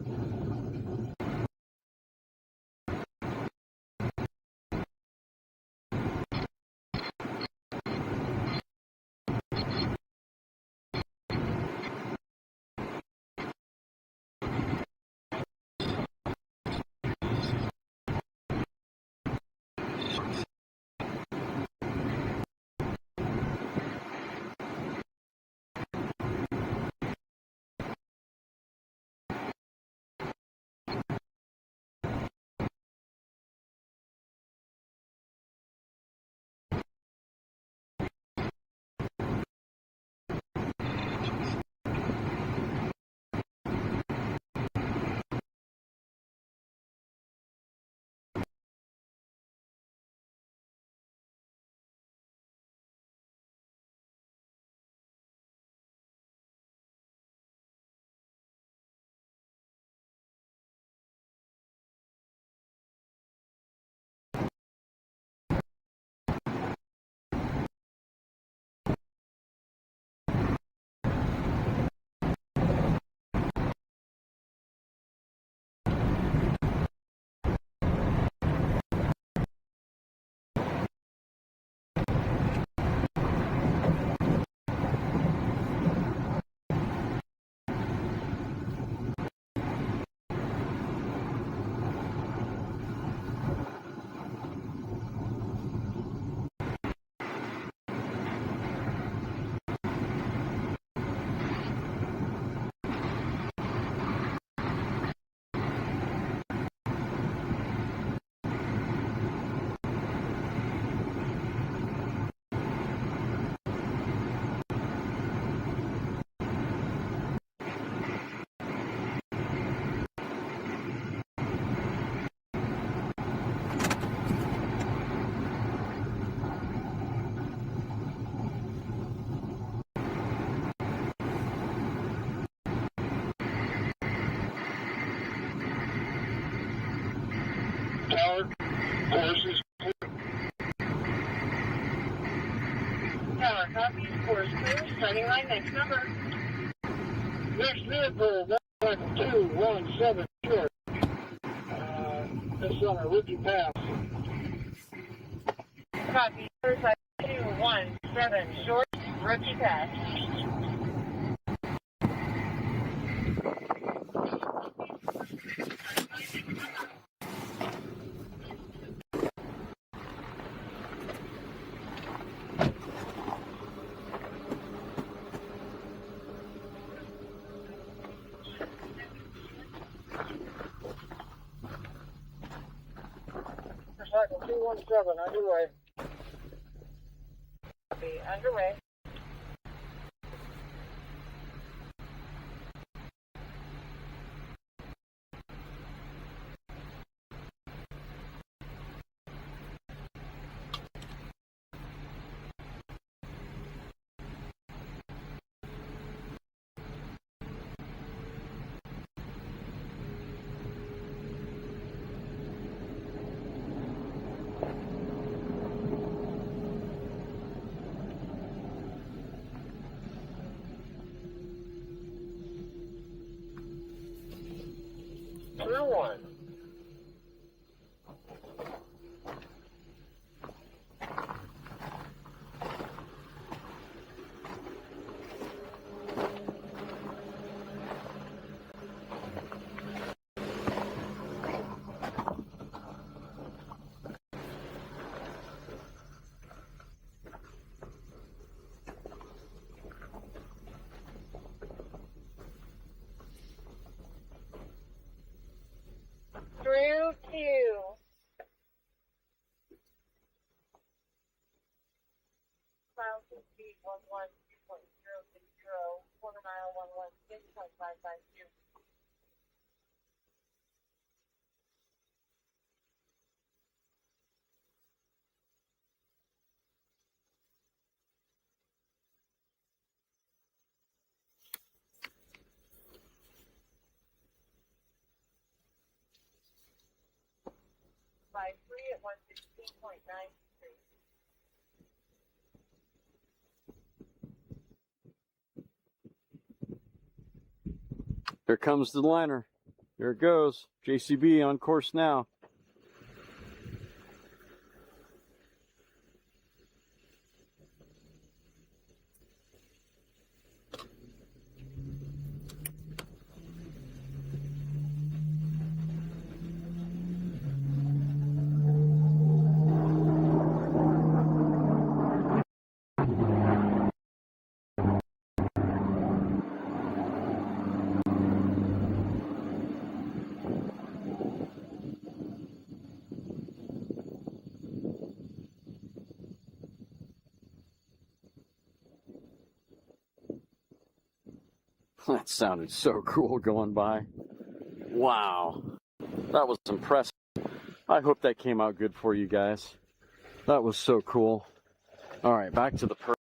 Tower, courses. Tower, copy, course clear, starting line, next number. Next vehicle, 217 short. This is on a rookie pass. Copy, first line 217 short, rookie pass. Cycle 217 underway. Copy, underway. Clear one. Bonneville Speed 112.060, quarter mile 116.552. By 3 at 116.93. Here comes the liner. There it goes. JCB on course now. That sounded so cool going by. Wow. That was impressive. I hope that came out good for you guys. That was so cool. All right, back to the perch.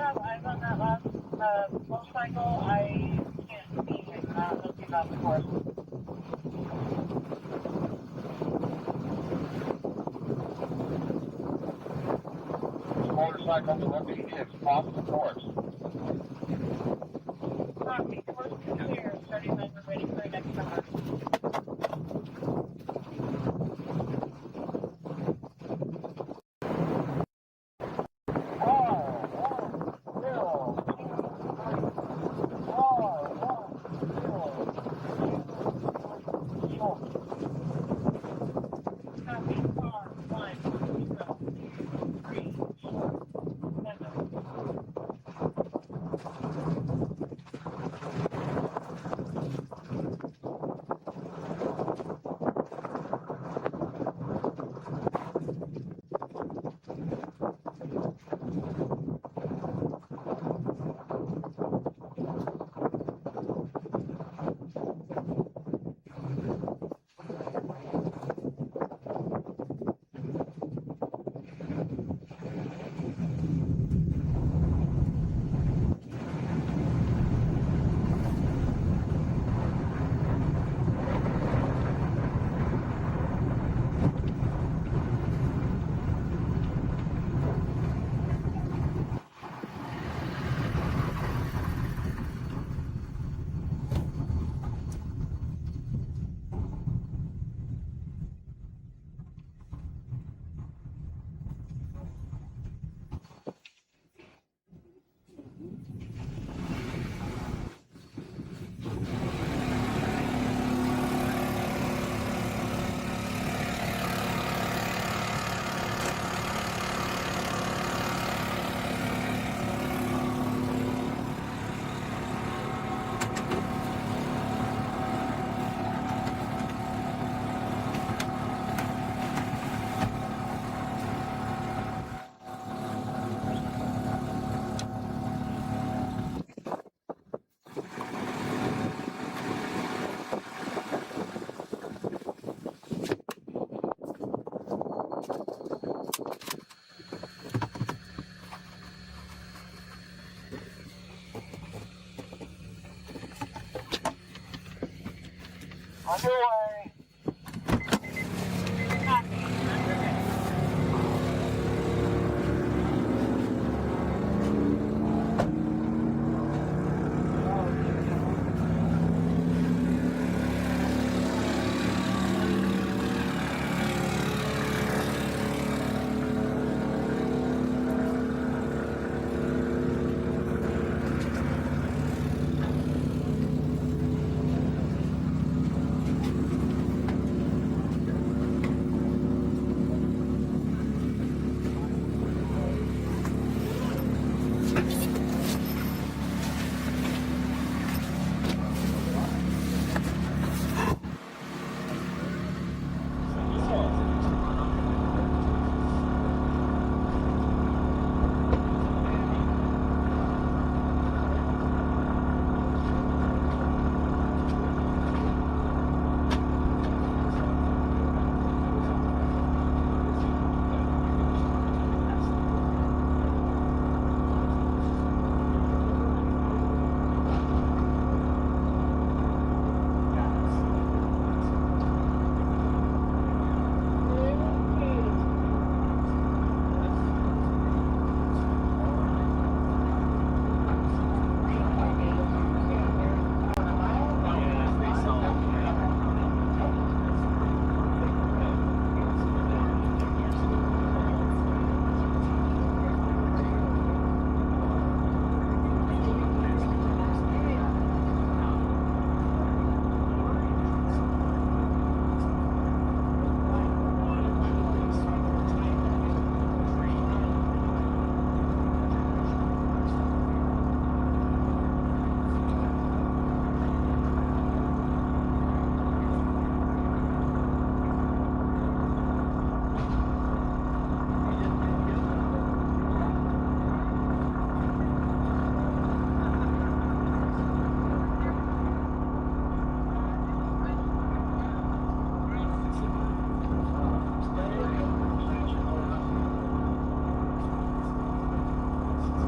Eyes on that last motorcycle. I can't see. I'm not looking about the course. Motorcycle looking is off the course. Copy. Course is clear. Starting line. We're ready for the next number. Underway.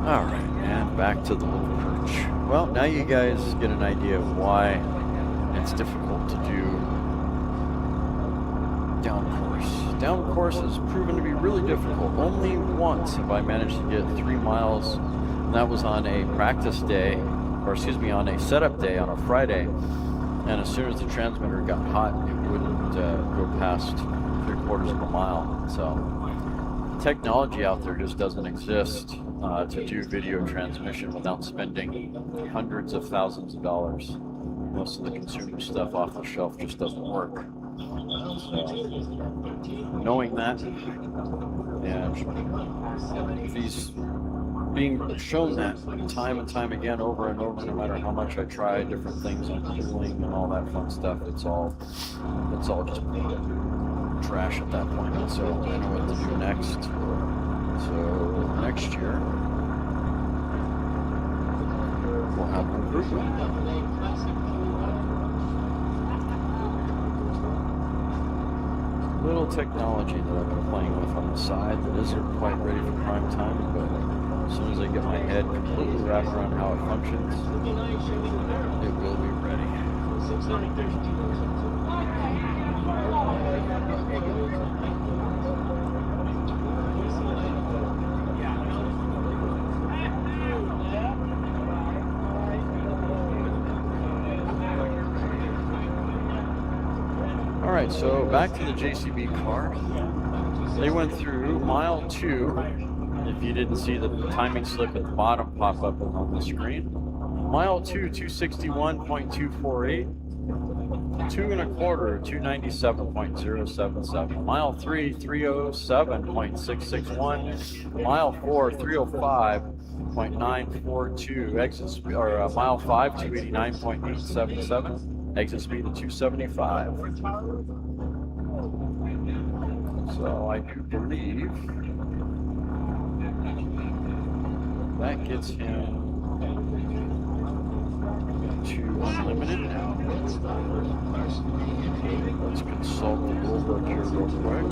All right, and back to the little perch. Well, now you guys get an idea of why it's difficult to do down course. Down course has proven to be really difficult. Only once have I managed to get 3 miles, and that was on a practice day, or excuse me, on a setup day on a Friday. And as soon as the transmitter got hot, it wouldn't go past 3/4 of a mile. So the technology out there just doesn't exist to do video transmission without spending hundreds of thousands of dollars. Most of the consumer stuff off the shelf just doesn't work. So, knowing that, and if he's being shown that time and time again, over and over, no matter how much I try different things on cooling and all that fun stuff, it's all just trash at that point. So I know what to do next. So next year we'll have an improvement. Little technology that I've been playing with on the side that isn't quite ready for prime time, but as soon as I get my head completely wrapped around how it functions, it will be ready. All right, so back to the JCB car. They went through mile 2. If you didn't see the timing slip at the bottom pop up on the screen. Mile 2, 261.248. 2 1/4, 297.077. Mile 3, 307.661. Mile 4, 305.942. Exit speed, or mile 5, 289.877. Exit speed of 275. So I do believe that gets him to unlimited now. Let's consult the rulebook here real quick.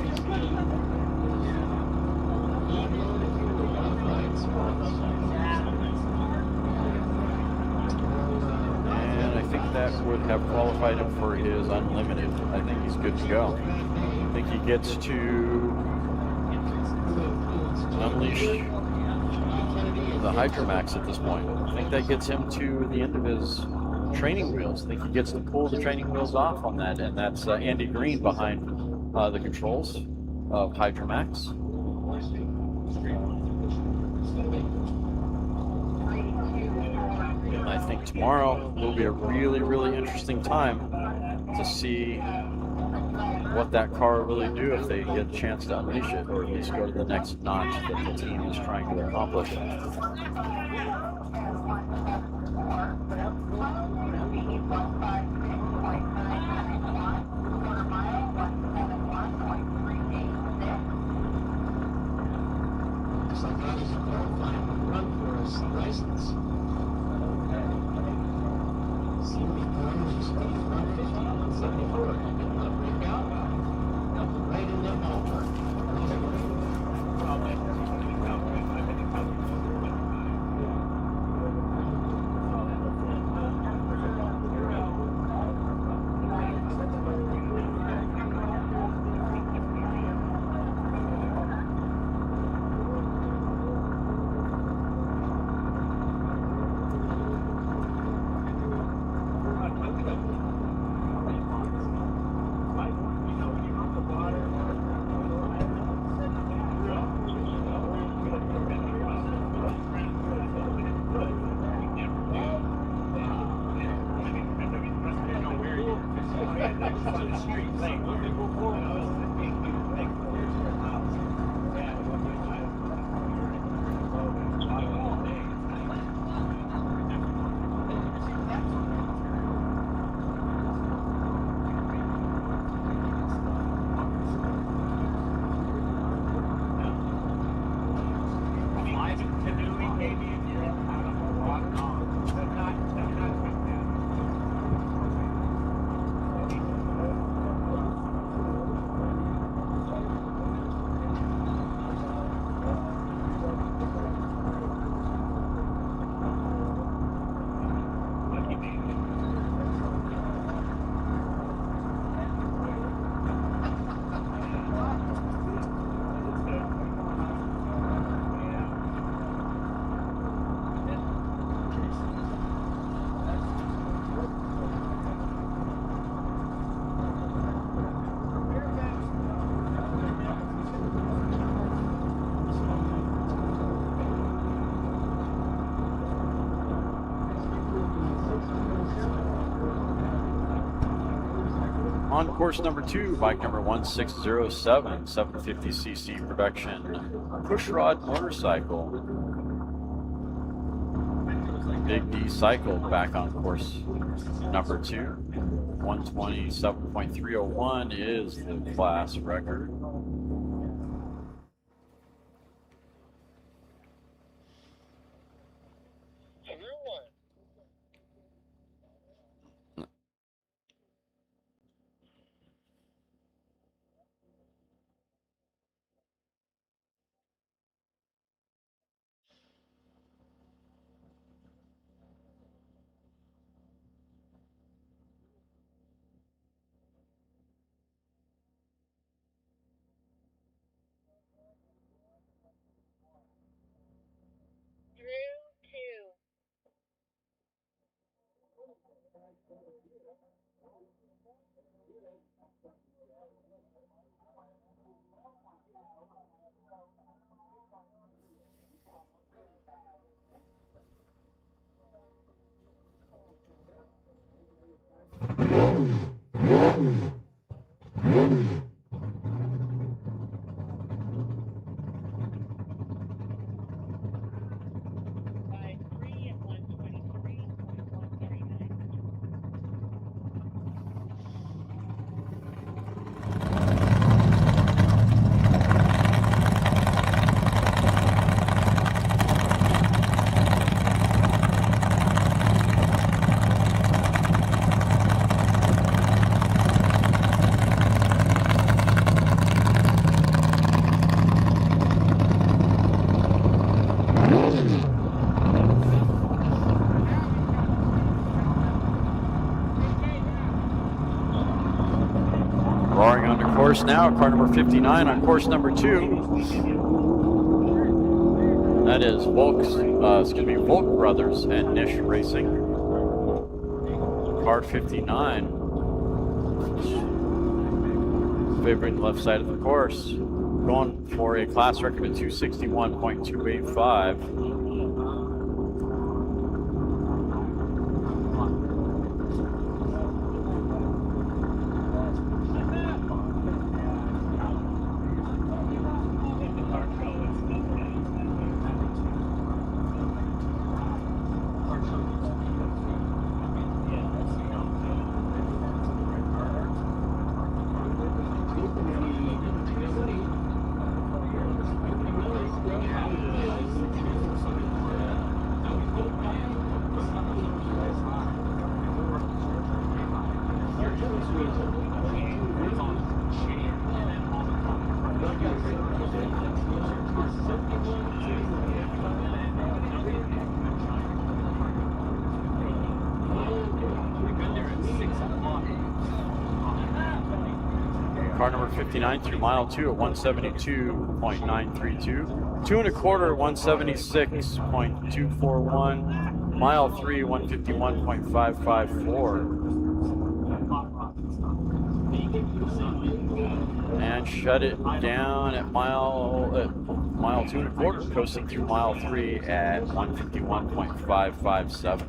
And I think that would have qualified him for his unlimited. I think he's good to go. I think he gets to unleash the Hydromax at this point. I think that gets him to the end of his training wheels. I think he gets to pull the training wheels off on that, and that's Andy Green behind the controls of Hydromax. And I think tomorrow will be a really, really interesting time to see what that car will really do if they get a chance to unleash it, or at least go to the next notch that the team is trying to accomplish. On course number 2, bike number 1607, 750cc production pushrod motorcycle. Big D Cycle back on course number 2. 127.301 is the class record. course now, car number 59 on course number 2. That is Volk Brothers and Nish Racing. Car 59. Favoring the left side of the course. Going for a class record of 261.285. Car number 59 through mile 2 at 172.932. 2 1/4, 176.241. Mile 3, 151.554. And shut it down at mile 2 1/4, coasting through mile 3 at 151.557.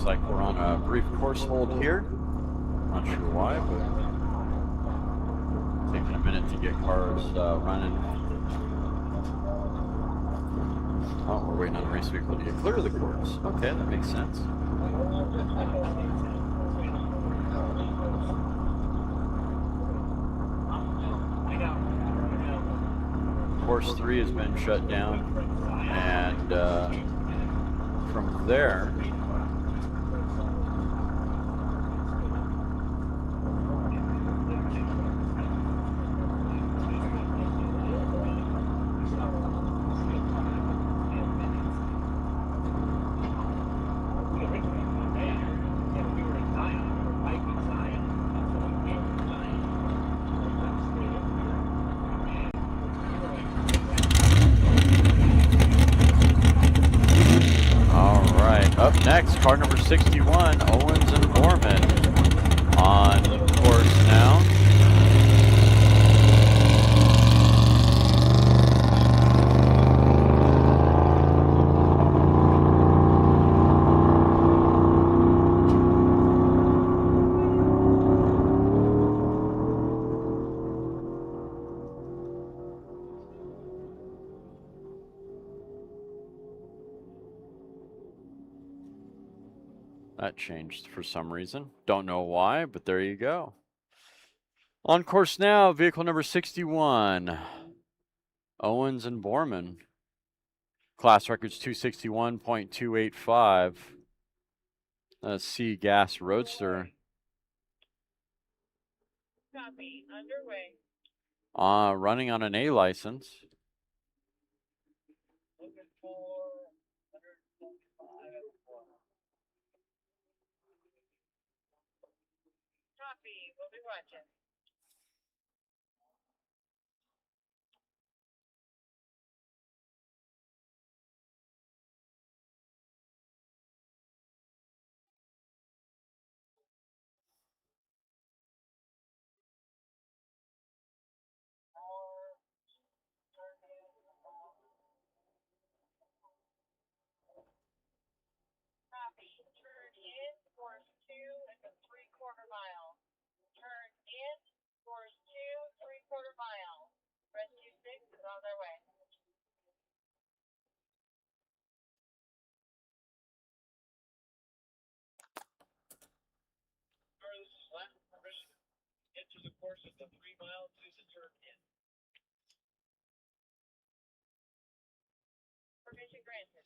like we're on a brief course hold here. Not sure why, but taking a minute to get cars running. Oh, we're waiting on the race vehicle to get clear of the course. Okay, that makes sense. Course 3 has been shut down, and from there, up next, car number 61, Owens and Borman on course now. That changed for some reason. Don't know why, but there you go. On course now, vehicle number 61, Owens and Borman. Class records 261.285. C gas roadster. Copy. Underway. Running on an A license. Looking for 175. Copy. We'll be watching. Copy. Turn in, course 2 and a 3/4 mile. Turn in, course 2, 3/4 mile. Rescue 6 is on their way. Sorry, this is last permission. Enter the course at the 3 miles. Use the turn in. Permission granted.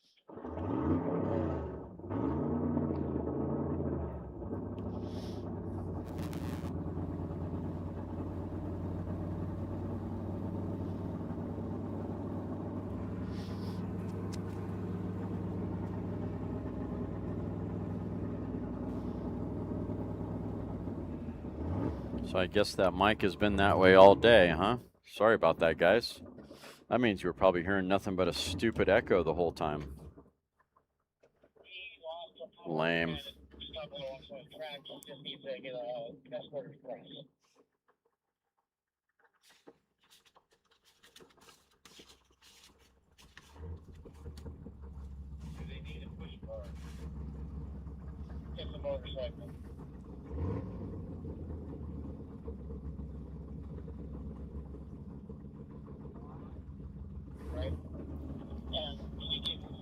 So I guess that mic has been that way all day, huh? Sorry about that, guys. That means you were probably hearing nothing but a stupid echo the whole time. Lame. They need a push bar. Get the motorcycle. Right?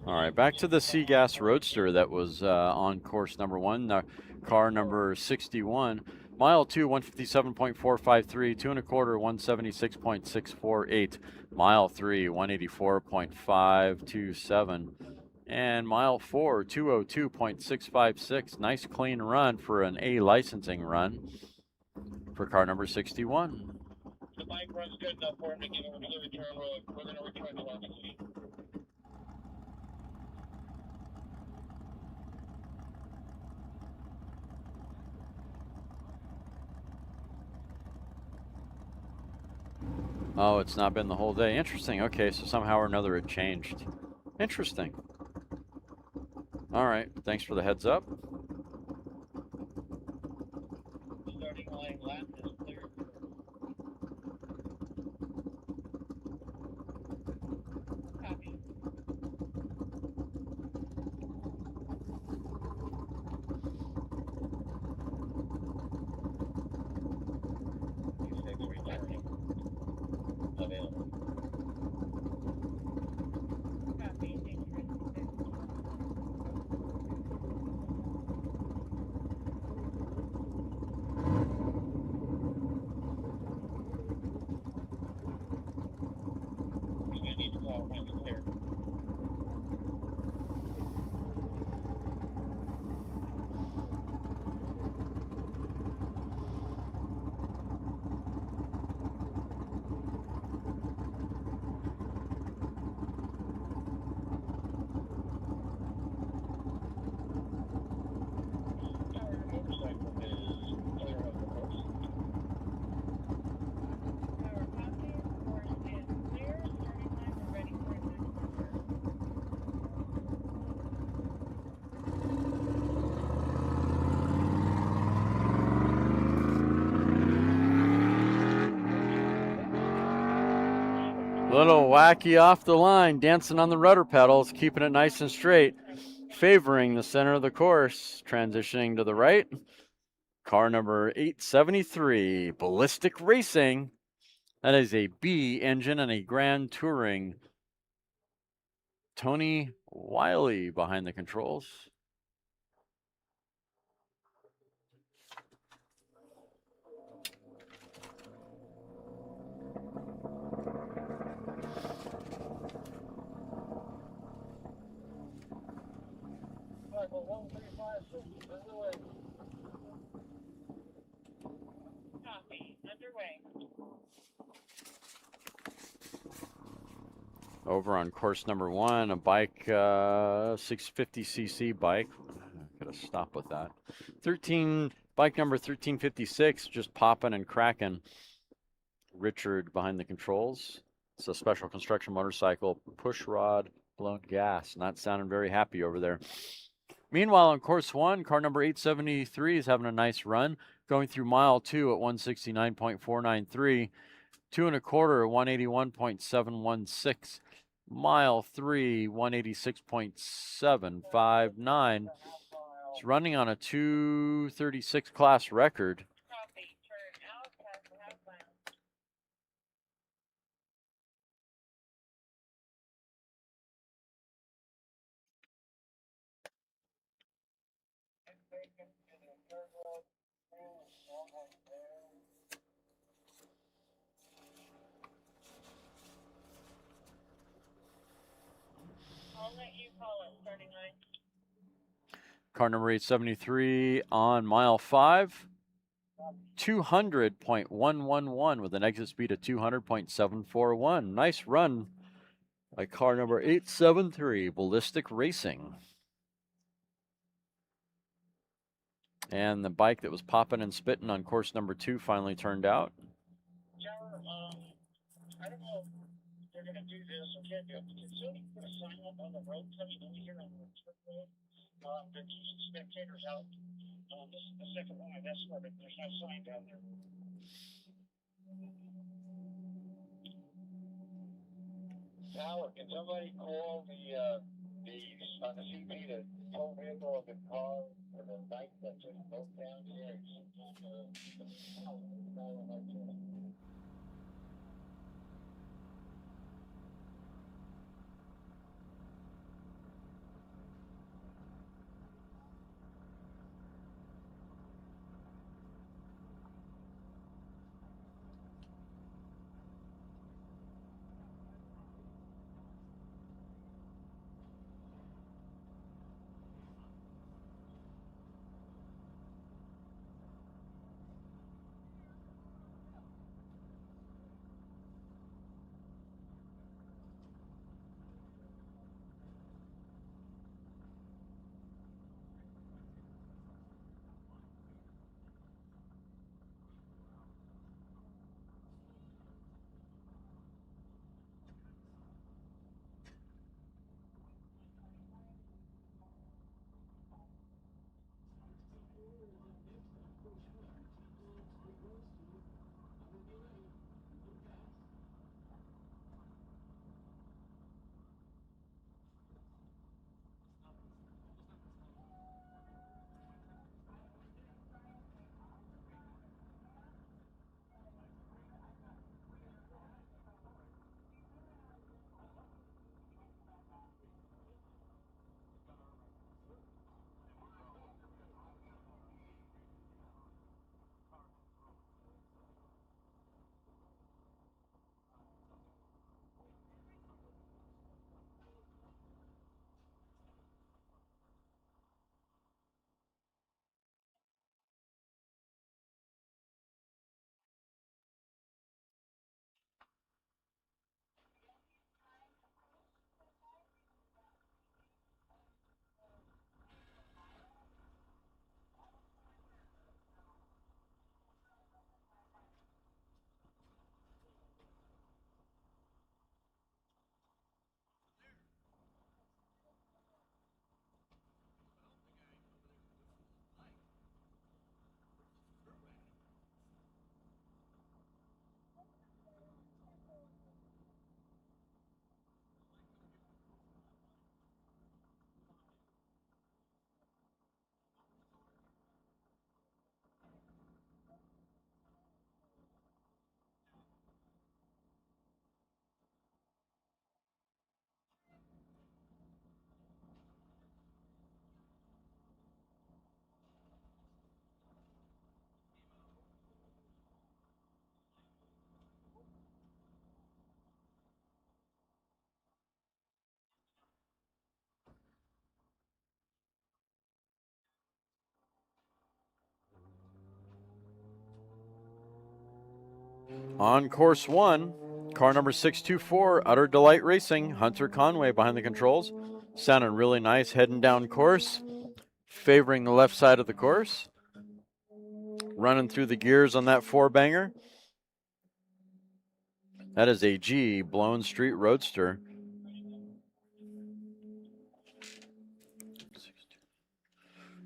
All right, back to the C gas roadster that was on course number 1, car number 61. Mile 2, 157.453, 2 1/4, 176.648. Mile 3, 184.527. And mile 4, 202.656. Nice clean run for an A licensing run for car number 61. The bike runs good enough for him to get over to the return road. We're going to return to 11 feet. Oh, it's not been the whole day. Interesting. Okay, so somehow or another it changed. Interesting. All right, thanks for the heads up. Starting line left is clear. Copy. Little wacky off the line, dancing on the rudder pedals, keeping it nice and straight, favoring the center of the course, transitioning to the right. Car number 873, Ballistic Racing. That is a B engine and a Grand Touring. Tony Wiley behind the controls. Over on course number 1, a bike, 650cc bike. Gotta stop with that. Bike number 1356, just popping and cracking. Richard behind the controls. It's a special construction motorcycle, push rod, blown gas. Not sounding very happy over there. Meanwhile, on course 1, car number 873 is having a nice run, going through mile 2 at 169.493, 2 1/4 at 181.716. Mile 3, 186.759. It's running on a 236 class record. Car number 873 on mile 5, 200.111 with an exit speed of 200.741. Nice run by car number 873, Ballistic Racing. And the bike that was popping and spitting on course number 2 finally turned out. I don't know if they're going to do this or can't do it. Can somebody put a sign up on the road coming over here on the road? They're keeping spectators out. This is the second one. That's where there's no sign down there. Howard, can somebody call the on the CB the tow vehicle of the car or the bike that just broke down here? On course 1, car number 624, Utter Delight Racing, Hunter Conway behind the controls. Sounding really nice, heading down course, favoring the left side of the course. Running through the gears on that 4-banger. That is a G Blown Street Roadster.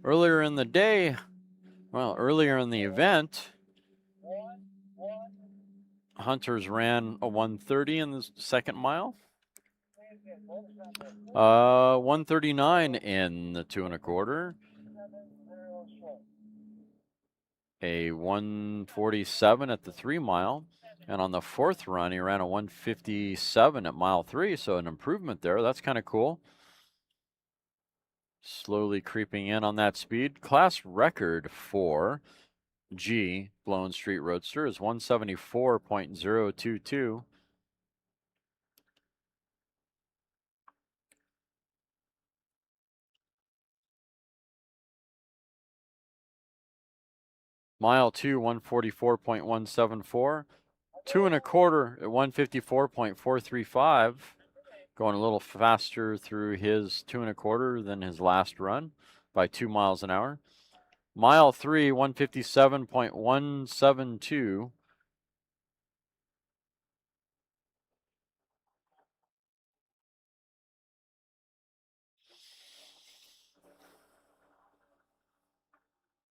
Earlier in the day, well, earlier in the event, Hunters ran a 130 in the second mile. 139 in the 2 1/4. A 147 at the 3 mile. And on the 4th run, he ran a 157 at mile 3. So an improvement there. That's kind of cool. Slowly creeping in on that speed. Class record for G Blown Street Roadster is 174.022. Mile 2, 144.174. 2 1/4 at 154.435. Going a little faster through his 2 1/4 than his last run by 2 miles an hour. Mile 3, 157.172.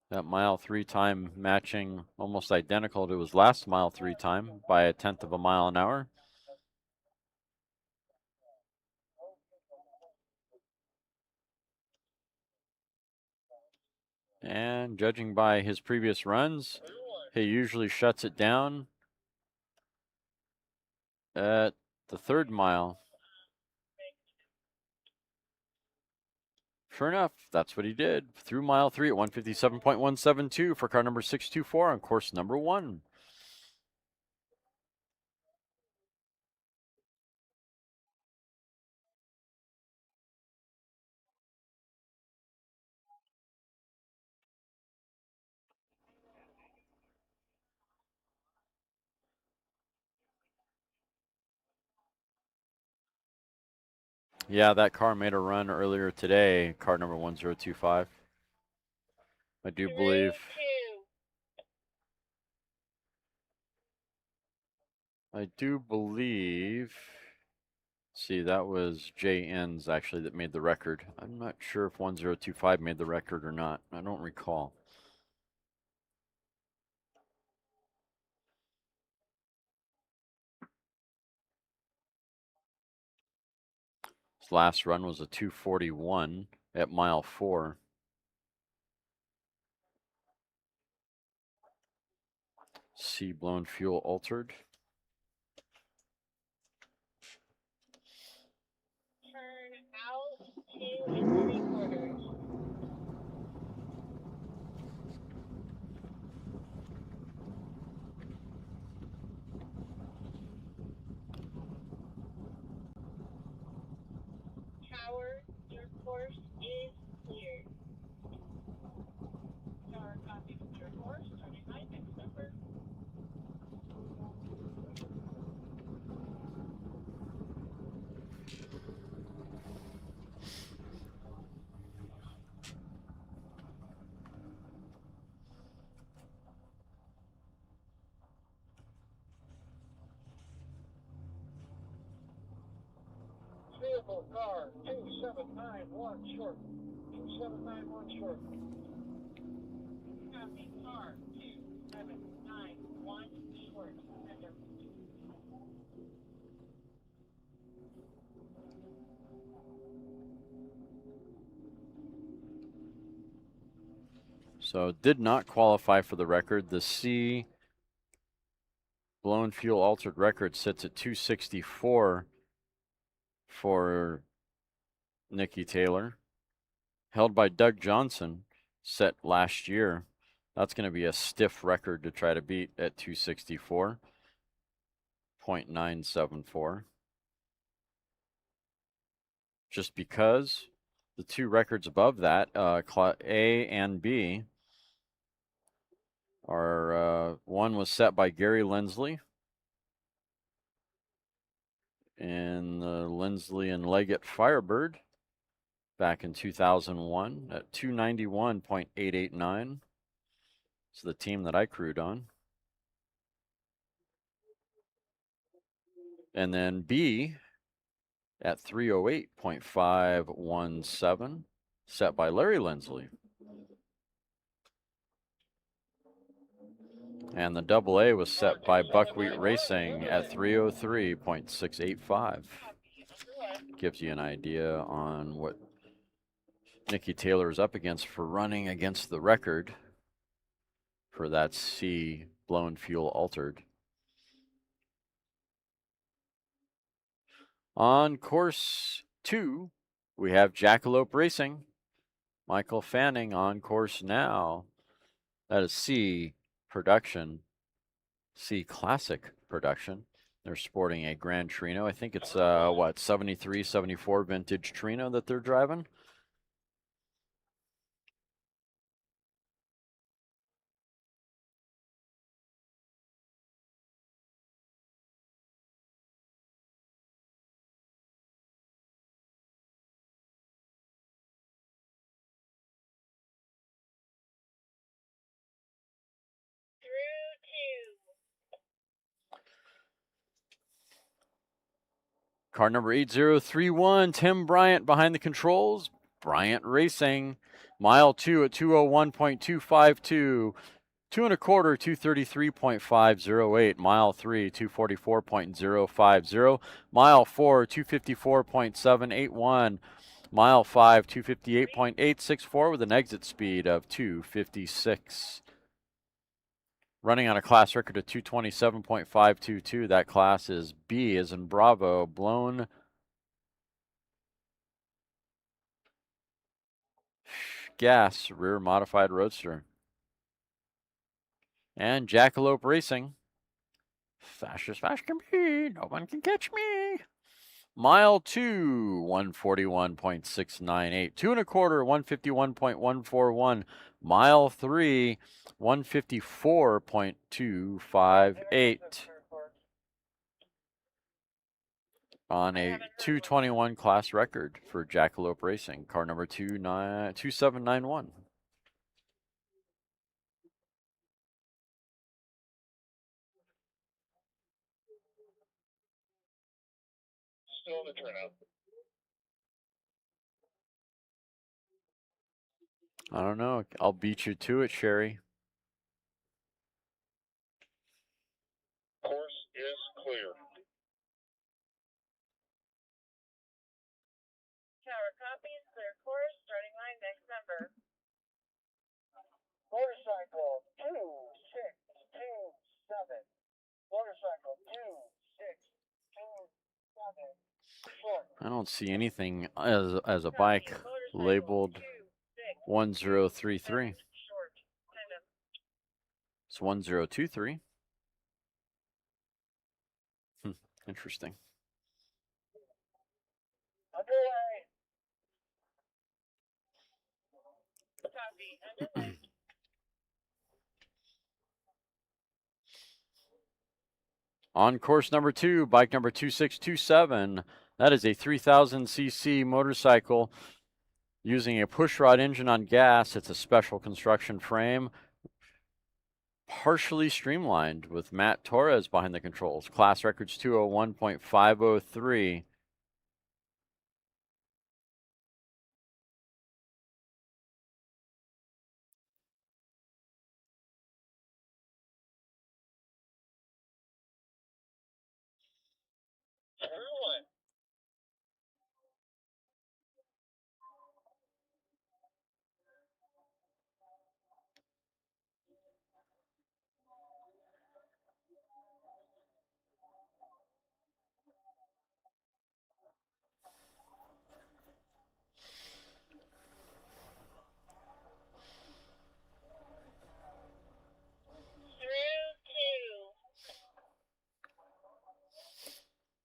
That mile 3 time matching almost identical to his last mile 3 time by 1/10 of a mile an hour. And judging by his previous runs, he usually shuts it down at the 3rd mile. Sure enough, that's what he did through mile 3 at 157.172 for car number 624 on course number 1. Yeah, that car made a run earlier today, car number 1025. I do believe. See, that was JN's actually that made the record. I'm not sure if 1025 made the record or not. I don't recall. His last run was a 241 at mile 4. C Blown Fuel Altered. Turn out 2 3/4. Tower, your course is clear. Tower copies your course, starting by next number. Vehicle car 2791 short. 2791 short. Copy car 2791 short. Enter. So did not qualify for the record. The C Blown Fuel Altered record sits at 264 for Nikki Taylor. Held by Doug Johnson, set last year. That's going to be a stiff record to try to beat at 264.974. Just because the 2 records above that, A and B, are one was set by Gary Lensley in the Lindsley and Leggett Firebird back in 2001 at 291.889. It's the team that I crewed on. And then B at 308.517, set by Larry Lindsley. And the double A was set by Buckwheat Racing at 303.685. Gives you an idea on what Nicky Taylor is up against for running against the record for that C blown fuel altered. On course 2, we have Jackalope Racing. Michael Fanning on course now. That is C production, C Classic production. They're sporting a Gran Torino. I think it's, what, 73, 74 vintage Torino that they're driving. Car number 8031, Tim Bryant behind the controls. Bryant Racing, mile 2 at 201.252. 2 1/4, 233.508. Mile 3, 244.050. Mile 4, 254.781. Mile 5, 258.864 with an exit speed of 256. Running on a class record of 227.522. That class is B as in Bravo, blown gas rear modified roadster. And Jackalope Racing, fast as fast can be, no one can catch me. Mile 2, 141.698. 2 1/4, 151.141. Mile 3, 154.258. On a 221 class record for Jackalope Racing, car number 2791. Still the turnout. I don't know. I'll beat you to it, Sherry. Course is clear. Tower copies, clear course, starting line next number. Motorcycle 2627. Motorcycle 2627. I don't see anything as a bike labeled 1033. It's 1023. Interesting. Underway. Copy, underway. On course number 2, bike number 2627. That is a 3000cc motorcycle using a pushrod engine on gas. It's a special construction frame, partially streamlined, with Matt Torres behind the controls. Class records 201.503.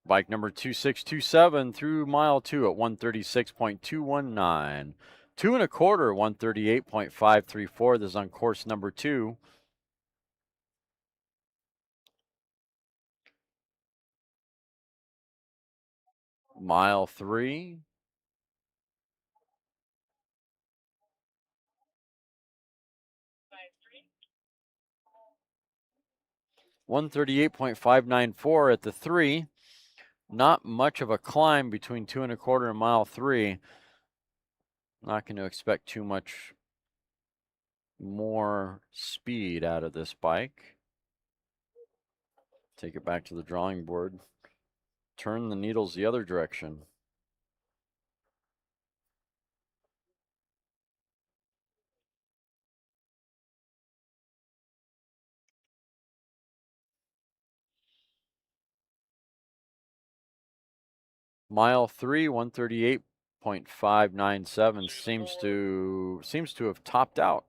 Bike number 2627 through mile 2 at 136.219. 2 1/4, 138.534. This is on course number 2. Mile 3. $138.594 at the 3. Not much of a climb between 2 1/4 and mile 3. Not going to expect too much more speed out of this bike. Take it back to the drawing board. Turn the needles the other direction. Mile 3, 138.597 seems to have topped out.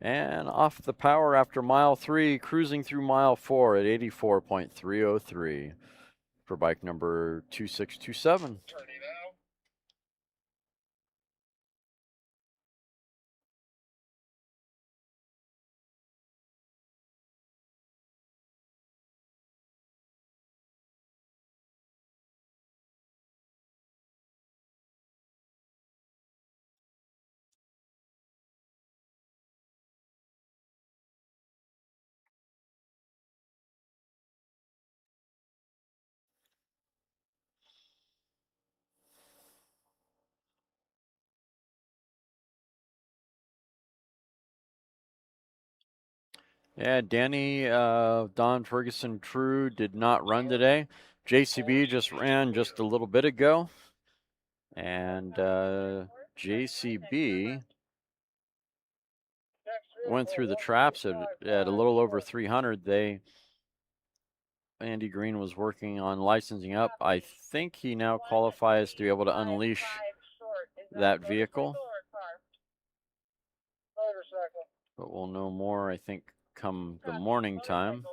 And off the power after mile 3, cruising through mile 4 at 84.303 for bike number 2627. Yeah, Danny, Don Ferguson True did not run today. JCB just ran just a little bit ago. And JCB went through the traps at a little over 300. Andy Green was working on licensing up. I think he now qualifies to be able to unleash that vehicle. But we'll know more, I think, come the morning time.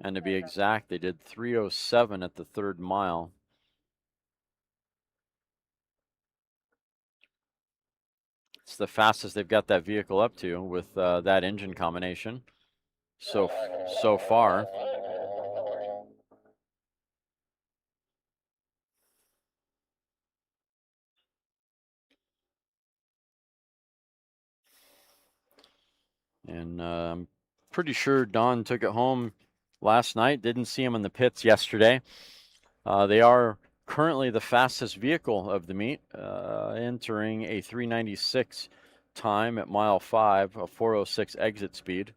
And to be exact, they did 3:07 at the 3rd mile. It's the fastest they've got that vehicle up to with that engine combination so far. And I'm pretty sure Don took it home last night. Didn't see him in the pits yesterday. They are currently the fastest vehicle of the meet, entering a 3:96 time at mile 5, a 4:06 exit speed.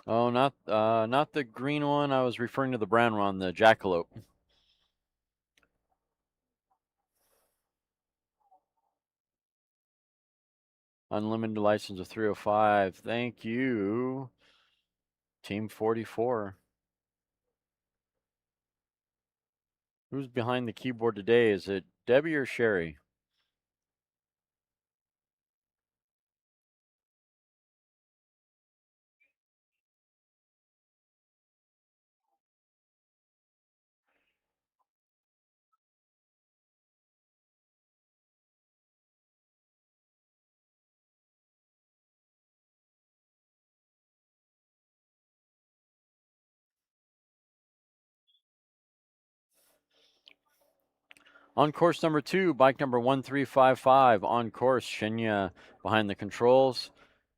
Oh, not the green one. I was referring to the brown one, the Jackalope. Unlimited license of 305. Thank you, Team 44. Who's behind the keyboard today? Is it Debbie or Sherry? On course number 2, bike number 1355. On course, Shinya behind the controls.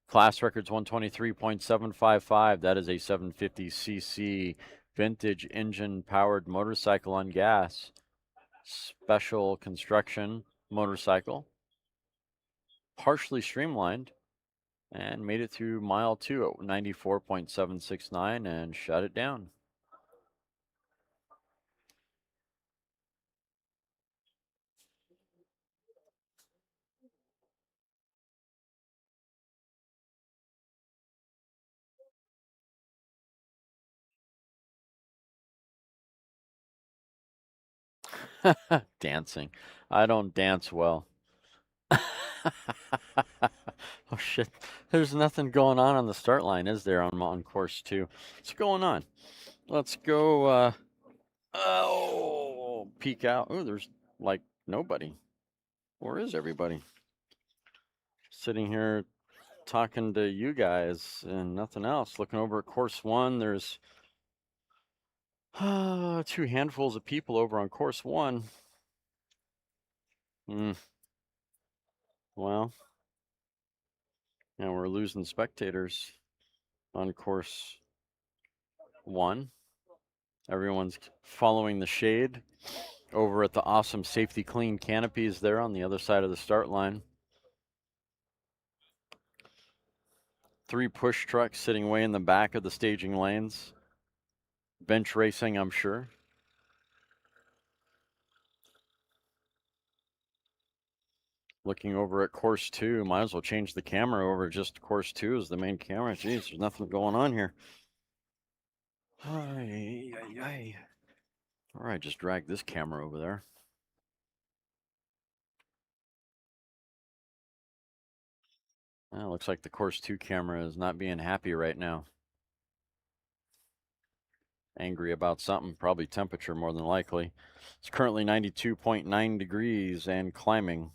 Class records 123.755. That is a 750cc vintage engine powered motorcycle on gas. Special construction motorcycle. Partially streamlined. And made it through mile 2 at 94.769 and shut it down. Dancing. I don't dance well. Oh shit. There's nothing going on the start line, is there, on course 2? What's going on? Let's go. Oh. we'll peek out. Oh, there's like nobody. Where is everybody? Sitting here talking to you guys and nothing else. Looking over at course 1, there's 2 handfuls of people over on course 1. Well, and we're losing spectators on course 1. Everyone's following the shade over at the awesome Safety Clean canopies there on the other side of the start line. 3 push trucks sitting way in the back of the staging lanes. Bench racing, I'm sure. Looking over at course 2, might as well change the camera over just course 2 as the main camera. Jeez, there's nothing going on here. All right, just drag this camera over there. Well, looks like the course 2 camera is not being happy right now. Angry about something, probably temperature more than likely. It's currently 92.9 degrees and climbing.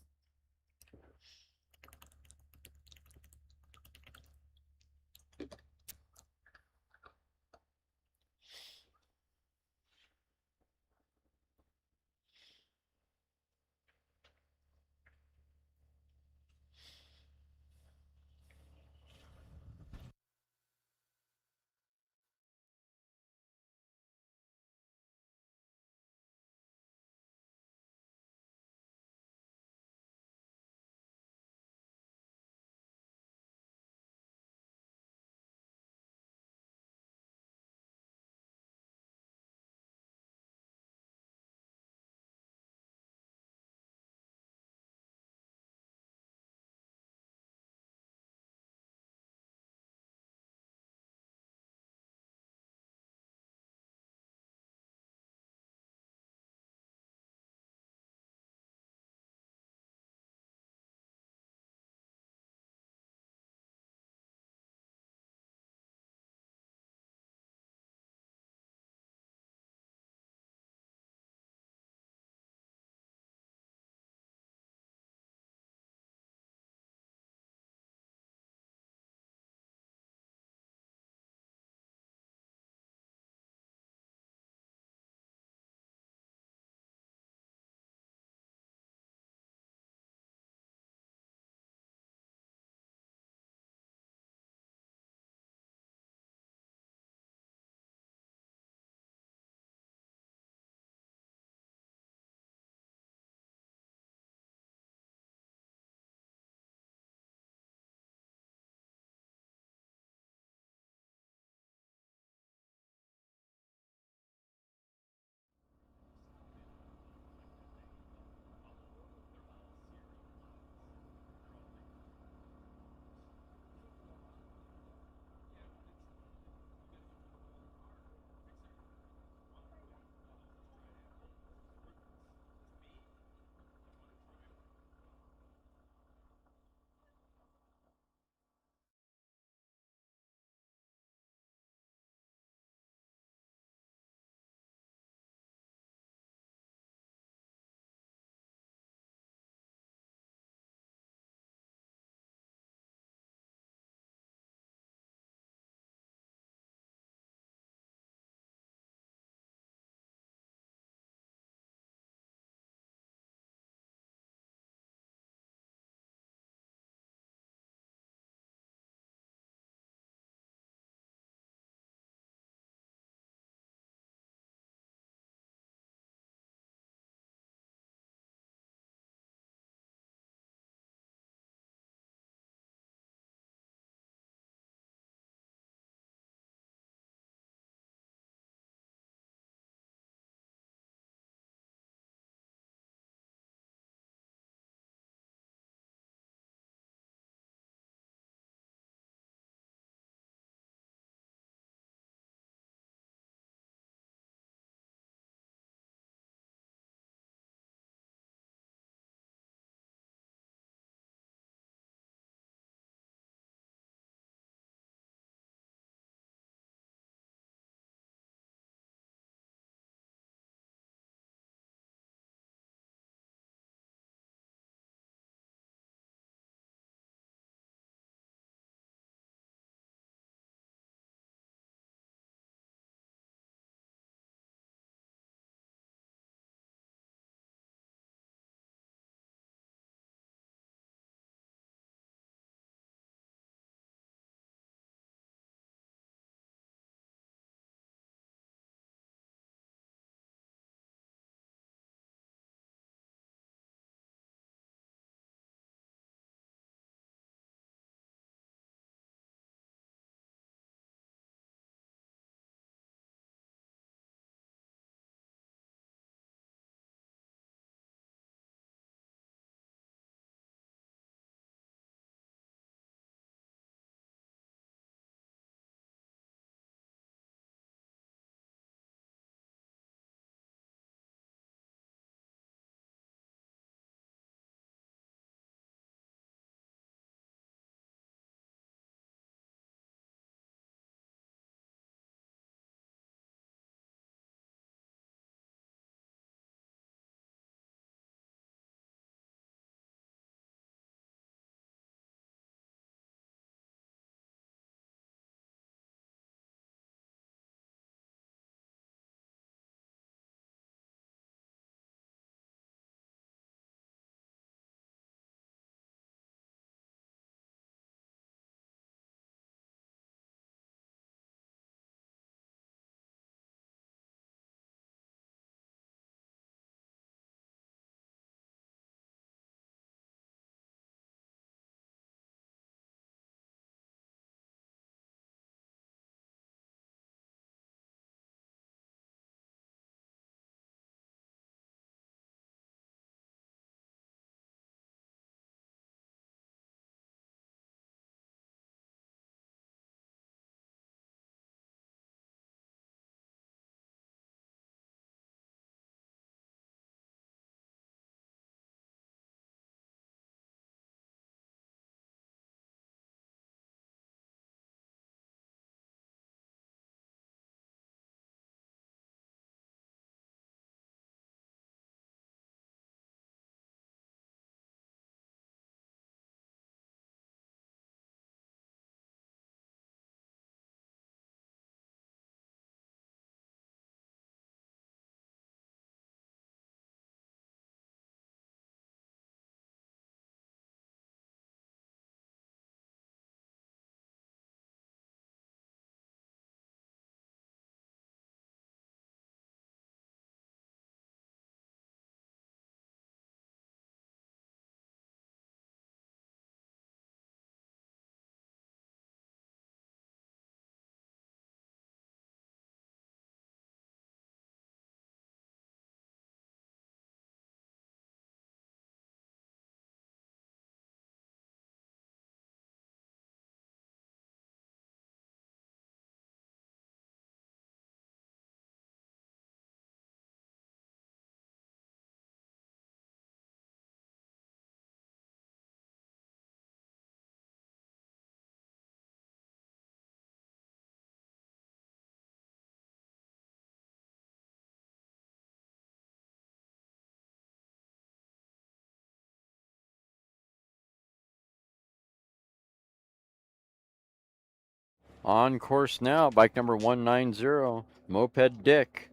On course now, bike number 190, Moped Dick,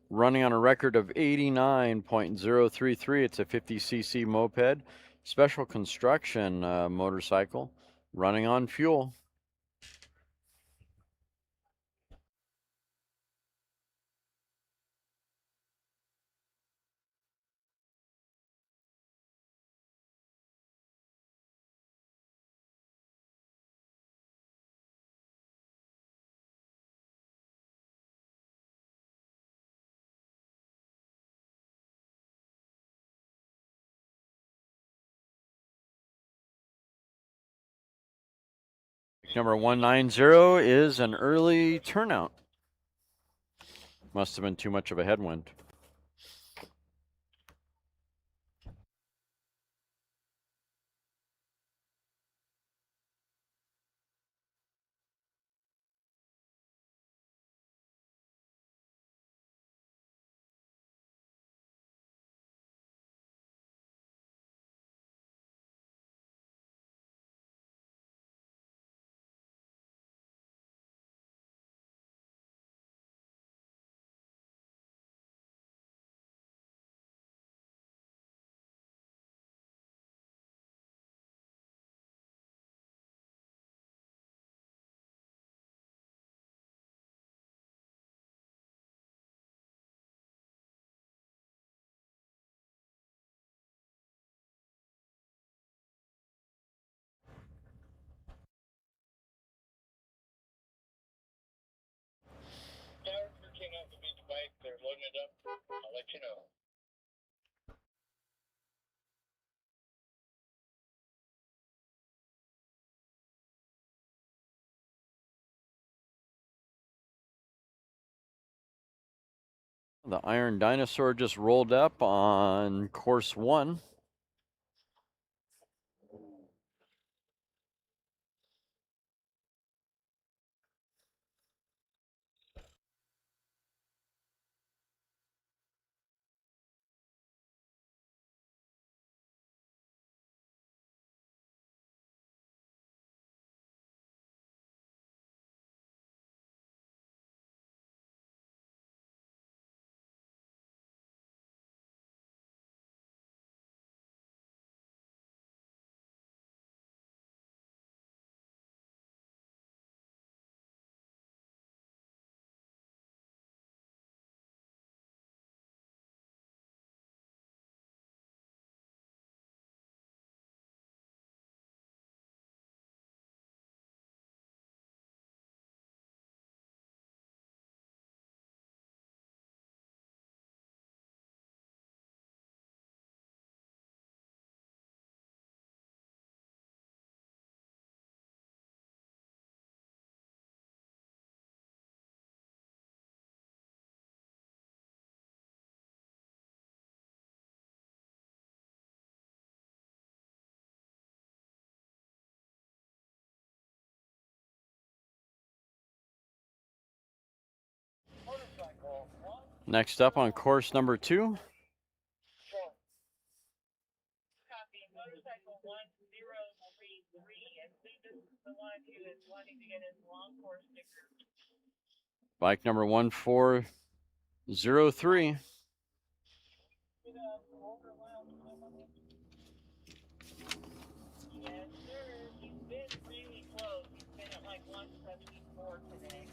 running on a record of 89.033. It's a 50cc moped, special construction motorcycle, running on fuel. Number 190 is an early turnout. Must have been too much of a headwind. They're loading it up. I'll let you know. The Iron Dinosaur just rolled up on course 1. Next up on course number 2. Copy. Motorcycle 1033. I believe this is the one who is wanting to get his long course sticker. Bike number 1403. Yes, sir. He's been really close. He's been at like 174 today.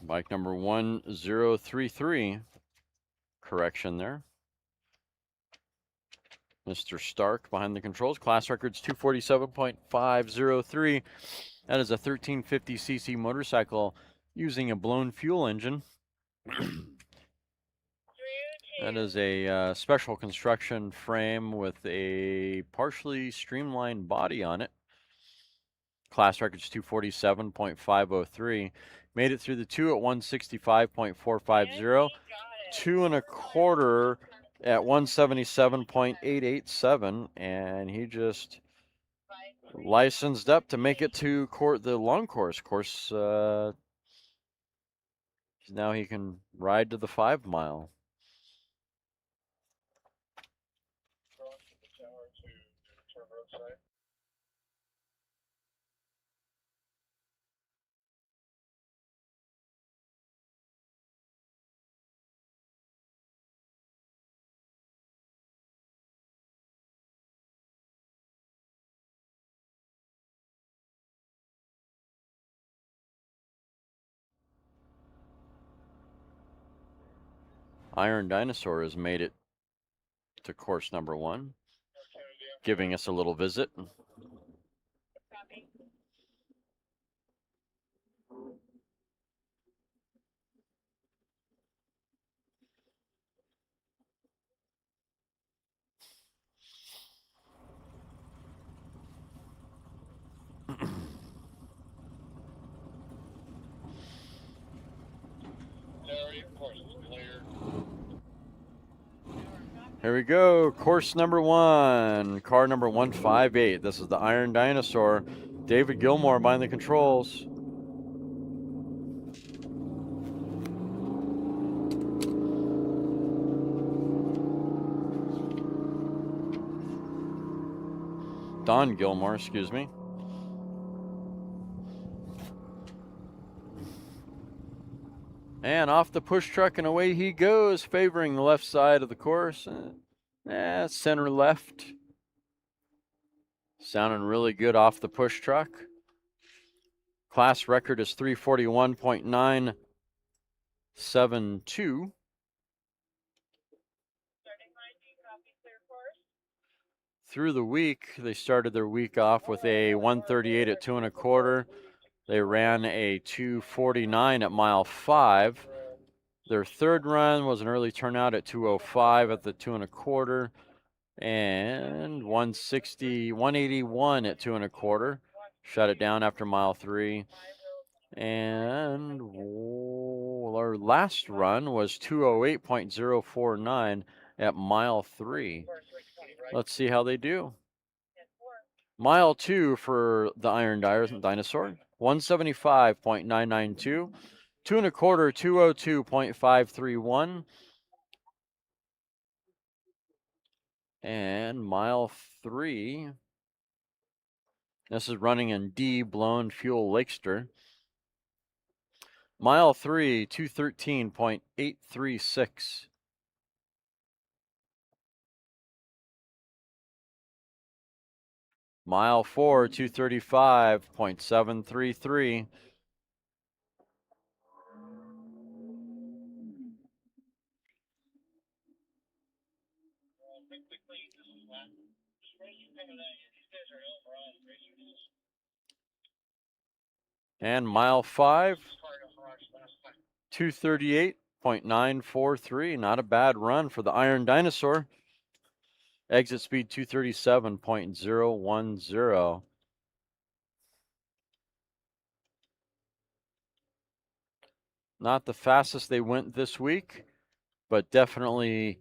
Bike number 1033. Correction there. Mr. Stark behind the controls. Class record's 247.503. That is a 1350cc motorcycle using a blown fuel engine. That is a special construction frame with a partially streamlined body on it. Class record's 247.503. Made it through the 2 at 165.450. 2 1/4 at 177.887, and he just licensed up to make it to the long course. Now he can ride to the 5 mile. Iron Dinosaur has made it to course number 1, giving us a little visit. Here we go, course number 1, car number 158. This is the Iron Dinosaur. David Gilmore behind the controls. Don Gilmore, excuse me. And off the push truck and away he goes, favoring the left side of the course. Center left. Sounding really good off the push truck. Class record is 341.972. Through the week, they started their week off with a 138 at 2 1/4. They ran a 249 at mile 5. Their third run was an early turnout at 205 at the 2 1/4, and 181 at 2 1/4. Shut it down after mile 3. And our last run was 208.049 at mile 3. Let's see how they do. Mile 2 for the Iron Dinosaur, 175.992. 2 1/4, 202.531. And mile 3, this is running in D blown fuel Lakester. Mile 3, 213.836. Mile 4, 235.733. And mile 5, 238.943. Not a bad run for the Iron Dinosaur. Exit speed 237.010. Not the fastest they went this week, but definitely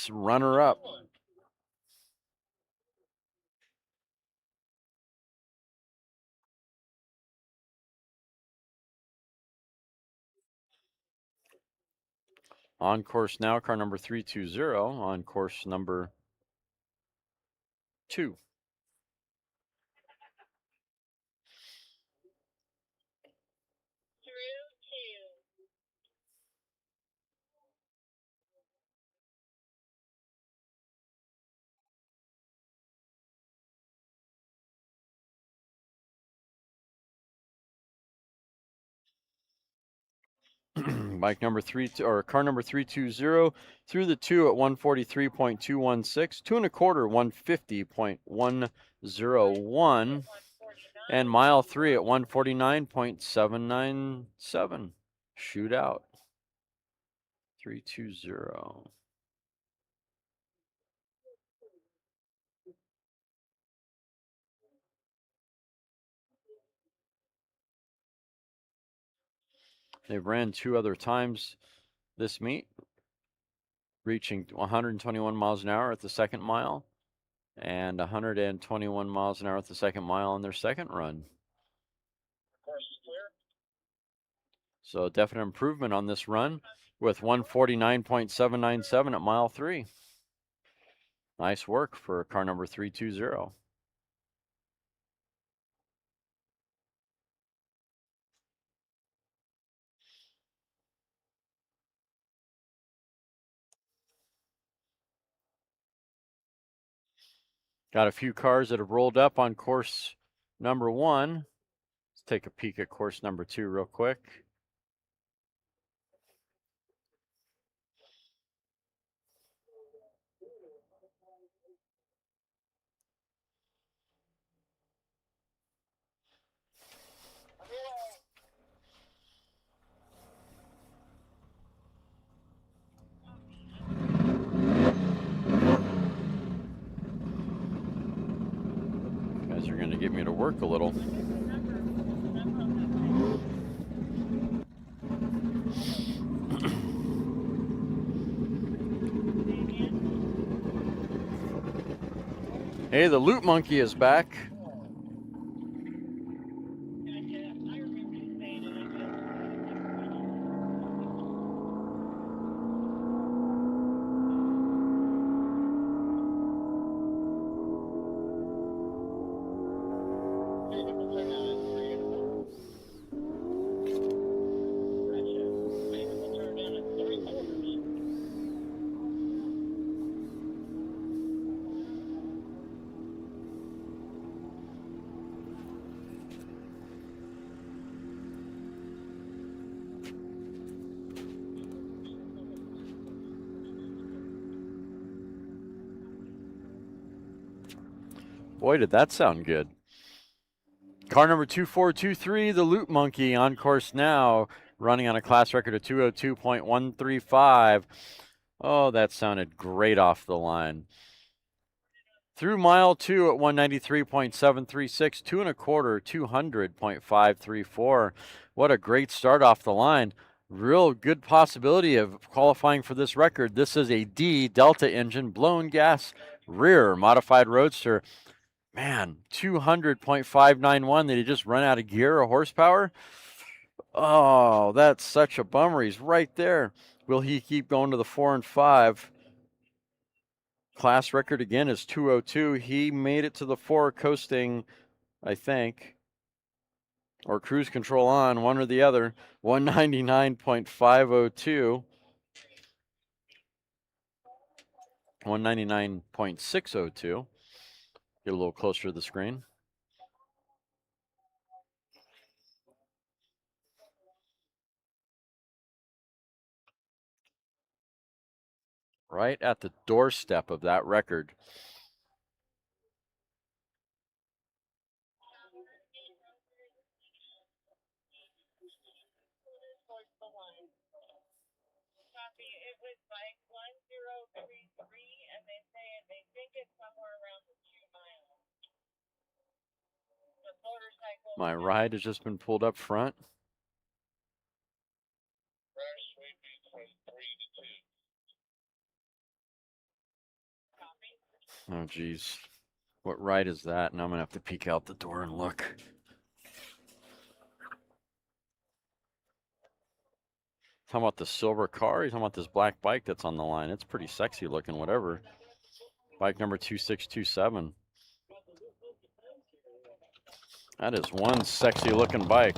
runner-up. On course now, car number 320 on course number 2. Bike number 3, or car number 320 through the 2 at 143.216, 2 1/4, 150.101, and mile 3 at 149.797. Shootout. 320. They've ran 2 other times this meet, reaching 121 miles an hour at the second mile and 121 miles an hour at the second mile on their second run. So definite improvement on this run with 149.797 at mile 3. Nice work for car number 320. Got a few cars that have rolled up on course number 1. Let's take a peek at course number 2 real quick. Guys are going to get me to work a little. Hey, the Loot Monkey is back. Boy, did that sound good. Car number 2423, the Loot Monkey, on course now, running on a class record of 202.135. Oh, that sounded great off the line. Through mile 2 at 193.736, 2 1/4, 200.534. What a great start off the line. Real good possibility of qualifying for this record. This is a D Delta engine, blown gas rear, modified roadster. Man, 200.591. Did he just run out of gear or horsepower? Oh, that's such a bummer. He's right there. Will he keep going to the 4 and 5? Class record again is 202. He made it to the 4 coasting, I think, or cruise control on, one or the other. 199.502. 199.602. Get a little closer to the screen. Right at the doorstep of that record. It was like 1033, and they think it's somewhere around the 2 miles. The motorcycle. My ride has just been pulled up front. Oh, geez. What ride is that? Now I'm going to have to peek out the door and look. Talking about the silver car? He's talking about this black bike that's on the line. It's pretty sexy looking, whatever. Bike number 2627. That is one sexy looking bike.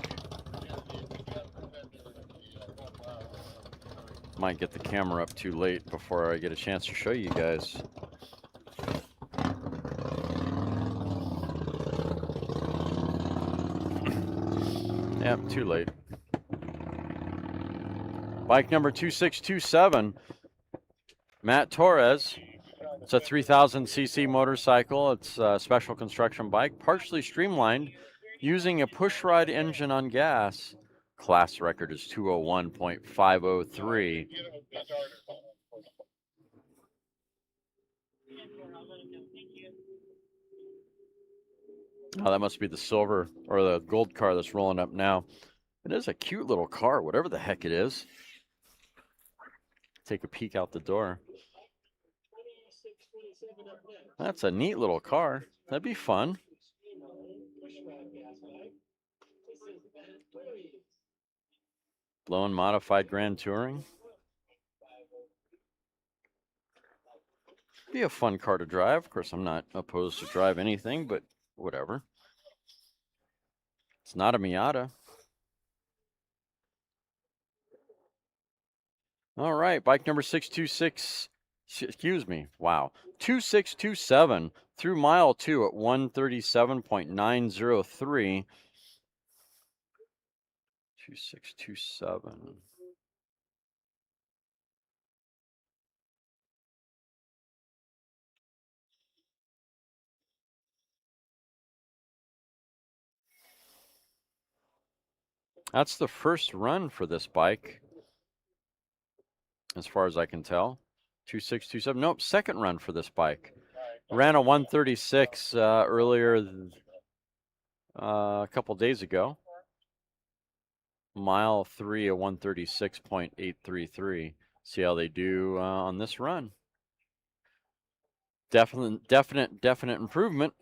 Might get the camera up too late before I get a chance to show you guys. Yep, too late. Bike number 2627, Matt Torres. It's a 3000cc motorcycle. It's a special construction bike, partially streamlined, using a pushrod engine on gas. Class record is 201.503. Oh, that must be the silver or the gold car that's rolling up now. It is a cute little car, whatever the heck it is. Take a peek out the door. That's a neat little car. That'd be fun. Low and modified Grand Touring. Be a fun car to drive. Of course, I'm not opposed to drive anything, but whatever. It's not a Miata. All right, bike number 626. Excuse me. Wow. 2627 through mile 2 at 137.903. 2627. That's the first run for this bike, as far as I can tell. 2627. Nope, second run for this bike. Ran a 136 earlier a couple days ago. Mile 3 a 136.833. See how they do on this run. Definite improvement.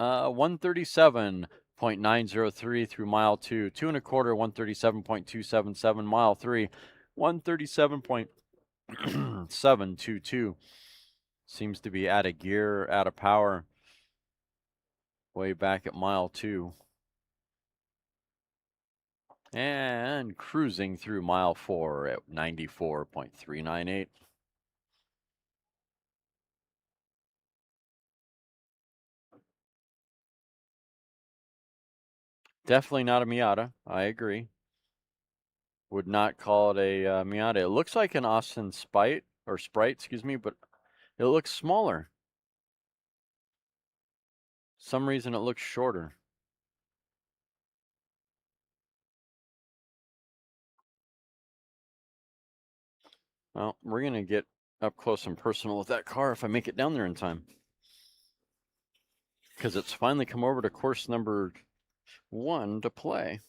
137.903 through mile 2. 2 1/4, 137.277. Mile 3, 137.722. Seems to be out of gear, out of power. Way back at mile 2. And cruising through mile 4 at 94.398. Definitely not a Miata. I agree. Would not call it a Miata. It looks like an Austin Sprite, excuse me, but it looks smaller. Some reason it looks shorter. Well, we're going to get up close and personal with that car if I make it down there in time. Because it's finally come over to course number 1 to play.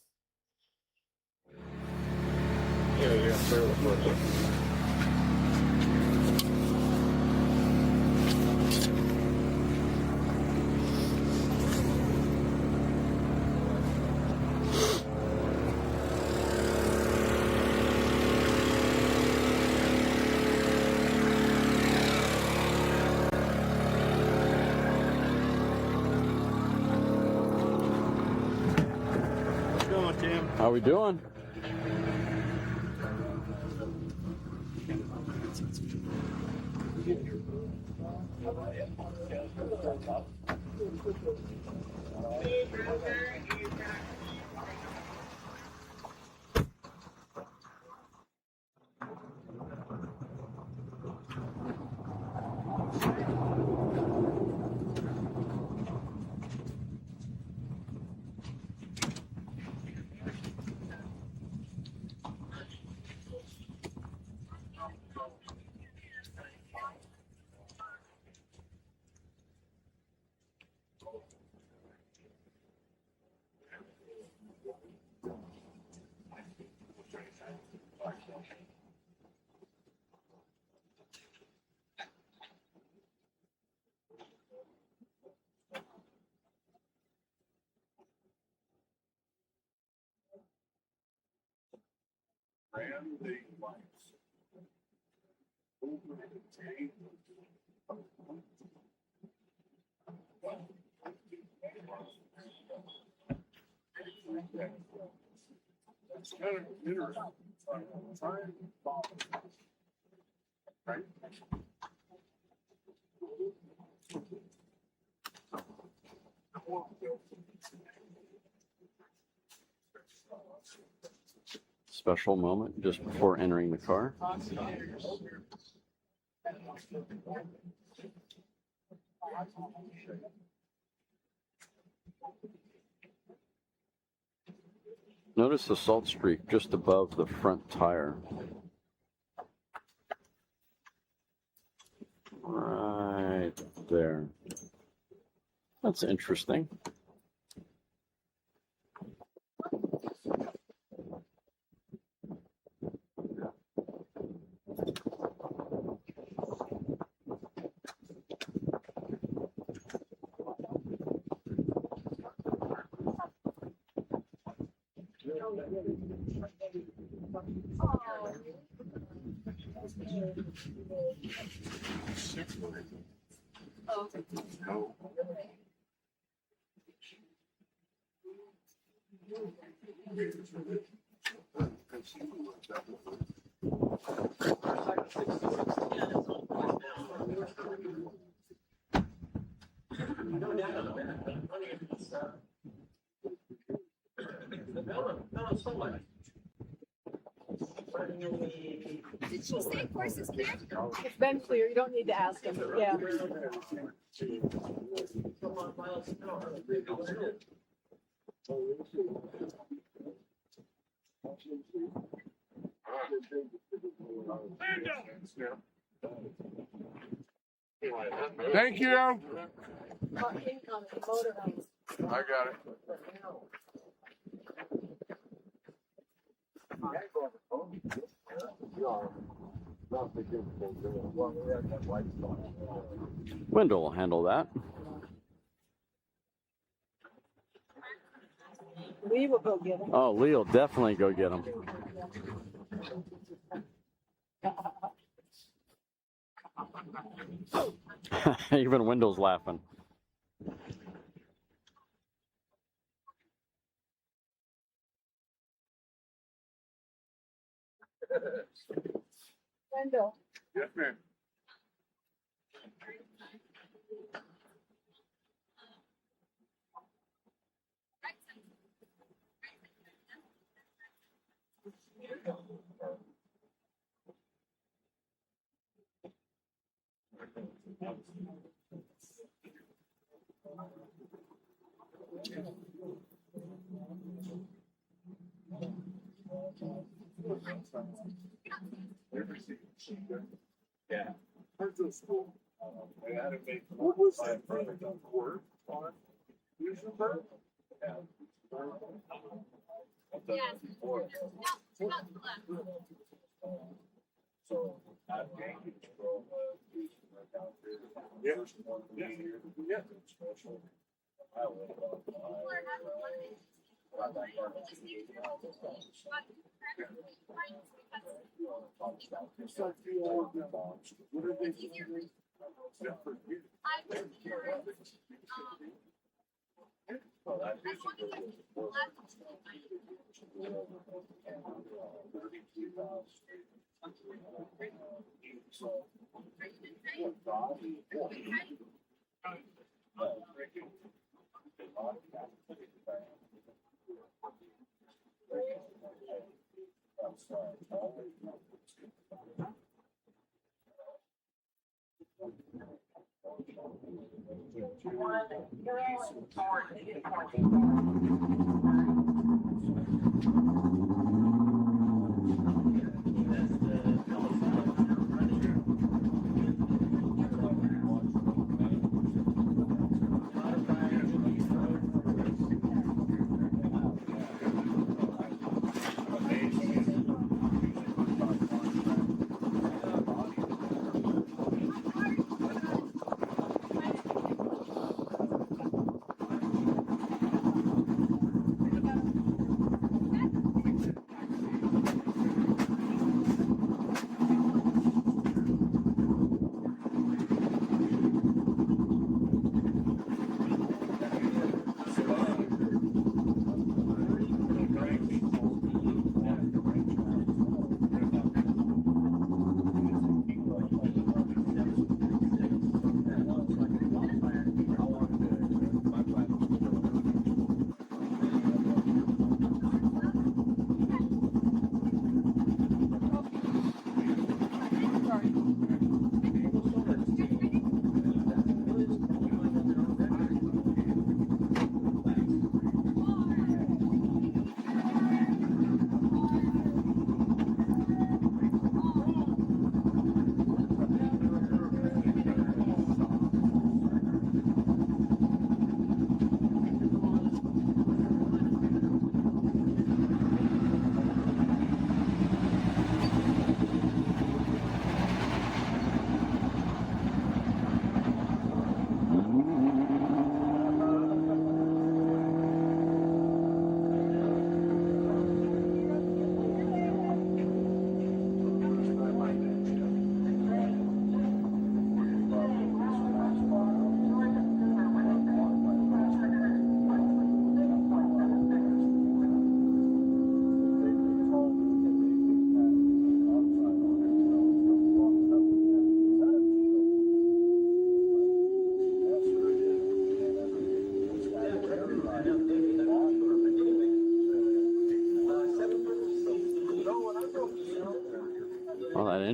How we doing? Special moment just before entering the car. Notice the salt streak just above the front tire. Right there. That's interesting. Oh, Did she say course is clear? it's been clear. You don't need to ask him. Yeah. Thank you. Incoming motorhomes. I got it. Wendell will handle that. Lee will go get him. Oh, Lee will definitely go get him. Even Wendell's laughing. Wendell. Yes, ma'am. Yeah. What was that word on Lucifer? Yes. No, not the left. So, yeah.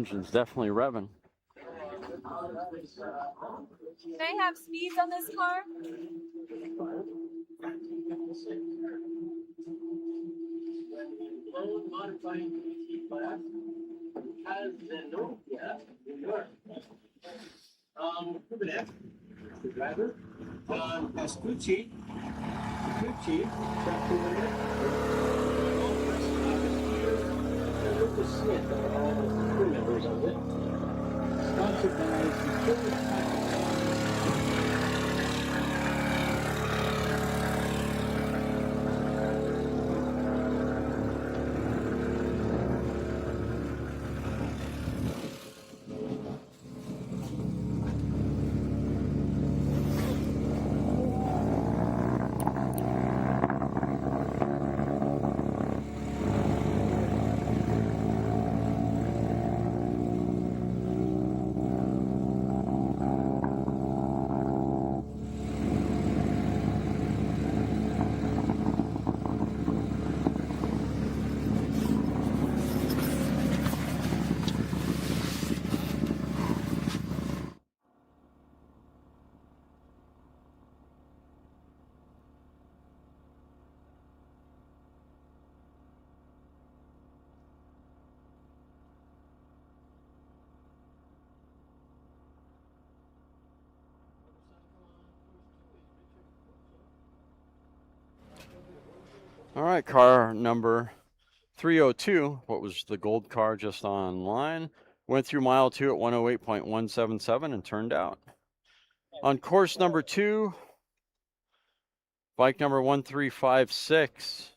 Engine's definitely revving. Can I have speeds on this car? Modifying PT class has Zenobia in Europe. Kubernetes, the driver. Pascucci, track Kubernetes. All press here. And Lucas Smith are all the crew members of it. Sponsored by Security. All right, car number 302, what was the gold car just online, went through mile 2 at 108.177 and turned out. On course number 2, bike number 1356,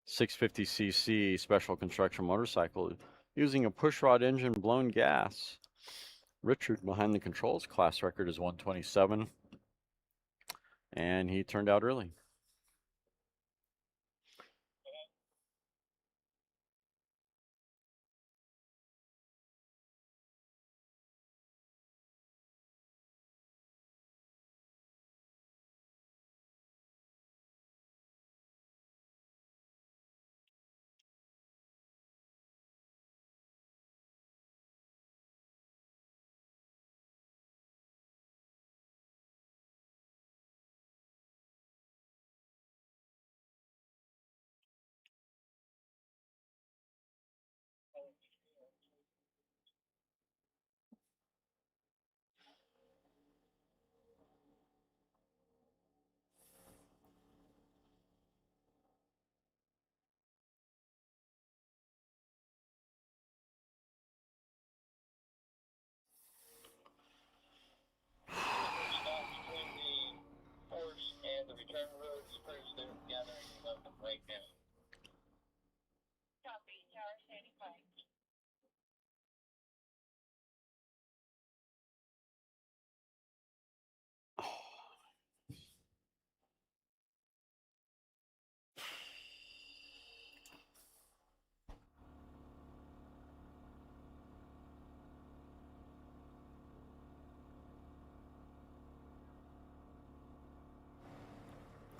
650cc special construction motorcycle using a pushrod engine, blown gas. Richard behind the controls, class record is 127, and he turned out early.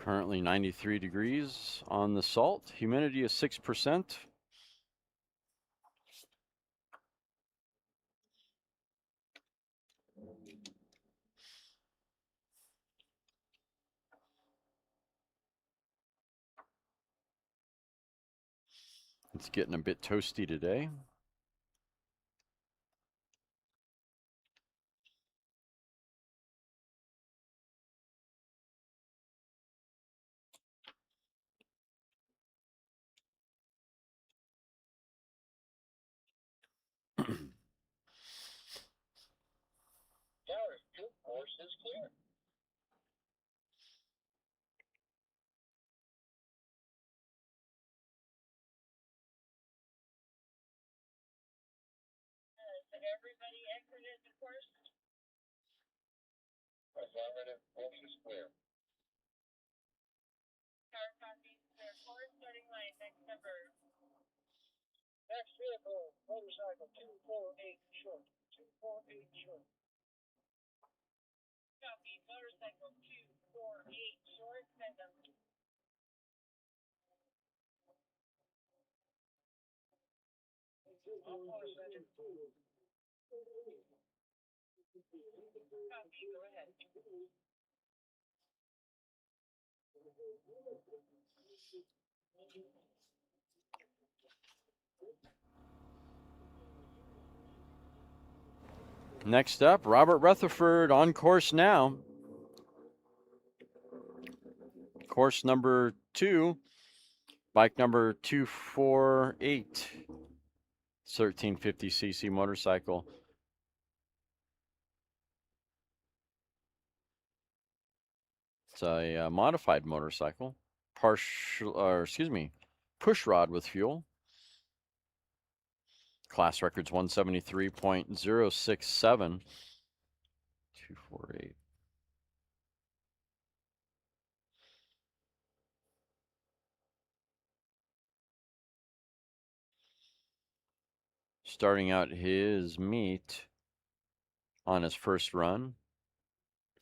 Currently 93 degrees on the Salt. Humidity is 6%. It's getting a bit toasty today. Course is clear. Did everybody exited the course? Affirmative, course is clear. Car copy, clear course, starting line, next number. Next vehicle, motorcycle 248 short. 248 short. Copy, motorcycle 248 short, send them. Next up, Robert Rutherford on course now. Course number 2, bike number 248, 1350cc motorcycle. It's a modified motorcycle, push rod with fuel. Class record's 173.067. 248. Starting out his meet on his first run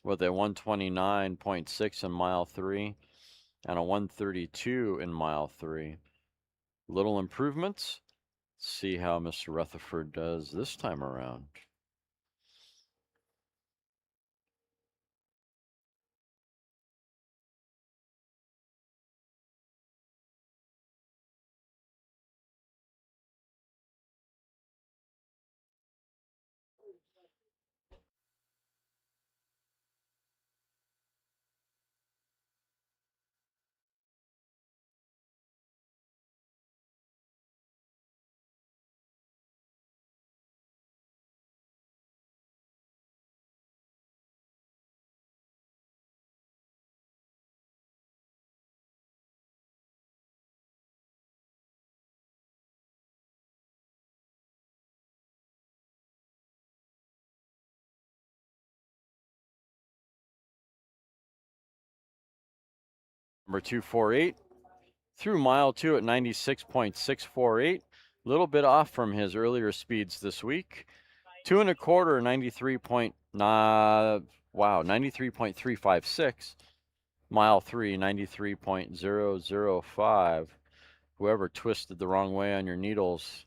with a 129.6 in mile 3 and a 132 in mile 3. Little improvements. See how Mr. Rutherford does this time around. Number 248 through mile 2 at 96.648. A little bit off from his earlier speeds this week. 2 1/4, 93.356. Mile 3, 93.005. Whoever twisted the wrong way on your needles,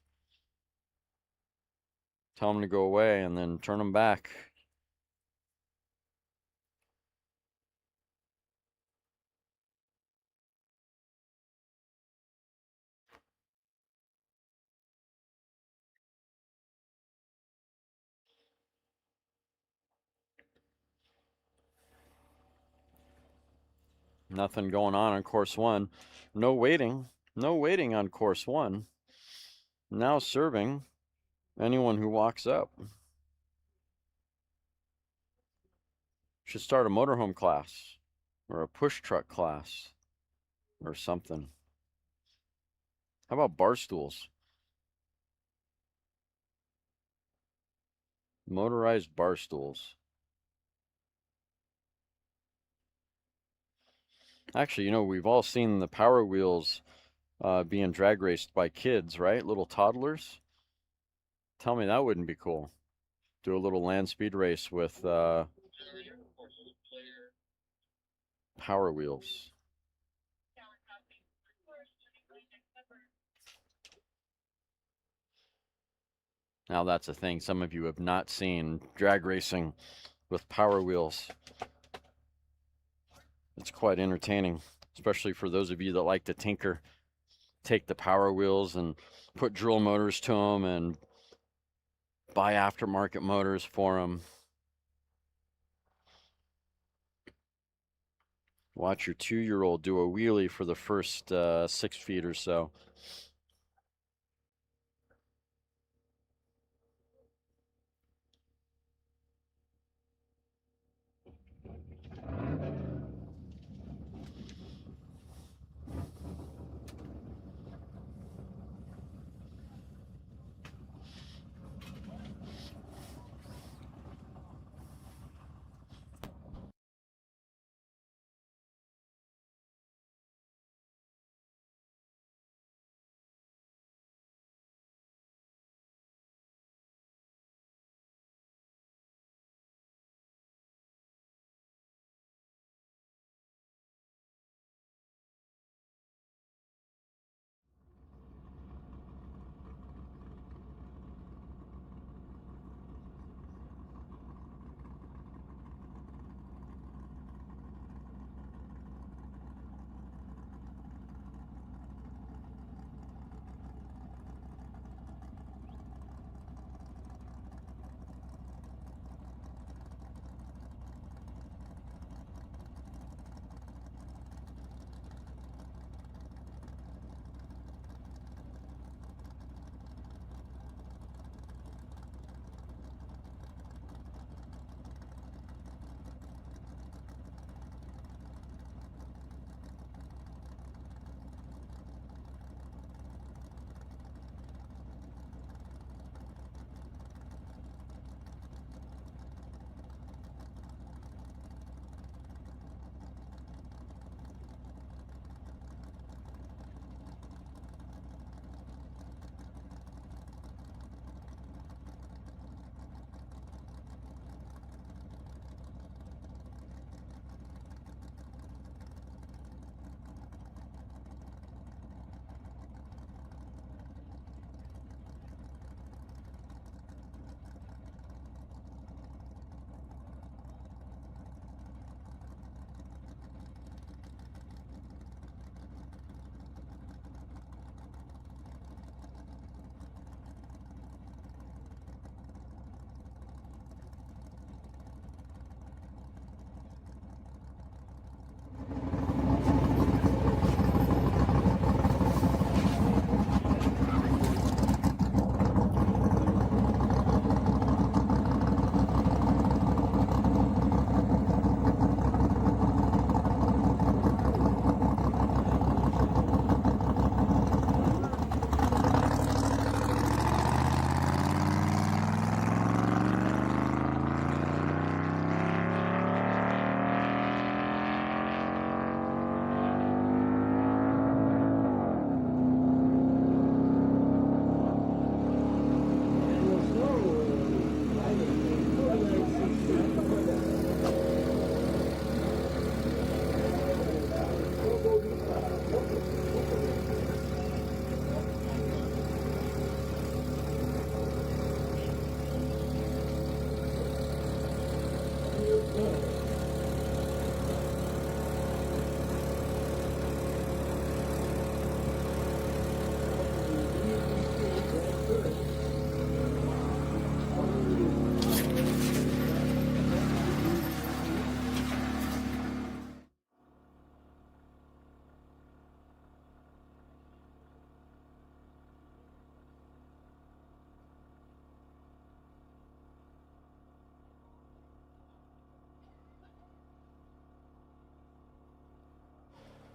tell them to go away and then turn them back. Nothing going on course 1. No waiting. No waiting on course 1. Now serving anyone who walks up. Should start a motorhome class or a push truck class or something. How about bar stools? Motorized bar stools. Actually, you know, we've all seen the Power Wheels being drag raced by kids, right? Little toddlers. Tell me that wouldn't be cool. Do a little land speed race with Power Wheels. Now that's a thing some of you have not seen, drag racing with Power Wheels. It's quite entertaining, especially for those of you that like to tinker. Take the Power Wheels and put drill motors to them and buy aftermarket motors for them. Watch your 2-year-old do a wheelie for the first 6 feet or so.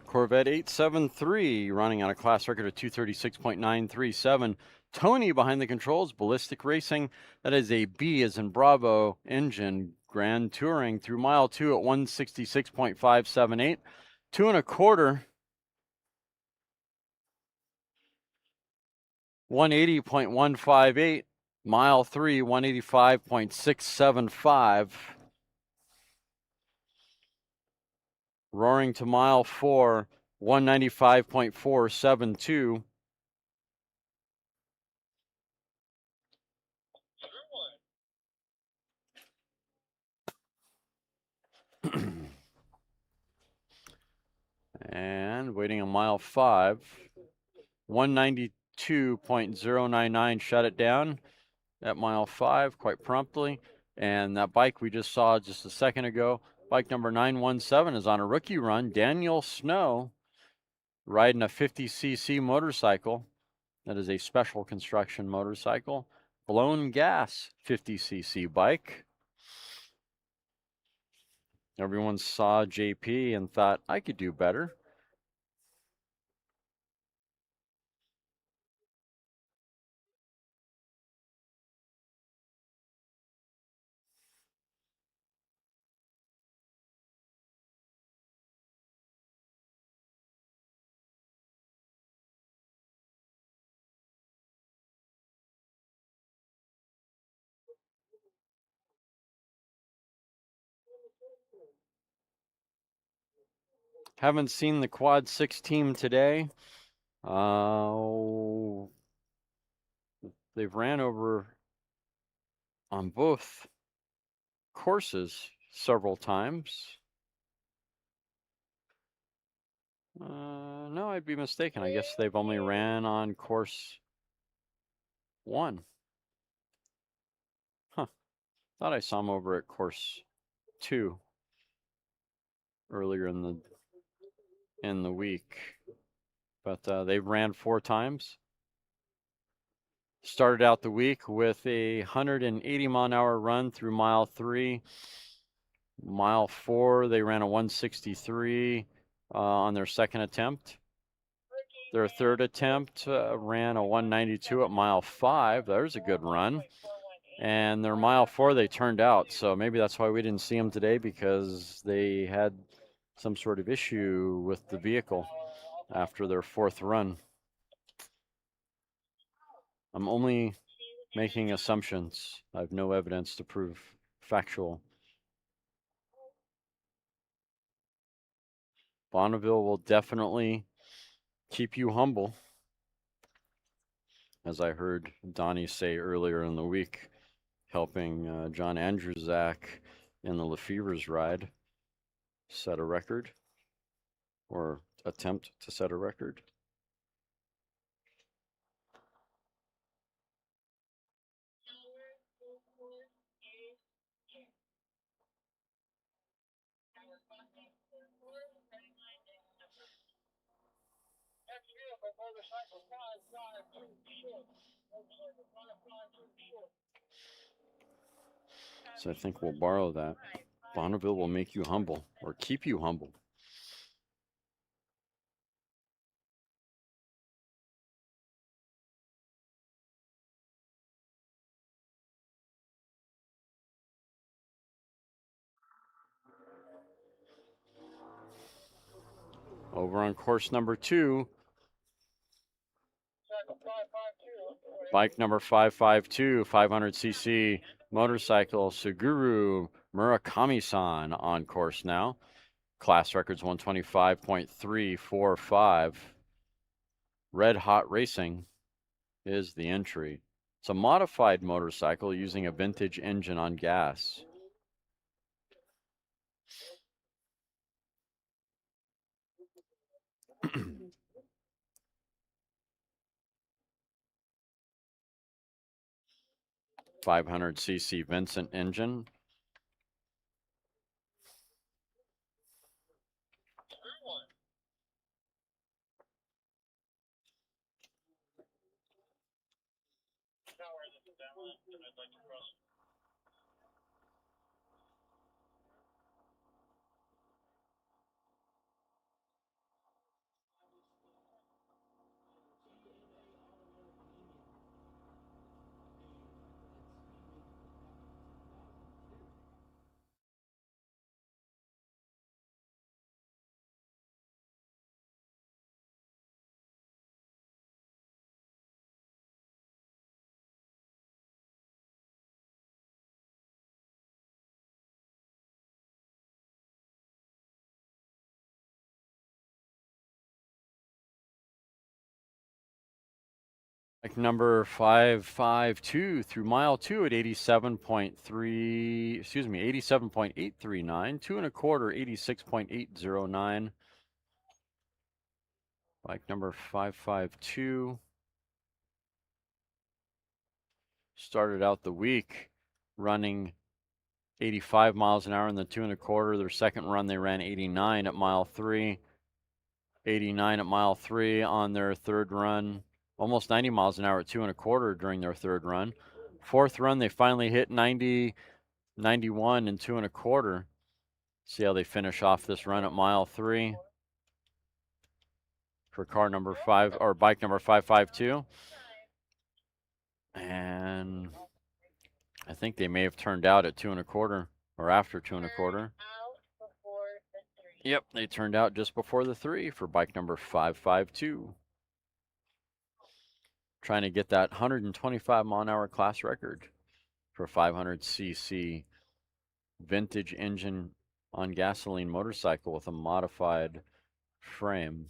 Corvette 873 running on a class record of 236.937. Tony behind the controls, Ballistic Racing. That is a B as in Bravo engine, Grand Touring through mile 2 at 166.578. 2 1/4. 180.158. Mile 3, 185.675. Roaring to mile 4, 195.472. And waiting on mile 5, 192.099, shut it down at mile 5 quite promptly. And that bike we just saw just a second ago, bike number 917, is on a rookie run. Daniel Snow riding a 50cc motorcycle. That is a special construction motorcycle. Blown gas 50cc bike. Everyone saw JP and thought, I could do better. Haven't seen the Quad 6 team today. They've ran over on both courses several times. No, I'd be mistaken. I guess they've only ran on course 1. Huh. Thought I saw them over at course 2 earlier in the week. But they've ran 4 times. Started out the week with a 180-mile-an-hour run through mile 3. Mile 4, they ran a 163 on their second attempt. Their third attempt ran a 192 at mile 5. There's a good run. And their mile 4, they turned out. So maybe that's why we didn't see them today, because they had some sort of issue with the vehicle after their 4th run. I'm only making assumptions. I have no evidence to prove factual. Bonneville will definitely keep you humble, as I heard Donnie say earlier in the week, helping John Andrzak in the Lefevre's ride set a record, or attempt to set a record. So I think we'll borrow that. Bonneville will make you humble, or keep you humble. Over on course number 2, bike number 552, 500cc motorcycle, Suguru Murakami-san on course now. Class records 125.345. Red Hot Racing is the entry. It's a modified motorcycle using a vintage engine on gas. 500cc Vincent engine. Like number 552 through mile 2 at 87.3, excuse me, 87.839, 2 1/4, 86.809. Bike number 552 started out the week running 85 miles an hour in the 2 1/4. Their second run, they ran 89 at mile 3, 89 at mile 3 on their third run. Almost 90 miles an hour at 2 1/4 during their third run. Fourth run, they finally hit 90, 91 and 2 1/4. See how they finish off this run at mile 3 for car number 5 or bike number 552. And I think they may have turned out at 2 1/4 or after 2 1/4. Yep, they turned out just before the 3 for bike number 552. Trying to get that 125 mile an hour class record for 500cc vintage engine on gasoline motorcycle with a modified frame.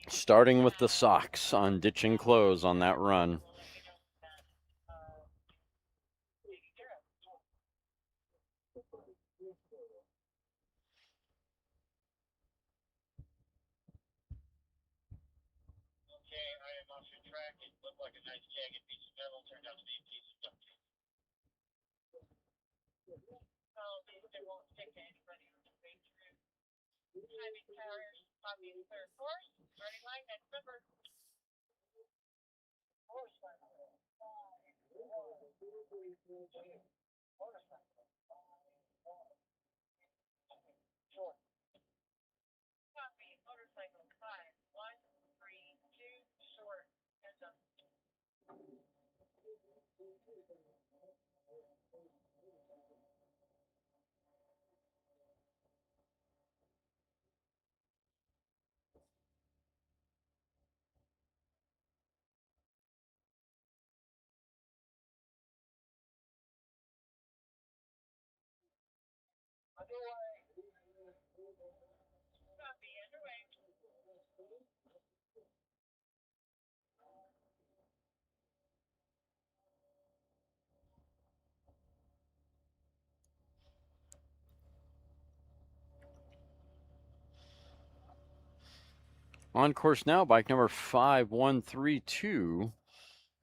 Starting with the socks on ditching clothes on that run. On course now, bike number 5132.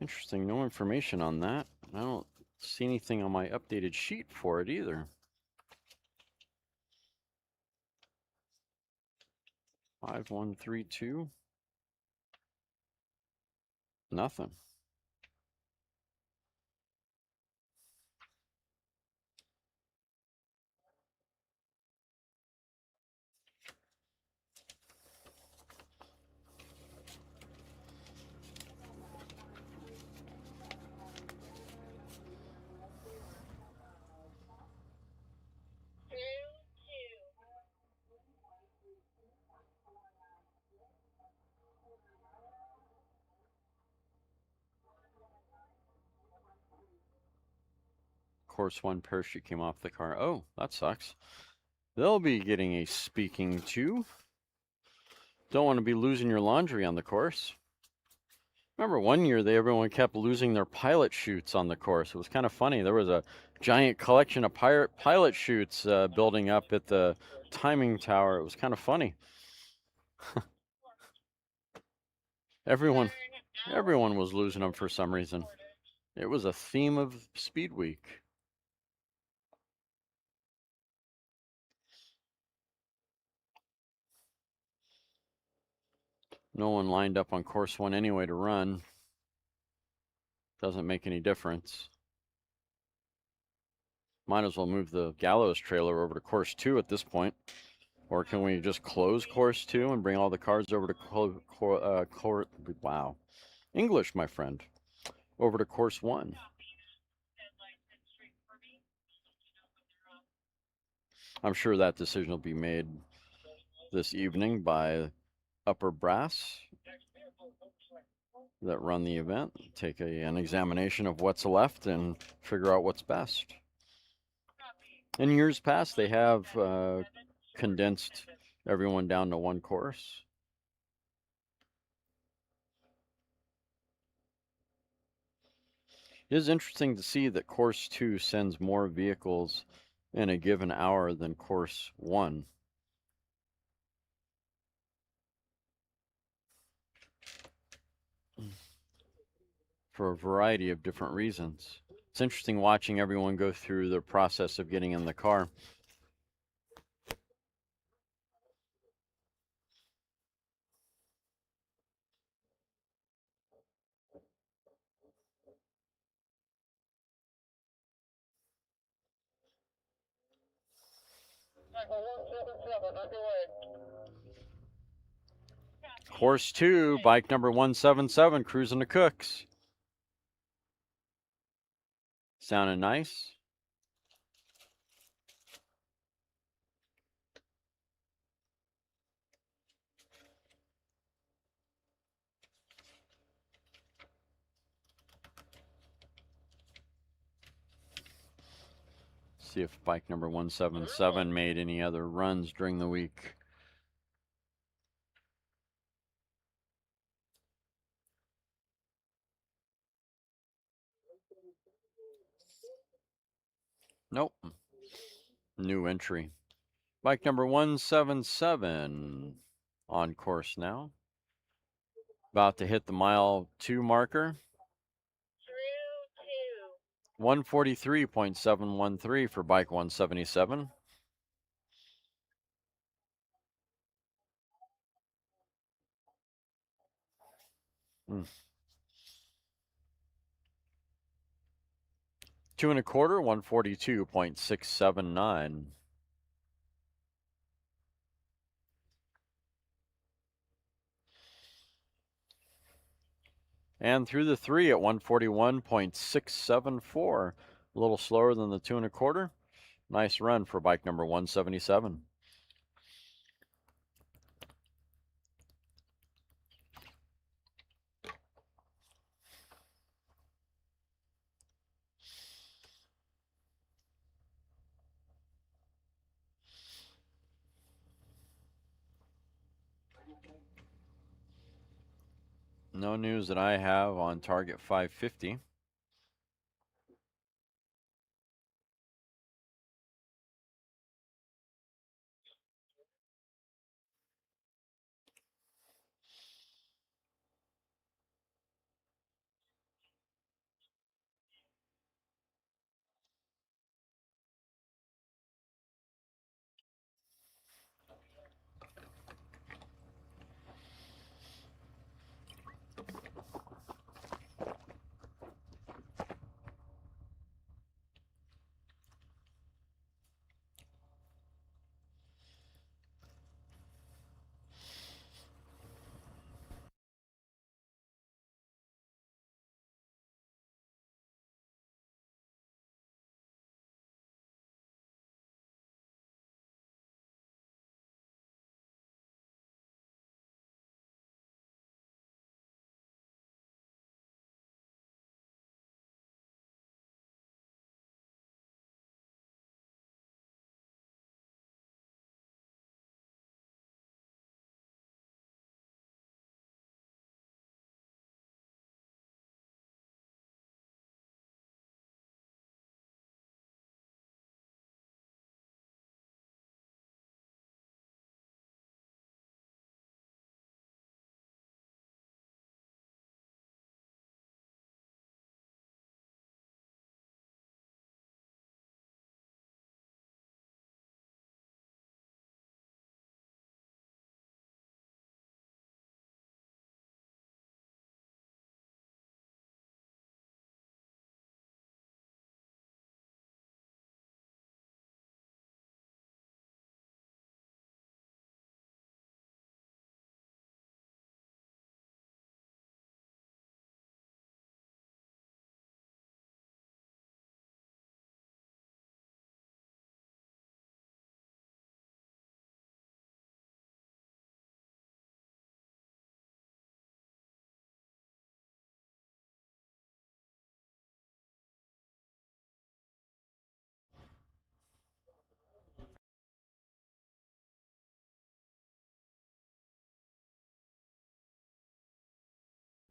Interesting, no information on that. I don't see anything on my updated sheet for it either. 5132. Nothing. Course 1 parachute came off the car. Oh, that sucks. They'll be getting a speaking to. Don't want to be losing your laundry on the course. Remember one year everyone kept losing their pilot chutes on the course. It was kind of funny. There was a giant collection of pilot chutes building up at the timing tower. It was kind of funny. Everyone was losing them for some reason. It was a theme of Speed Week. No one lined up on course 1 anyway to run. Doesn't make any difference. Might as well move the gallows trailer over to course 2 at this point. Or can we just close course 2 and bring all the cars over to wow. English, my friend. Over to course 1. I'm sure that decision will be made this evening by upper brass that run the event. Take an examination of what's left and figure out what's best. In years past, they have condensed everyone down to one course. It is interesting to see that course 2 sends more vehicles in a given hour than course 1. For a variety of different reasons. It's interesting watching everyone go through the process of getting in the car. Course 2, bike number 177, cruising to Cooks. Sounding nice. See if bike number 177 made any other runs during the week. Nope. New entry. Bike number 177 on course now. About to hit the mile 2 marker. 143.713 for bike 177. Two and a quarter, 142.679. And through the 3 at 141.674. A little slower than the 2 and a quarter. Nice run for bike number 177. No news that I have on target 550.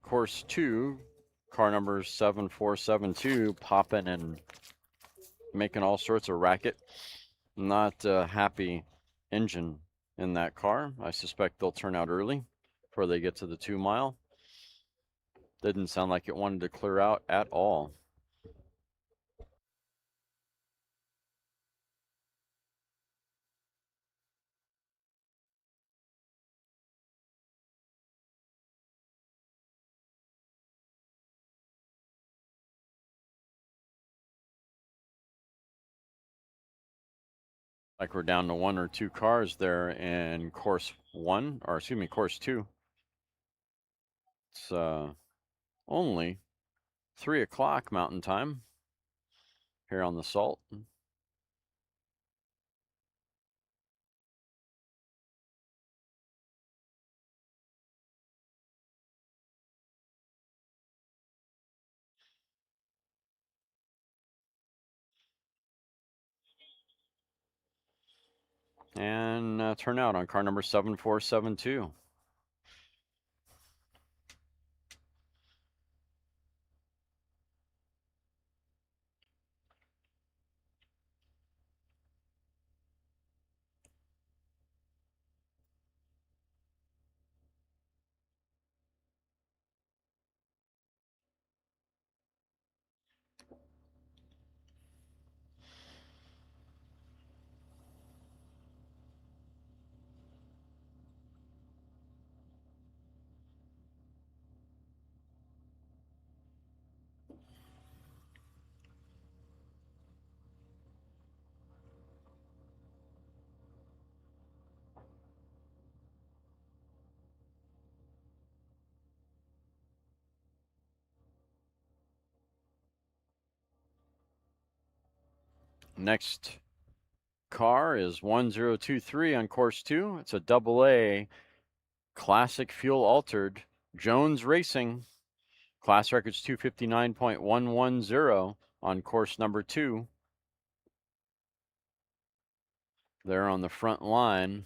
course 2, car number 7472, popping and making all sorts of racket. Not a happy engine in that car. I suspect they'll turn out early before they get to the 2 mile. Didn't sound like it wanted to clear out at all. Like we're down to 1 or 2 cars there in course 1, or excuse me, course 2. It's only 3 o'clock Mountain Time here on the Salt. And turn out on car number 7472. Next car is 1023 on course 2. It's a AA classic fuel altered Jones Racing. Class record's 259.110 on course number 2. They're on the front line.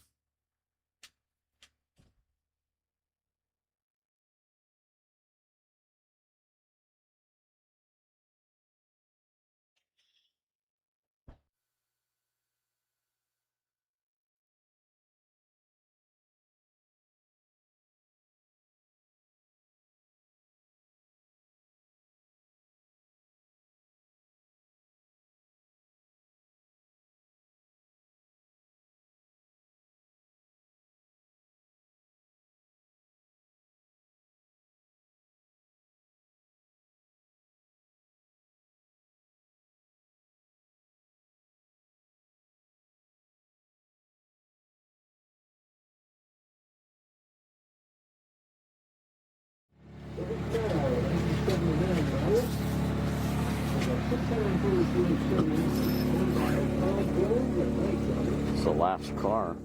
It's the last car.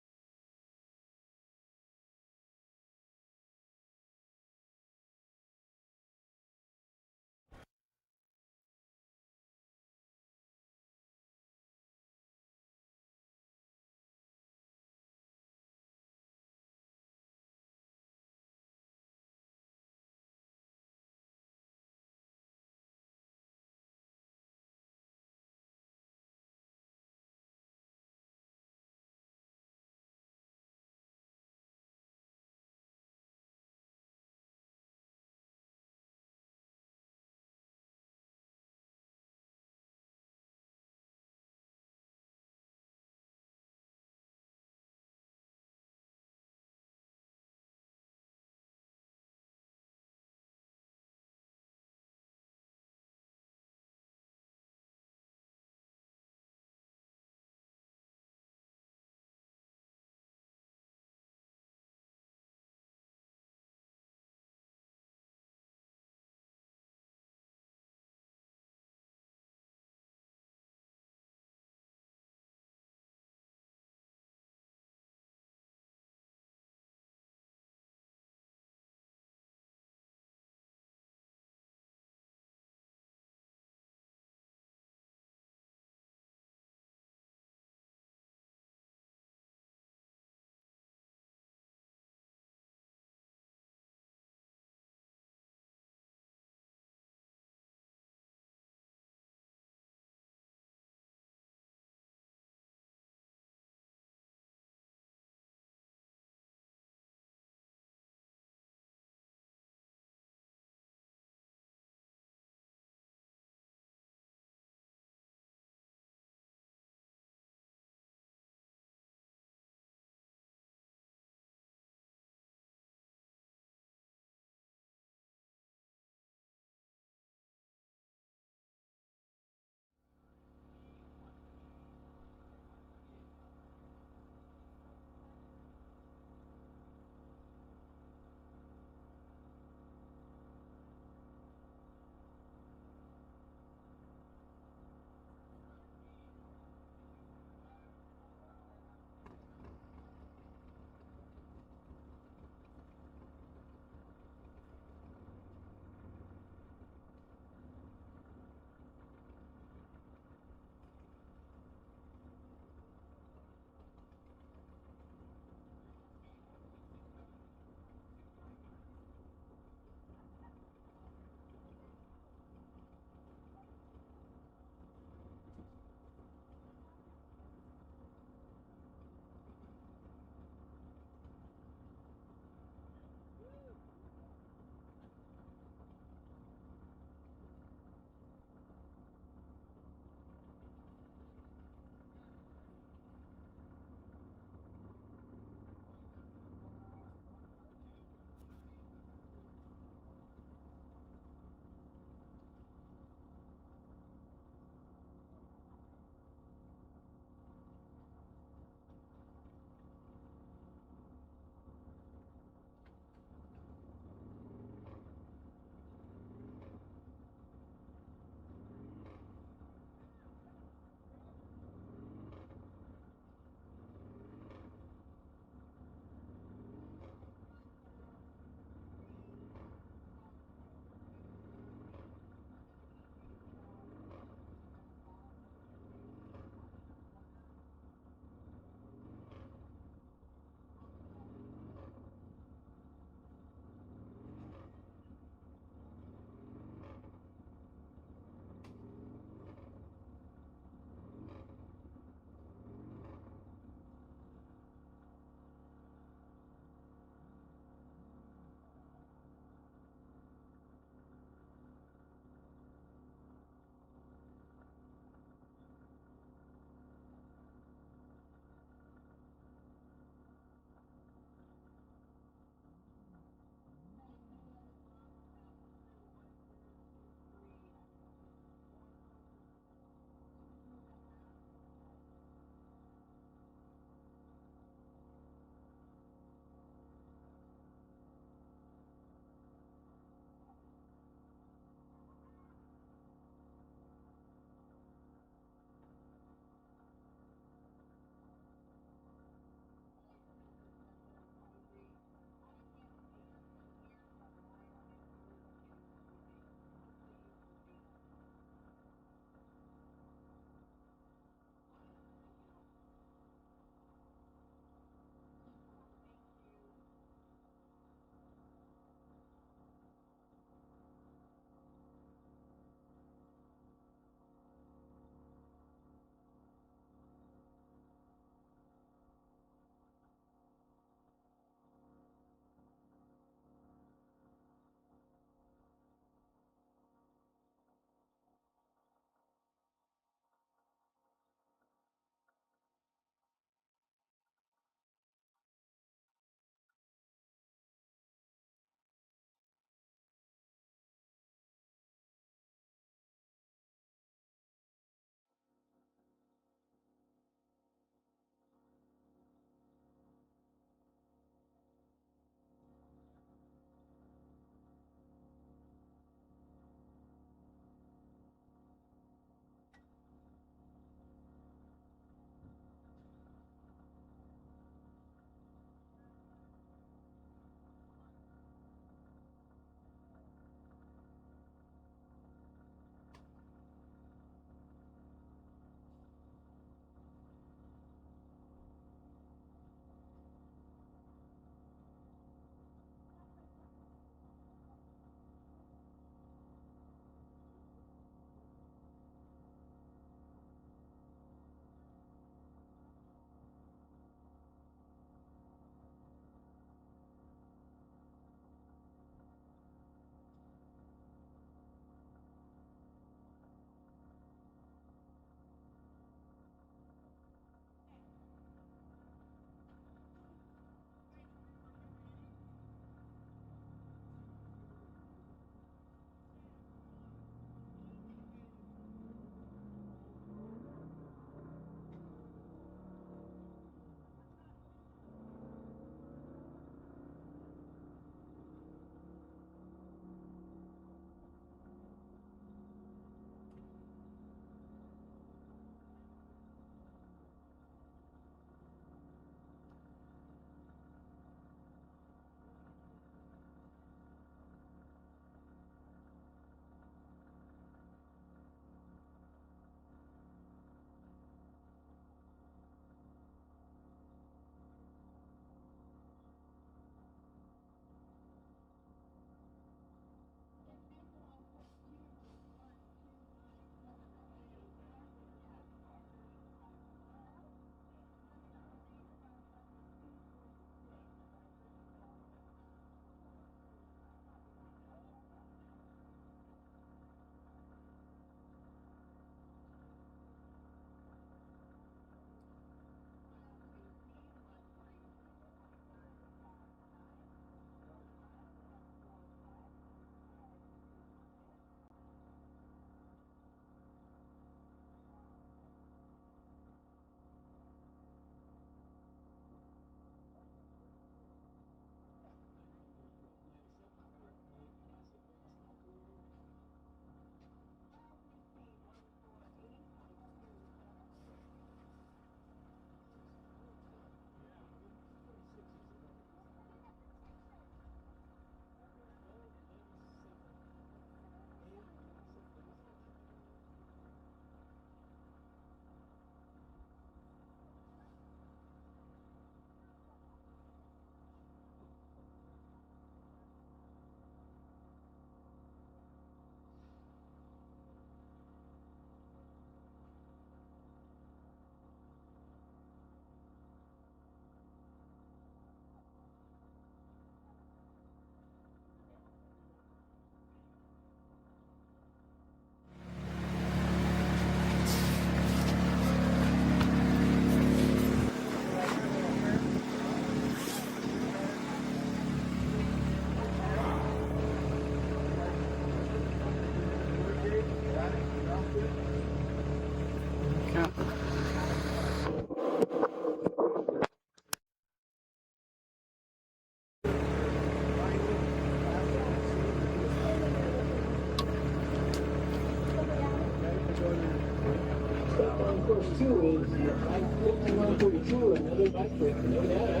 course too is bike 5132, another bike with no data.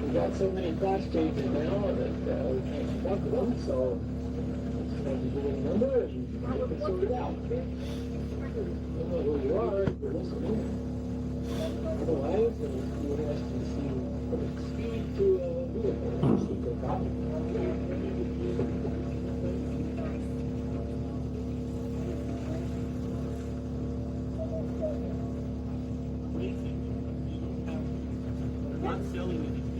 We got so many class changes now that we can't keep up with them, so just have to give it a number and get it sorted out. You know who you are if you're listening. Otherwise, you would ask to see speed to a vehicle. Not selling anything.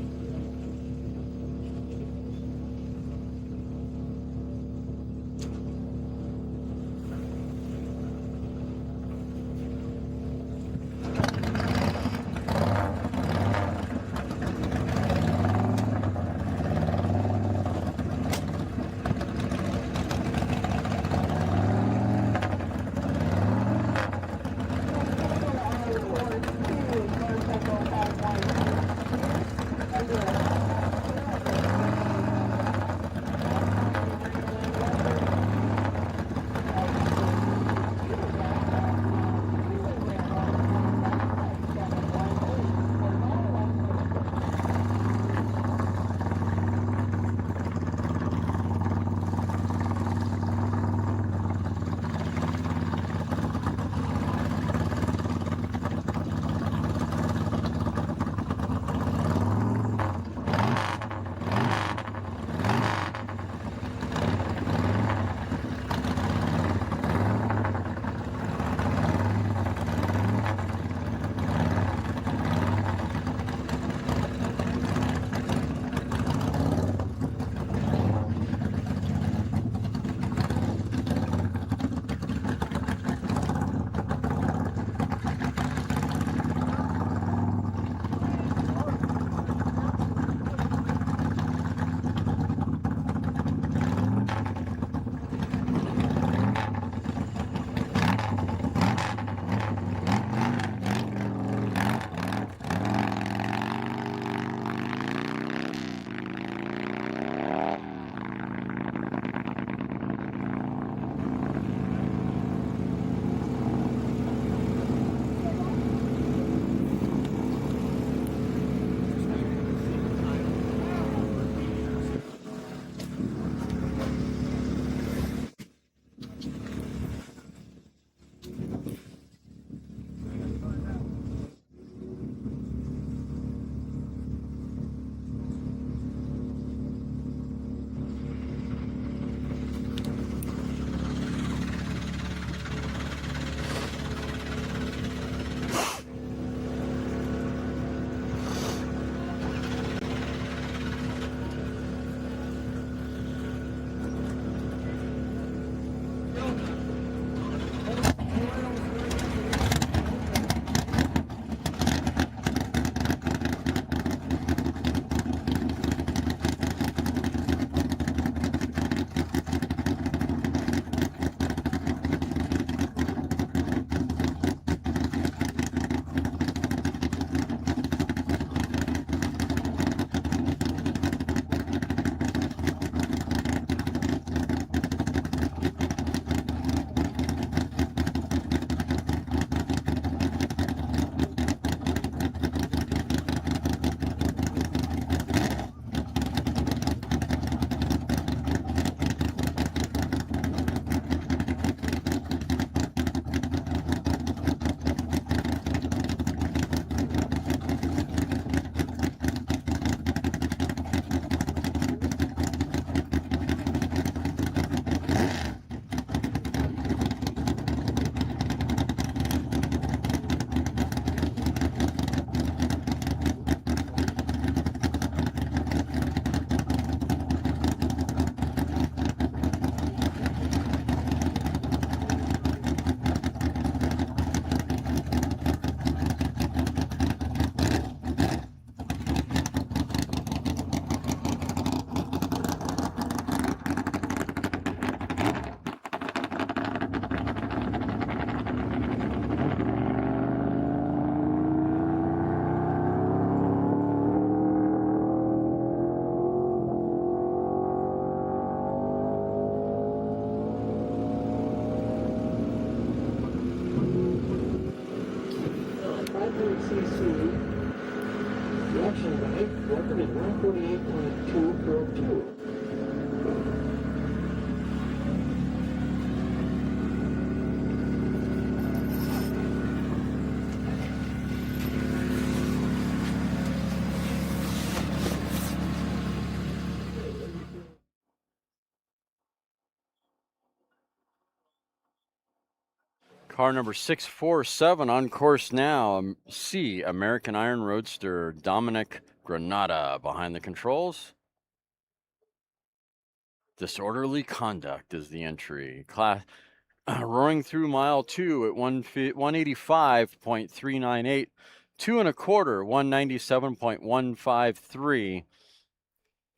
production rate, record is 148.242. Car number 647 on course now. C, American Iron Roadster, Dominic Granata behind the controls. Disorderly conduct is the entry. Roaring through mile 2 at 185.398. 2 1/4, 197.153.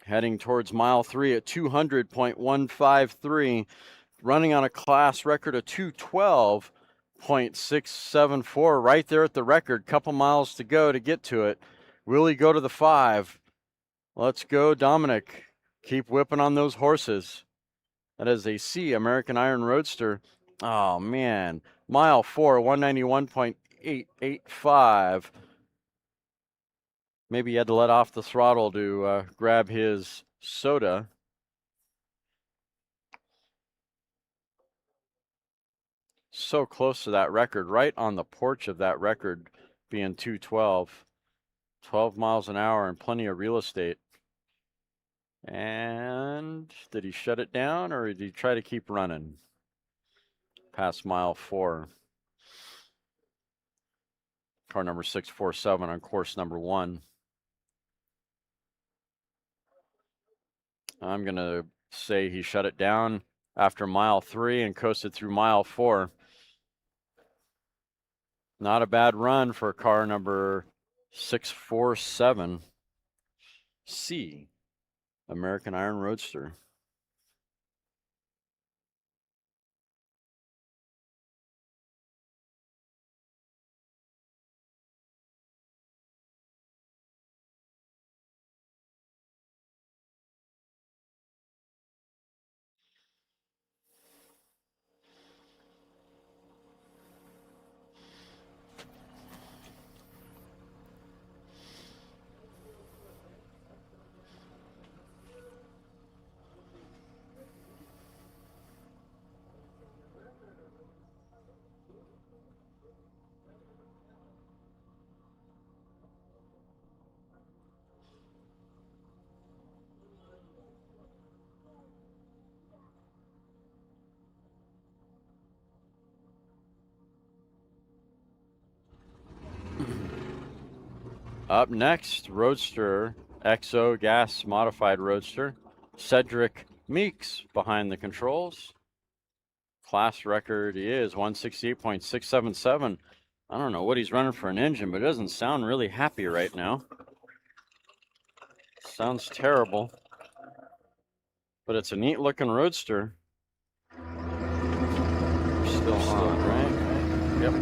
Heading towards mile 3 at 200.153. Running on a class record of 212.674, right there at the record. Couple miles to go to get to it. Will he go to the 5? Let's go, Dominic. Keep whipping on those horses. That is a C, American Iron Roadster. Oh, man. Mile 4, 191.885. Maybe he had to let off the throttle to grab his soda. So close to that record, right on the porch of that record being 212. 12 miles an hour and plenty of real estate. And did he shut it down or did he try to keep running? Past mile 4. Car number 647 on course number 1. I'm going to say he shut it down after mile 3 and coasted through mile 4. Not a bad run for car number 647. C, American Iron Roadster. Up next, Roadster, XO gas modified Roadster. Cedric Meeks behind the controls. Class record is 168.677. I don't know what he's running for an engine, but it doesn't sound really happy right now. Sounds terrible. But it's a neat looking Roadster. Still on, right? Yep.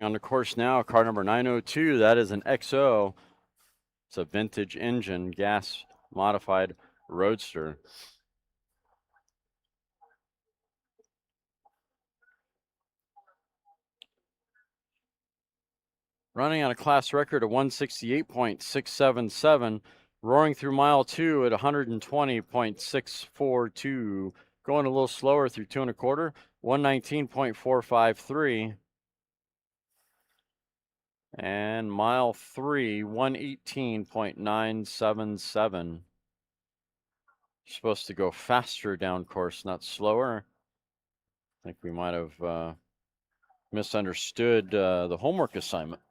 On the course now, car number 902, that is an XO. It's a vintage engine, gas modified Roadster. running on a class record of 168.677, roaring through mile 2 at 120.642, going a little slower through 2 1/4, 119.453. And mile 3, 118.977. Supposed to go faster down course, not slower. I think we might have misunderstood the homework assignment.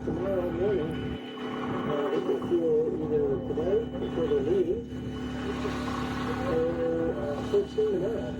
Tomorrow morning, it will feel either today before they leave, or first thing tomorrow.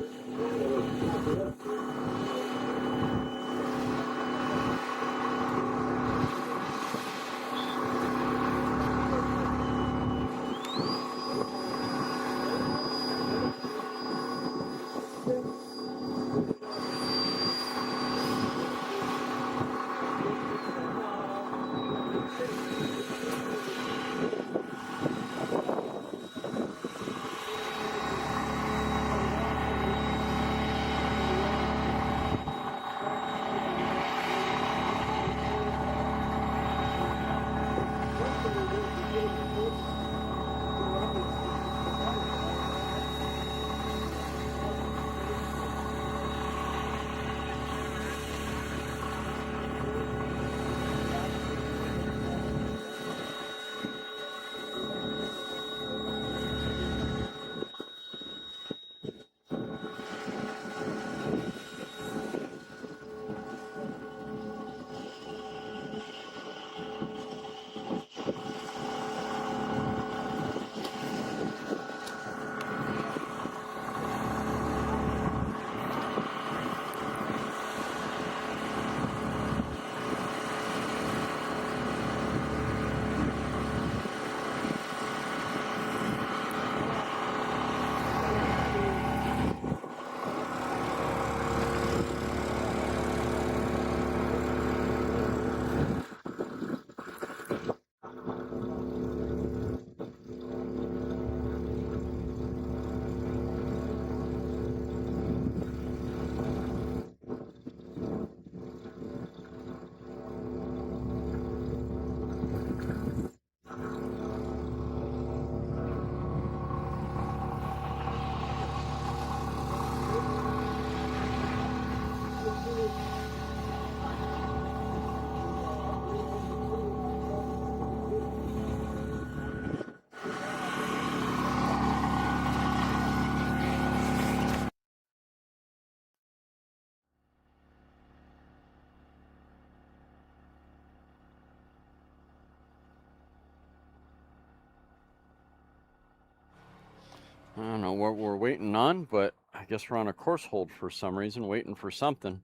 I don't know what we're waiting on, but I guess we're on a course hold for some reason, waiting for something.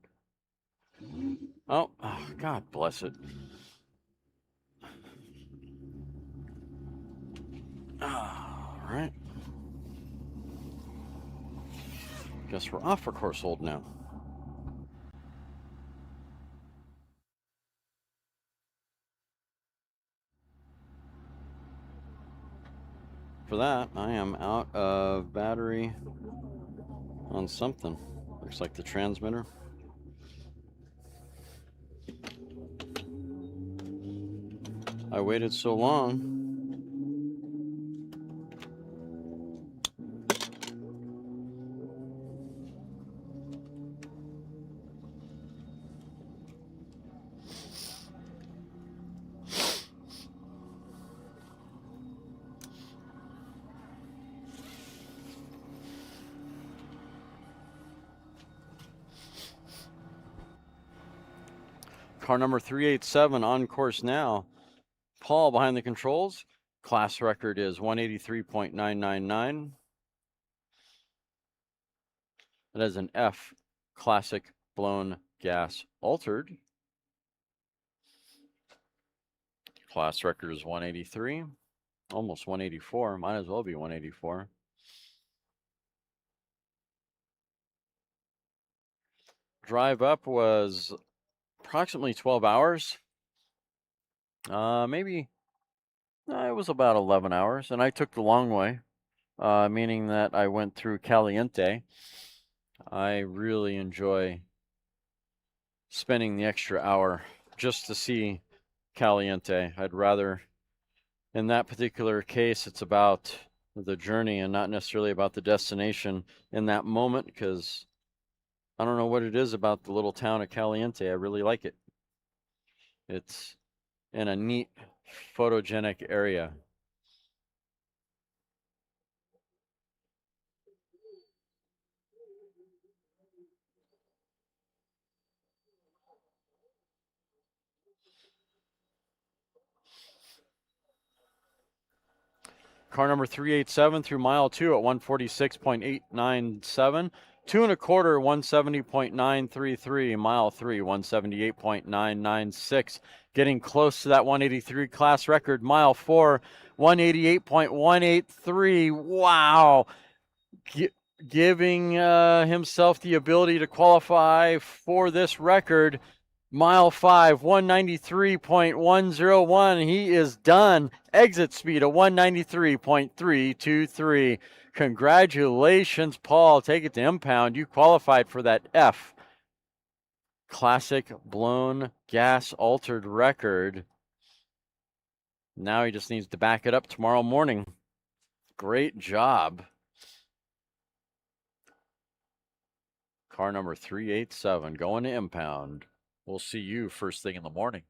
Oh, God bless it. All right. Guess we're off for course hold now. For that, I am out of battery on something. Looks like the transmitter. I waited so long. Car number 387 on course now. Paul behind the controls. Class record is 183.999. That is an F classic blown gas altered. Class record is 183. Almost 184. Might as well be 184. Drive up was approximately 12 hours. Maybe it was about 11 hours, and I took the long way, meaning that I went through Caliente. I really enjoy spending the extra hour just to see Caliente. I'd rather, in that particular case, it's about the journey and not necessarily about the destination in that moment, because I don't know what it is about the little town of Caliente. I really like it. It's in a neat, photogenic area. Car number 387 through mile 2 at 146.897. 2 1/4, 170.933. Mile 3, 178.996. Getting close to that 183 class record. Mile 4, 188.183. Wow. Giving himself the ability to qualify for this record. Mile 5, 193.101. He is done. Exit speed of 193.323. Congratulations, Paul. Take it to impound. You qualified for that F classic blown gas altered record. Now he just needs to back it up tomorrow morning. Great job. Car number 387 going to impound. We'll see you first thing in the morning.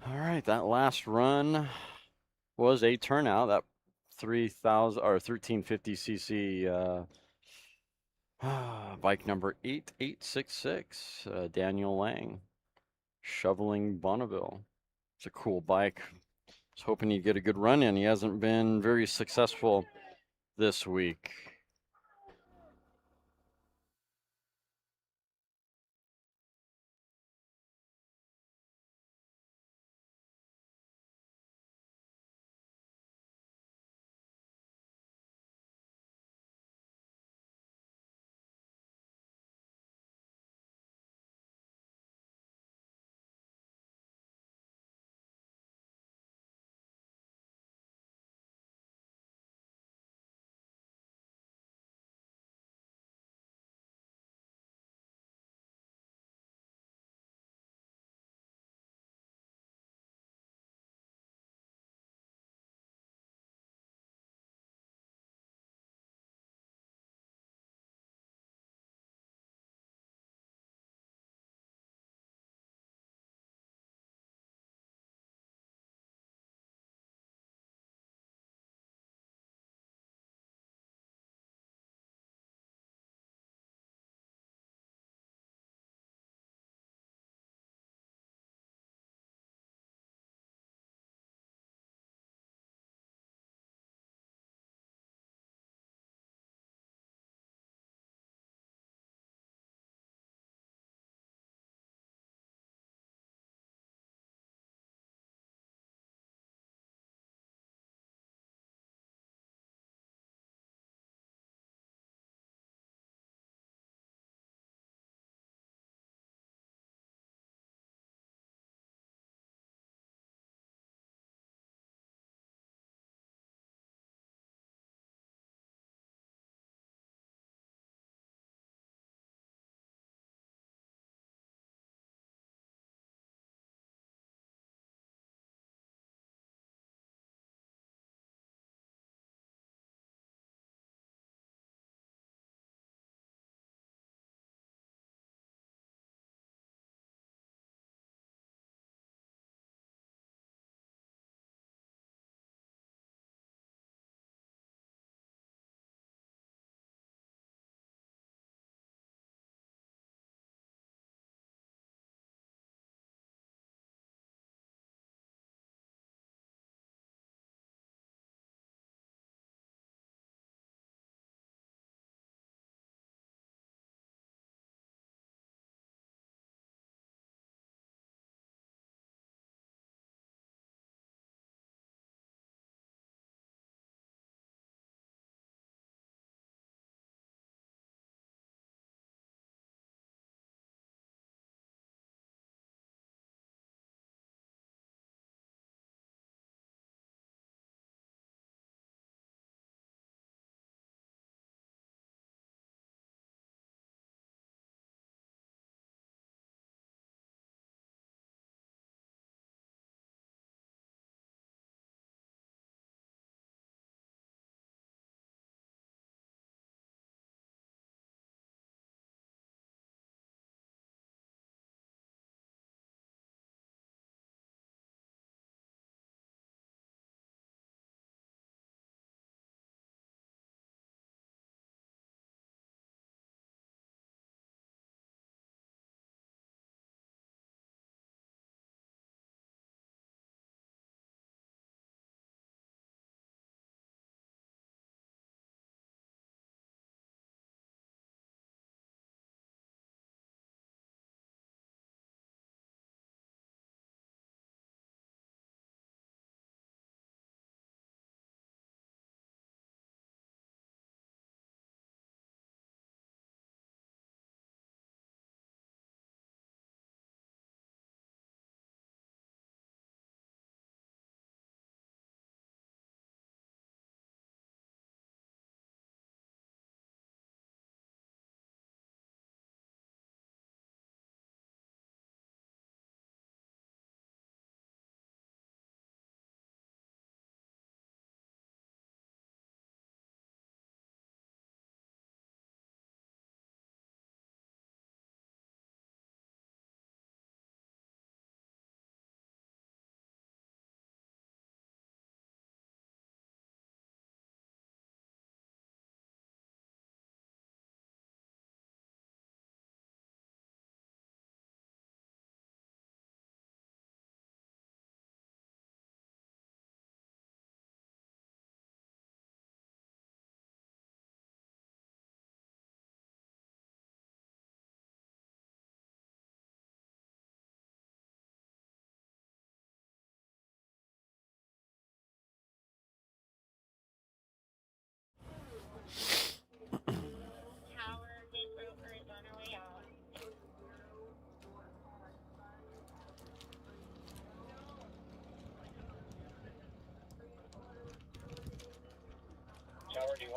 All right, that last run was a turnout. That 3,000 or 1350cc bike number 8866, Daniel Lang, shoveling Bonneville. It's a cool bike. I was hoping he'd get a good run in. He hasn't been very successful this week.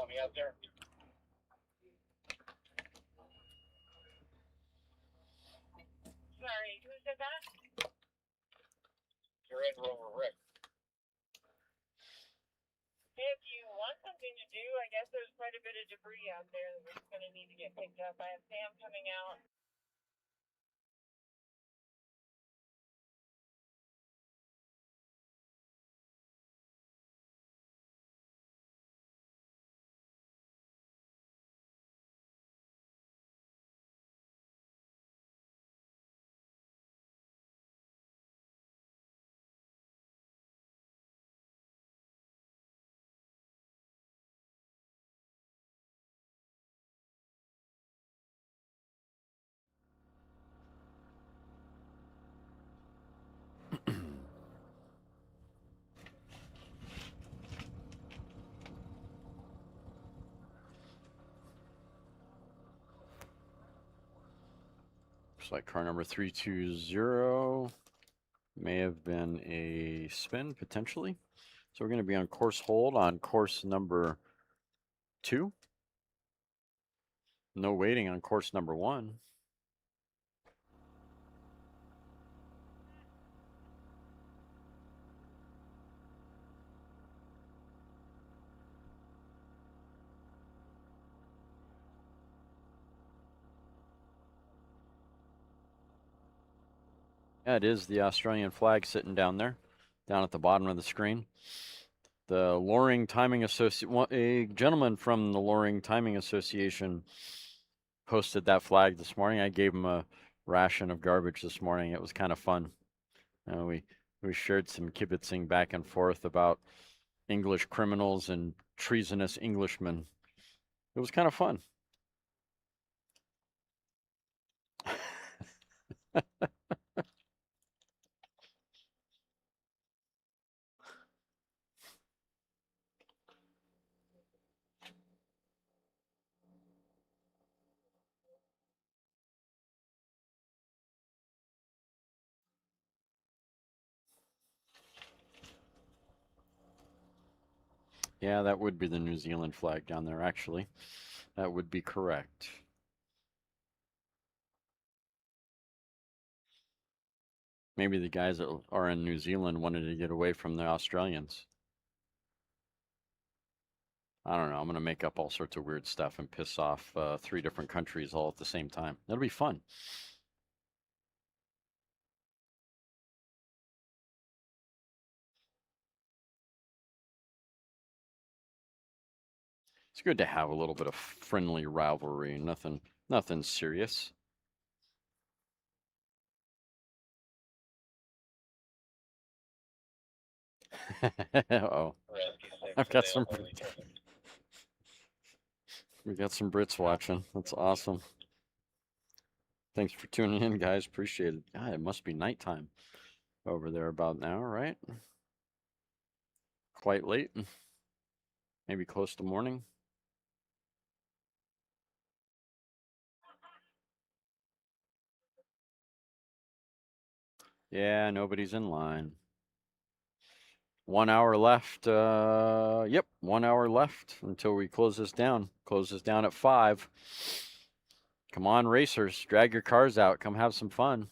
want me out there? Sorry, who said that? You're in Rover Rick. If you want something to do, I guess there's quite a bit of debris out there that we're going to need to get picked up. I have Sam coming out. Looks like car number 320 may have been a spin potentially. So we're going to be on course hold on course number 2. No waiting on course number 1. Yeah, it is the Australian flag sitting down there, down at the bottom of the screen. The Loring Timing Association, a gentleman from the Loring Timing Association posted that flag this morning. I gave him a ration of garbage this morning. It was kind of fun. We shared some kibitzing back and forth about English criminals and treasonous Englishmen. It was kind of fun. Yeah, that would be the New Zealand flag down there, actually. That would be correct. Maybe the guys that are in New Zealand wanted to get away from the Australians. I don't know. I'm going to make up all sorts of weird stuff and piss off 3 different countries all at the same time. That'll be fun. It's good to have a little bit of friendly rivalry. Nothing serious. Oh, I've got some. We got some Brits watching. That's awesome. Thanks for tuning in, guys. Appreciate it. God, it must be nighttime over there about now, right? Quite late. Maybe close to morning. Yeah, nobody's in line. 1 hour left. Yep, 1 hour left until we close this down. Close this down at 5. Come on, racers. Drag your cars out. Come have some fun.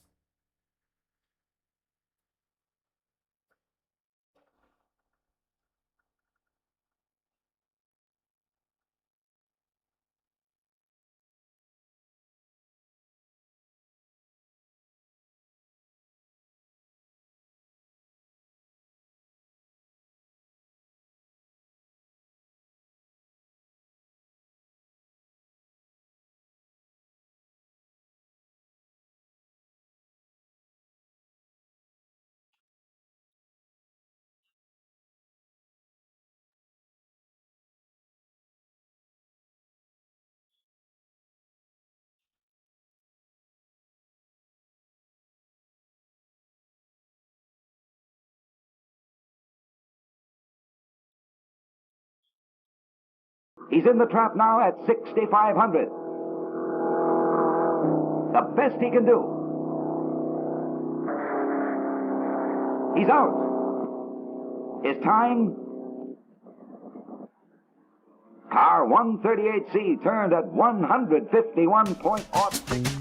He's in the trap now at 6,500. The best he can do. He's out. His time, Car 138C turned at 151.06.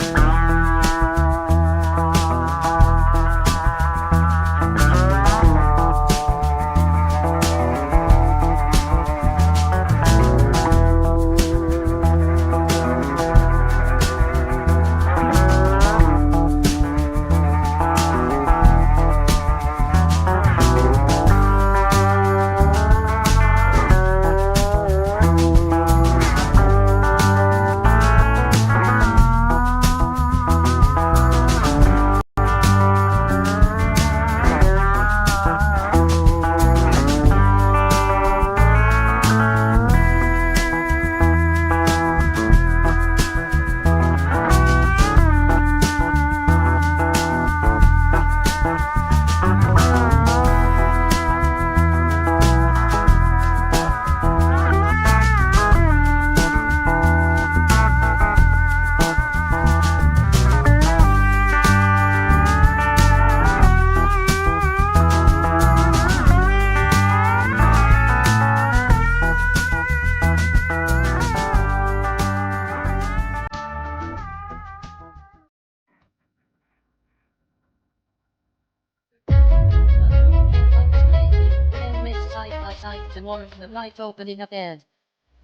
Towards the light opening up ahead.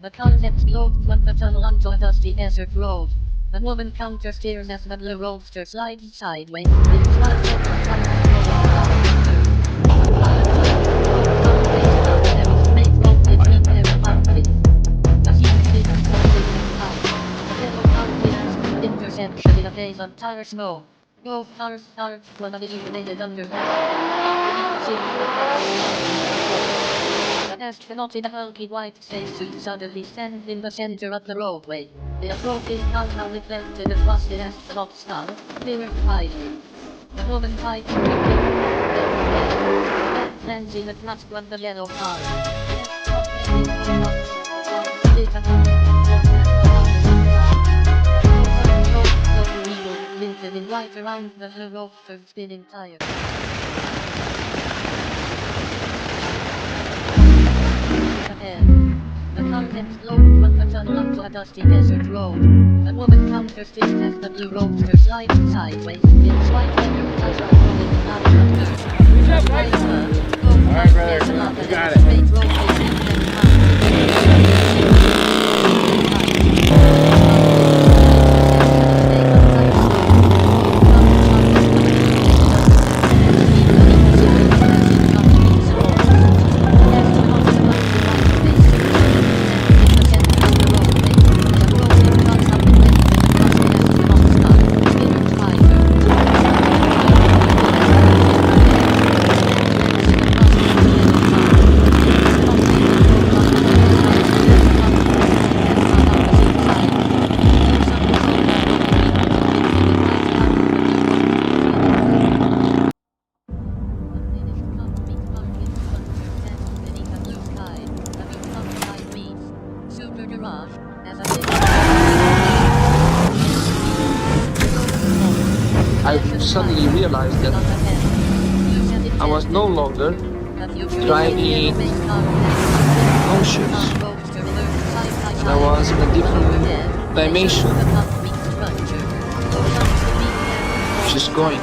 The concept slowed from the tunnel onto a dusty desert road. The woman counter-steers as the blue roadster slides sideways. It slides over the tunnel intersection in a phase of tire snow. Both cars were illuminated under the astronaut in a bulky white spacesuit suddenly stands in the center of the roadway. The approach is not how it felt in the frosty astronaut style, clear fighting. The woman fights lands in a thrust from the yellow car. Linking right around the roadster spinning tire. The car then slowed from the tunnel onto a dusty desert road. The woman counter-steers as the blue roadster slides sideways. Its white fender tires rolling down the dirt. Alright, brother, you got it. I suddenly realized that I was no longer driving conscious. And I was in a different dimension. Just going.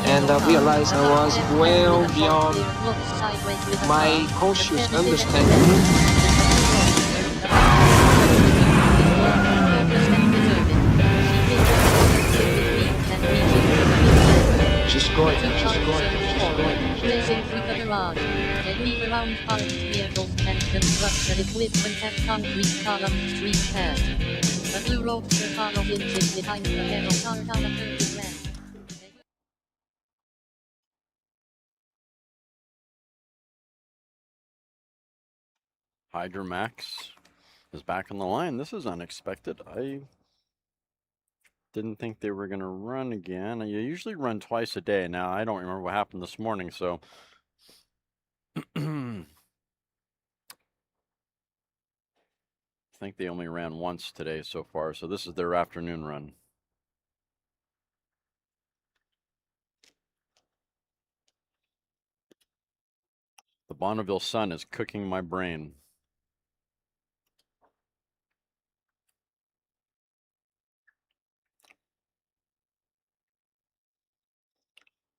And I realized I was well beyond my conscious understanding. Just going. Racing through the garage. They weave around parked vehicles and construction equipment and concrete columns street past. The blue roadster follows inches behind the yellow car down a curvy ramp. Hydromax is back on the line. This is unexpected. I didn't think they were going to run again. You usually run twice a day. Now, I don't remember what happened this morning, so I think they only ran once today so far, so this is their afternoon run. The Bonneville sun is cooking my brain.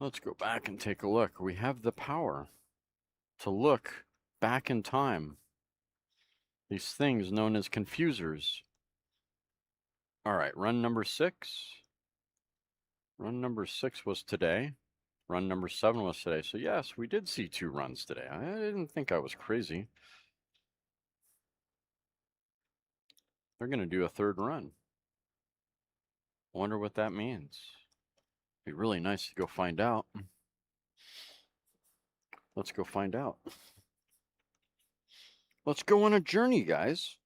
Let's go back and take a look. We have the power to look back in time. These things known as confusers. All right, run number 6. Run number 6 was today. Run number 7 was today. So yes, we did see 2 runs today. I didn't think I was crazy. They're going to do a 3rd run. Wonder what that means. Be really nice to go find out. Let's go find out. Let's go on a journey, guys.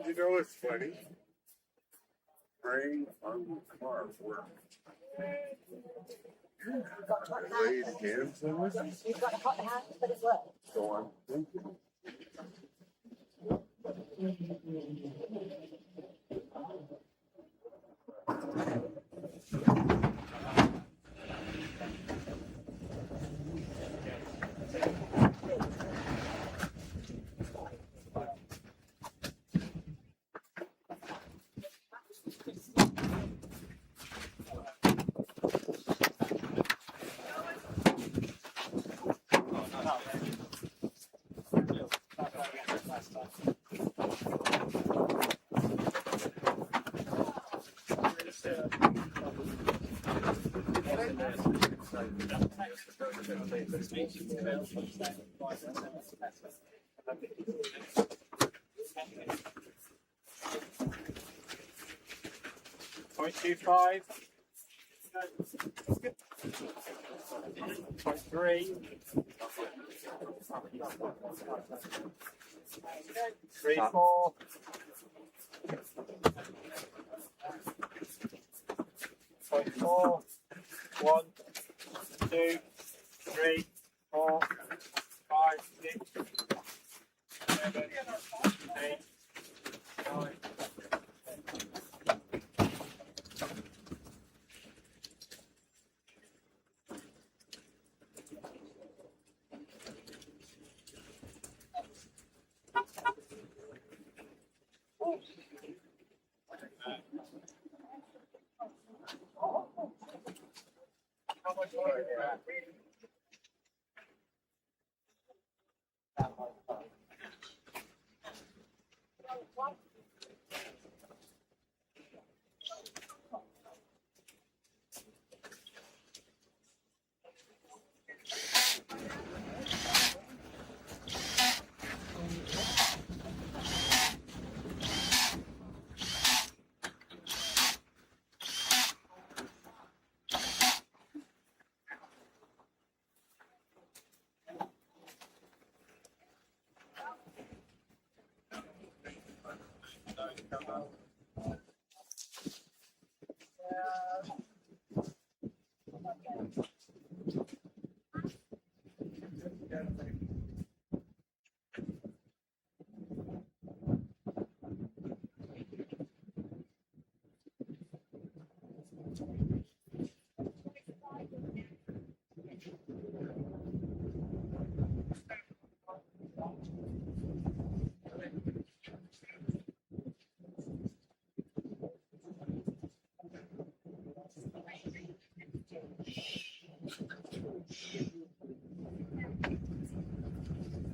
You know what's funny? Praying on the car for laid hands on it. You've got a hot hat, but it's wet. Go on. Point 25. 0.3. 3, 4. 0.4. 1, 2, 3, 4, 5, 6, 7, 8, 9.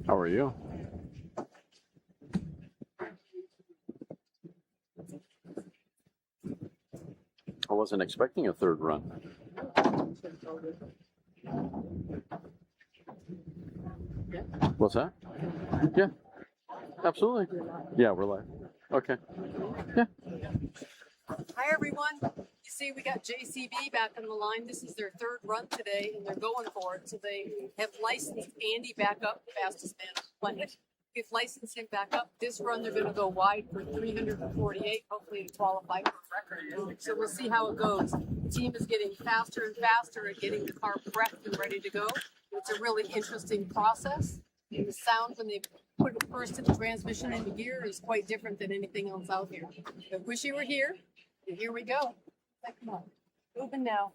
How are you? I wasn't expecting a third run. What's that? Yeah, absolutely. Yeah, we're live. Okay. Yeah. Hi, everyone. You see, we got JCB back on the line. This is their third run today, and they're going for it. So they have licensed Andy back up, fastest man on the planet. We've licensed him back up. This run, they're going to go wide for 348, hopefully to qualify for a record. So we'll see how it goes. The team is getting faster and faster at getting the car prepped and ready to go. It's a really interesting process. And the sound when they put it first in the transmission into gear is quite different than anything else out here. I wish you were here. And here we go. Come on. Moving now.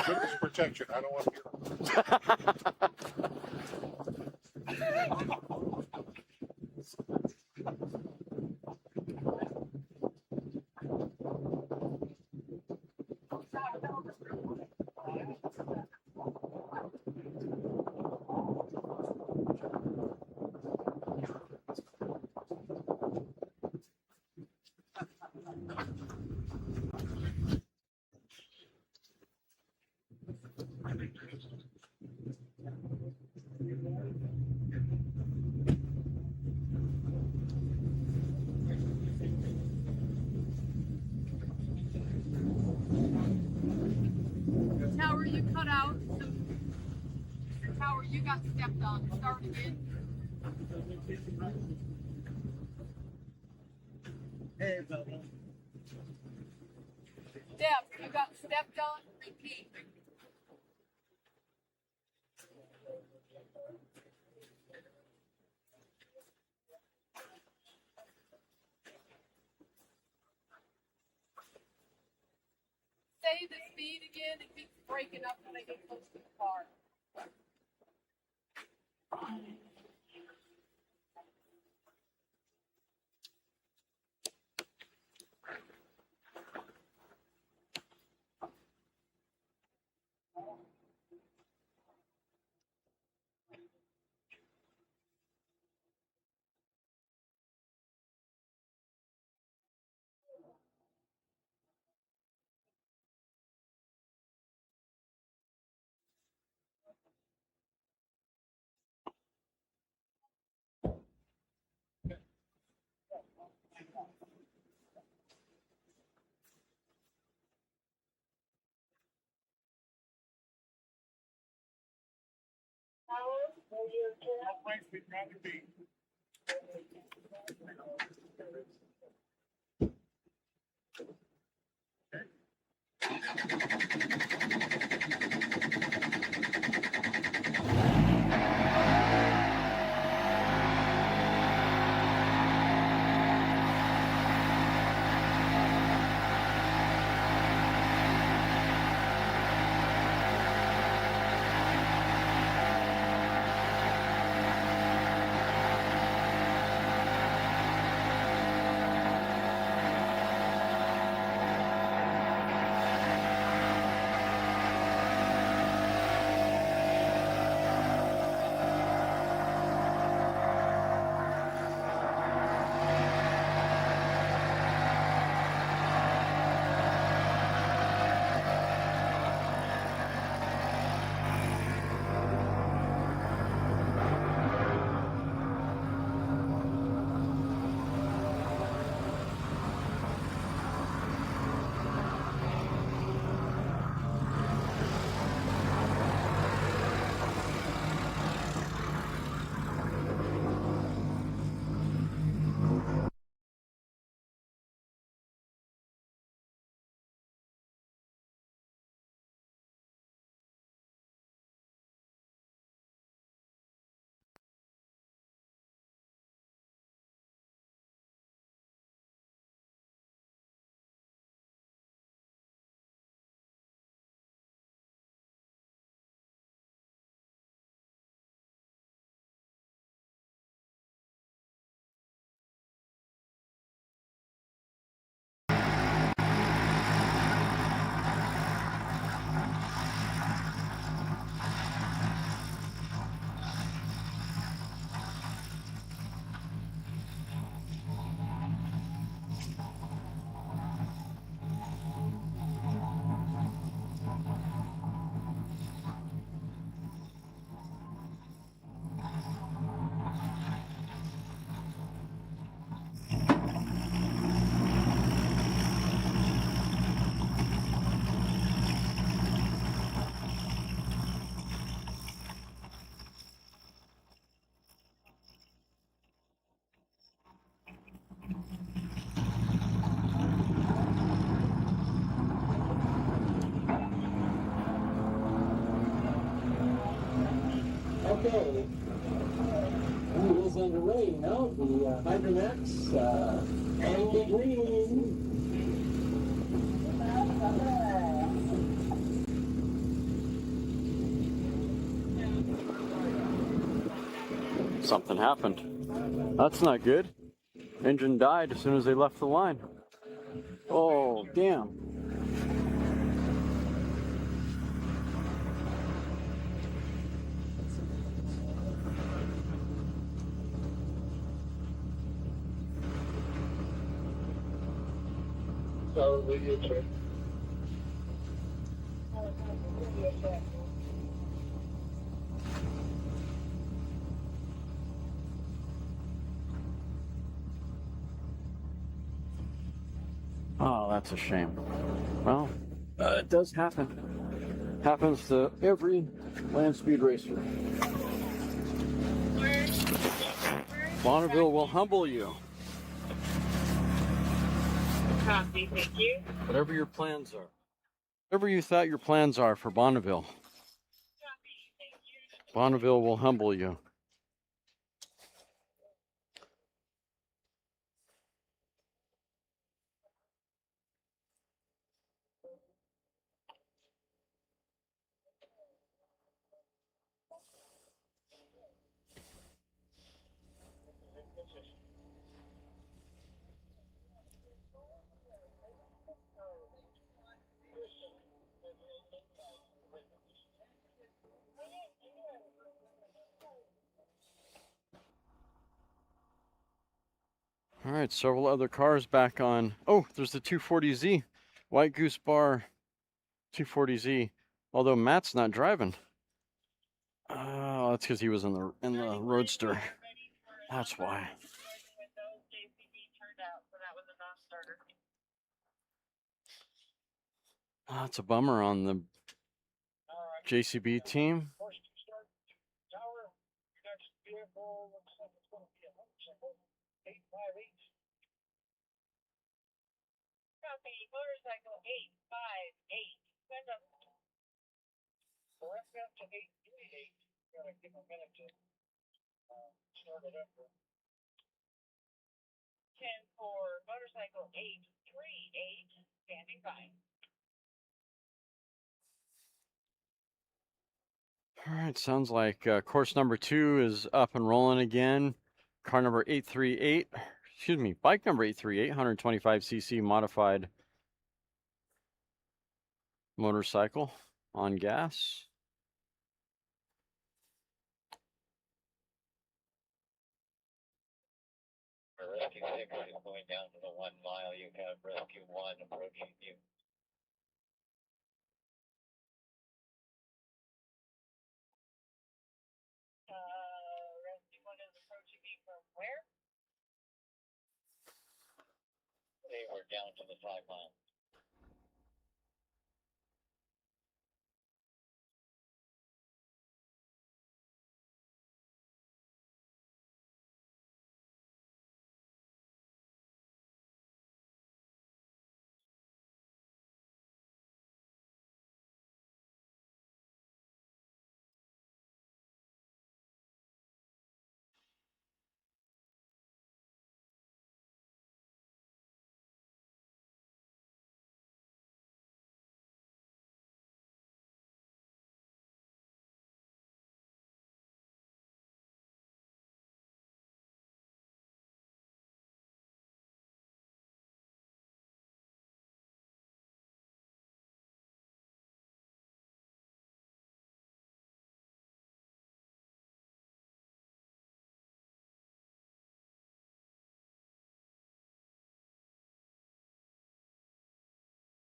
Witness protection. I don't want to hear. Tower, you cut out. Tower, you got stepped on. Start again. Hey, Bubba. Deb, you got stepped on. Repeat. Say the speed again. It keeps breaking up when I get close to the car. Okay. It is underway now. The Hydromax, Andy Green. Something happened. That's not good. Engine died as soon as they left the line. Oh, damn. So, radio check. Oh, that's a shame. Well, it does happen. Happens to every land speed racer. Bonneville will humble you. Copy, thank you. Whatever your plans are. Whatever you thought your plans are for Bonneville. Bonneville will humble you. All right, several other cars back on. Oh, there's the 240Z. White Goose Bar 240Z. Although Matt's not driving. Oh, that's because he was in the Roadster. That's why. Oh, that's a bummer on the JCB team. Copy, motorcycle 858. Send up. So let's go to 838. Gotta give a minute to start it up. 10 for motorcycle 838, standing by. All right, sounds like course number 2 is up and rolling again. Car number 838, excuse me, bike number 838, 125cc modified motorcycle on gas. Rescue 6 is going down to the 1 mile. You have Rescue 1 approaching you. Rescue 1 is approaching me from where? They were down to the 5 mile.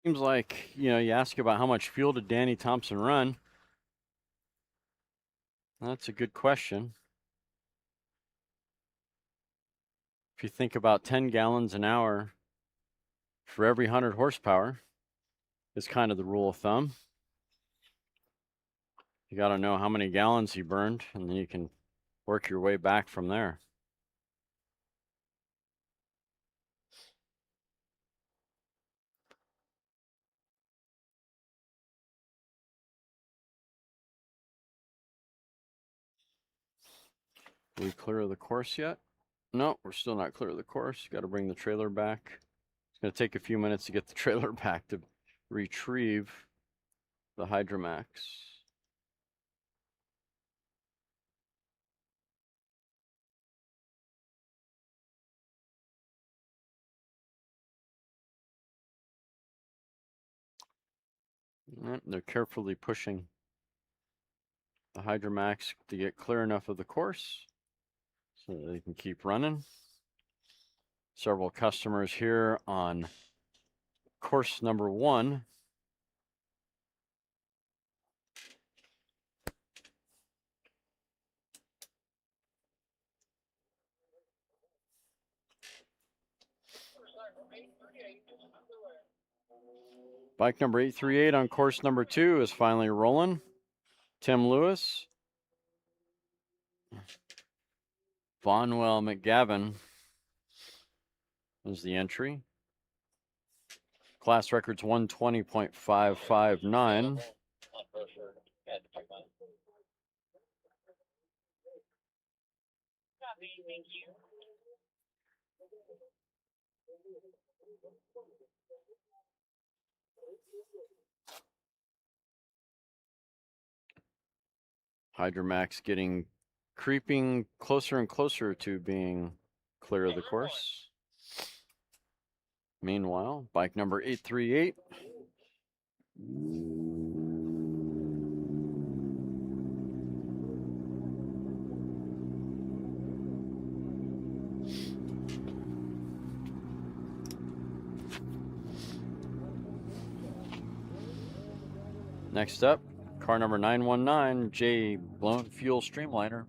Seems like, you ask about how much fuel did Danny Thompson run. That's a good question. If you think about 10 gallons an hour for every 100 horsepower is kind of the rule of thumb. You got to know how many gallons he burned, and then you can work your way back from there. we clear of the course yet? No, we're still not clear of the course. Got to bring the trailer back. It's going to take a few minutes to get the trailer back to retrieve the Hydromax. They're carefully pushing the Hydromax to get clear enough of the course so that they can keep running. Several customers here on course number 1. Bike number 838 on course number 2 is finally rolling. Tim Lewis. Bonwell McGavin is the entry. Class record's 120.559. Hydromax creeping closer and closer to being clear of the course. Meanwhile, bike number 838. Next up, car number 919, J Blown Fuel Streamliner.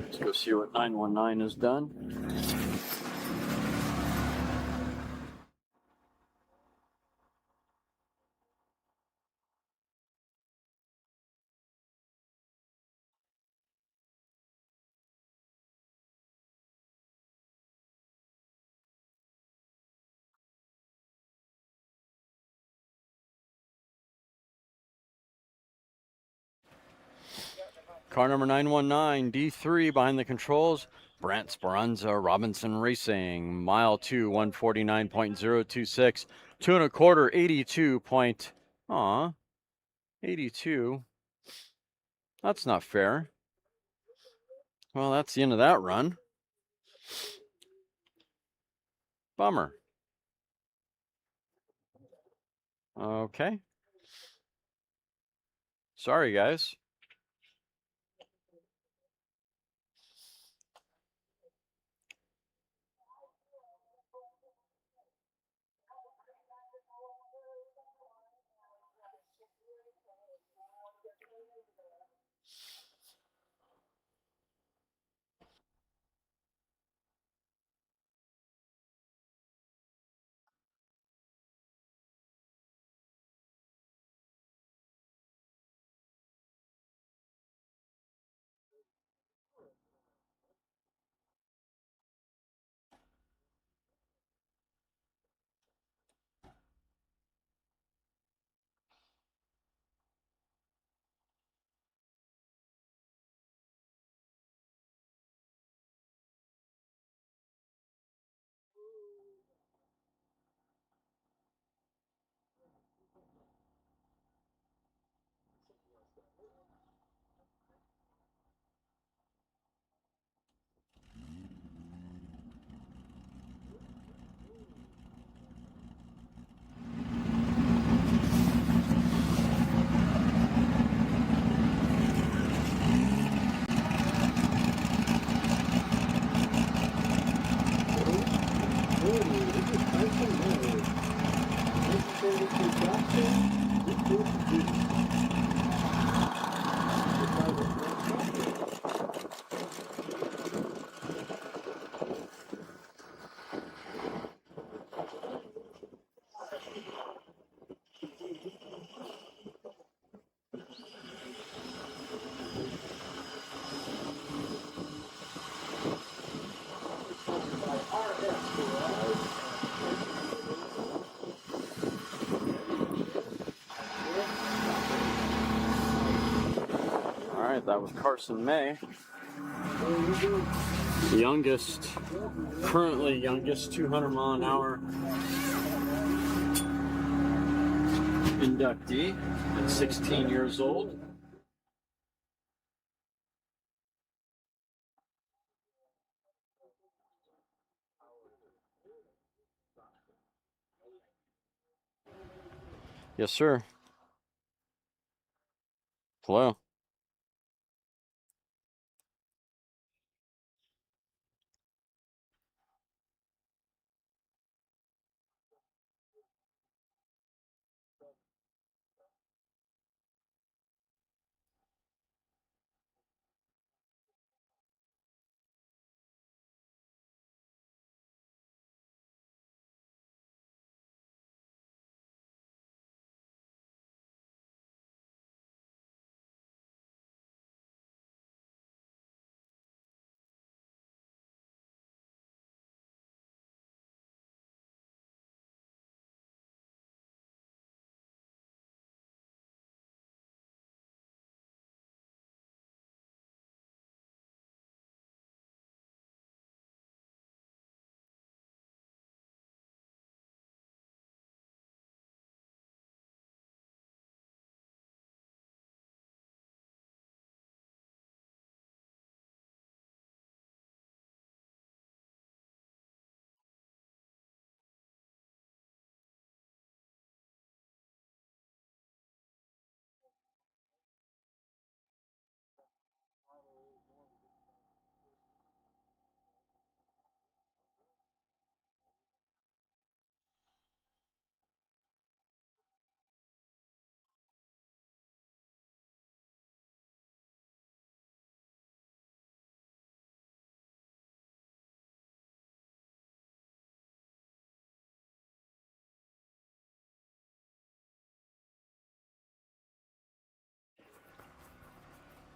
Let's go see what 919 has done. Car number 919, D3 behind the controls. Brant Speranza Robinson Racing. Mile 2, 149.026. 2 1/4, 82 point. 82. That's not fair. Well, that's the end of that run. Bummer. Okay. Sorry, guys. All right, that was Carson May. Youngest, currently youngest 200 mile an hour inductee at 16 years old. Yes, sir. Hello.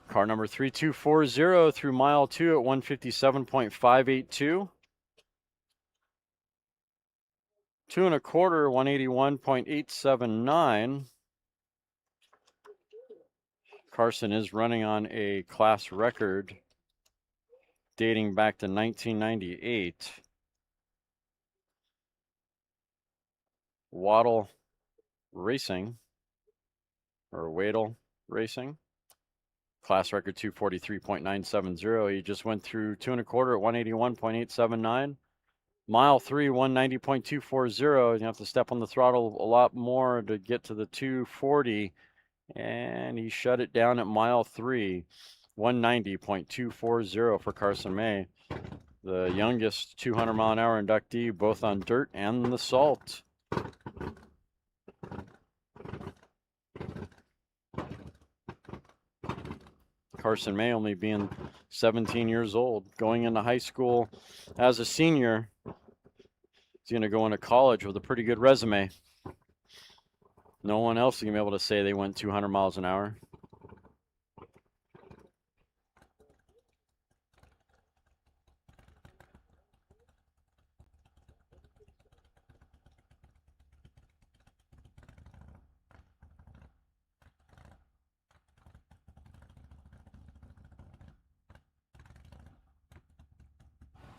Car number 3240 through mile 2 at 157.582. 2 1/4, 181.879. Carson is running on a class record dating back to 1998. Waddle Racing, or Wadle Racing. Class record 243.970. He just went through 2 1/4 at 181.879. Mile 3, 190.240. You have to step on the throttle a lot more to get to the 240. And he shut it down at mile 3, 190.240 for Carson May. The youngest 200 mile an hour inductee, both on dirt and the salt. Carson May only being 17 years old, going into high school as a senior. He's going to go into college with a pretty good resume. No one else is going to be able to say they went 200 miles an hour.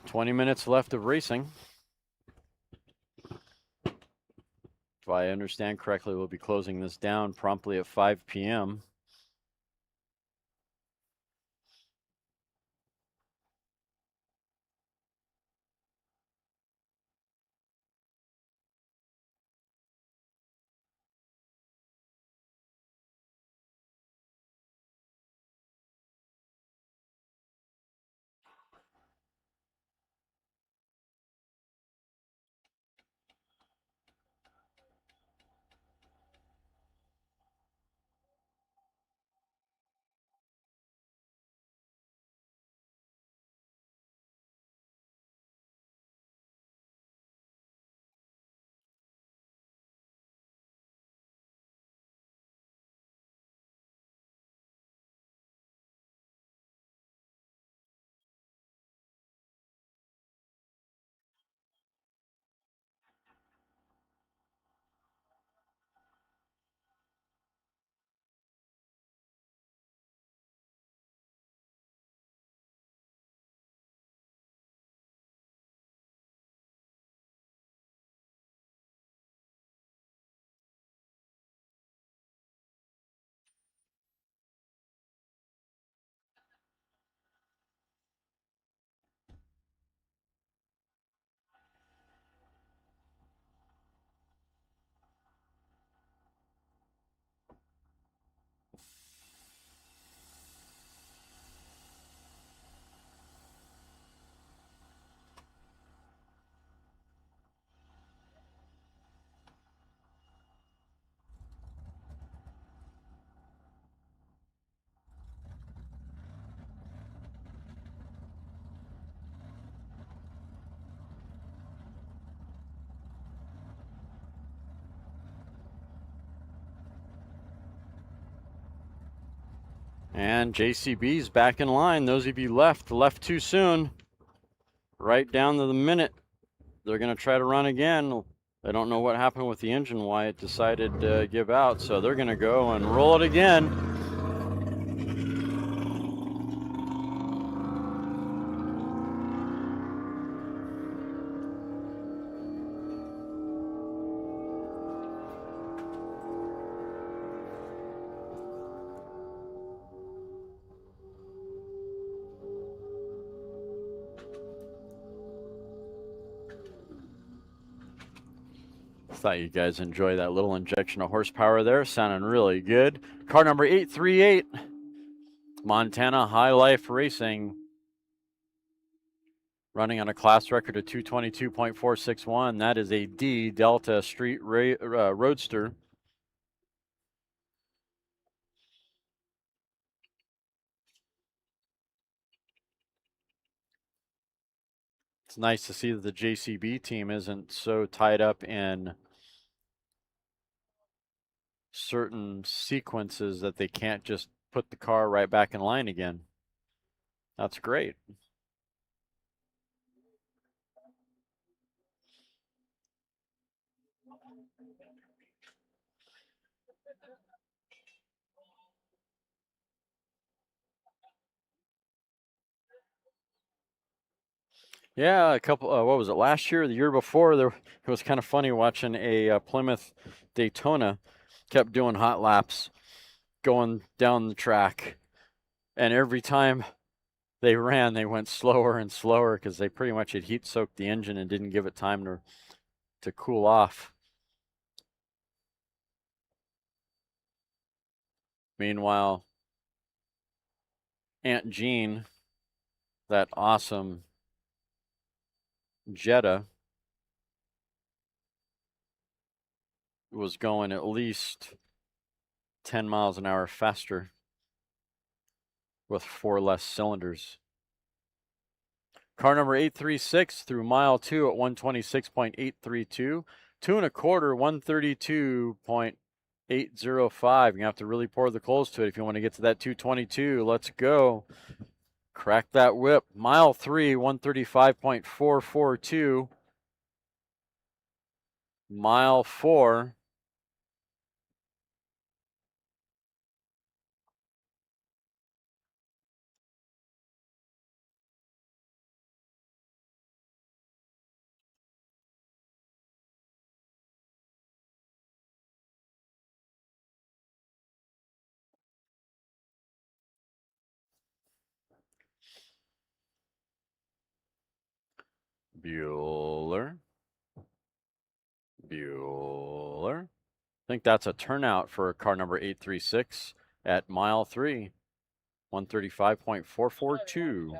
"20 minutes left of racing. If I understand correctly, we'll be closing this down promptly at 5 p.m. And JCB's back in line. Those of you left too soon. Right down to the minute. They're going to try to run again. They don't know what happened with the engine, why it decided to give out. So they're going to go and roll it again. Thought you guys enjoy that little injection of horsepower there. Sounding really good. Car number 838, Montana High Life Racing. Running on a class record of 222.461. That is a D Delta Street Roadster. It's nice to see that the JCB team isn't so tied up in certain sequences that they can't just put the car right back in line again. That's great. Yeah, a couple. What was it? Last year, or the year before, it was kind of funny watching a Plymouth Daytona. Kept doing hot laps, going down the track, and every time they ran, they went slower and slower because they pretty much had heat soaked the engine and didn't give it time to cool off. Meanwhile, Aunt Jean, that awesome Jetta, was going at least 10 miles an hour faster with 4 less cylinders. Car number 836 through mile 2 at 126.832. 2 1/4, 132.805. You have to really pour the coals to it if you want to get to that 222. Let's go. Crack that whip. Mile 3, 135.442. Mile 4. Bueller. I think that's a turnout for car number 836 at mile 3, 135.442.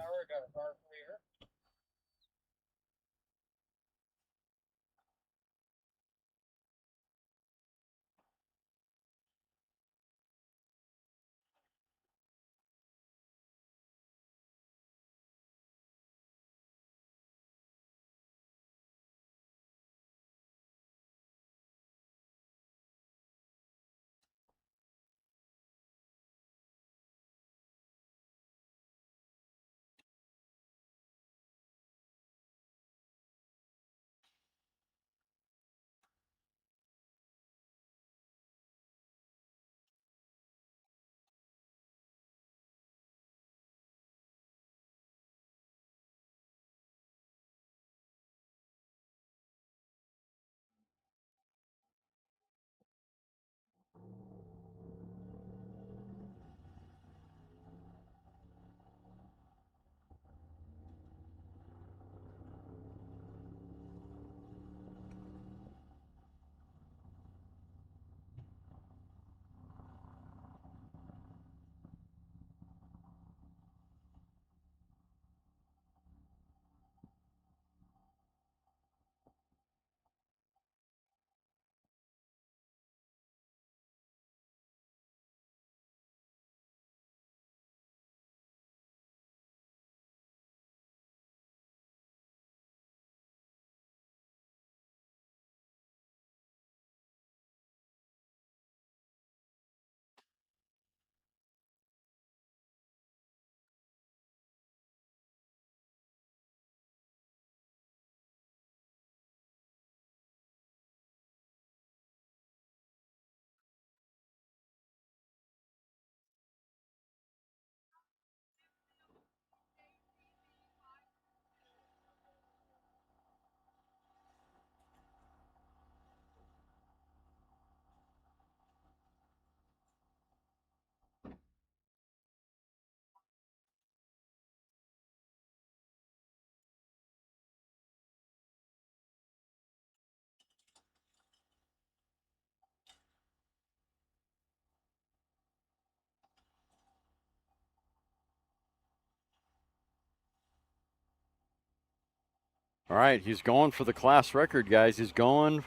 All right, he's going for the class record, guys. He's going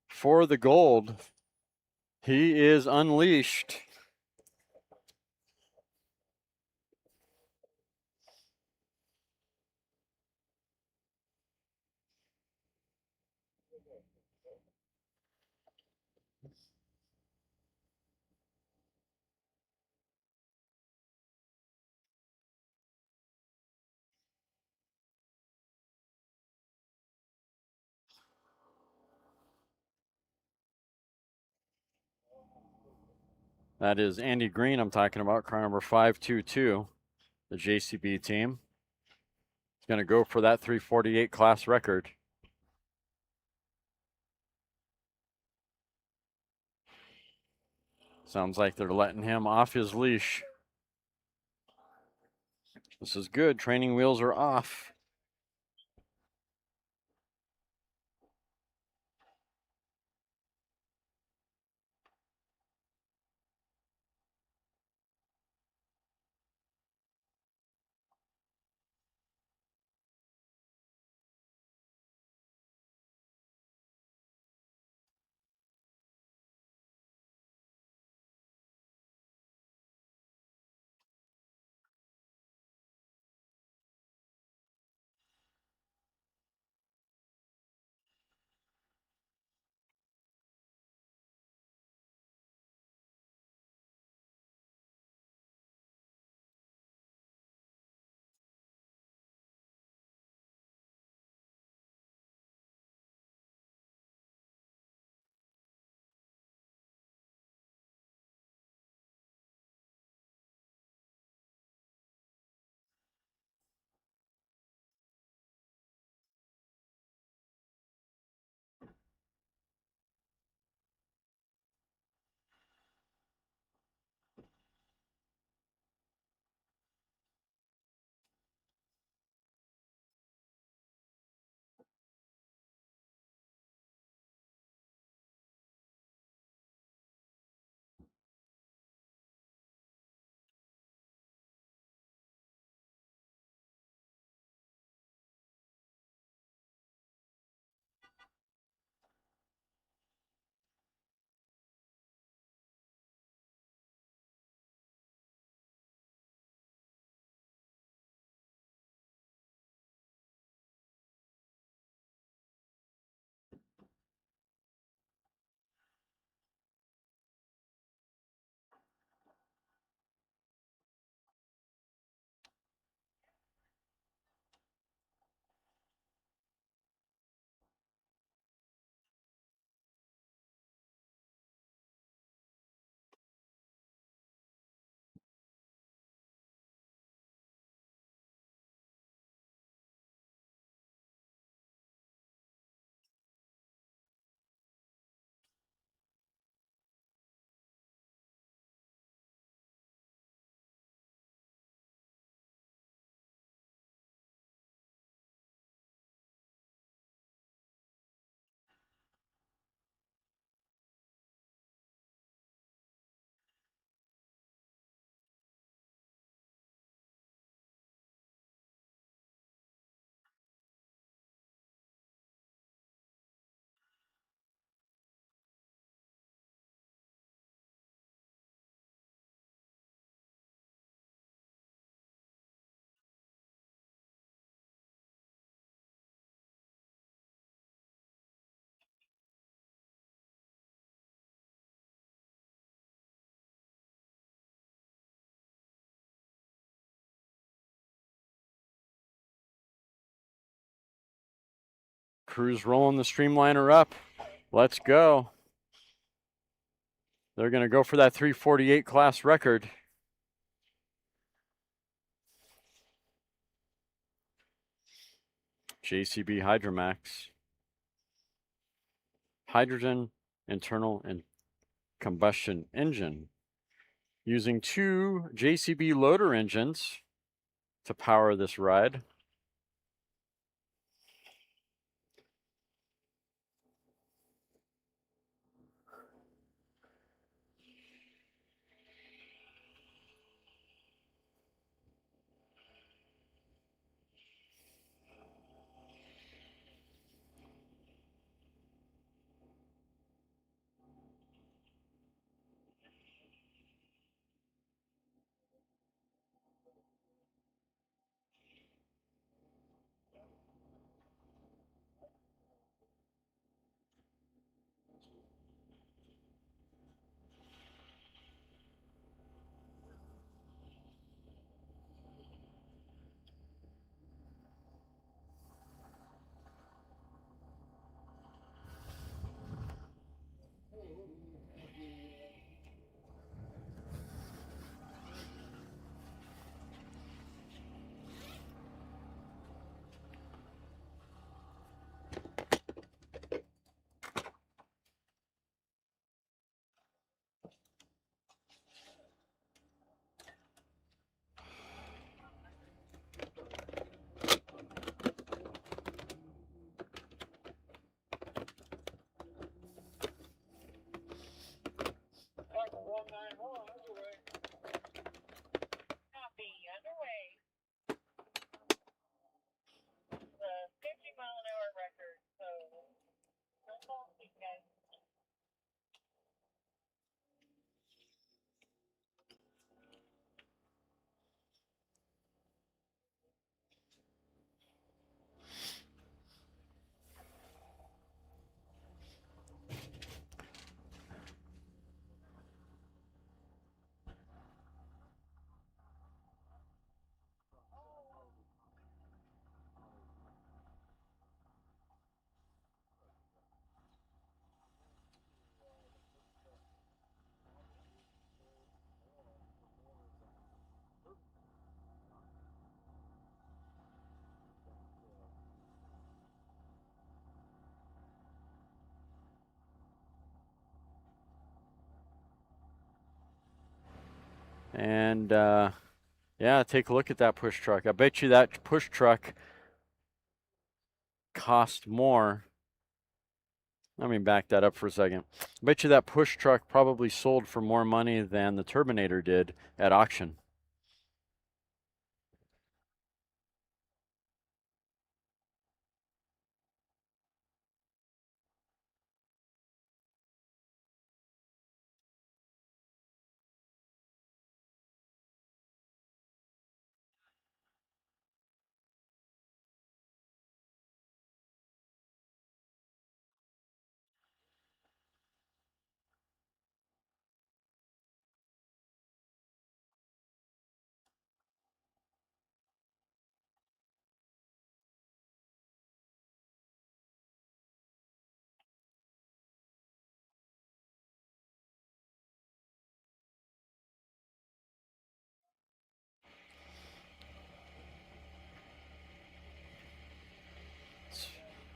for the gold. He is unleashed. That is Andy Green I'm talking about, car number 522, the JCB team. He's going to go for that 348 class record. Sounds like they're letting him off his leash. This is good. Training wheels are off. Crew's rolling the streamliner up. Let's go. They're going to go for that 348 class record. JCB Hydromax. Hydrogen internal and combustion engine. Using 2 JCB loader engines to power this ride. And yeah, take a look at that push truck. I bet you that push truck cost more. Let me back that up for a second. I bet you that push truck probably sold for more money than the Turbinator did at auction.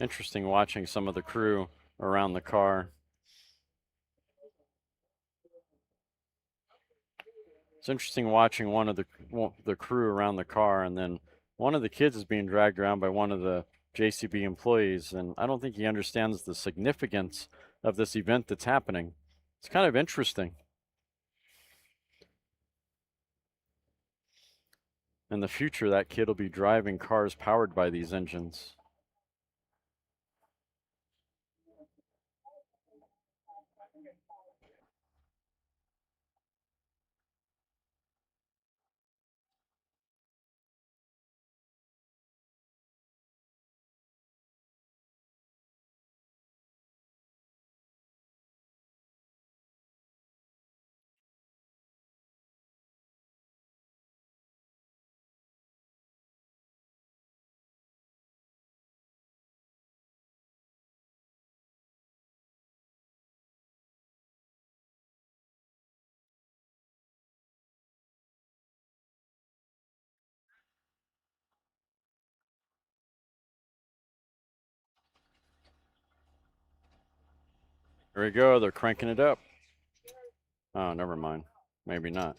It's interesting watching some of the crew around the car. It's interesting watching one of the crew around the car, and then one of the kids is being dragged around by one of the JCB employees, and I don't think he understands the significance of this event that's happening. It's kind of interesting. In the future, that kid will be driving cars powered by these engines. Here we go, they're cranking it up. Oh, never mind. Maybe not.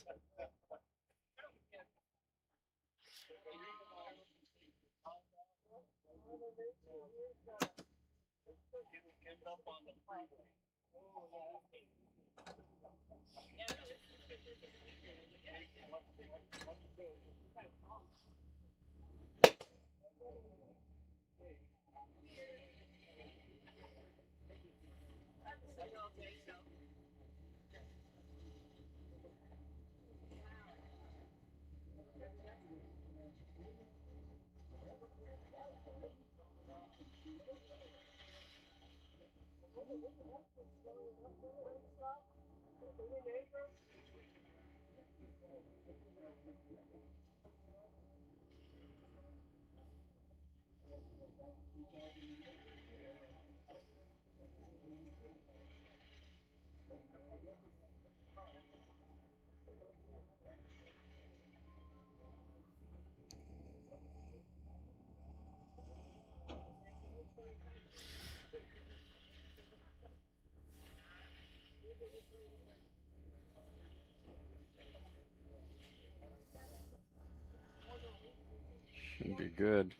Should be good.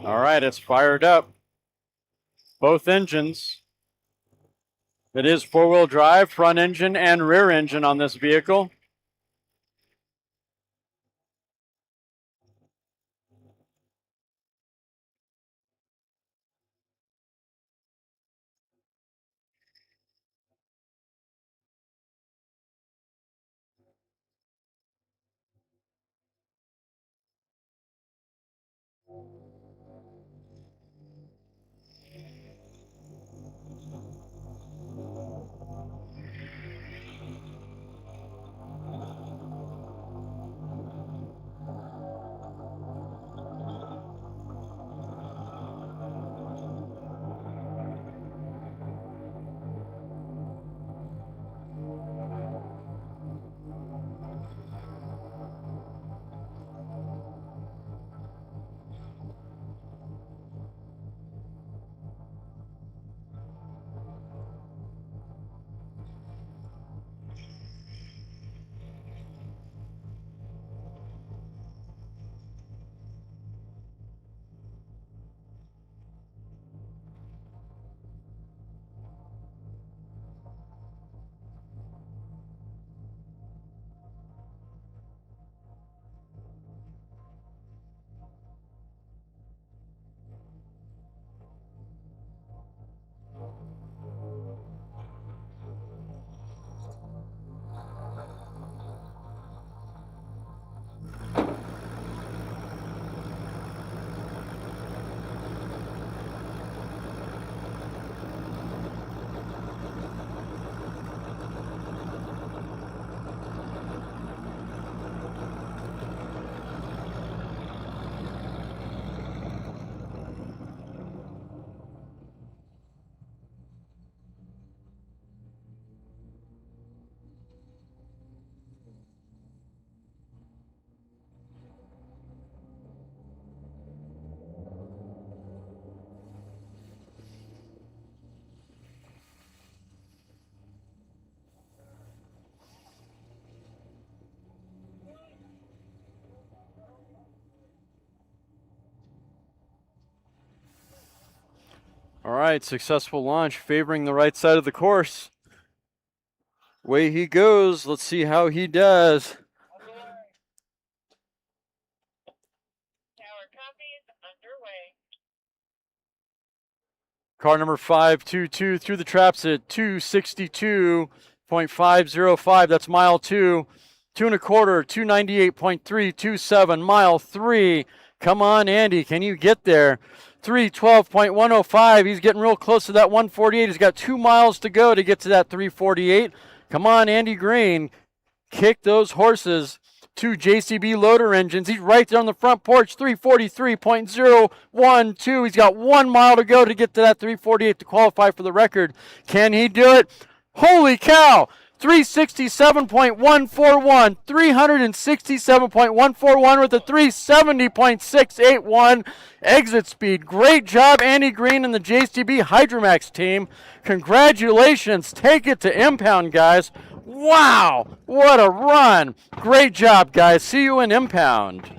All right, it's fired up. Both engines. It is four-wheel drive, front engine and rear engine on this vehicle. All right, successful launch, favoring the right side of the course. Way he goes. Let's see how he does. Car number 522 through the traps at 262.505. That's mile 2. 2 1/4, 298.327. Mile 3. Come on, Andy. Can you get there? 312.105. He's getting real close to that 148. He's got 2 miles to go to get to that 348. Come on, Andy Green. Kick those horses. 2 JCB loader engines. He's right there on the front porch, 343.012. He's got 1 mile to go to get to that 348 to qualify for the record. Can he do it? Holy cow! 367.141, 367.141 with a 370.681 exit speed. Great job, Andy Green and the JCB Hydromax team. Congratulations. Take it to impound, guys. Wow, what a run. Great job, guys. See you in impound.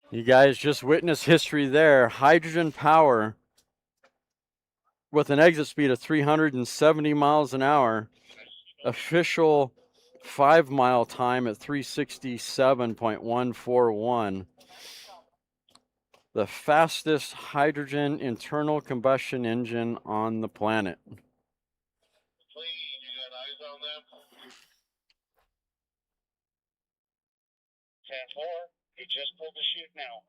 You guys just witnessed history there. Hydrogen power with an exit speed of 370 miles an hour. Official 5-mile time at 367.141. The fastest hydrogen internal combustion engine on the planet. Please, you got eyes on them? 10-4. He just pulled the chute now.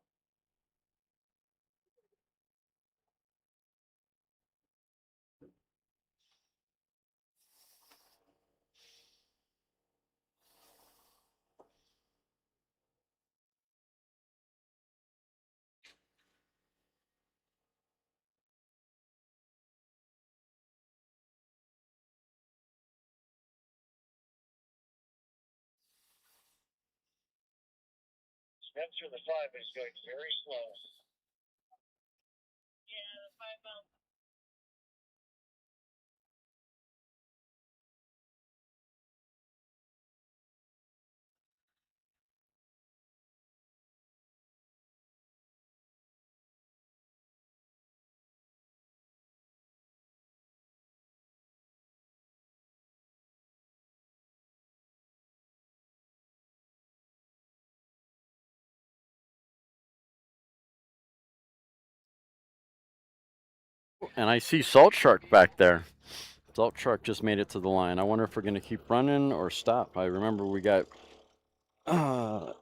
Spencer, the 5 is going very slow. Yeah, the 5 mile. And I see Salt Shark back there. Salt Shark just made it to the line. I wonder if we're going to keep running or stop. I remember we got uh,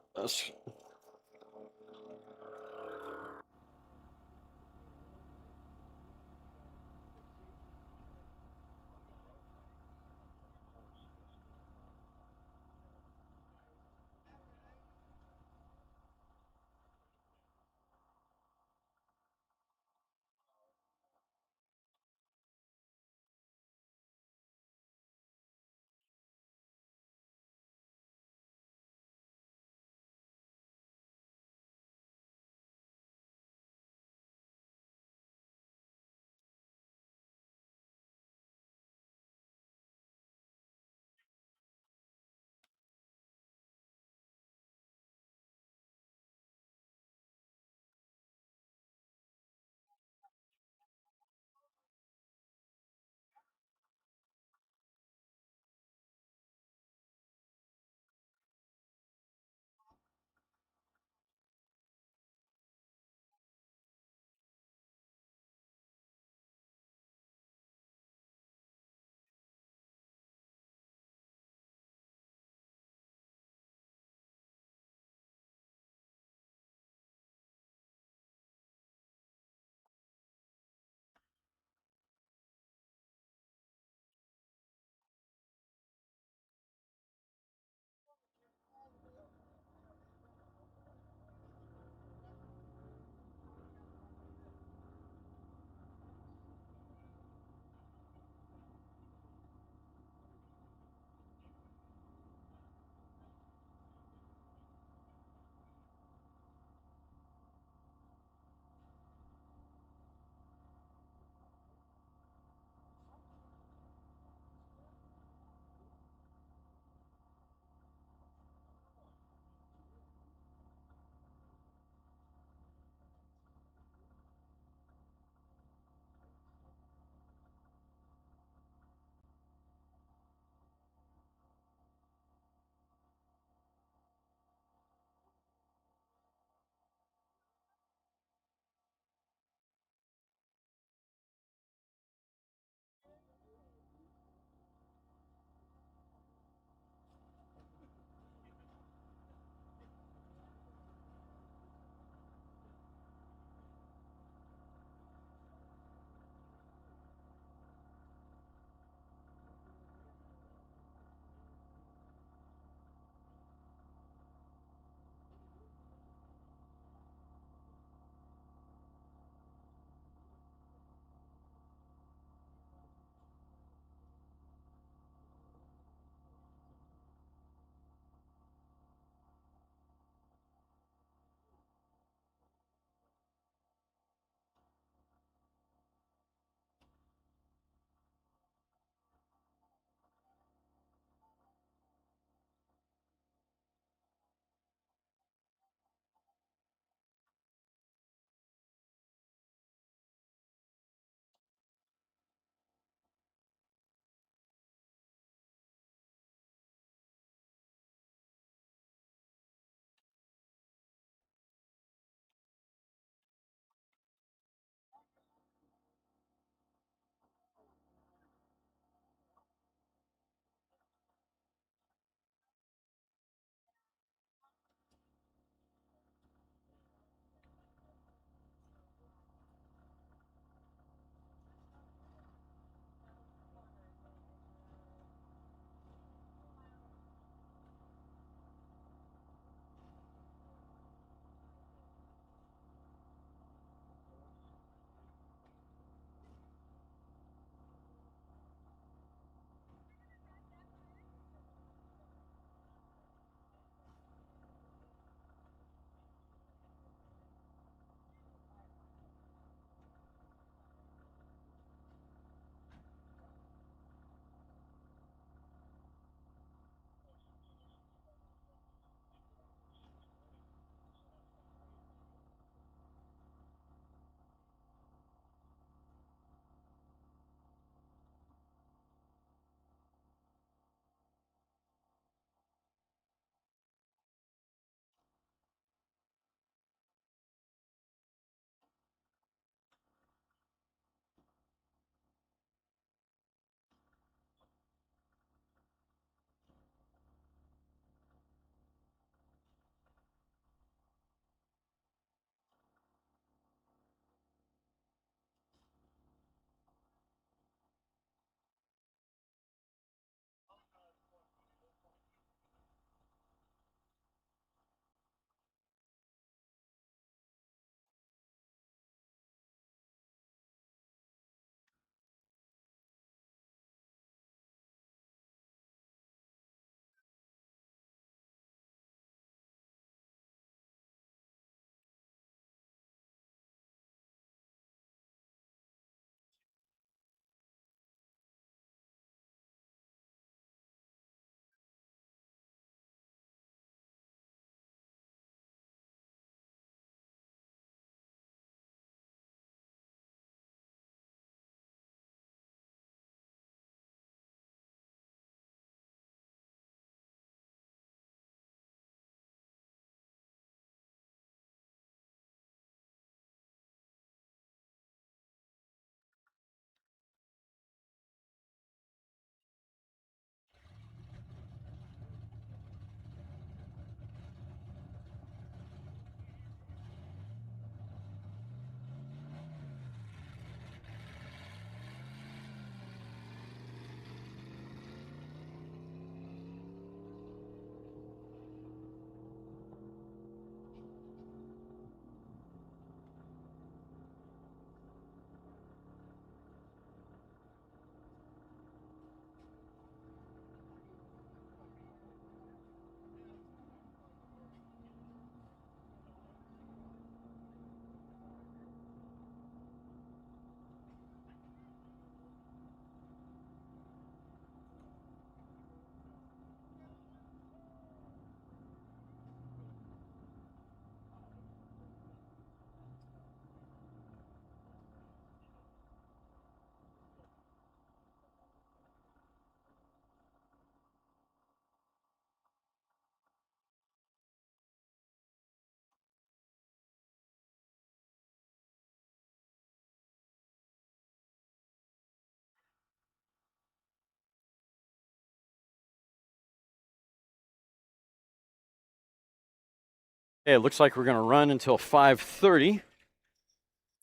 Hey, it looks like we're going to run until 5:30.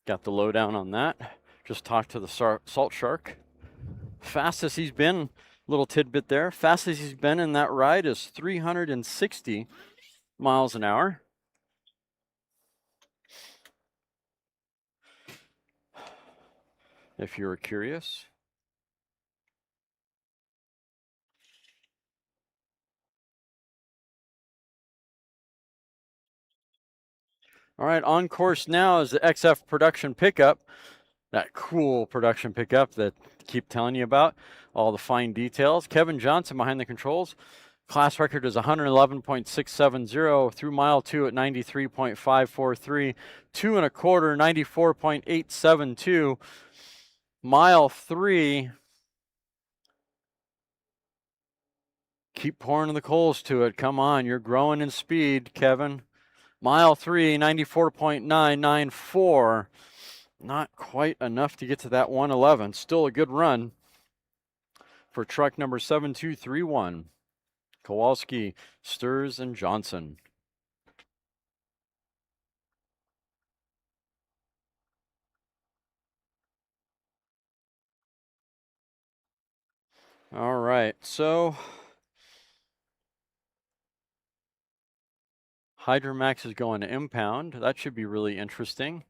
Got the lowdown on that. Just talked to the Salt Shark. Fastest he's been, little tidbit there, fastest he's been in that ride is 360 miles an hour. If you were curious. All right, on course now is the XF production pickup. That cool production pickup that I keep telling you about. All the fine details. Kevin Johnson behind the controls. Class record is 111.670 through mile 2 at 93.543. 2 1/4, 94.872. Mile 3. Keep pouring the coals to it. Come on, you're growing in speed, Kevin. Mile 3, 94.994. Not quite enough to get to that 111. Still a good run for truck number 7231. Kowalski, Sturs, and Johnson. All right, so Hydromax is going to impound. That should be really interesting.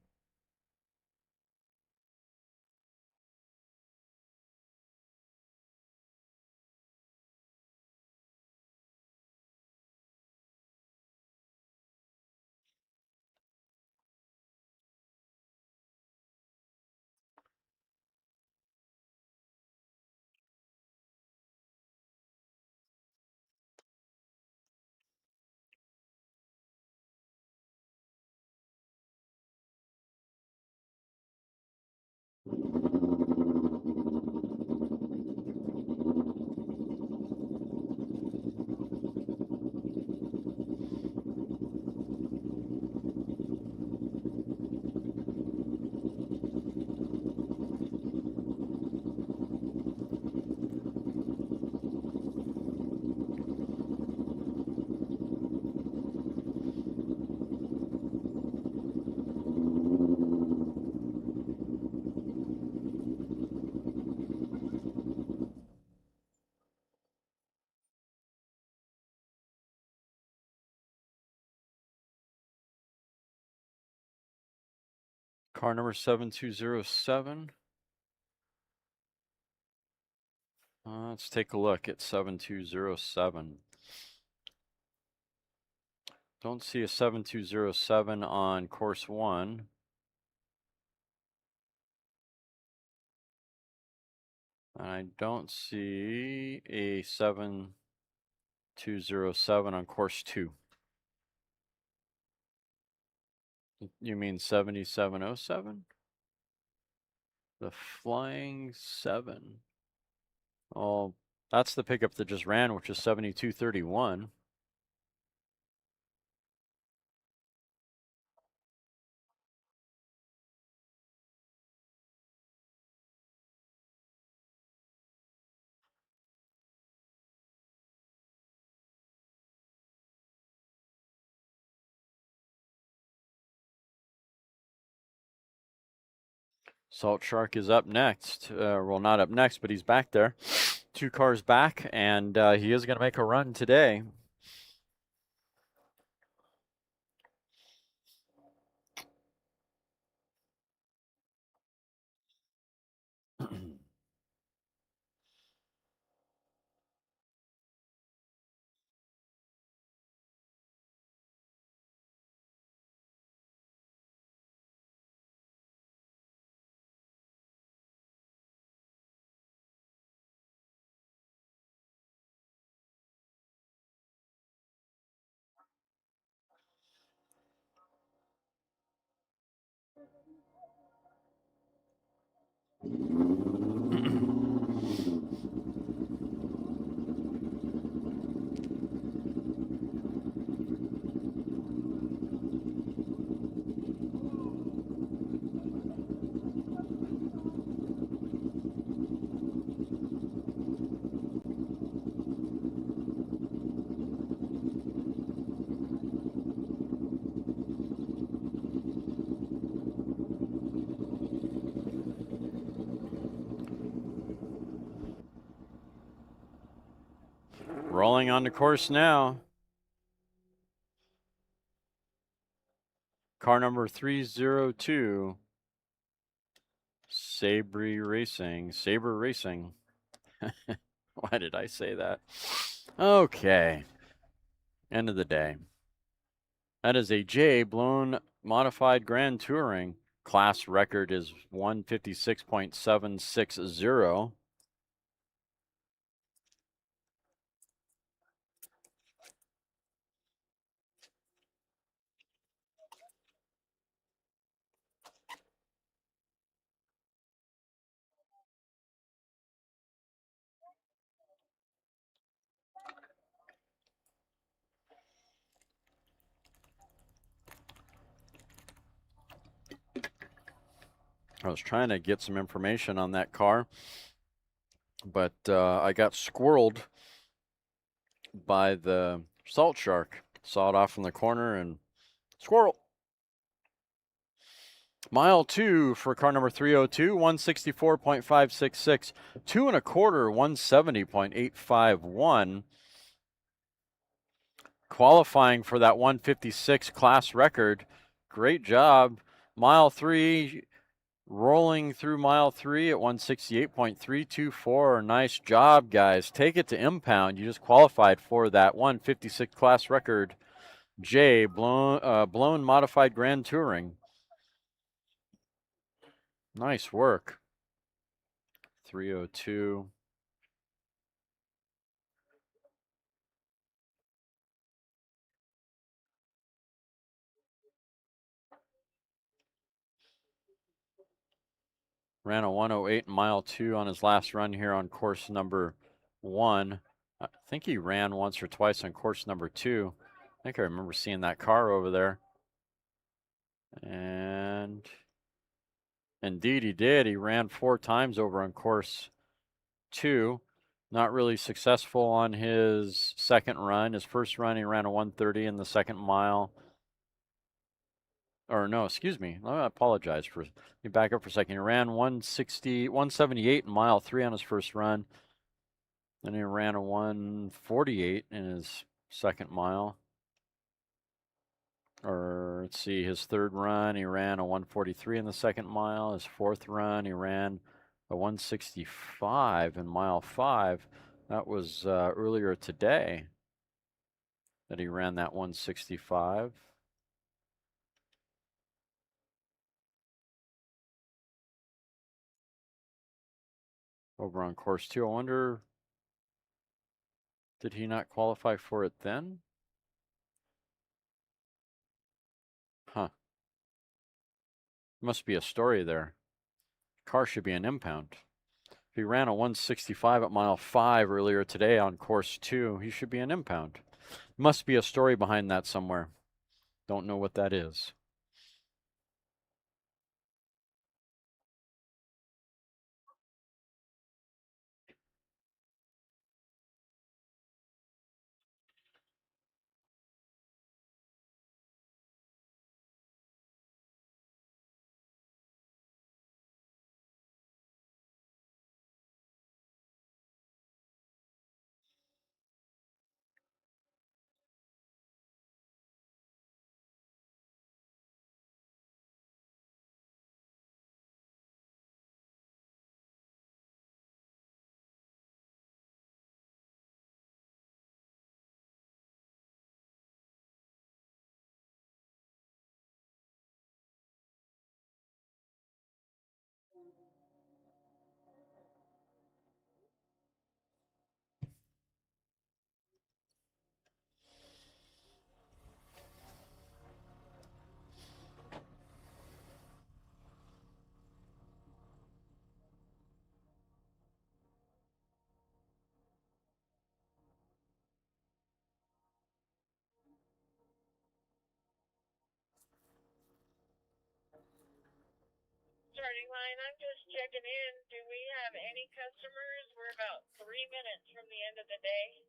Car number 7207. Let's take a look at 7207. Don't see a 7207 on course 1. And I don't see a 7207 on course 2. You mean 7707? The Flying 7. Oh, that's the pickup that just ran, which is 7231. Salt Shark is up next. Well, not up next, but he's back there. 2 cars back, and he is going to make a run today. Rolling on the course now. Car number 302. Sabre Racing. Why did I say that? Okay. End of the day. That is a J blown modified Grand Touring. Class record is 156.760. I was trying to get some information on that car, but I got squirreled by the salt shark. Saw it off in the corner and squirrel. Mile 2 for car number 302, 164.566, 2 1/4, 170.851. Qualifying for that 156 class record. Great job. Mile 3, rolling through mile 3 at 168.324. Nice job, guys. Take it to impound. You just qualified for that 156 class record. J, blown modified Grand Touring. Nice work. 302. Ran a 108 in mile 2 on his last run here on course number 1. I think he ran once or twice on course number 2. I think I remember seeing that car over there. And indeed he did. He ran 4 times over on course 2. Not really successful on his second run. His first run he ran a 130 in the second mile. Or no, excuse me. I apologize for. Let me back up for a second. He ran 178 in mile 3 on his first run. Then he ran a 148 in his second mile. Or let's see, his third run, he ran a 143 in the second mile. His fourth run, he ran a 165 in mile 5. That was earlier today that he ran that 165. Over on course 2. I wonder, did he not qualify for it then? Huh. Must be a story there. Car should be an impound. If he ran a 165 at mile 5 earlier today on course 2, he should be an impound. Must be a story behind that somewhere. Don't know what that is. Starting line, I'm just checking in. Do we have any customers? We're about 3 minutes from the end of the day.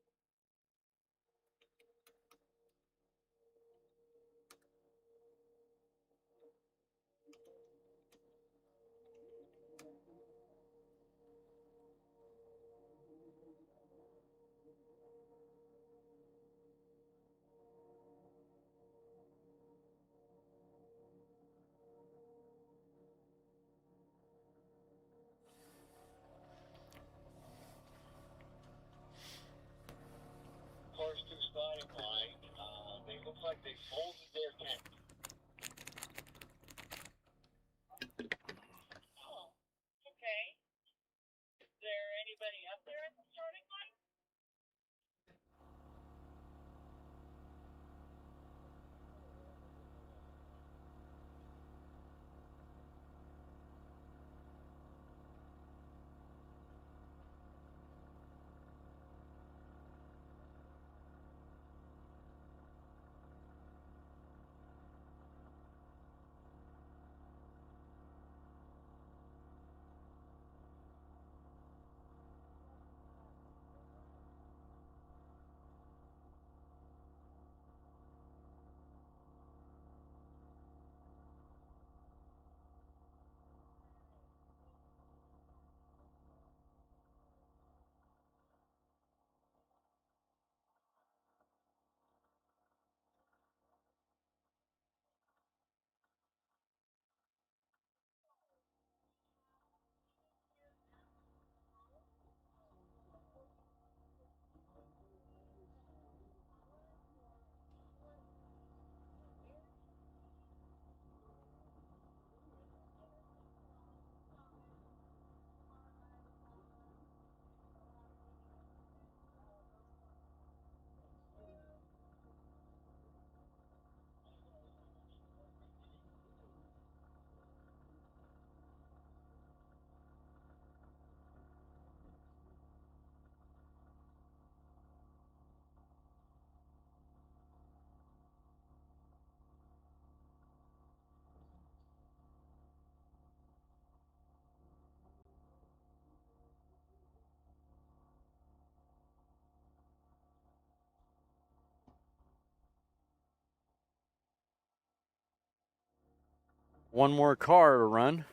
One more car to run.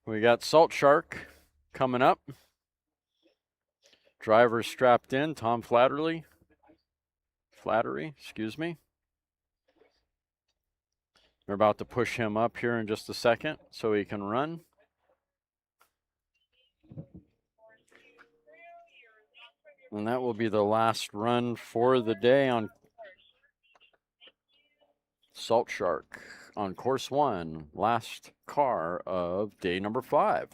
We got Salt Shark coming up. Driver strapped in, Tom Flattery, excuse me. We're about to push him up here in just a second so he can run. And that will be the last run for the day on Salt Shark on course 1, last car of day number 5.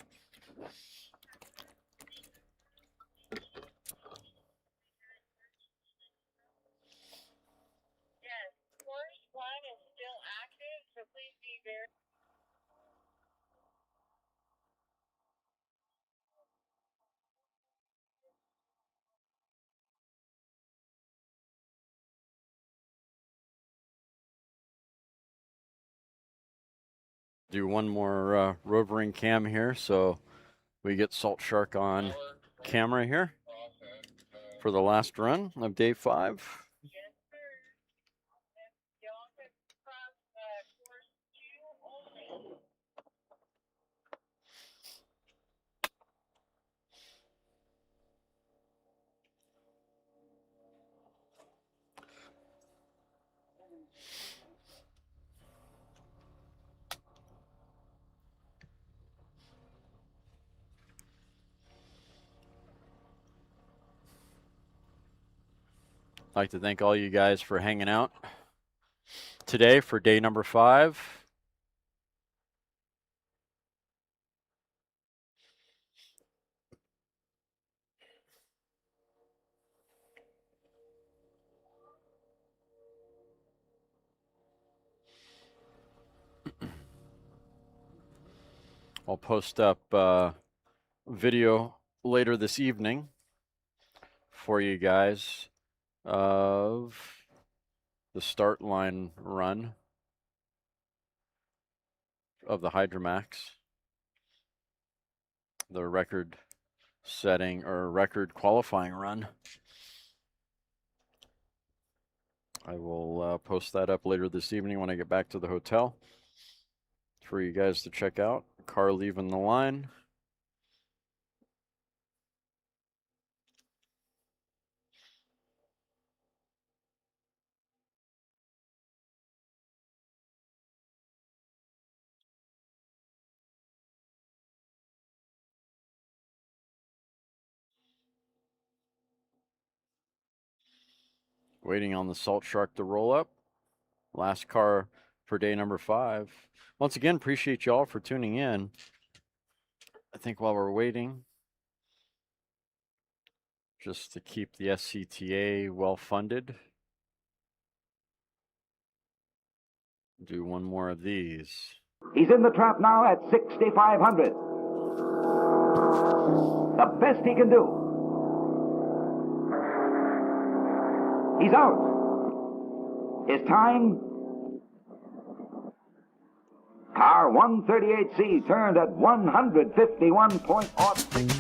Do one more rovering cam here so we get Salt Shark on camera here for the last run of day 5. I'd like to thank all you guys for hanging out today for day number 5. I'll post up video later this evening for you guys of the start line run of the Hydromax, the record setting or record qualifying run. I will post that up later this evening when I get back to the hotel for you guys to check out. Car leaving the line. Waiting on the Salt Shark to roll up. Last car for day number 5. Once again, appreciate y'all for tuning in. I think while we're waiting, just to keep the SCTA well funded, do one more of these. He's in the trap now at 6,500. The best he can do. He's out. His time, car 138C turned at 151.06.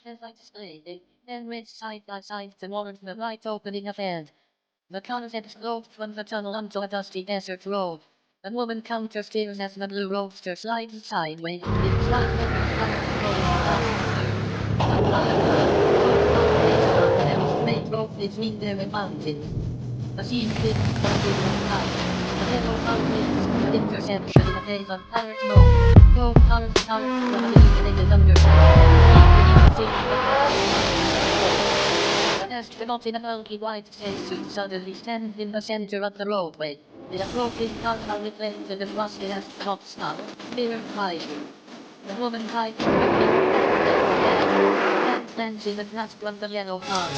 As I displayed it, then went side by side towards the right opening ahead. The cars had sloped from the tunnel onto a dusty desert road. A woman countersteers as the blue roadster slides sideways. It's like the main road between them and mountains. The scene is the yellow mountains, the intersection of days on Paris Road. Go cars, from the illuminated underground. An astronaut in a bulky white spacesuit suddenly stands in the center of the roadway. The approaching cars are reflected across the astronaut stop, mirror wide. The woman hides and stands in the grasp of the yellow car.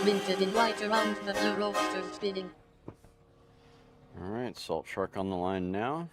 Minted in white around the blue roadster spinning. All right, Salt Truck on the line now.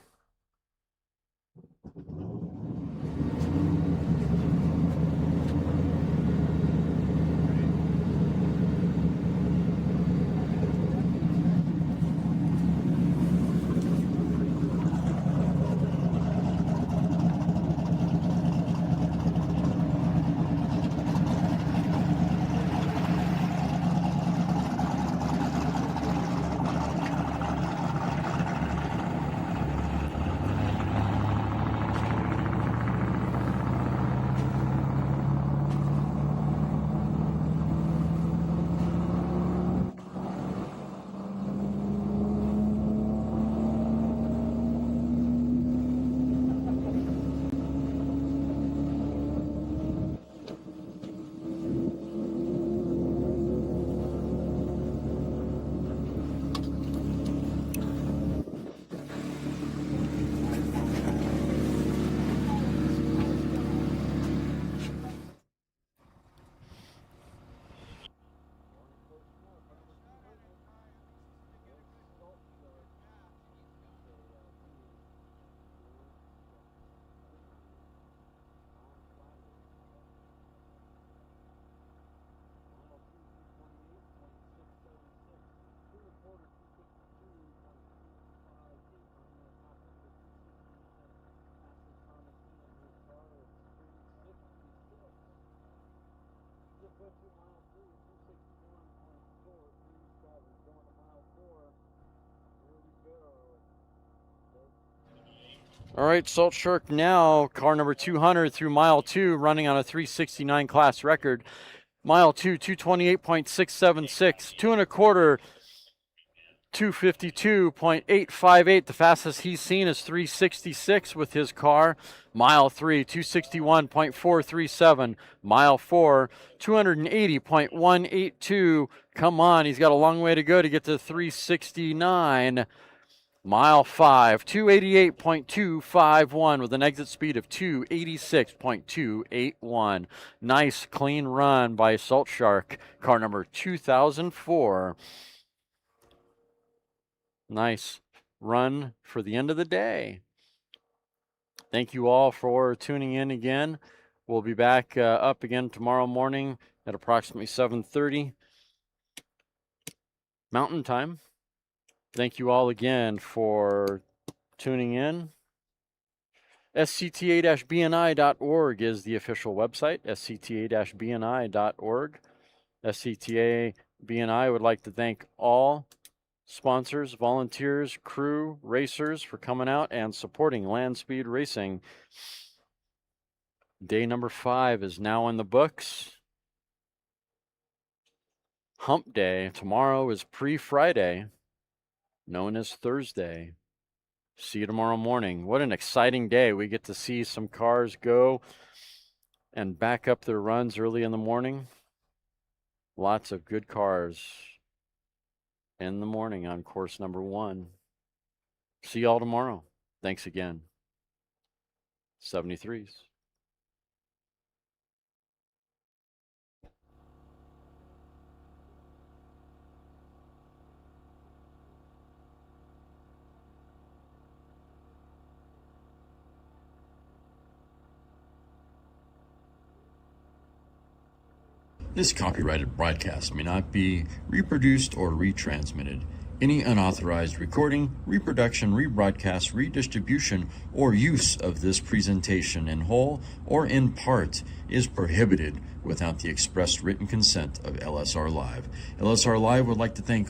All right, Salt Shark now, car number 200 through mile 2, running on a 369 class record. Mile 2, 228.676, 2 1/4, 252.858. The fastest he's seen is 366 with his car. Mile 3, 261.437. Mile 4, 280.182. Come on, he's got a long way to go to get to 369. Mile 5, 288.251 with an exit speed of 286.281. Nice, clean run by Salt Shark, car number 2004. Nice run for the end of the day. Thank you all for tuning in again. We'll be back up again tomorrow morning at approximately 7:30 Mountain Time. Thank you all again for tuning in. SCTA-BNI.org is the official website, SCTA-BNI.org. SCTA BNI would like to thank all sponsors, volunteers, crew, racers for coming out and supporting Land Speed Racing. Day number 5 is now in the books. Hump Day. Tomorrow is pre-Friday, known as Thursday. See you tomorrow morning. What an exciting day. We get to see some cars go and back up their runs early in the morning. Lots of good cars in the morning on course number 1. See y'all tomorrow. Thanks again. 73s. This copyrighted broadcast may not be reproduced or retransmitted. Any unauthorized recording, reproduction, rebroadcast, redistribution, or use of this presentation in whole or in part is prohibited without the express written consent of LSR Live. LSR Live would like to thank all